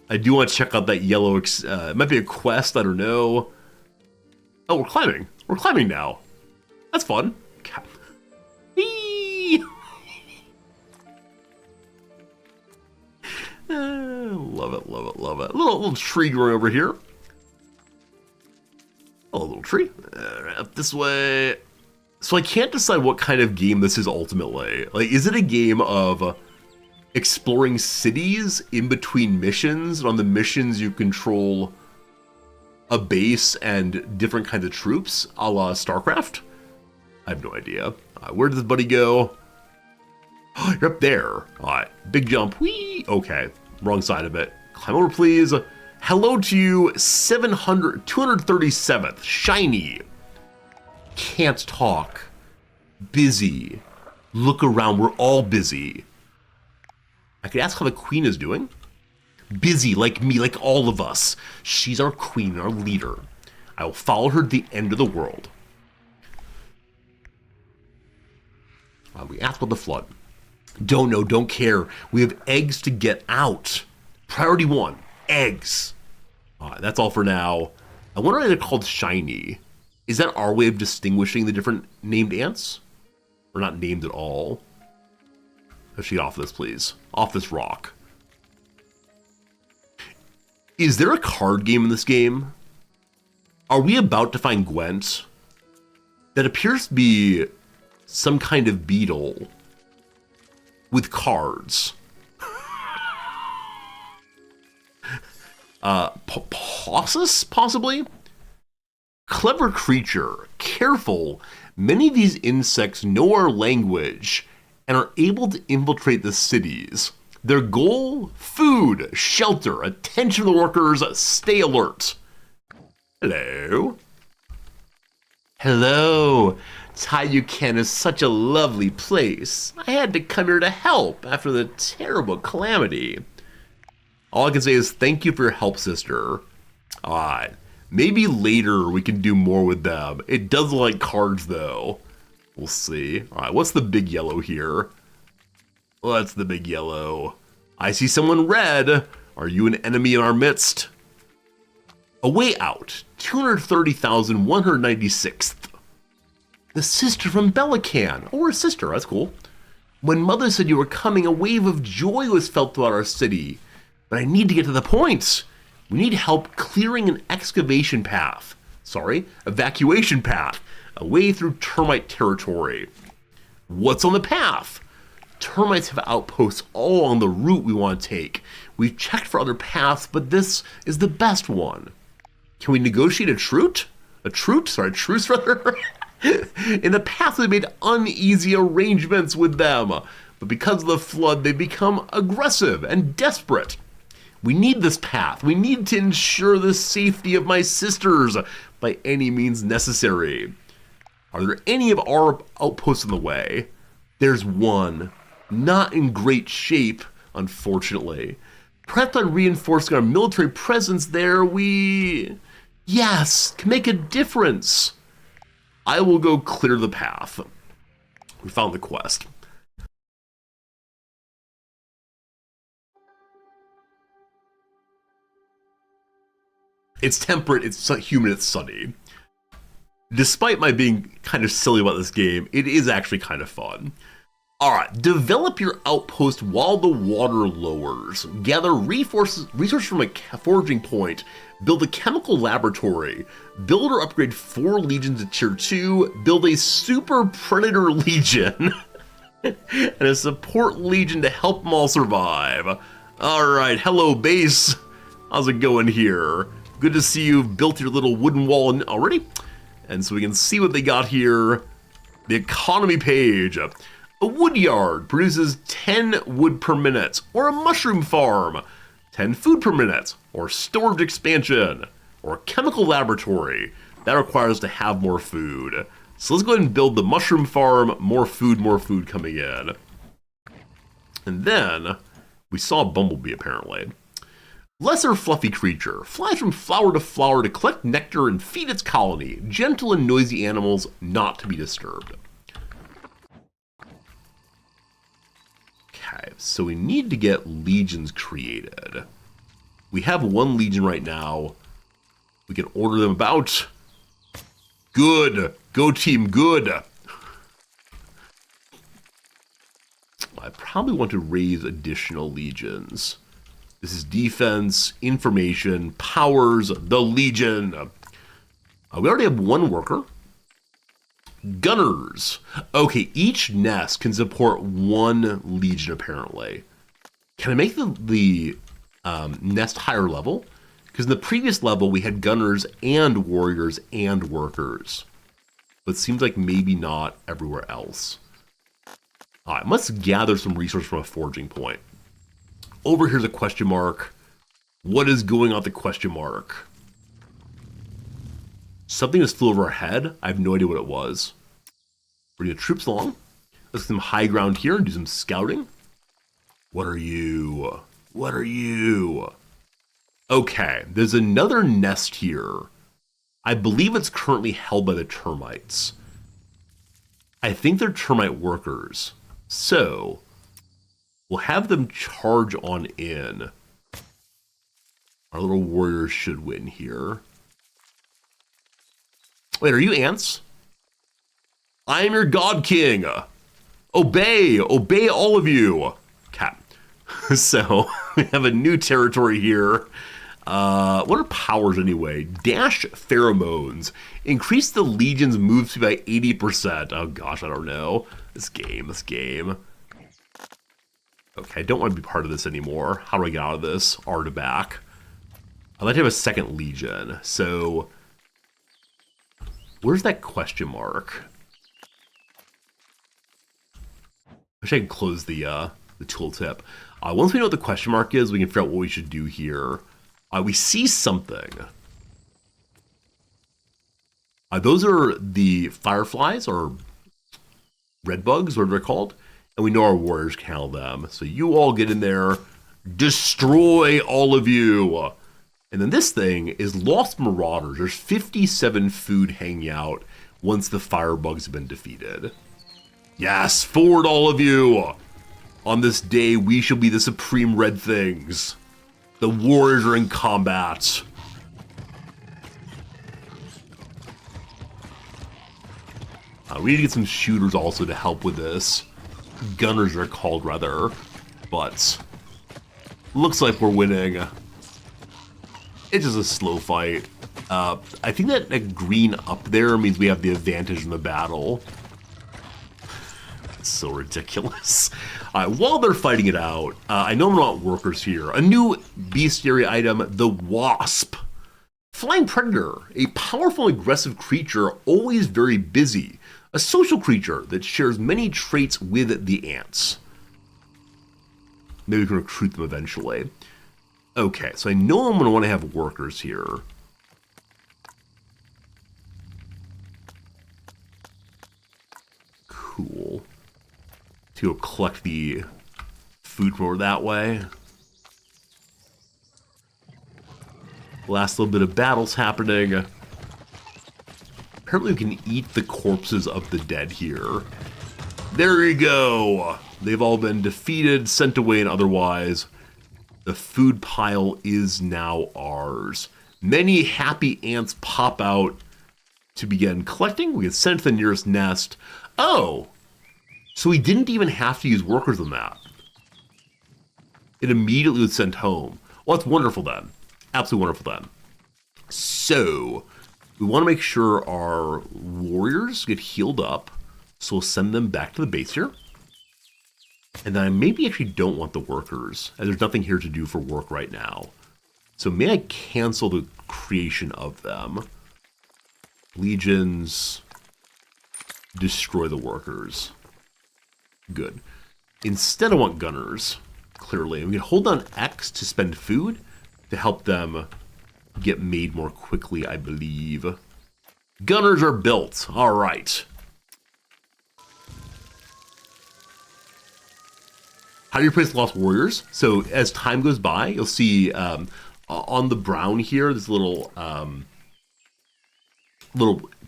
I do want to check out that yellow, it might be a quest, I don't know. Oh, we're climbing. We're climbing now. That's fun. Whee! Love it. Little tree growing over here. Oh, a little tree. Up this way. So I can't decide what kind of game this is ultimately. Like, is it a game of exploring cities in between missions? And on the missions you control a base and different kinds of troops, a la StarCraft? I have no idea. Where did this buddy go? Oh, you're up there. All right, big jump. Whee! Okay, wrong side of it. Climb over, please. Hello to you, 237th. Shiny. Can't talk. Busy. Look around, we're all busy. I could ask how the queen is doing. Busy, like me, like all of us. She's our queen, our leader. I will follow her to the end of the world. We asked about the flood. Don't know, don't care. We have eggs to get out. Priority 1, eggs. That's all for now. I wonder why they're called shiny. Is that our way of distinguishing the different named ants? Or not named at all? Let's get off this, please. Off this rock. Is there a card game in this game? Are we about to find Gwent? That appears to be some kind of beetle with cards. Pausus, possibly? Clever creature. Careful. Many of these insects know our language and are able to infiltrate the cities. Their goal? Food, shelter, attention to the workers, stay alert. Hello. Hello. Tayuken is such a lovely place. I had to come here to help after the terrible calamity. All I can say is thank you for your help, sister. Alright. Maybe later we can do more with them. It does look like cards, though. We'll see. Alright, what's the big yellow here? What's the big yellow? I see someone red. Are you an enemy in our midst? A way out. 230,196th. The sister from Belican. Oh, her sister. That's cool. When Mother said you were coming, a wave of joy was felt throughout our city. But I need to get to the point. We need help clearing an evacuation path away through termite territory. What's on the path? Termites have outposts all along the route we want to take. We've checked for other paths, but this is the best one. Can we negotiate a truce? A truce rather? In the past, we made uneasy arrangements with them, but because of the flood, they become aggressive and desperate. We need this path. We need to ensure the safety of my sisters by any means necessary. Are there any of our outposts in the way? There's one. Not in great shape, unfortunately. Perhaps by reinforcing our military presence there, yes, can make a difference. I will go clear the path. We found the quest. It's temperate, it's humid, it's sunny. Despite my being kind of silly about this game, it is actually kind of fun. Alright, develop your outpost while the water lowers. Gather resources from a foraging point. Build a chemical laboratory. Build or upgrade 4 legions to tier 2. Build a super predator legion. And a support legion to help them all survive. Alright, hello base. How's it going here? Good to see you've built your little wooden wall already. And so we can see what they got here. The economy page. A wood yard produces 10 wood per minute, or a mushroom farm, 10 food per minute, or storage expansion, or a chemical laboratory. That requires to have more food. So let's go ahead and build the mushroom farm, more food coming in. And then we saw a bumblebee apparently. Lesser fluffy creature, flies from flower to collect nectar and feed its colony. Gentle and noisy animals not to be disturbed. Okay, so we need to get legions created. We have 1 legion right now. We can order them about. Good. Go team, good. I probably want to raise additional legions. This is defense, information, powers, the legion. We already have 1 worker. Gunners. Okay, each nest can support 1 legion apparently. Can I make the nest higher level? Because in the previous level we had gunners and warriors and workers. But it seems like maybe not everywhere else. Alright, let's gather some resources from a foraging point. Over here's a question mark. What is going on with the question mark? Something just flew over our head. I have no idea what it was. We're gonna get troops along. Let's get some high ground here and do some scouting. What are you? What are you? Okay, there's another nest here. I believe it's currently held by the termites. I think they're termite workers. So, we'll have them charge on in. Our little warriors should win here. Wait, are you ants? I am your god king. Obey, obey all of you. Cat. So, we have a new territory here. What are powers anyway? Dash pheromones. Increase the legion's move speed by 80%. Oh gosh, I don't know. This game. Okay, I don't want to be part of this anymore. How do I get out of this? R to back. I'd like to have a second legion. So, where's that question mark? I wish I could close the tooltip. Once we know what the question mark is, we can figure out what we should do here. We see something. Those are the fireflies, or red bugs, whatever they're called. And we know our warriors can handle them. So you all get in there. Destroy all of you. And then this thing is Lost Marauders. There's 57 food hanging out once the firebugs have been defeated. Yes, forward all of you. On this day, we shall be the supreme red things. The warriors are in combat. We need to get some shooters also to help with this. Gunners are called, rather. But looks like we're winning. It's just a slow fight. I think that green up there means we have the advantage in the battle. It's so ridiculous. While they're fighting it out, I know I'm not workers here. A new bestiary item, the Wasp. Flying Predator, a powerful and aggressive creature, always very busy. A social creature that shares many traits with the ants. Maybe we can recruit them eventually. Okay, so I know I'm going to want to have workers here. Cool. To go collect the food from over that way. Last little bit of battles happening. Apparently we can eat the corpses of the dead here. There you go. They've all been defeated, sent away, and otherwise. The food pile is now ours. Many happy ants pop out to begin collecting. We get sent to the nearest nest. Oh, so we didn't even have to use workers on that. It immediately was sent home. Well, that's wonderful then. Absolutely wonderful then. So, we want to make sure our warriors get healed up. So we'll send them back to the base here. And then I maybe actually don't want the workers, as there's nothing here to do for work right now. So may I cancel the creation of them? Legions, destroy the workers. Good. Instead I want gunners, clearly. We can hold down X to spend food to help them get made more quickly, I believe. Gunners are built. All right. How do you replace Lost Warriors? So as time goes by, you'll see on the brown here, this little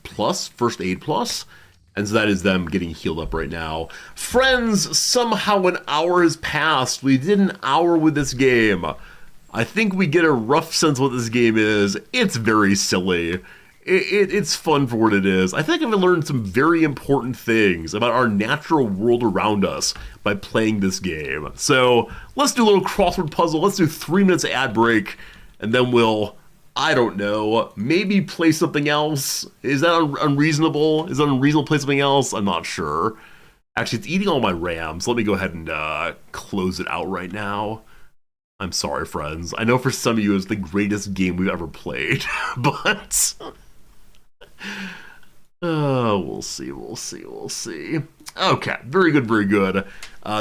plus, first aid plus. And so that is them getting healed up right now. Friends, somehow an hour has passed. We did an hour with this game. I think we get a rough sense of what this game is. It's very silly. It's fun for what it is. I think I've learned some very important things about our natural world around us by playing this game. So let's do a little crossword puzzle. Let's do 3 minutes ad break, and then we'll, I don't know, maybe play something else. Is that unreasonable? Is it unreasonable to play something else? I'm not sure. Actually, it's eating all my RAM, so let me go ahead and close it out right now. I'm sorry, friends. I know for some of you it's the greatest game we've ever played, but we'll see. Okay, very good, very good.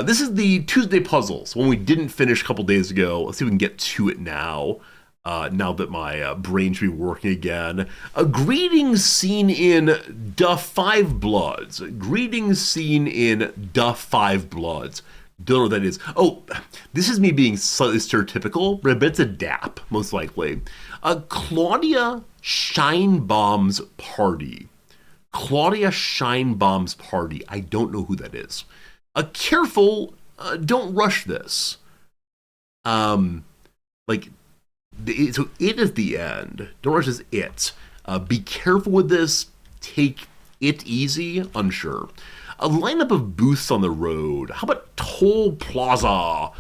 This is the Tuesday puzzles, one we didn't finish a couple days ago. Let's see if we can get to it now. Now that my brain should be working again. A greeting scene in Da Five Bloods. Greeting scene in Da Five Bloods. Don't know what that is. Oh, this is me being slightly stereotypical, but I bet it's a DAP, most likely. Claudia Scheinbaum's party. Claudia Scheinbaum's party. I don't know who that is. Careful, don't rush this. So it is the end. Don't rush this it. Be careful with this. Take it easy. Unsure. A lineup of booths on the road. How about Toll Plaza?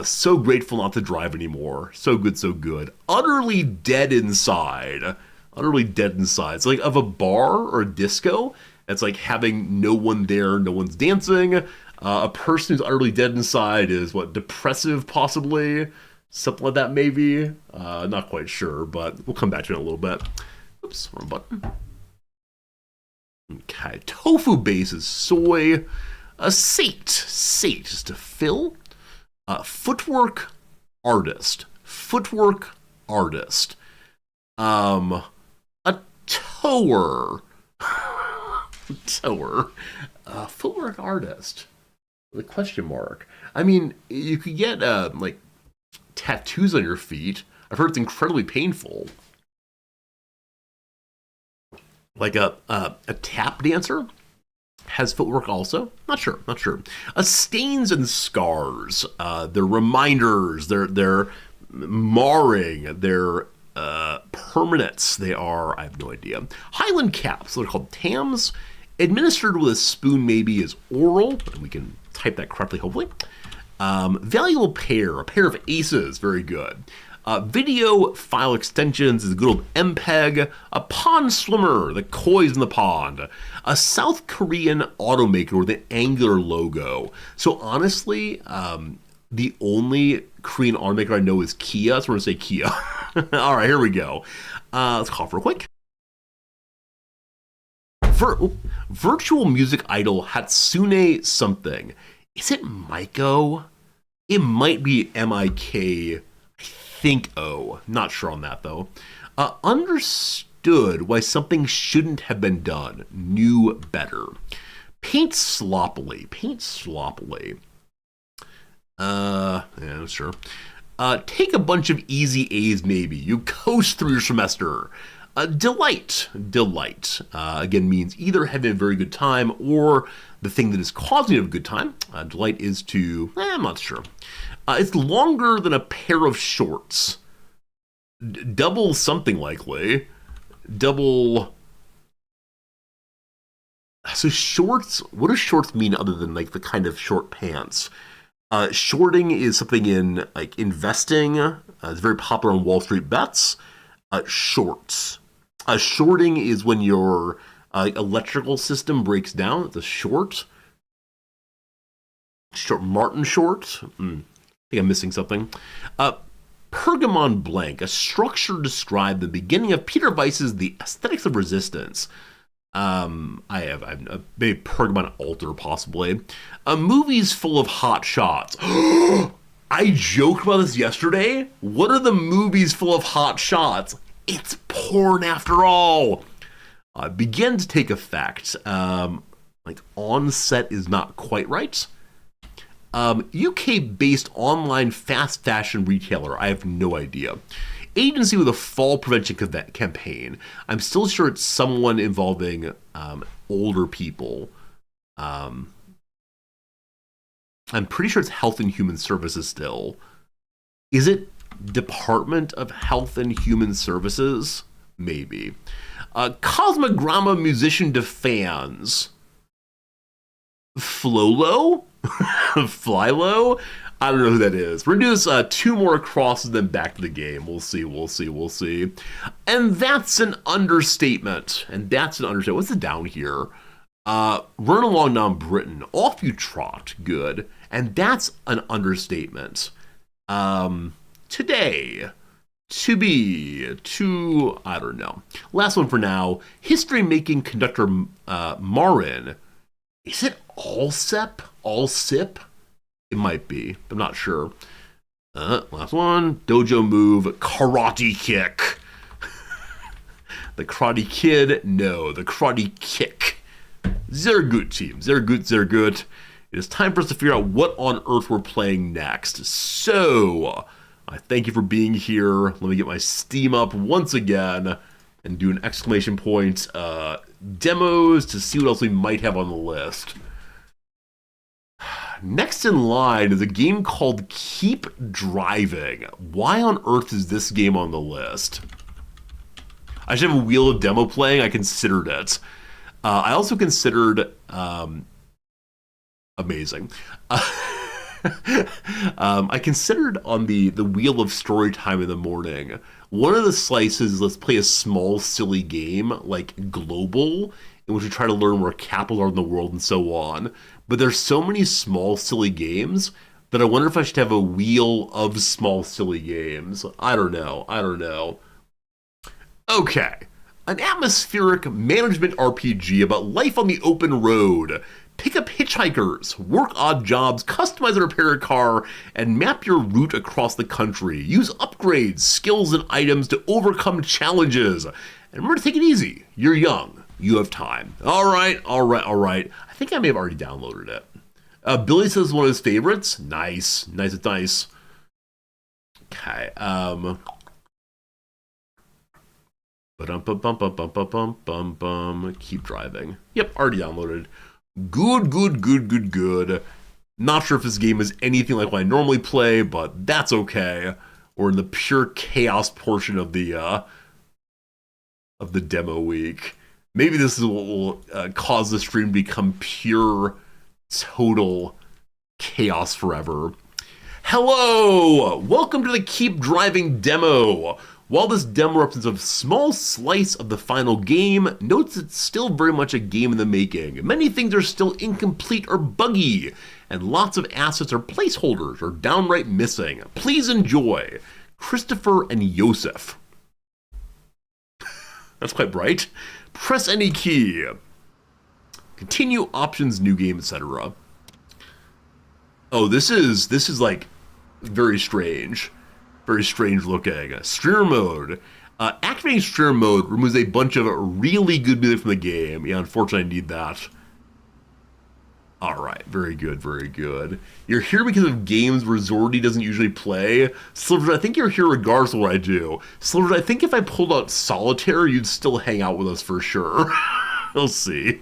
So grateful not to drive anymore. So good, so good. Utterly dead inside. Utterly dead inside. It's like of a bar or a disco. It's like having no one there, no one's dancing. A person who's utterly dead inside is what, depressive possibly? Something like that maybe. Not quite sure, but we'll come back to it in a little bit. Oops, wrong button. Okay, tofu base is soy. Sate is to fill. Footwork artist. Footwork artist. A tower. Tower. Footwork artist. The question mark. I mean, you could get like tattoos on your feet. I've heard it's incredibly painful. Like a tap dancer has footwork also. Not sure. Stains and scars. They're reminders. They're marring. They're permanents. They are. I have no idea. Highland caps. They're called TAMs. Administered with a spoon maybe is oral. And we can type that correctly, hopefully. Valuable pair. A pair of aces. Very good. Video file extensions is a good old MPEG. A pond swimmer, the koi's in the pond. A South Korean automaker with an angular logo. So honestly, the only Korean automaker I know is Kia, so we're going to say Kia. All right, here we go. Let's cough real quick. Virtual music idol Hatsune something. Is it Maiko? It might be M-I-K. Think O. Not sure on that though. Understood why something shouldn't have been done. Knew better. Paint sloppily. Yeah, sure. Take a bunch of easy A's maybe. You coast through your semester. Delight. Again means either having a very good time or the thing that is causing you to have a good time. Delight is to, I'm not sure. It's longer than a pair of shorts. Double something likely. Double. So shorts, what does shorts mean other than like the kind of short pants? Shorting is something in like investing. It's very popular on Wall Street bets. Shorts. Shorting is when your electrical system breaks down. It's a short. Martin short. I think I'm missing something. Pergamon blank, a structure described the beginning of Peter Weiss's The Aesthetics of Resistance. I've maybe Pergamon altar possibly. Movies full of hot shots. I joked about this yesterday. What are the movies full of hot shots? It's porn after all. Begin to take effect. Like onset is not quite right. UK-based online fast fashion retailer. I have no idea. Agency with a fall prevention campaign. I'm still sure it's someone involving older people. I'm pretty sure it's Health and Human Services still. Is it Department of Health and Human Services? Maybe. Cosmogramma musician to fans. Flolo? Flylo? I don't know who that is. We're going to do this 2 more crosses, then back to the game. We'll see. And that's an understatement. What's the down here? Run along down Britain. Off you trot. Good. And that's an understatement. Today. To be. I don't know. Last one for now. History-making conductor Marin Is it Allsip? Allsip? It might be. I'm not sure. Last one. Dojo move. Karate kick. The Karate Kid? No, the Karate Kick. Sehr gut, team. Sehr gut, sehr gut. It is time for us to figure out what on earth we're playing next. So, I thank you for being here. Let me get my Steam up once again and do an exclamation point demos to see what else we might have on the list. Next in line is a game called Keep Driving. Why on earth is this game on the list? I should have a wheel of demo playing. I considered it. I also considered amazing. I considered on the wheel of story time in the morning. One of the slices is let's play a small, silly game like Global, in which we try to learn where capitals are in the world and so on. But there's so many small, silly games that I wonder if I should have a wheel of small, silly games. I don't know. Okay, an atmospheric management RPG about life on the open road. Pick up hitchhikers, work odd jobs, customize and repair a car, and map your route across the country. Use upgrades, skills, and items to overcome challenges. And remember to take it easy. You're young. You have time. All right. I think I may have already downloaded it. Billy says one of his favorites. Nice. Okay. Keep driving. Yep, already downloaded. Good. Not sure if this game is anything like what I normally play, but that's okay. We're in the pure chaos portion of the demo week. Maybe this is what will cause the stream to become pure, total chaos forever. Hello! Welcome to the Keep Driving demo. While this demo represents a small slice of the final game, notes it's still very much a game in the making. Many things are still incomplete or buggy, and lots of assets are placeholders or downright missing. Please enjoy. Christopher and Yosef. That's quite bright. Press any key. Continue, options, new game, etc. Oh, this is like very strange. Very strange looking. Streamer mode. Activating streamer mode removes a bunch of really good music from the game. Yeah, unfortunately I need that. Alright, very good. You're here because of games where Zordy doesn't usually play. Slivers, I think you're here regardless of what I do. Slivers, I think if I pulled out Solitaire, you'd still hang out with us for sure. We'll see.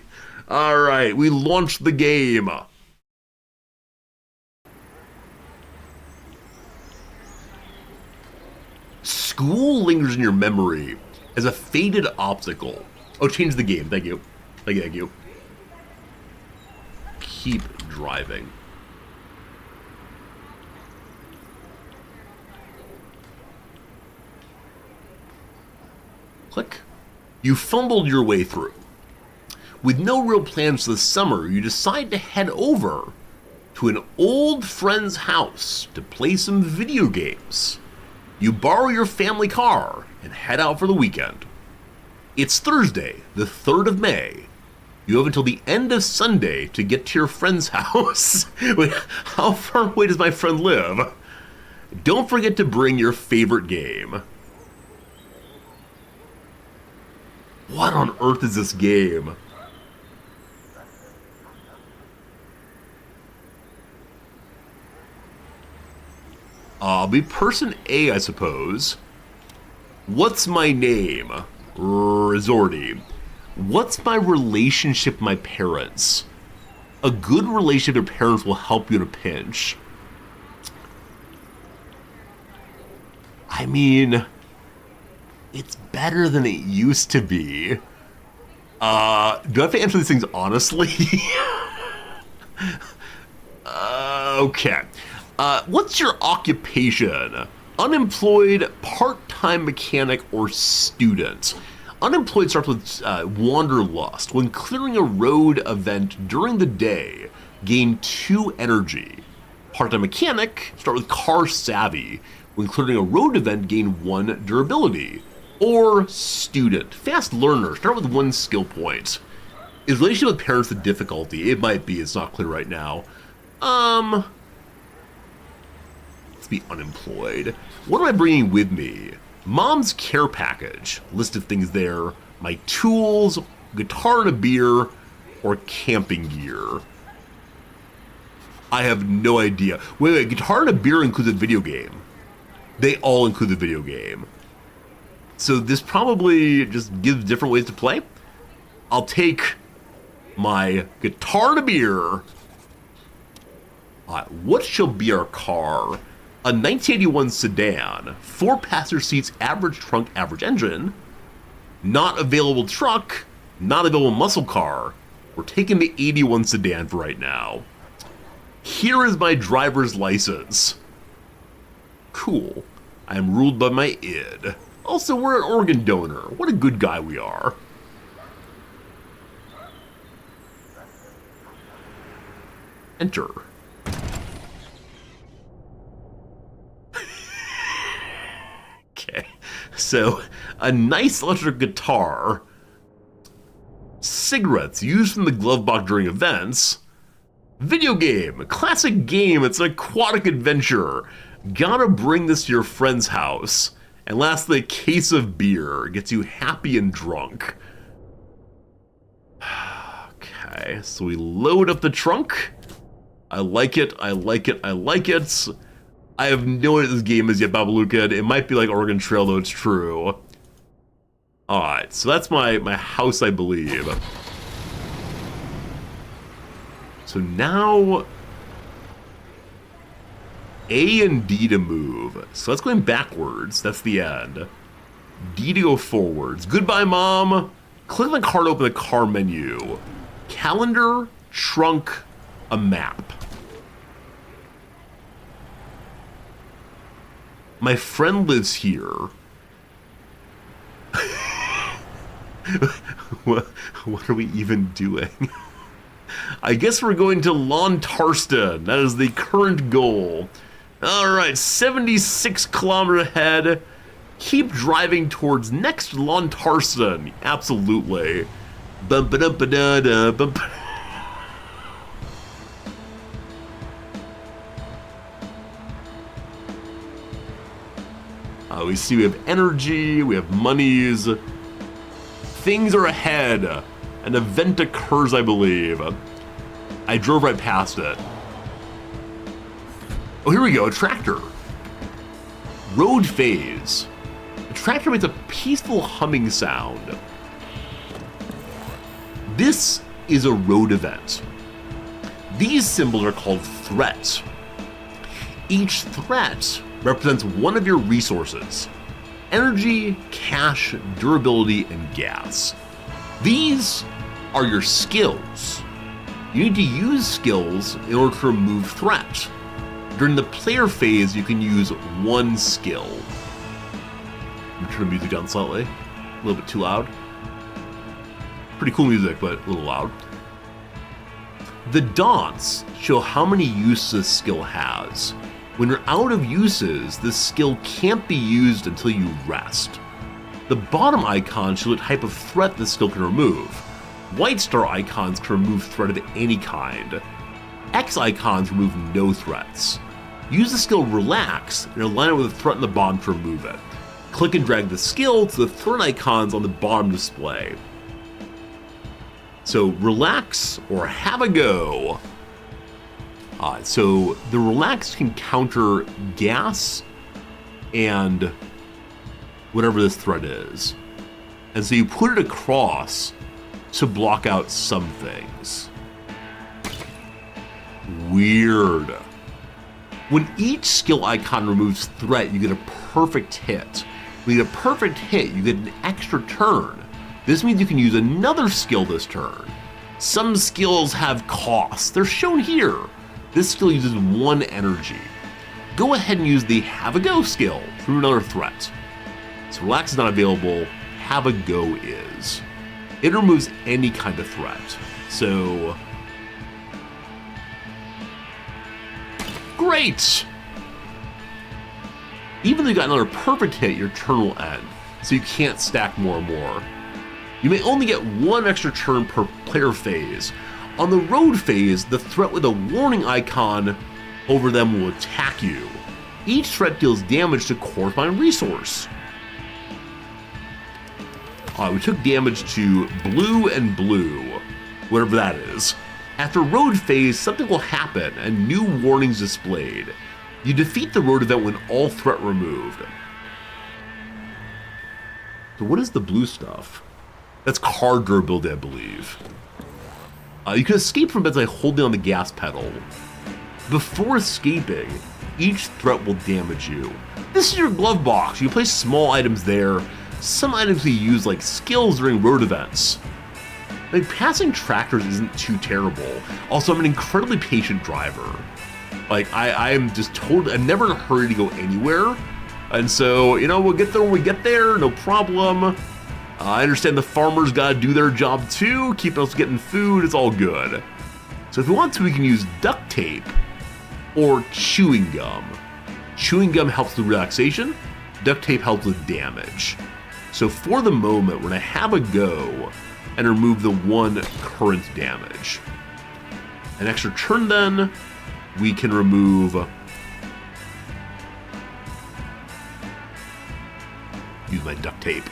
Alright, we launched the game. School lingers in your memory as a faded obstacle. Oh, change the game. Thank you. Keep driving. Click. You fumbled your way through. With no real plans for the summer, you decide to head over to an old friend's house to play some video games. You borrow your family car and head out for the weekend. It's Thursday, the 3rd of May. You have until the end of Sunday to get to your friend's house. Wait, how far away does my friend live? Don't forget to bring your favorite game. What on earth is this game? I'll be person A, I suppose. What's my name? Zordy. What's my relationship with my parents? A good relationship with your parents will help you in a pinch. I mean, it's better than it used to be. Do I have to answer these things honestly? Okay. What's your occupation? Unemployed, part-time mechanic, or student? Unemployed starts with Wanderlust. When clearing a road event during the day, gain 2 energy. Part-time mechanic, start with Car Savvy. When clearing a road event, gain 1 durability. Or student, fast learner, start with 1 skill point. Is relationship with parents the difficulty? It might be. It's not clear right now. Let's be unemployed. What am I bringing with me? Mom's care package. List of things there. My tools, guitar and a beer, or camping gear. I have no idea. Wait, guitar and a beer includes a video game. They all include the video game. So this probably just gives different ways to play. I'll take my guitar and a beer. What shall be our car? A 1981 sedan, 4-passenger seats, average trunk, average engine. Not available truck, not available muscle car. We're taking the 81 sedan for right now. Here is my driver's license. Cool. I am ruled by my id. Also, we're an organ donor. What a good guy we are. Enter. Okay, so a nice electric guitar, cigarettes used from the glove box during events, video game, a classic game, it's an aquatic adventure, gotta bring this to your friend's house, and lastly, a case of beer, gets you happy and drunk. Okay, so we load up the trunk. I like it, I like it, I like it. I have no idea what this game is yet, Babaluka. It might be like Oregon Trail, though it's true. Alright, so that's my house, I believe. So now... A and D to move. So that's going backwards. That's the end. D to go forwards. Goodbye, Mom. Click on the card to open the car menu. Calendar, trunk, a map. My friend lives here. What are we even doing? I guess we're going to Lontarston. That is the current goal. Alright, 76 kilometers ahead. Keep driving towards next Lontarston. Absolutely. Bum-ba-dum-ba-da-da, we see we have energy, we have monies. Things are ahead. An event occurs, I believe. I drove right past it. Oh, here we go, a tractor. Road phase. The tractor makes a peaceful humming sound. This is a road event. These symbols are called threats. Each threat represents one of your resources: energy, cash, durability, and gas. These are your skills. You need to use skills in order to remove threats. During the player phase, you can use one skill. Let me turn the music down slightly. A little bit too loud. Pretty cool music, but a little loud. The dots show how many uses a skill has. When you're out of uses, this skill can't be used until you rest. The bottom icons show the type of threat this skill can remove. White star icons can remove threat of any kind. X icons remove no threats. Use the skill Relax and align it with a threat on the bottom to remove it. Click and drag the skill to the threat icons on the bottom display. So Relax or Have a Go. So the Relax can counter gas and whatever this threat is. And so you put it across to block out some things. Weird. When each skill icon removes threat, you get a perfect hit. When you get a perfect hit, you get an extra turn. This means you can use another skill this turn. Some skills have costs. They're shown here. This skill uses 1 energy. Go ahead and use the Have a Go skill through another threat. So Relax is not available, Have a Go is. It removes any kind of threat. So... great! Even though you got another perfect hit, your turn will end. So you can't stack more and more. You You may only get one extra turn per player phase. On the road phase, the threat with a warning icon over them will attack you. Each threat deals damage to corresponding resource. We took damage to blue and blue, whatever that is. After road phase, something will happen and new warnings displayed. You defeat the road event when all threat removed. So what is the blue stuff? That's car durability, I believe. You can escape from beds by holding on the gas pedal. Before escaping, each threat will damage you. This is your glove box. You place small items there. Some items we use like skills during road events. Like passing tractors isn't too terrible. Also, I'm an incredibly patient driver. Like I'm just totally, I'm never in a hurry to go anywhere. And so, you know, we'll get there when we get there, no problem. I understand the farmers gotta do their job too, keep us getting food, it's all good. So if we want to, we can use duct tape or chewing gum. Chewing gum helps with relaxation, duct tape helps with damage. So for the moment, we're gonna have a go and remove the one current damage. An extra turn then, we can remove use my duct tape.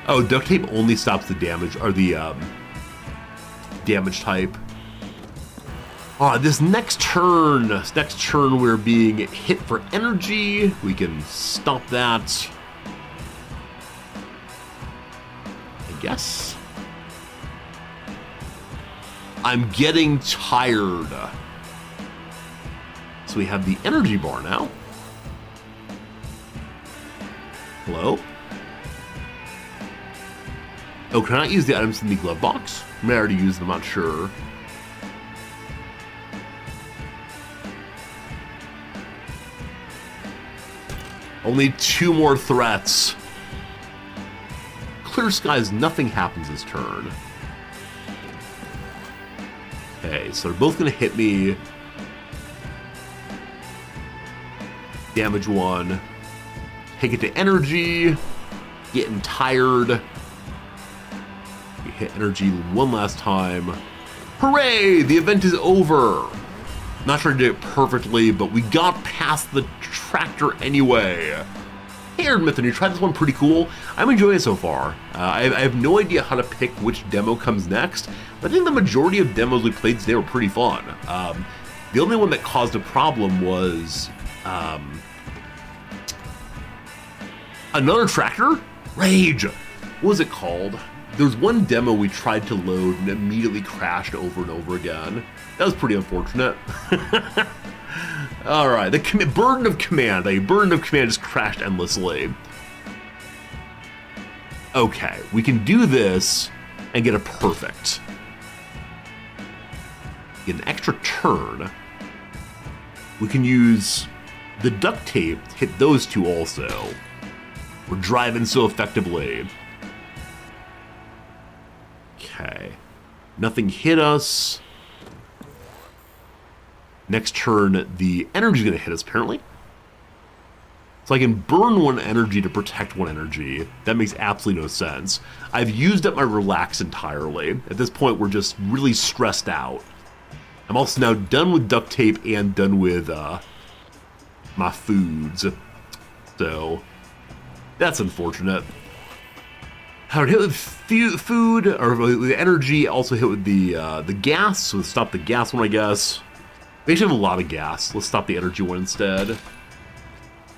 Oh, duct tape only stops the damage, or the damage type. This next turn we're being hit for energy. We can stop that. I guess. I'm getting tired. So we have the energy bar now. Hello? Oh, can I use the items in the glove box? I may already use them, I'm not sure. Only 2 more threats. Clear skies, nothing happens this turn. Okay, so they're both gonna hit me. Damage 1. Take it to energy. Getting tired. We hit energy one last time. Hooray! The event is over. Not sure I did it perfectly, but we got past the tractor anyway. Hey, Aaron, you tried this one pretty cool. I'm enjoying it so far. I have no idea how to pick which demo comes next, but I think the majority of demos we played today were pretty fun. The only one that caused a problem was another tractor? Rage! What was it called? There was one demo we tried to load and immediately crashed over and over again. That was pretty unfortunate. All right, the burden of command. A burden of command just crashed endlessly. Okay, we can do this and get a perfect. Get an extra turn. We can use the duct tape to hit those two also. We're driving so effectively. Okay. Nothing hit us. Next turn, the energy's gonna hit us, apparently. So I can burn one energy to protect one energy. That makes absolutely no sense. I've used up my relax entirely. At this point, we're just really stressed out. I'm also now done with duct tape and done with my foods. So, that's unfortunate. How to hit with food, or with the energy, also hit with the gas, so let's stop the gas one, I guess. We actually have a lot of gas. Let's stop the energy one instead.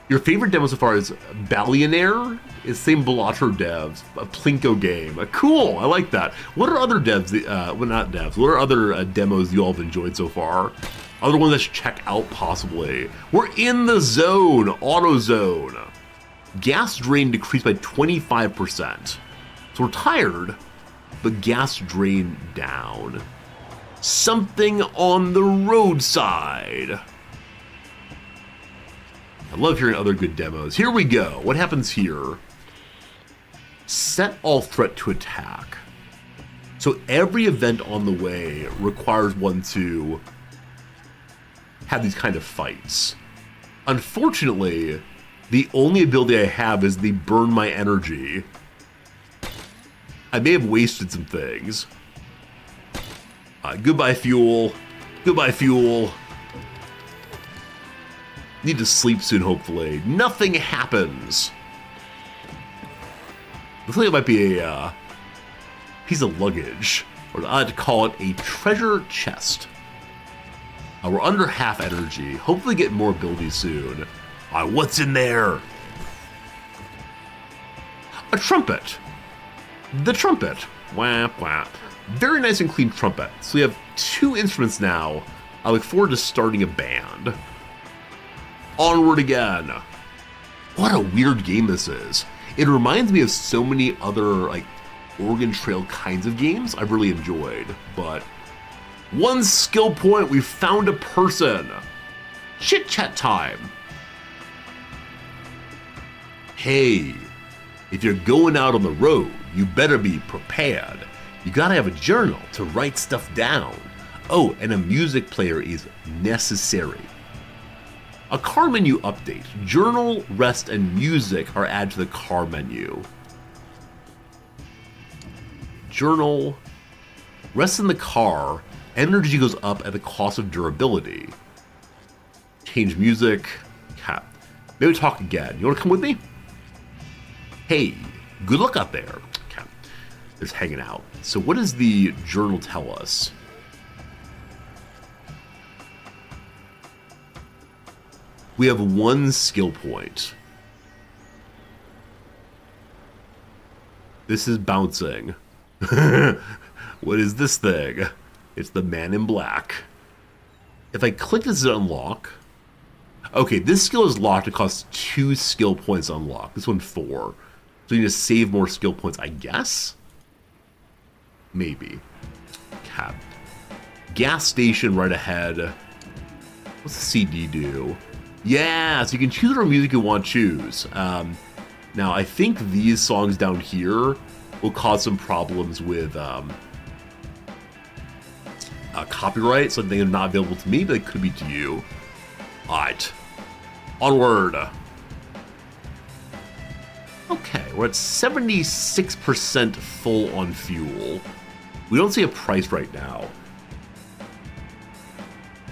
Your favorite demo so far is Ballionaire? It's same Balatro devs, a Plinko game. Cool, I like that. What are other devs, well not devs, what are other demos you all have enjoyed so far? Other ones that should check out possibly? We're in the zone, auto zone. Gas drain decreased by 25%. So we're tired, but gas drain down. Something on the roadside. I love hearing other good demos. Here we go. What happens here? Set all threat to attack. So every event on the way requires one to have these kind of fights. Unfortunately, The only ability I have is the burn my energy. I may have wasted some things. Goodbye, fuel. Goodbye, fuel. Need to sleep soon, hopefully. Nothing happens. Looks like it might be a piece of luggage. Or I like to call it a treasure chest. We're under half energy. Hopefully get more abilities soon. What's in there? A trumpet. The trumpet. Whap, whap. Very nice and clean trumpet. So we have 2 instruments now. I look forward to starting a band. Onward again. What a weird game this is. It reminds me of so many other like Oregon Trail kinds of games I've really enjoyed. But 1 skill point, we found a person. Chit chat time. Hey, if you're going out on the road, you better be prepared. You gotta have a journal to write stuff down. Oh, and a music player is necessary. A car menu update. Journal, rest, and music are added to the car menu. Journal, rest in the car, energy goes up at the cost of durability. Change music. Maybe talk again. You wanna come with me? Hey, good luck out there. Okay. Just hanging out. So what does the journal tell us? We have 1 skill point. This is bouncing. What is this thing? It's the man in black. If I click this to unlock... Okay, this skill is locked. It costs 2 skill points to unlock. This one 4. So you need to save more skill points, I guess? Maybe. Cap. Gas station right ahead. What's the CD do? Yeah, so you can choose whatever music you want to choose. Now, I think these songs down here will cause some problems with copyright, so they're not available to me, but they could be to you. Alright. Onward. Okay, we're at 76% full on fuel. We don't see a price right now.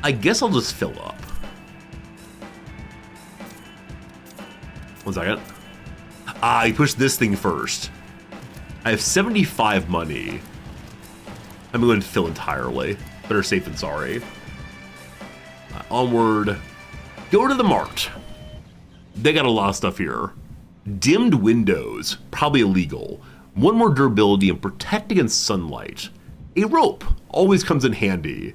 I guess I'll just fill up. 1 second. You push this thing first. I have 75 money. I'm going to fill entirely. Better safe than sorry. Onward. Go to the mart. They got a lot of stuff here. Dimmed windows, probably illegal. 1 more durability and protect against sunlight. A rope always comes in handy.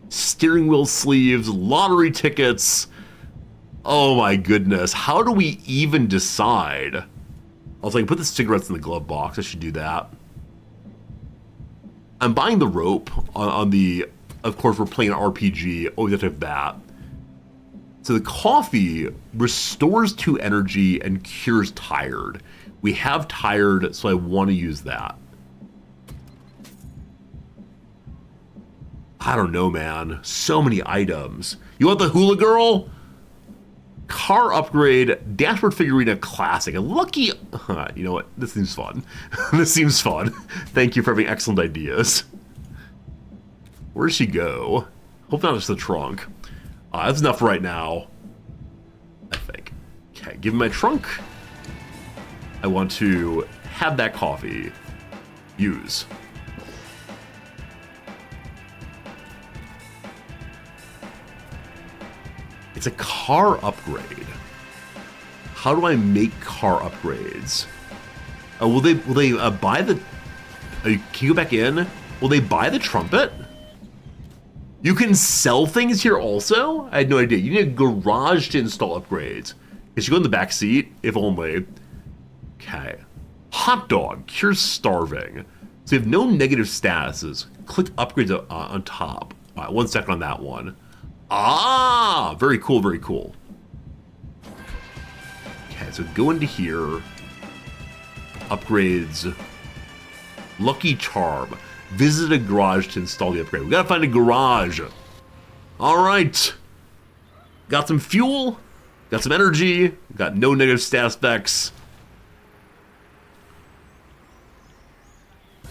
Steering wheel sleeves, lottery tickets. Oh my goodness, how do we even decide? I was like, put the cigarettes in the glove box. I should do that. I'm buying the rope on the, of course, we're playing an RPG. Always have to have that. So the coffee restores 2 energy and cures tired. We have tired, so I want to use that. I don't know, man. So many items. You want the hula girl? Car upgrade, dashboard figurine, a classic. A lucky... you know what? This seems fun. This seems fun. Thank you for having excellent ideas. Where does she go? Hope not just the trunk. That's enough right now, I think. Okay, give me my trunk. I want to have that coffee. Use. It's a car upgrade. How do I make car upgrades? Will they buy the... can you go back in? Will they buy the trumpet? You can sell things here also? I had no idea. You need a garage to install upgrades. Can she go in the back seat? If only. Okay. Hot dog cures starving. So you have no negative statuses. Click upgrades on top. All right, 1 second on that one. Ah, very cool, very cool. Okay, so go into here. Upgrades. Lucky Charm. Visit a garage to install the upgrade. We gotta find a garage. All right. Got some fuel. Got some energy, got no negative stat effects.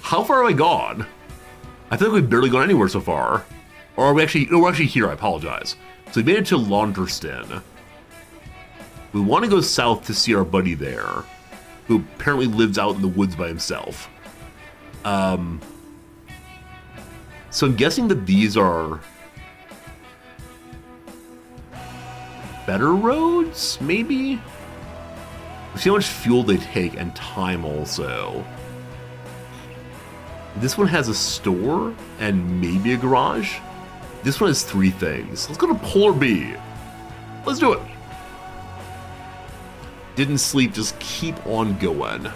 How far have I gone? I feel like we've barely gone anywhere so far. Or are we actually, no, we're actually here, I apologize. So we made it to Launderston. We want to go south to see our buddy there, who apparently lives out in the woods by himself. So I'm guessing that these are better roads, maybe? We'll see how much fuel they take and time also. This one has a store and maybe a garage. This one has 3 things. Let's go to Polar B. Let's do it. Didn't sleep, just keep on going.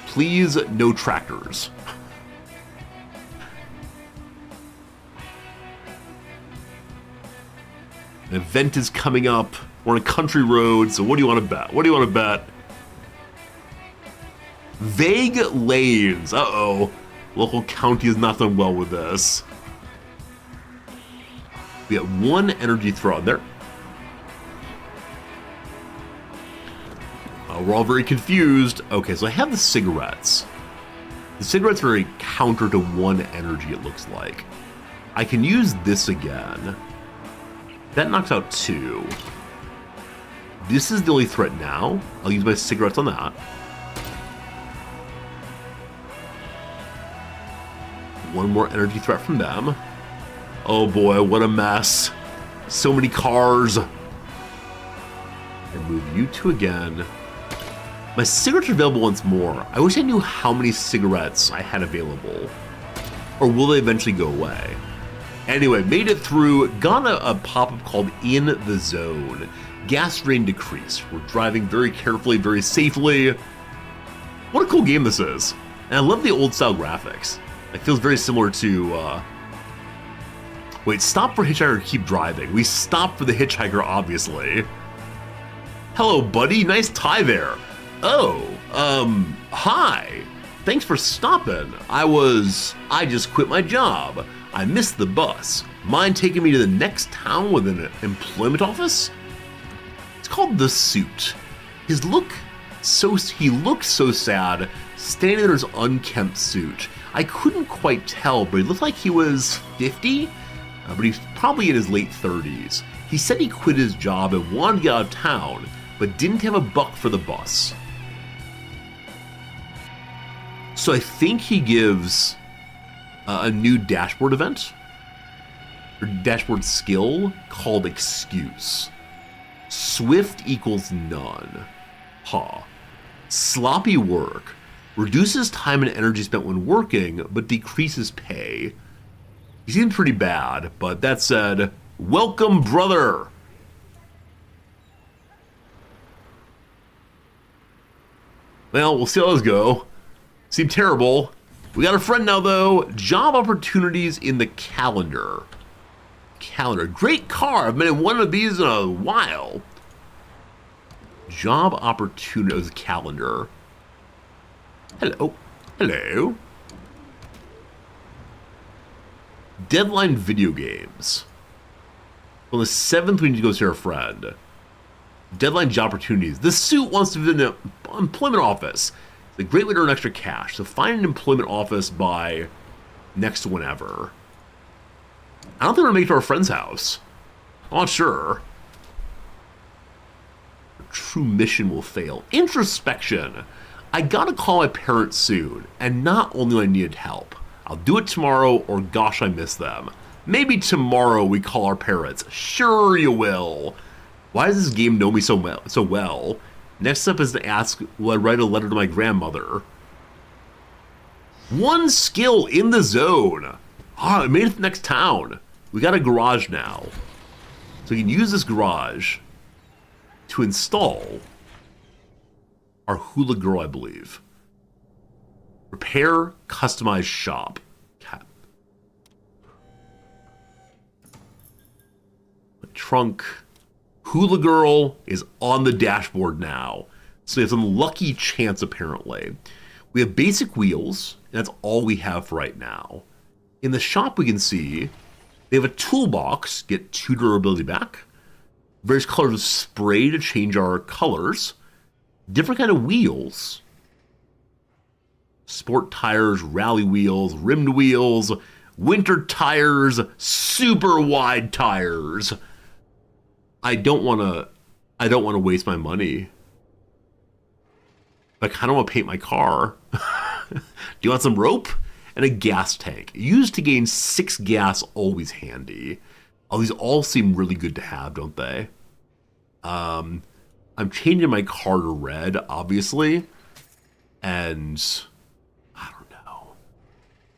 Please, no tractors. An event is coming up. We're on a country road, so what do you want to bet? What do you want to bet? Vague lanes. Uh-oh. Local county has not done well with this. We got 1 energy throw on there. We're all very confused. Okay, so I have the cigarettes. The cigarettes are a counter to 1 energy, it looks like. I can use this again. That knocks out 2. This is the only threat now. I'll use my cigarettes on that. 1 more energy threat from them. Oh boy, what a mess. So many cars. And move you 2 again. My cigarettes are available once more. I wish I knew how many cigarettes I had available. Or will they eventually go away? Anyway, made it through. Got a pop-up called In the Zone. Gas drain decrease. We're driving very carefully, very safely. What a cool game this is. And I love the old style graphics. It feels very similar to, wait, stop for hitchhiker, keep driving. We stopped for the hitchhiker, obviously. Hello, buddy. Nice tie there. Oh, hi. Thanks for stopping. I just quit my job. I missed the bus. Mind taking me to the next town with an employment office? It's called The Suit. He looked so sad, standing in his unkempt suit. I couldn't quite tell, but he looked like he was 50, but he's probably in his late 30s. He said he quit his job and wanted to get out of town, but didn't have a buck for the bus. So I think he gives a new dashboard event, or dashboard skill called Excuse. Swift equals none. Ha. Sloppy work. Reduces time and energy spent when working, but decreases pay. He seems pretty bad, but that said, welcome, brother! Well, we'll see how those go. Seem terrible. We got a friend now, though. Job opportunities in the calendar. Calendar. Great car. I've been in one of these in a while. Job opportunities calendar. Hello. Hello. Deadline video games. On the 7th, we need to go see our friend. Deadline job opportunities. The Suit wants to visit an employment office. It's a great way to earn extra cash. So find an employment office by next to whenever. I don't think we're going to make it to our friend's house. I'm not sure. True mission will fail. Introspection. I gotta call my parents soon, and not only do I need help. I'll do it tomorrow, or gosh, I miss them. Maybe tomorrow we call our parents. Sure you will. Why does this game know me so well? Next up is to ask, will I write a letter to my grandmother? 1 skill in the zone. I made it to the next town. We got a garage now. So we can use this garage to install our hula girl, I believe. Repair, customize shop. Cat. Trunk. Hula girl is on the dashboard now. So we have some lucky chance, apparently. We have basic wheels, and that's all we have for right now. In the shop, we can see they have a toolbox, get 2 durability back. Various colors of spray to change our colors. Different kind of wheels. Sport tires, rally wheels, rimmed wheels, winter tires, super wide tires. I don't want to waste my money. I kind of want to paint my car. Do you want some rope? And a gas tank. Used to gain 6 gas, always handy. Oh, these all seem really good to have, don't they? I'm changing my car to red, obviously. And I don't know.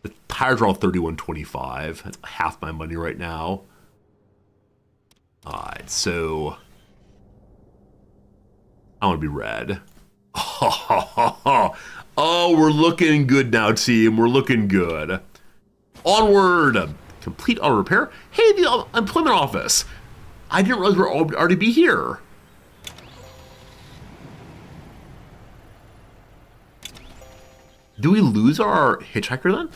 The tires are all 31.25. That's half my money right now. Alright, so I want to be red. Oh, we're looking good now, team. We're looking good. Onward. Complete auto repair. Hey, the employment office. I didn't realize we're already be here. Do we lose our hitchhiker then?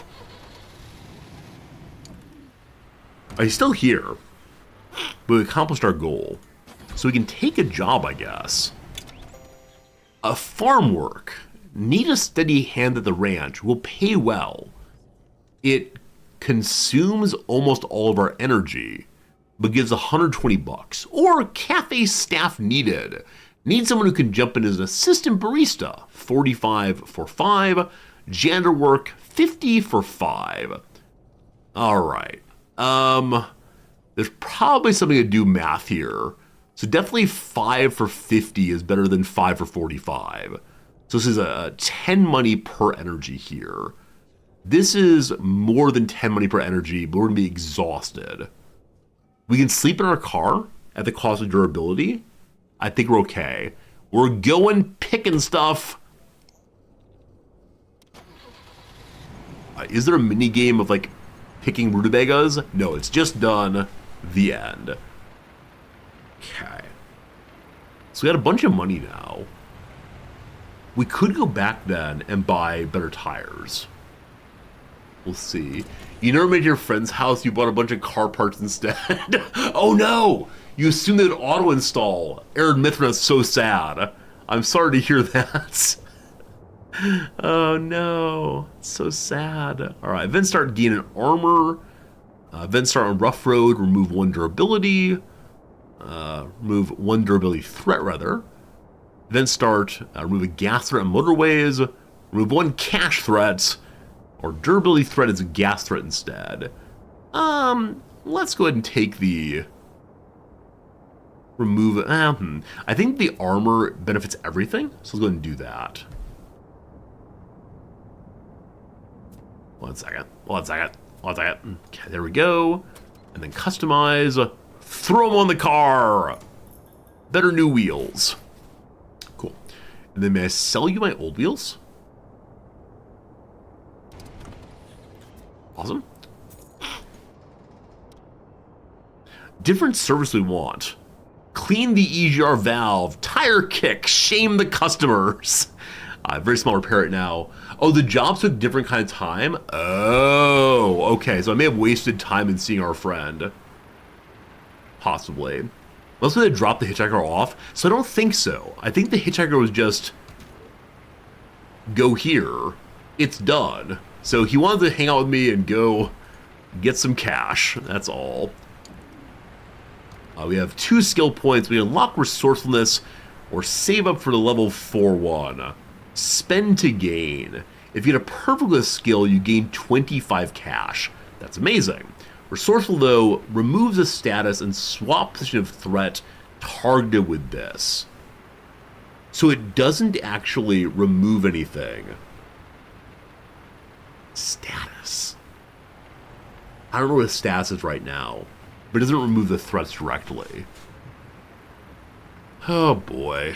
Oh, he's still here. But we accomplished our goal. So we can take a job, I guess. A farm work. Need a steady hand at the ranch. Will pay well. It consumes almost all of our energy, but gives 120 bucks. Or cafe staff needed. Need someone who can jump in as an assistant barista. 45 for 5. Janitor work, 50 for 5. All right. There's probably something to do math here. So definitely 5 for 50 is better than 5 for 45. So this is a 10 money per energy here. This is more than 10 money per energy, but we're gonna be exhausted. We can sleep in our car at the cost of durability. I think we're okay. We're going picking stuff. Is there a mini game of like picking rutabagas? No, it's just done. The end. Okay. So we got a bunch of money now. We could go back then and buy better tires. We'll see. You never made your friend's house, you bought a bunch of car parts instead. Oh no! You assumed they'd auto install. Aaron Mithra's so sad. I'm sorry to hear that. Oh no, it's so sad. Alright, event start gaining armor. Event start on rough road, remove 1 durability. Remove 1 durability threat rather. Event start, remove a gas threat on motorways. Remove 1 cash threat. Or durability threat is a gas threat instead. Let's go ahead and take the remove. I think the armor benefits everything, so let's go ahead and do that. One second. Okay, there we go. And then customize. Throw them on the car. Better new wheels. Cool. And then may I sell you my old wheels? Awesome. Different service we want. Clean the EGR valve. Tire kick. Shame the customers. Very small repair it now. Oh, the jobs took different kind of time? Oh, okay. So I may have wasted time in seeing our friend. Possibly. Unless they dropped the hitchhiker off. So I don't think so. I think the hitchhiker was just go here. It's done. So he wanted to hang out with me and go get some cash. That's all. We have 2 skill points. We unlock resourcefulness or save up for the level 4 one. Spend to gain. If you get a perfect skill, you gain 25 cash. That's amazing. Resourceful, though, removes a status and swap position of threat targeted with this. So it doesn't actually remove anything. Status. I don't know what the status is right now, but it doesn't remove the threats directly. Oh boy.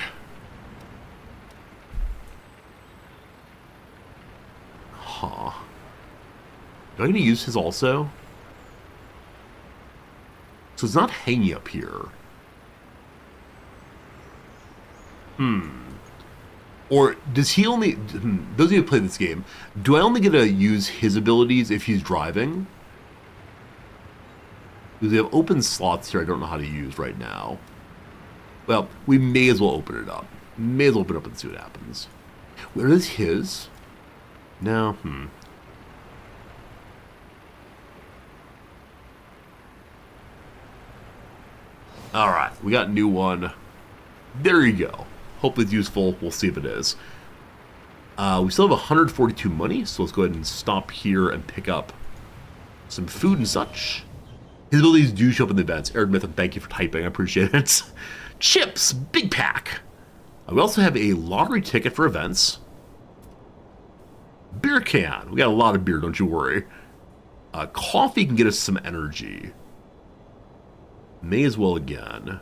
Huh. Am I going to use his also? So it's not hanging up here. Or does he only... Those of you who play this game, do I only get to use his abilities if he's driving? Because they have open slots here I don't know how to use right now. Well, we may as well open it up. May as well open it up and see what happens. Where is his? No, Alright, we got a new one. There you go. Hope it's useful. We'll see if it is. We still have 142 money, so let's go ahead and stop here and pick up some food and such. His abilities do show up in the events. Arid Myth, thank you for typing. I appreciate it. Chips, big pack. We also have a lottery ticket for events. Beer can. We got a lot of beer, don't you worry. Coffee can get us some energy. May as well again.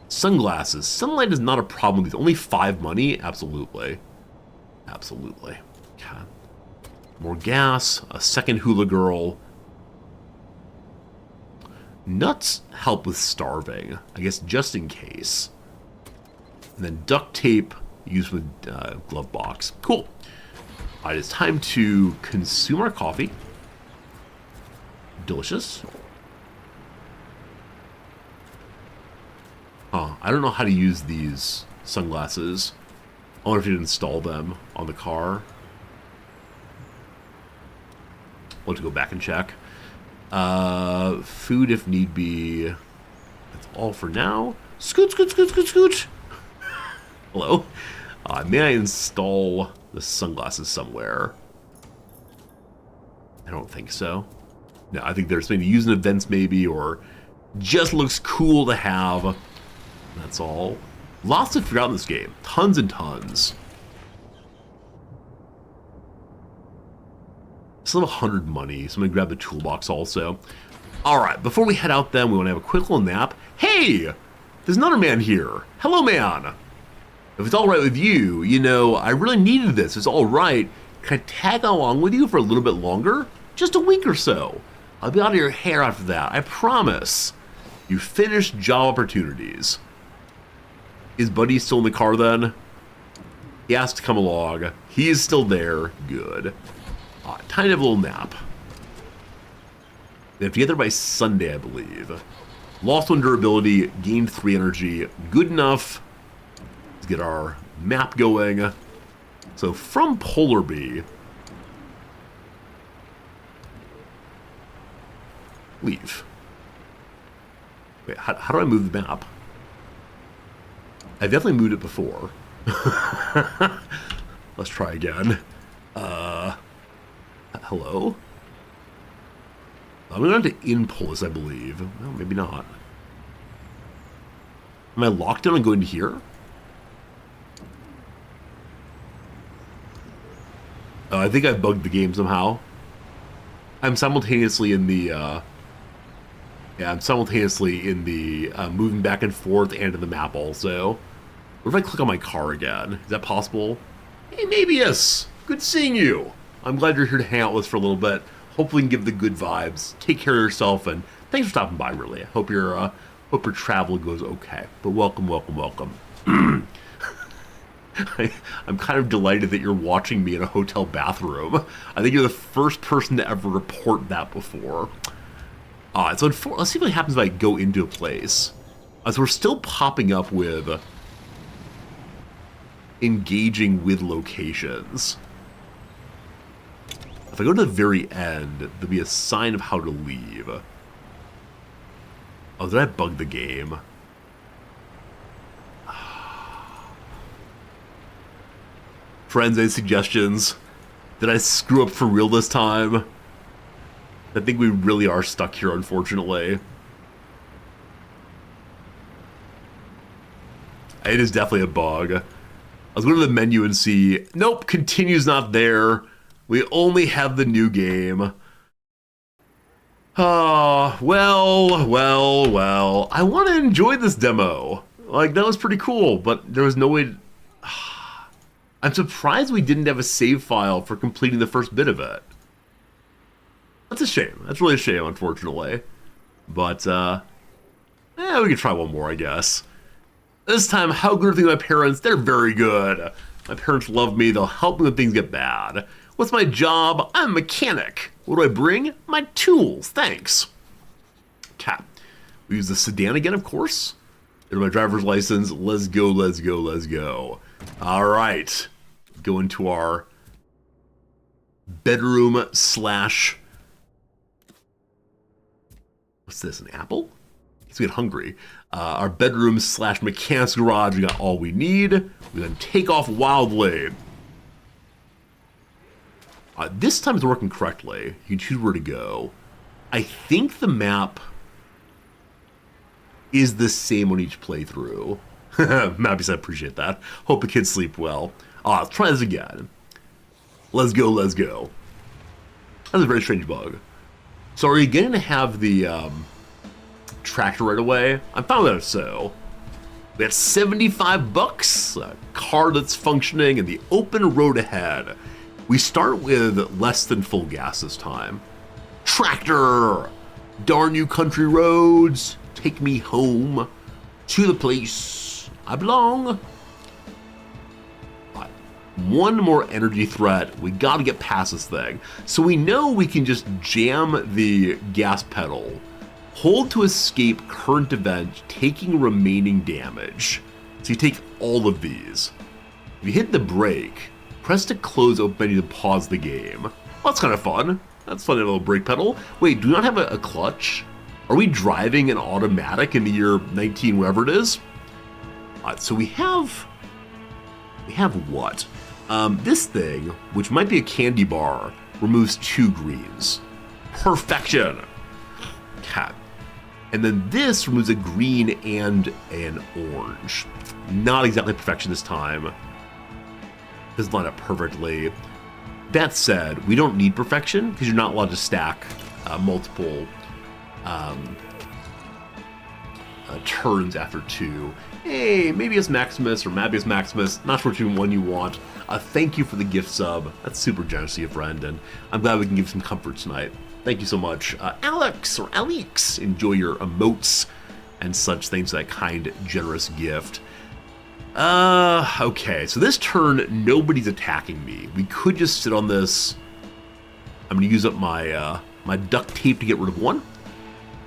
Sunglasses. Sunlight is not a problem with these. Only 5 money? Absolutely. Absolutely. Okay. More gas. A second hula girl. Nuts help with starving. I guess just in case. And then duct tape used with glove box. Cool. Alright, it's time to consume our coffee. Delicious. I don't know how to use these sunglasses. I wonder if you install them on the car. I'll have to go back and check. Food if need be. That's all for now. Scoot, scoot, scoot, scoot, scoot. Hello. May I install the sunglasses somewhere? I don't think so. No, I think there's maybe using events maybe, or just looks cool to have. That's all. Lots to figure out in this game. Tons and tons. Still have 100 money, so I'm going to grab the toolbox also. Alright, before we head out then, we want to have a quick little nap. Hey! There's another man here. Hello, man! If it's alright with you, you know, I really needed this. It's alright. Can I tag along with you for a little bit longer? Just a week or so. I'll be out of your hair after that, I promise. You finished job opportunities. Is Buddy still in the car then? He asked to come along. He is still there. Good. Time to have a little nap. They have to get there by Sunday, I believe. Lost 1 durability, gained 3 energy. Good enough. Let's get our map going. So from Polar Bee, leave. Wait, how do I move the map? I've definitely moved it before. Let's try again. Hello? I'm going to have to impulse, I believe. Well, maybe not. Am I locked in and going to here? I think I've bugged the game somehow. I'm simultaneously in the, moving back and forth and in the map also. What if I click on my car again? Is that possible? Hey, maybe yes. Good seeing you. I'm glad you're here to hang out with us for a little bit. Hopefully we can give the good vibes. Take care of yourself, and thanks for stopping by, really. I hope your travel goes okay. But welcome, welcome, welcome. I'm kind of delighted that you're watching me in a hotel bathroom. I think you're the first person to ever report that before. So let's see what happens if I go into a place. So we're still popping up with engaging with locations. If I go to the very end, there'll be a sign of how to leave. Oh, did I bug the game? Friends, any suggestions? Did I screw up for real this time? I think we really are stuck here, unfortunately. It is definitely a bug. I was going to the menu and see, nope, continue's not there. We only have the new game. Oh, well. I want to enjoy this demo. Like, that was pretty cool, but there was no way to... I'm surprised we didn't have a save file for completing the first bit of it. That's a shame. That's really a shame, unfortunately. But, we can try one more, I guess. This time, how good are things my parents? They're very good. My parents love me. They'll help me when things get bad. What's my job? I'm a mechanic. What do I bring? My tools. Thanks. Okay. We use the sedan again, of course. There's my driver's license. Let's go, let's go, let's go. All right. Go into our bedroom slash... What's this, an apple? Let's get hungry. Our bedroom slash mechanics garage. We got all we need. We're going to take off wildly. This time it's working correctly. You can choose where to go. I think the map is the same on each playthrough. Mappies, I appreciate that. Hope the kids sleep well. Let's try this again. Let's go, let's go. That's a very strange bug. So are you going to have the tractor right away? I'm fine with that if so. We got 75 bucks, a car that's functioning, and the open road ahead. We start with less than full gas this time. Tractor! Darn you country roads! Take me home to the place I belong. One more energy threat. We gotta get past this thing. So we know we can just jam the gas pedal, hold to escape current event, taking remaining damage. So you take all of these. If you hit the brake, press to close open menu to pause the game. Well, that's kind of fun. That's fun, a little brake pedal. Wait, do we not have a clutch? Are we driving an automatic in the year 19, whatever it is? So we have what? This thing, which might be a candy bar, removes 2 greens. Perfection. Okay. And then this removes a green and an orange. Not exactly perfection this time. Doesn't line up perfectly. That said, we don't need perfection because you're not allowed to stack multiple turns after 2. Hey, maybe it's Maximus or Mabius Maximus. Not sure which one you want. Thank you for the gift sub. That's super generous of you, friend, and I'm glad we can give some comfort tonight. Thank you so much. Alex or Alex, enjoy your emotes and such things, that kind, generous gift. Okay, so this turn, nobody's attacking me. We could just sit on this. I'm gonna use up my my duct tape to get rid of one.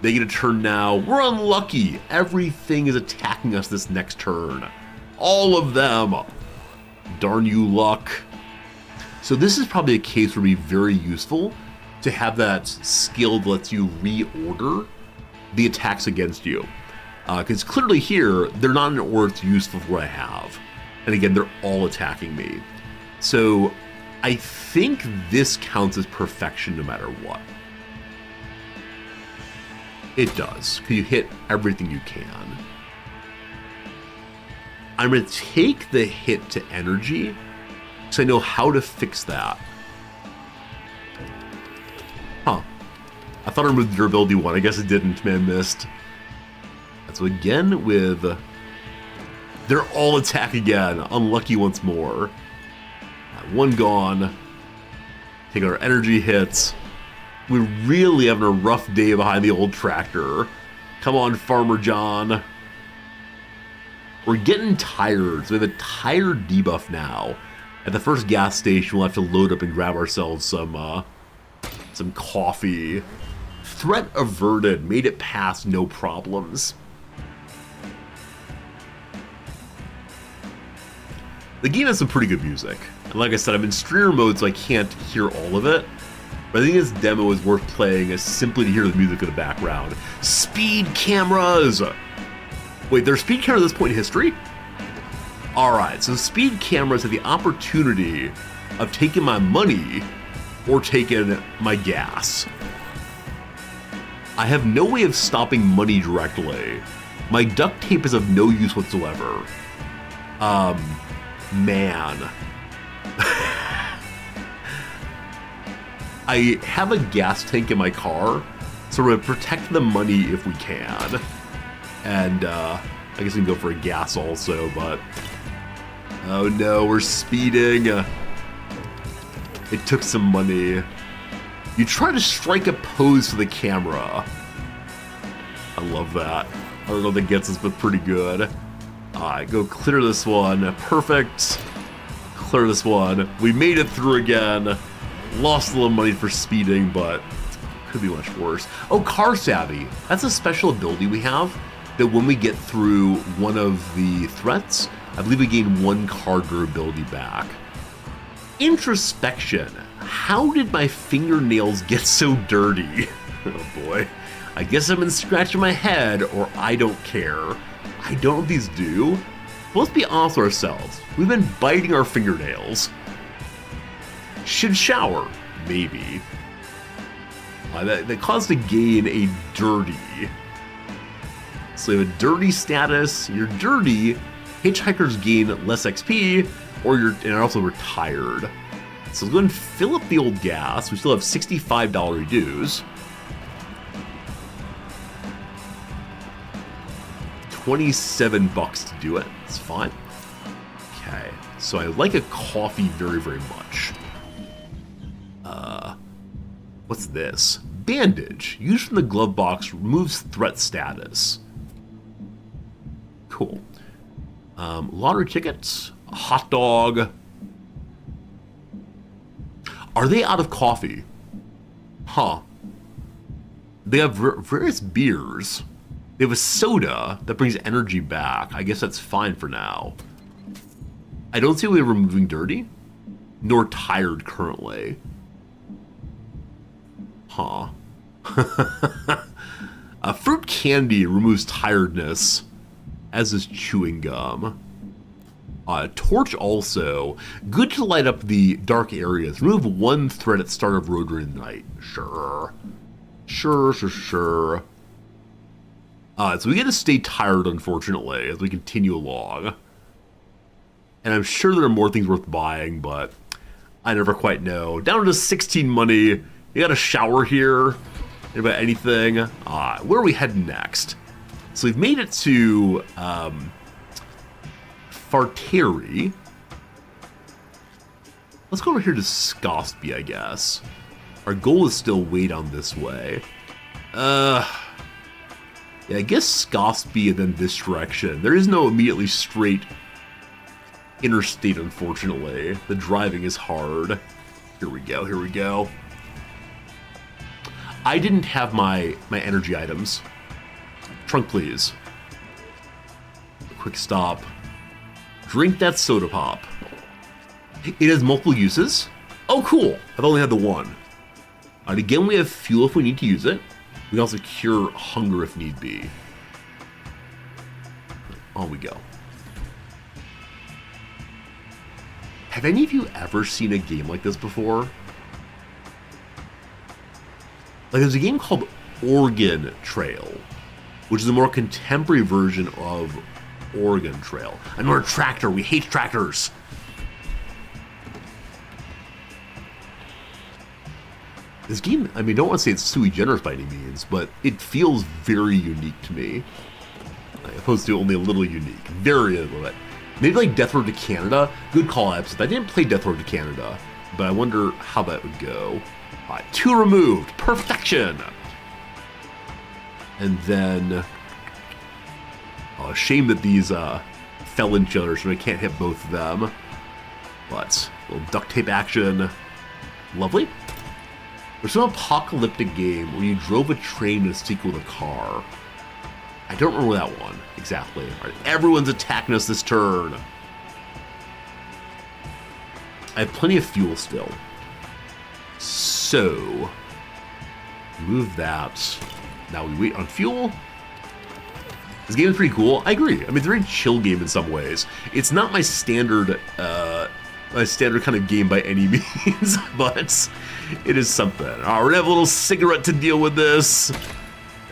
They get a turn now. We're unlucky. Everything is attacking us this next turn. All of them. Darn you, luck. So this is probably a case where it'd be very useful to have that skill that lets you reorder the attacks against you. Because clearly here, they're not in order to useful for what I have. And again, they're all attacking me. So I think this counts as perfection no matter what. It does, because you hit everything you can. I'm going to take the hit to energy, because I know how to fix that. Huh. I thought I removed the durability one. I guess it didn't. Man, missed. So again with... They're all attack again. Unlucky once more. One gone. Take our energy hits. We're really having a rough day behind the old tractor. Come on, Farmer John. We're getting tired, so we have a tired debuff now. At the first gas station, we'll have to load up and grab ourselves some coffee. Threat averted, made it past no problems. The game has some pretty good music. And like I said, I'm in streamer mode, so I can't hear all of it. But I think this demo is worth playing as simply to hear the music in the background. Speed cameras! Wait, there's speed cameras at this point in history? Alright, so speed cameras have the opportunity of taking my money or taking my gas. I have no way of stopping money directly. My duct tape is of no use whatsoever. Man. I have a gas tank in my car, so we're going to protect the money if we can. And I guess we can go for a gas also, but... Oh no, we're speeding. It took some money. You try to strike a pose for the camera. I love that. I don't know if that gets us, but pretty good. Alright, go clear this one. Perfect. Clear this one. We made it through again. Lost a little money for speeding, but could be much worse. Oh, Car Savvy. That's a special ability we have. that when we get through one of the threats, I believe we gain 1 card durability back. Introspection. How did my fingernails get so dirty? Oh boy. I guess I've been scratching my head, or I don't care. I don't know what these do. But let's be honest with ourselves. We've been biting our fingernails. Should shower. Maybe. That caused to gain a dirty. So you have a dirty status. You're dirty. Hitchhikers gain less XP, and also retired. So let's go ahead and fill up the old gas. We still have $65 dues. 27 bucks to do it. It's fine. Okay. So I like a coffee very, very much. What's this? Bandage. Used from the glove box, removes threat status. Cool. Lottery tickets. A hot dog. Are they out of coffee? Huh. They have various beers. They have a soda that brings energy back. I guess that's fine for now. I don't see a way of removing dirty, nor tired currently. Huh. Fruit candy removes tiredness, as is chewing gum. Torch also. Good to light up the dark areas. Remove 1 thread at start of road during the night. Sure. Sure. So we get to stay tired, unfortunately, as we continue along. And I'm sure there are more things worth buying, but I never quite know. Down to 16 money. You got a shower here. About anything. Where are we heading next? So we've made it to Farteri. Let's go over here to Scosby, I guess. Our goal is still way down this way. Yeah, I guess Scosby and then this direction. There is no immediately straight interstate, unfortunately. The driving is hard. Here we go. I didn't have my energy items. Trunk, please. Quick stop. Drink that soda pop. It has multiple uses. Oh, cool. I've only had the one. Alright, again, we have fuel if we need to use it. We can also cure hunger if need be. On we go. Have any of you ever seen a game like this before? Like, there's a game called Oregon Trail, which is a more contemporary version of Oregon Trail. Another tractor. We hate tractors. This game, I mean, don't want to say it's sui generis by any means, but it feels very unique to me. Like, opposed to only a little unique. Very little bit. Maybe like Death Road to Canada. Good call, episode. I didn't play Death Road to Canada, but I wonder how that would go. Alright, 2 removed. Perfection! And then... Oh, shame that these fell in each other, so I can't hit both of them. But, a little duct tape action. Lovely. There's some apocalyptic game where you drove a train in a sequel to a car. I don't remember that one exactly. Alright, everyone's attacking us this turn. I have plenty of fuel still. So, move that. Now we wait on fuel. This game is pretty cool. I agree. I mean, it's a very chill game in some ways. It's not my standard kind of game by any means, but it is something. All right, we're gonna have a little cigarette to deal with this,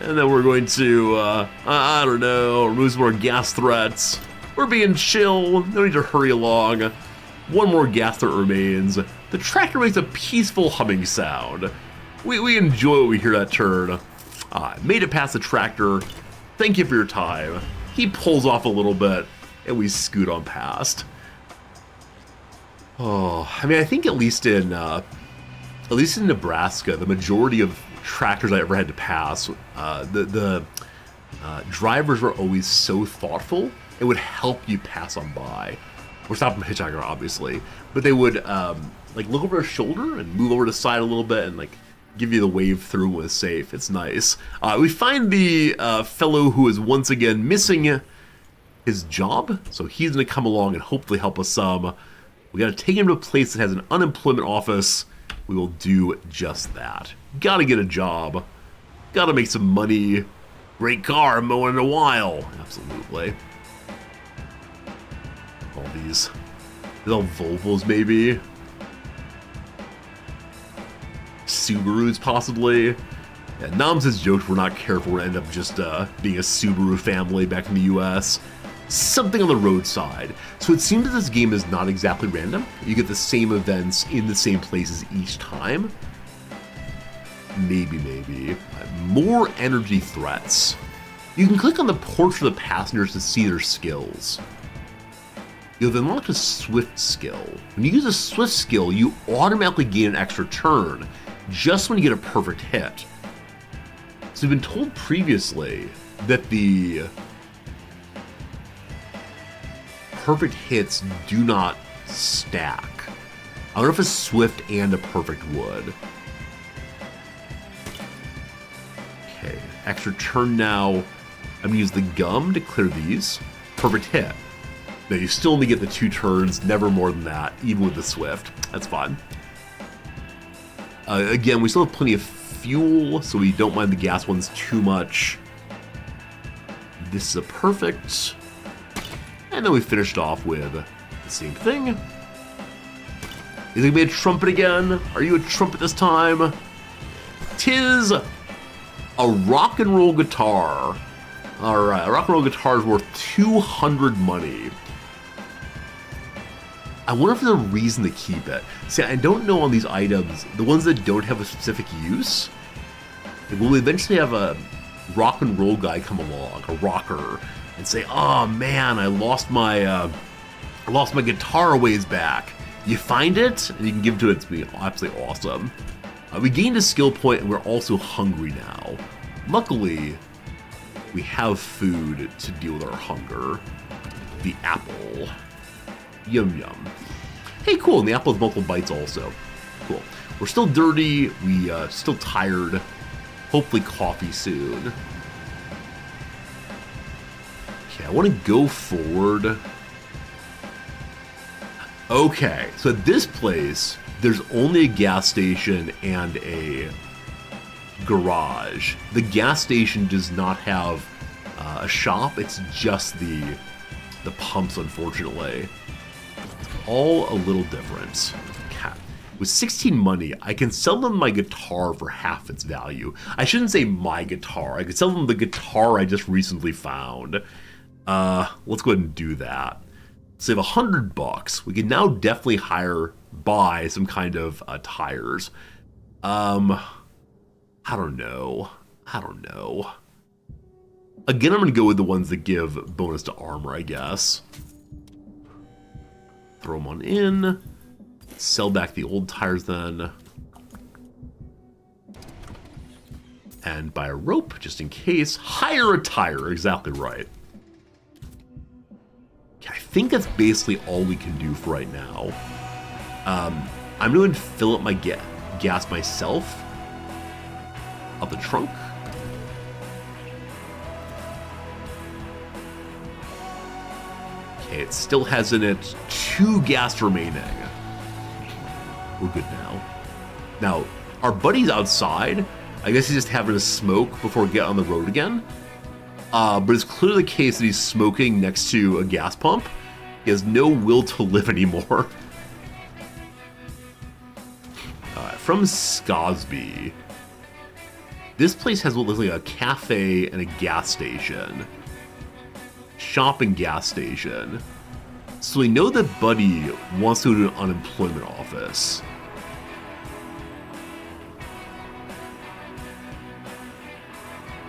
and then we're going to, I don't know, remove some more gas threats. We're being chill. No need to hurry along. One more gas threat remains. The tractor makes a peaceful humming sound. We enjoy when we hear that turn. Made it past the tractor. Thank you for your time. He pulls off a little bit, and we scoot on past. Oh, I mean, I think at least in Nebraska, the majority of tractors I ever had to pass, the drivers were always so thoughtful. It would help you pass on by. We're stopping a hitchhiker, obviously, but they would like look over their shoulder and move over to the side a little bit and like give you the wave through when it's safe. It's nice. We find the fellow who is once again missing his job, so he's going to come along and hopefully help us some. We got to take him to a place that has an unemployment office. We will do just that. Got to get a job. Got to make some money. Great car, mowing in a while. Absolutely. All these all Volvos, maybe. Subarus, possibly. Yeah, Nam says jokes, we're not careful, we're gonna end up just being a Subaru family back in the US. Something on the roadside. So it seems that this game is not exactly random. You get the same events in the same places each time. Maybe. More energy threats. You can click on the portrait of the passengers to see their skills. You've unlocked a Swift skill. When you use a Swift skill, you automatically gain an extra turn, just when you get a perfect hit. So we've been told previously that the perfect hits do not stack. I wonder if a Swift and a perfect would. Okay, extra turn now. I'm gonna use the gum to clear these. Perfect hit. Now you still only get the 2 turns, never more than that, even with the Swift. That's fine. Again, we still have plenty of fuel, so we don't mind the gas ones too much. This is a perfect. And then we finished off with the same thing. Is it gonna be a trumpet again? Are you a trumpet this time? 'Tis a rock and roll guitar. Alright, a rock and roll guitar is worth 200 money. I wonder if there's a reason to keep it. See, I don't know on these items, the ones that don't have a specific use, will we eventually have a rock and roll guy come along, a rocker, and say, oh man, I lost my guitar a ways back. You find it, and you can give it to it. It's be absolutely awesome. We gained a skill point, and we're also hungry now. Luckily, we have food to deal with our hunger. The apple. Yum yum. Hey, cool, and the apple has multiple bites also. Cool. We're still dirty, we still tired. Hopefully coffee soon. Okay, I want to go forward. Okay, so at this place, there's only a gas station and a garage. The gas station does not have a shop, it's just the pumps, unfortunately. All a little different. Okay. With 16 money, I can sell them my guitar for half its value. I shouldn't say my guitar. I could sell them the guitar I just recently found. Let's go ahead and do that. Save $100. We can now definitely buy some kind of tires. I don't know. Again, I'm gonna go with the ones that give bonus to armor, I guess. Throw them on in. Sell back the old tires then. And buy a rope, just in case. Hire a tire, exactly right. Okay, I think that's basically all we can do for right now. I'm going to fill up my gas myself. Up the trunk. Okay, it still has in it 2 gas remaining. We're good now. Now, our buddy's outside. I guess he's just having a smoke before we get on the road again. But it's clearly the case that he's smoking next to a gas pump. He has no will to live anymore. From Scosby. This place has what looks like a cafe and a gas station. Shop and gas station. So we know that Buddy wants to go to an unemployment office.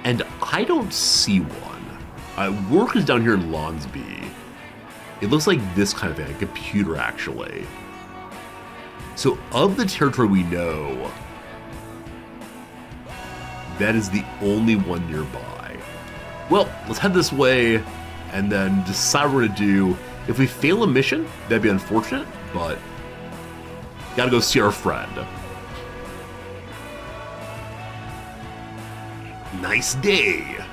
And I don't see one. Work is down here in Lonsby. It looks like this kind of thing, a computer actually. So of the territory we know, that is the only one nearby. Well, let's head this way and then decide what we're gonna do. If we fail a mission, that'd be unfortunate, but gotta go see our friend. Nice day.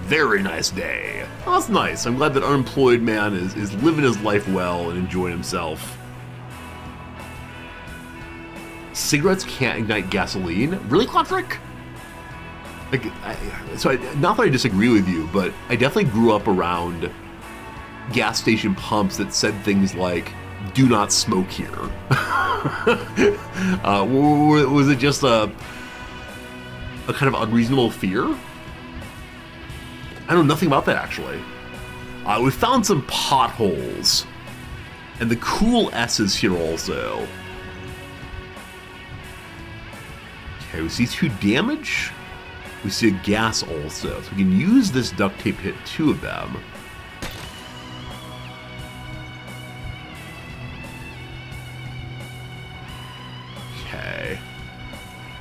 Very nice day. Oh, that's nice. I'm glad that unemployed man is living his life well and enjoying himself. Cigarettes can't ignite gasoline? Really, Clodrick? Like, not that I disagree with you, but I definitely grew up around gas station pumps that said things like, do not smoke here. Was it just a kind of unreasonable fear? I know nothing about that, actually. We found some potholes. And the cool S's here also. Okay, we see 2 damage. We see a gas also. So we can use this duct tape to hit 2 of them. Okay.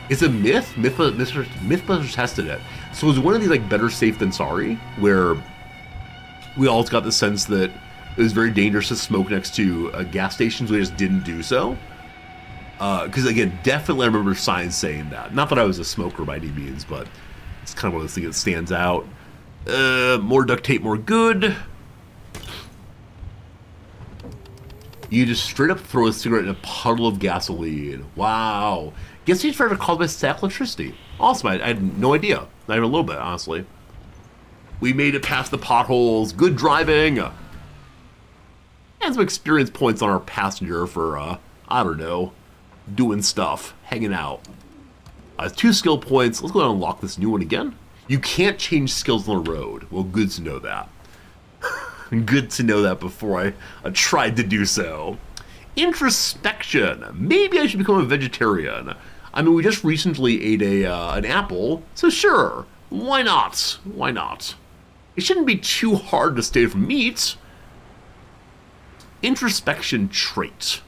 It's a myth. Mythbusters tested it. So it was one of these like better safe than sorry, where we all got the sense that it was very dangerous to smoke next to gas stations. We just didn't do so. Because again, definitely I remember signs saying that. Not that I was a smoker by any means, but it's kind of one of those things that stands out. More duct tape, more good. You just straight up throw a cigarette in a puddle of gasoline. Wow. Guess you tried to call this stack electricity. Awesome, I had no idea. Not even a little bit, honestly. We made it past the potholes. Good driving. And some experience points on our passenger for, I don't know, doing stuff, hanging out. 2 skill points. Let's go ahead and unlock this new one again. You can't change skills on the road. Well, good to know that. Good to know that before I tried to do so. Introspection. Maybe I should become a vegetarian. I mean, we just recently ate an apple, so sure. Why not? Why not? It shouldn't be too hard to stay from meat. Introspection trait.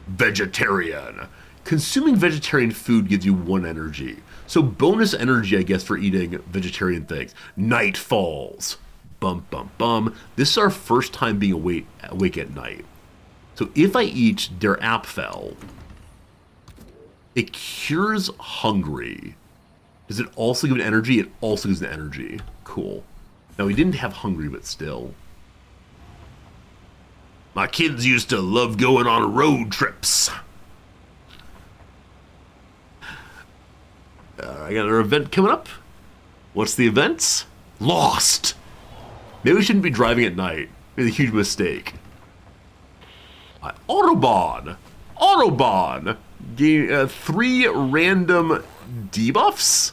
Vegetarian. Consuming vegetarian food gives you 1 energy. So bonus energy, I guess, for eating vegetarian things. Night falls. Bum, bum, bum. This is our first time being awake at night. So if I eat der Apfel, it cures hungry. Does it also give an energy? It also gives an energy. Cool. Now, we didn't have hungry, but still. My kids used to love going on road trips. I got another event coming up. What's the event? Lost. Maybe we shouldn't be driving at night. Made a huge mistake. Autobahn. Autobahn. Gain 3 random debuffs.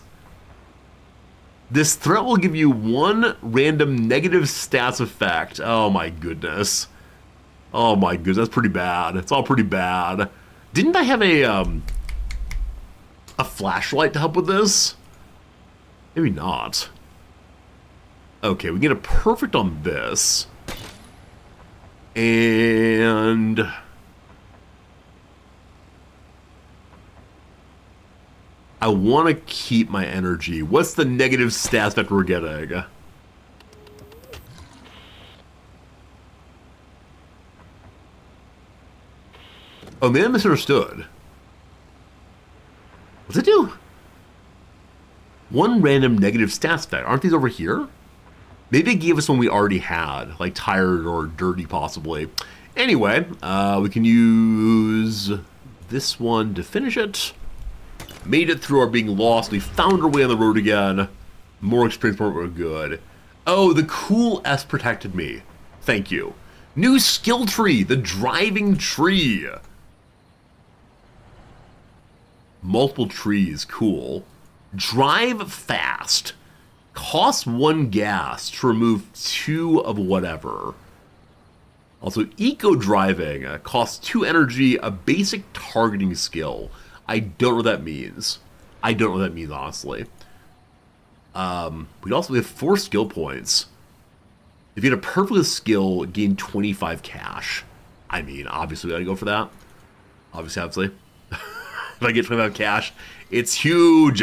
This threat will give you 1 random negative stats effect. Oh my goodness. Oh my goodness, that's pretty bad. It's all pretty bad. Didn't I have a flashlight to help with this? Maybe not. Okay, we get a perfect on this. And I want to keep my energy. What's the negative stats that we're getting? Oh, man, I misunderstood. What's it do? 1 random negative stats effect. Aren't these over here? Maybe it gave us one we already had, like tired or dirty, possibly. Anyway, we can use this one to finish it. Made it through our being lost. We found our way on the road again. More experience, more good. Oh, the cool S protected me. Thank you. New skill tree, the driving tree. Multiple trees, cool. Drive fast. Costs 1 gas to remove 2 of whatever. Also, eco driving costs 2 energy, a basic targeting skill. I don't know what that means. I don't know what that means, honestly. We have 4 skill points. If you get a perfect skill, gain 25 cash. I mean, obviously we gotta go for that. Obviously. If I get 25 cash, it's huge.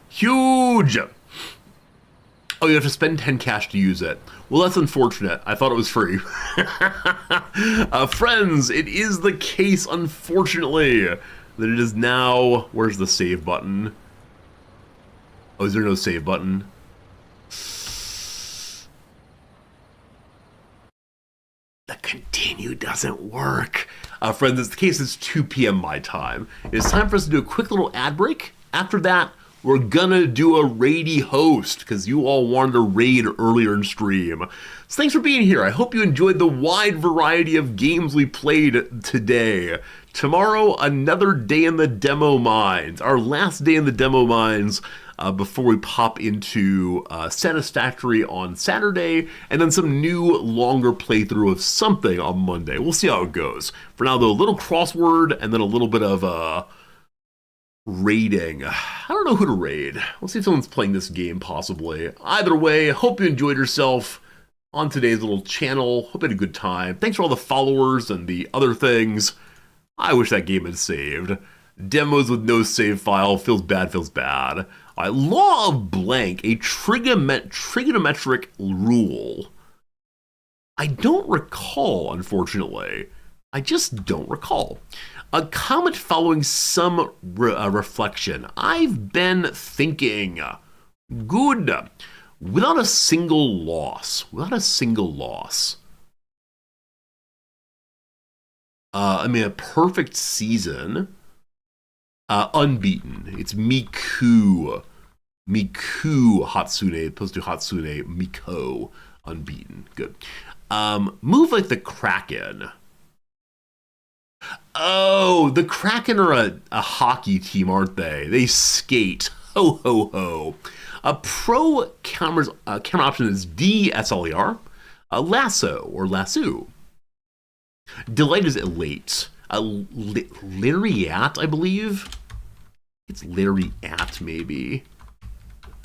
Huge! Oh, you have to spend 10 cash to use it. Well, that's unfortunate. I thought it was free. Friends, it is the case, unfortunately, that it is now... Where's the save button? Oh, is there no save button? The continue doesn't work. Friends, it's the case it's 2 p.m. my time. It's time for us to do a quick little ad break. After that, we're gonna do a raidy host because you all wanted a raid earlier in stream. So thanks for being here. I hope you enjoyed the wide variety of games we played today. Tomorrow, another day in the demo mines. Our last day in the demo mines before we pop into Satisfactory on Saturday, and then some new longer playthrough of something on Monday. We'll see how it goes. For now, though, a little crossword and then a little bit of raiding. I don't know who to raid. We'll see if someone's playing this game, possibly. Either way, hope you enjoyed yourself on today's little channel. Hope you had a good time. Thanks for all the followers and the other things. I wish that game had saved. Demos with no save file. Feels bad, feels bad. All right, law of blank, a trigonometric rule. I don't recall, unfortunately. I just don't recall. A comment following some reflection. I've been thinking. Good. Without a single loss. Without a single loss. A perfect season. Unbeaten. It's Miku. Miku Hatsune, opposed to Hatsune Miko. Unbeaten. Good. Move like the Kraken. Oh, the Kraken are a hockey team, aren't they? They skate. Ho, ho, ho. A pro camera option is DSLER. Lasso or lasso. Delight is elate. Lariat, I believe. It's Lariat, maybe.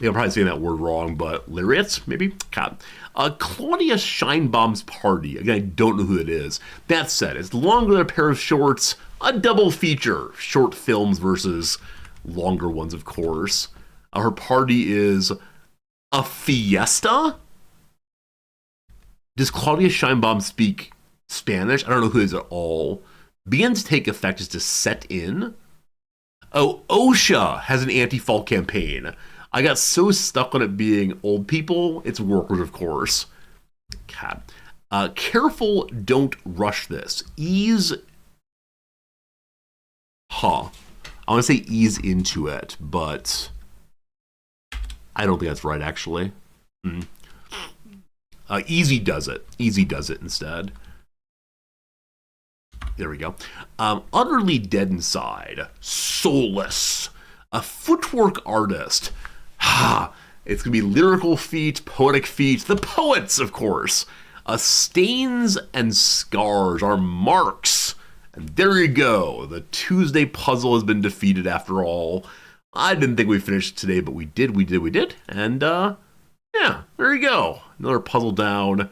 I'm probably saying that word wrong, but Lariat, maybe? God. Claudia Scheinbaum's party. Again, I don't know who it is. That said, it's longer than a pair of shorts. A double feature. Short films versus longer ones, of course. Her party is a fiesta? Does Claudia Scheinbaum speak Spanish? I don't know who it is at all. Begin to take effect is to set in. Oh, OSHA has an anti-fall campaign. I got so stuck on it being old people. It's workers, of course. God. Careful, don't rush this. Ease. I want to say ease into it, but I don't think that's right, actually. Easy does it. Easy does it instead. There we go. Utterly dead inside. Soulless. A footwork artist. It's going to be lyrical feet, poetic feet. The poets, of course. Stains and scars are marks. And there you go. The Tuesday puzzle has been defeated after all. I didn't think we finished today, but we did. And, yeah, there you go. Another puzzle down.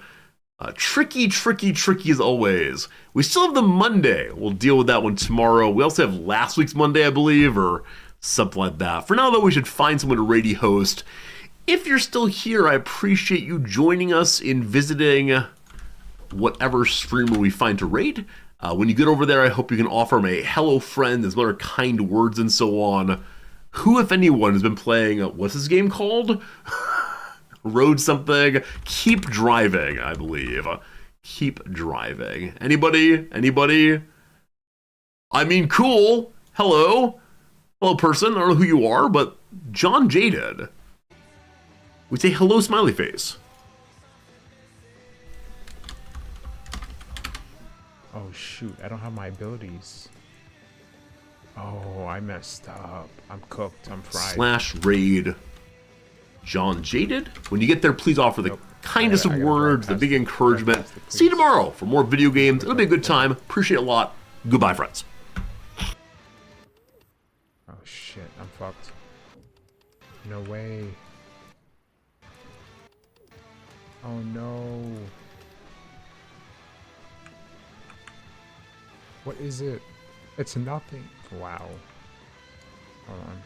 Tricky as always. We still have the Monday. We'll deal with that one tomorrow. We also have last week's Monday, I believe, or something like that. For now, though, we should find someone to raid host. If you're still here, I appreciate you joining us in visiting whatever streamer we find to raid. When you get over there, I hope you can offer them a hello friend, as well as kind words and so on. Who, if anyone, has been playing, what's this game called? Road something. Keep driving, I believe. Keep driving. Anybody? I mean, cool. Hello, person. I don't know who you are, but John Jaded. We say hello, smiley face. Oh shoot, I don't have my abilities. Oh, I messed up. I'm cooked. I'm fried. /raid John Jaded. When you get there, please offer the kindest of words, the big encouragement. See you tomorrow for more video games. It'll be a good time. Appreciate it a lot. Goodbye, friends. Oh shit, I'm fucked. No way. Oh no. What is it? It's nothing. Wow. Hold on.